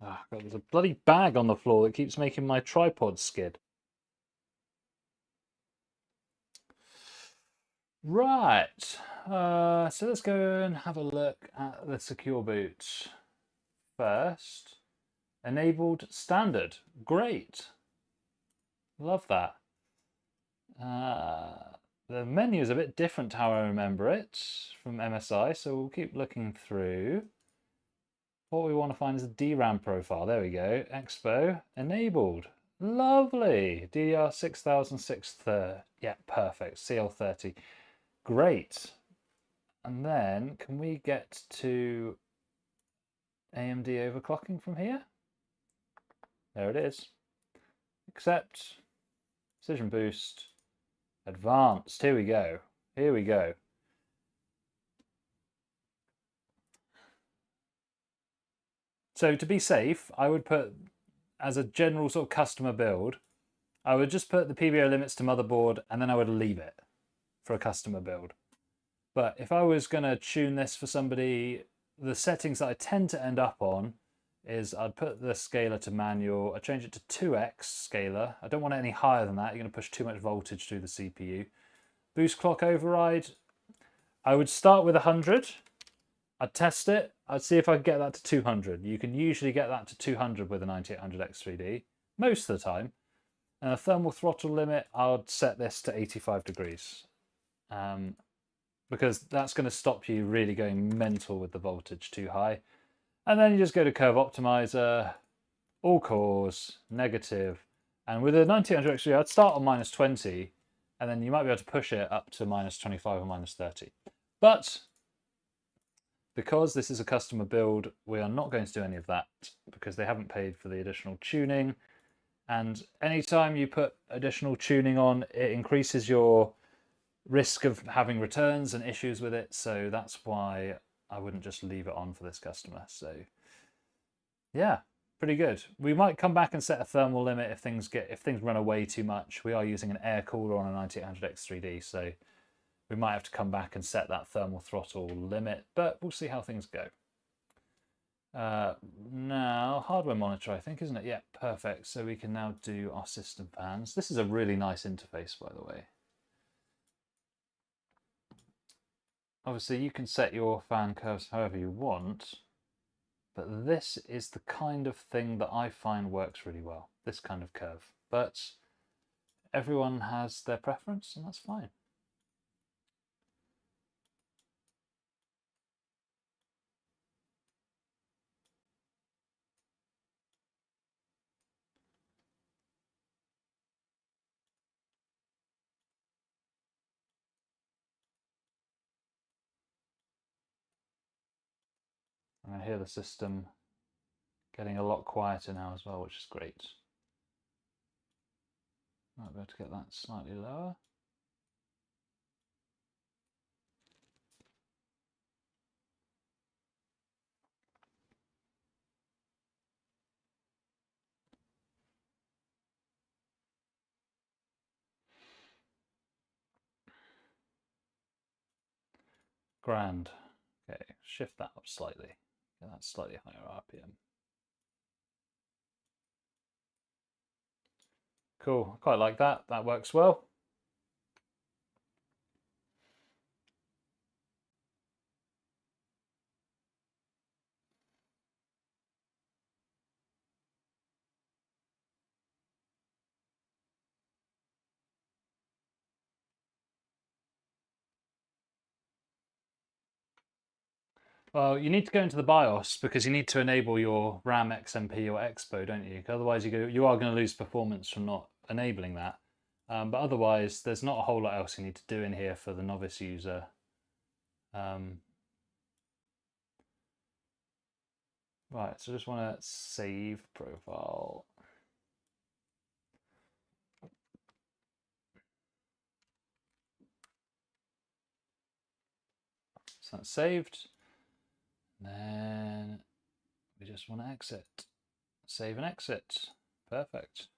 Oh, God, there's a bloody bag on the floor that keeps making my tripod skid. Right, so let's go and have a look at the secure boot first. Enabled standard, great, love that. The menu is a bit different to how I remember it from MSI, so we'll keep looking through. What we want to find is the DRAM profile. There we go. Expo enabled. Lovely. DDR 6630. Yeah, perfect. CL30. Great. And then can we get to AMD overclocking from here? There it is. Accept. Precision boost. Advanced. Here we go. Here we go. So to be safe, I would put, as a general sort of customer build, I would just put the PBO limits to motherboard and then I would leave it for a customer build. But if I was going to tune this for somebody, the settings that I tend to end up on is I'd put the scaler to manual, I change it to 2x scaler. I don't want it any higher than that, you're going to push too much voltage through the CPU. Boost clock override, I would start with 100. I'd test it. I'd see if I could get that to 200. You can usually get that to 200 with a 9800X3D, most of the time. And a thermal throttle limit, I'd set this to 85 degrees. Because that's going to stop you really going mental with the voltage too high. And then you just go to curve optimizer, all cores, negative. And with a 9800X3D, I'd start on -20, and then you might be able to push it up to -25 or -30. But because this is a customer build, we are not going to do any of that because they haven't paid for the additional tuning. And anytime you put additional tuning on, it increases your risk of having returns and issues with it. So that's why I wouldn't just leave it on for this customer. So yeah, pretty good. We might come back and set a thermal limit if things run away too much. We are using an air cooler on a 9800X3D, so we might have to come back and set that thermal throttle limit, but we'll see how things go. Now, hardware monitor, I think, isn't it? Yeah, perfect. So we can now do our system fans. This is a really nice interface, by the way. Obviously, you can set your fan curves however you want, but this is the kind of thing that I find works really well, this kind of curve. But everyone has their preference, and that's fine. And I hear the system getting a lot quieter now as well, which is great. Might be able to get that slightly lower. Grand. Okay, shift that up slightly. Get that slightly higher RPM. Cool, I quite like that. That works well. Well, you need to go into the BIOS because you need to enable your RAM XMP or Expo, don't you? Otherwise, you are going to lose performance from not enabling that. But otherwise, there's not a whole lot else you need to do in here for the novice user. Right, so I just want to save profile. So that's saved. Then we just want to exit. Save and exit. Perfect.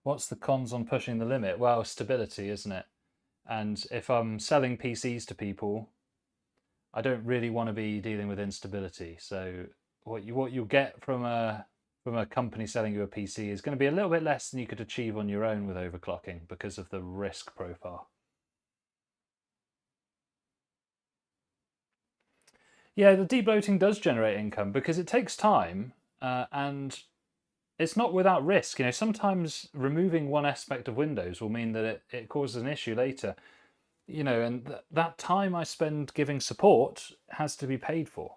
What's the cons on pushing the limit? Well, stability, isn't it? And if I'm selling PCs to people, I don't really want to be dealing with instability. So what you'll get from a company selling you a PC is going to be a little bit less than you could achieve on your own with overclocking because of the risk profile. Yeah, the debloating does generate income because it takes time and it's not without risk. You know, sometimes removing one aspect of Windows will mean that it causes an issue later. You know, and that time I spend giving support has to be paid for.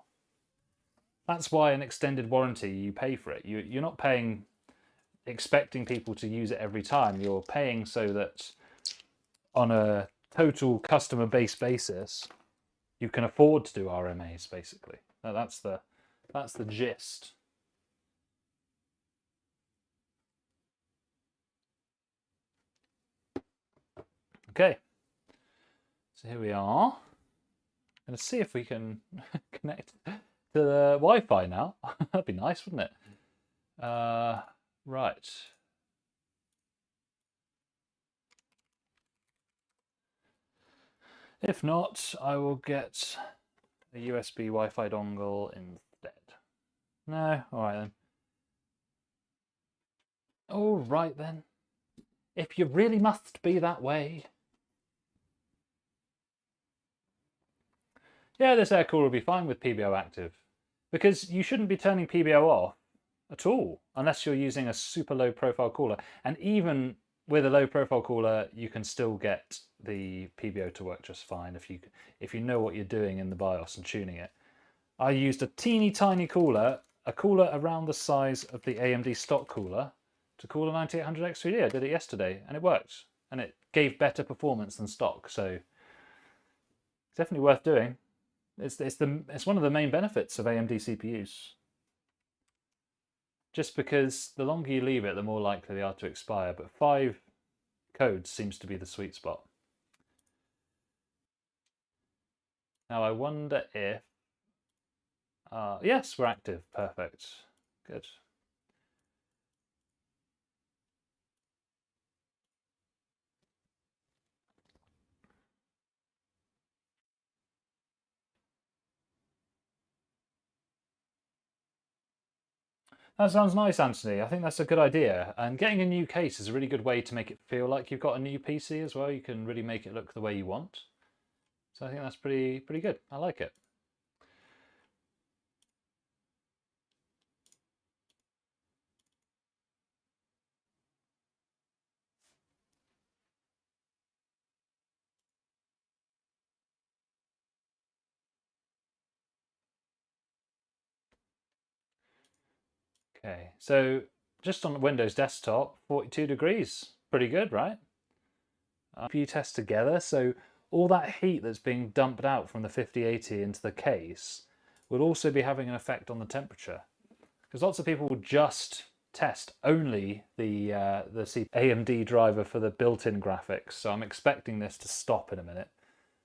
That's why an extended warranty, you pay for it. You're not paying expecting people to use it every time. You're paying so that on a total customer base basis, you can afford to do RMAs, basically. That's the gist. Okay, so here we are. I'm going to see if we can connect to the Wi-Fi now. That'd be nice, wouldn't it? Right. If not, I will get a USB Wi-Fi dongle instead. No? Alright then. Alright then. If you really must be that way. Yeah, this air cooler will be fine with PBO active. Because you shouldn't be turning PBO off at all, unless you're using a super low profile cooler. And even with a low profile cooler, you can still get the PBO to work just fine if you know what you're doing in the BIOS and tuning it. I used a teeny tiny cooler, a cooler around the size of the AMD stock cooler, to cool a 9800 X3D. I did it yesterday and it worked. And it gave better performance than stock, so it's definitely worth doing. It's one of the main benefits of AMD CPUs. Just because the longer you leave it, the more likely they are to expire. But 5 codes seems to be the sweet spot. Now I wonder if... yes, we're active. Perfect. Good. That sounds nice, Anthony. I think that's a good idea. And getting a new case is a really good way to make it feel like you've got a new PC as well. You can really make it look the way you want. So I think that's pretty good. I like it. Okay, so just on Windows desktop, 42 degrees. Pretty good, right? CPU test together, so all that heat that's being dumped out from the 5080 into the case will also be having an effect on the temperature. Because lots of people will just test only the AMD driver for the built-in graphics, so I'm expecting this to stop in a minute.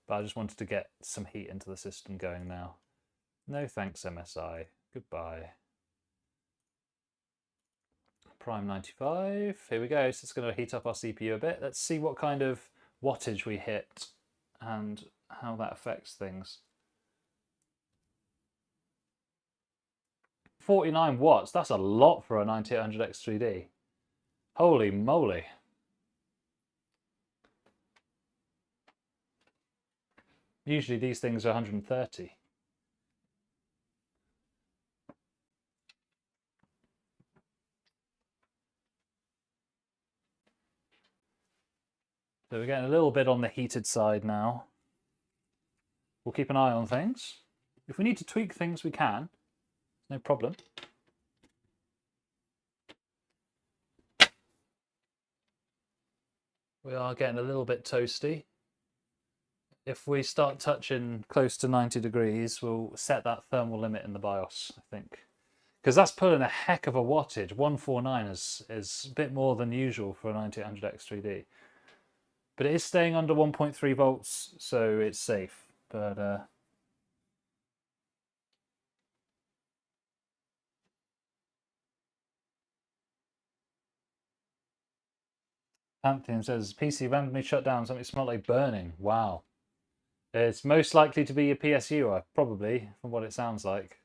But I just wanted to get some heat into the system going now. No thanks, MSI. Goodbye. Prime 95. Here we go. So it's going to heat up our CPU a bit. Let's see what kind of wattage we hit and how that affects things. 49 watts. That's a lot for a 9800 X3D. Holy moly. Usually these things are 130. So we're getting a little bit on the heated side now. We'll keep an eye on things. If we need to tweak things, we can. No problem. We are getting a little bit toasty. If we start touching close to 90 degrees, we'll set that thermal limit in the BIOS, I think. Because that's pulling a heck of a wattage. 149 is a bit more than usual for a 9800 X3D. But it is staying under 1.3 volts, so it's safe. But Pantheon says, PC randomly shut down, something smelled like burning. Wow. It's most likely to be your PSU, probably, from what it sounds like.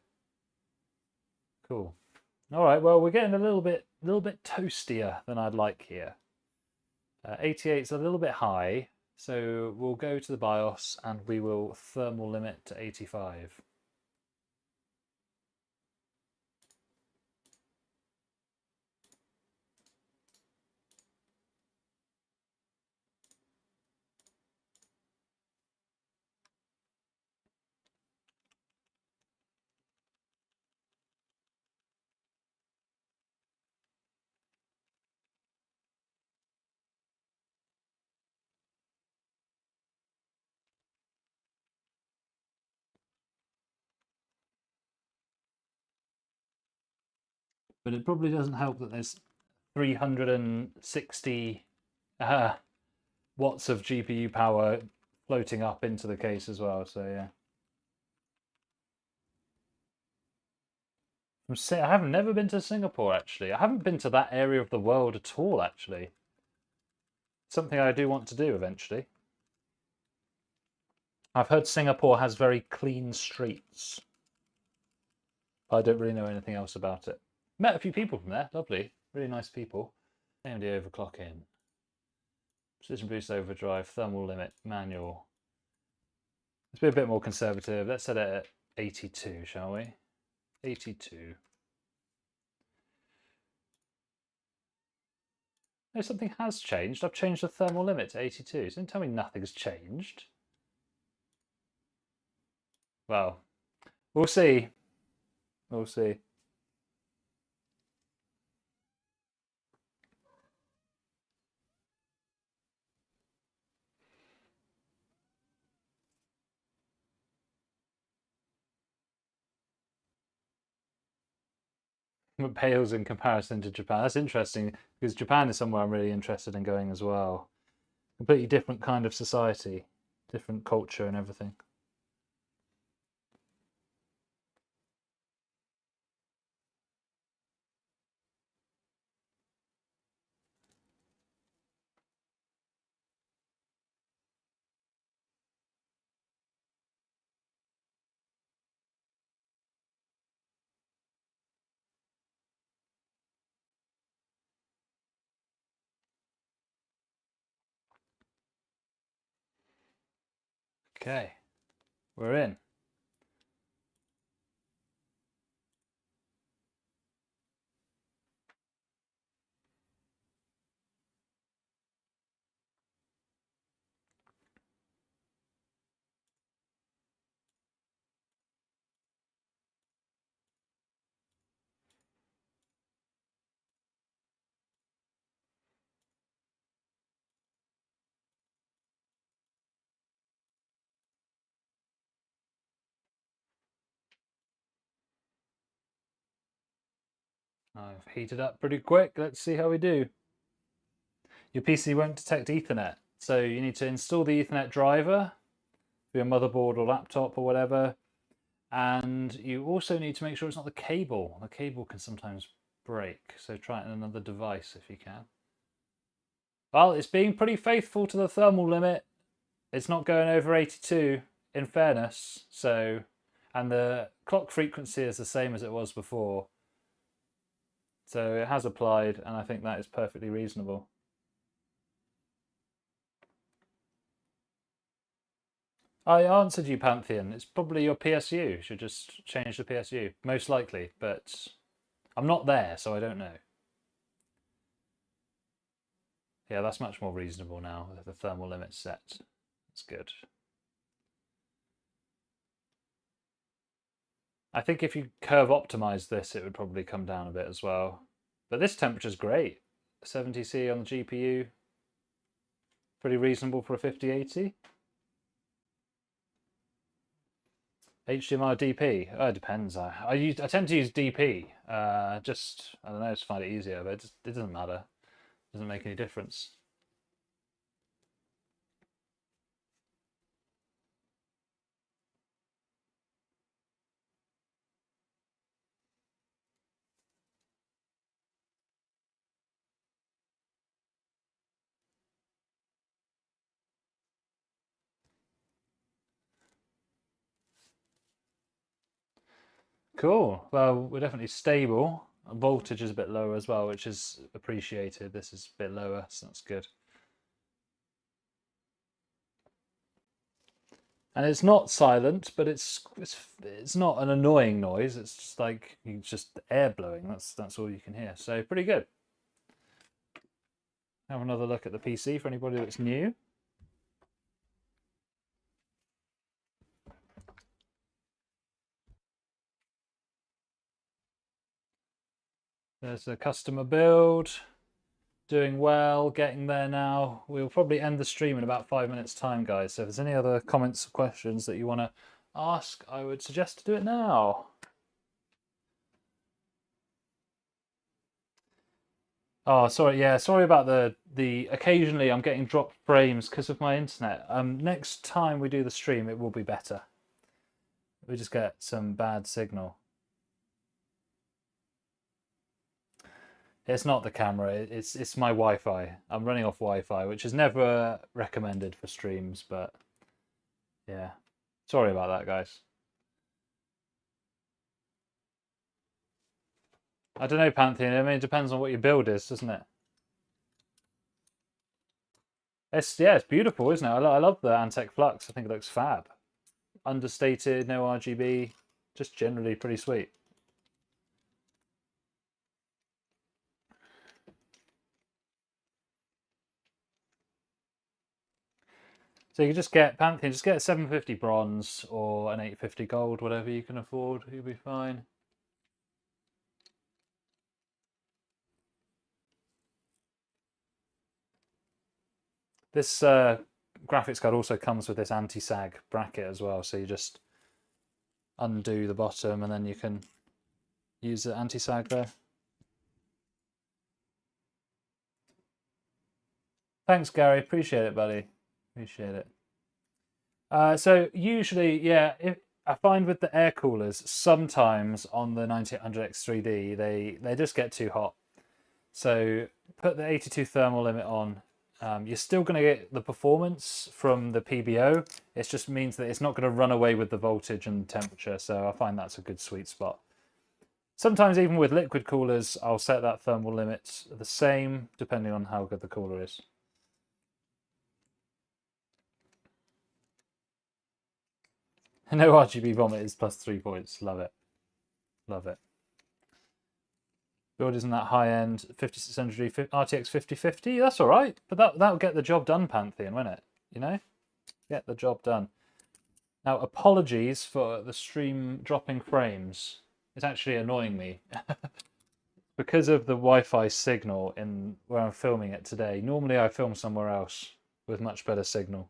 Cool. All right, well, we're getting a little bit toastier than I'd like here. 88 is a little bit high, so we'll go to the BIOS and we will thermal limit to 85. But it probably doesn't help that there's 360 watts of GPU power floating up into the case as well, so yeah. I have never been to Singapore, actually. I haven't been to that area of the world at all, actually. Something I do want to do eventually. I've heard Singapore has very clean streets. I don't really know anything else about it. Met a few people from there. Lovely. Really nice people. AMD overclocking. Precision boost overdrive. Thermal limit. Manual. Let's be a bit more conservative. Let's set it at 82, shall we? 82. No, something has changed. I've changed the thermal limit to 82. So don't tell me nothing's changed. Well, we'll see. We'll see. It pales in comparison to Japan. That's interesting because Japan is somewhere I'm really interested in going as well. Completely different kind of society, different culture and everything. Okay, we're in. I've heated up pretty quick. Let's see how we do. Your PC won't detect Ethernet, so you need to install the Ethernet driver for your motherboard or laptop or whatever. And you also need to make sure it's not the cable. The cable can sometimes break, so try it on another device if you can. Well, it's being pretty faithful to the thermal limit. It's not going over 82, in fairness. So, and the clock frequency is the same as it was before. So it has applied, and I think that is perfectly reasonable. I answered you, Pantheon. It's probably your PSU. You should just change the PSU, most likely, but I'm not there, so I don't know. Yeah, that's much more reasonable now. The thermal limit's set. That's good. I think if you curve optimize this, it would probably come down a bit as well. But this temperature's great. 70C on the GPU. Pretty reasonable for a 5080. HDMI or DP? Oh, it depends. I tend to use DP. Just, I don't know, just find it easier, but it doesn't matter. It doesn't make any difference. Cool. Well, we're definitely stable. Voltage is a bit lower as well, which is appreciated. This is a bit lower, so that's good. And it's not silent, but it's not an annoying noise. It's just like just air blowing. That's all you can hear. So pretty good. Have another look at the PC for anybody that's new. There's a customer build. Doing well, getting there now. We'll probably end the stream in about 5 minutes time, guys. So if there's any other comments or questions that you want to ask, I would suggest to do it now. Oh, sorry. Yeah, sorry about the occasionally I'm getting dropped frames because of my internet. Next time we do the stream, it will be better. We just get some bad signal. It's not the camera, it's my Wi-Fi. I'm running off Wi-Fi, which is never recommended for streams, but yeah. Sorry about that, guys. I don't know, Pantheon. I mean, it depends on what your build is, doesn't it? It's beautiful, isn't it? I love the Antec Flux. I think it looks fab. Understated, no RGB, just generally pretty sweet. So you can just get Pantheon, just get a 750 bronze or an 850 gold, whatever you can afford. You'll be fine. This graphics card also comes with this anti-sag bracket as well, so you just undo the bottom and then you can use the anti-sag there. Thanks, Gary. Appreciate it, buddy. Appreciate it. So usually, yeah, I find with the air coolers, sometimes on the 9800X3D, they just get too hot. So put the 82 thermal limit on. You're still going to get the performance from the PBO. It just means that it's not going to run away with the voltage and temperature. So I find that's a good sweet spot. Sometimes even with liquid coolers, I'll set that thermal limit the same, depending on how good the cooler is. No RGB vomit is plus 3 points. Love it. Love it. Build isn't that high end. 5600 RTX 5050. That's all right. But that'll get the job done, Pantheon, won't it? You know? Get the job done. Now, apologies for the stream dropping frames. It's actually annoying me. Because of the Wi-Fi signal in where I'm filming it today. Normally I film somewhere else with much better signal.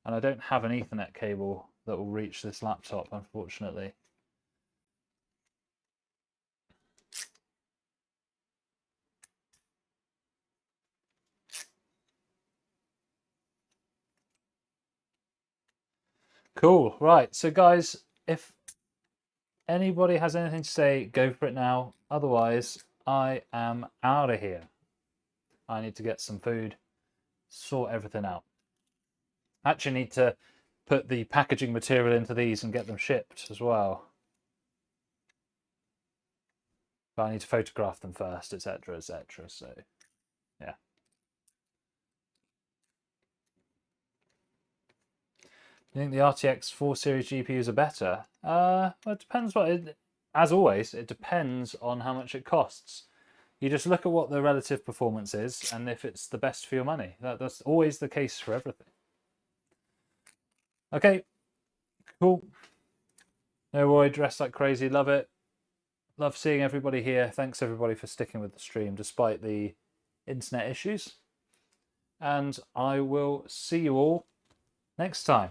And I don't have an Ethernet cable that will reach this laptop, unfortunately. Cool. Right. So guys, if anybody has anything to say, go for it now. Otherwise, I am out of here. I need to get some food, sort everything out. I actually need to put the packaging material into these and get them shipped as well. But I need to photograph them first, etc., etc. So, yeah. You think the RTX 4 series GPUs are better? Well, it depends as always, it depends on how much it costs. You just look at what the relative performance is and if it's the best for your money. That's always the case for everything. Okay, cool. No Roy, dressed like crazy, love it. Love seeing everybody here. Thanks everybody for sticking with the stream despite the internet issues. And I will see you all next time.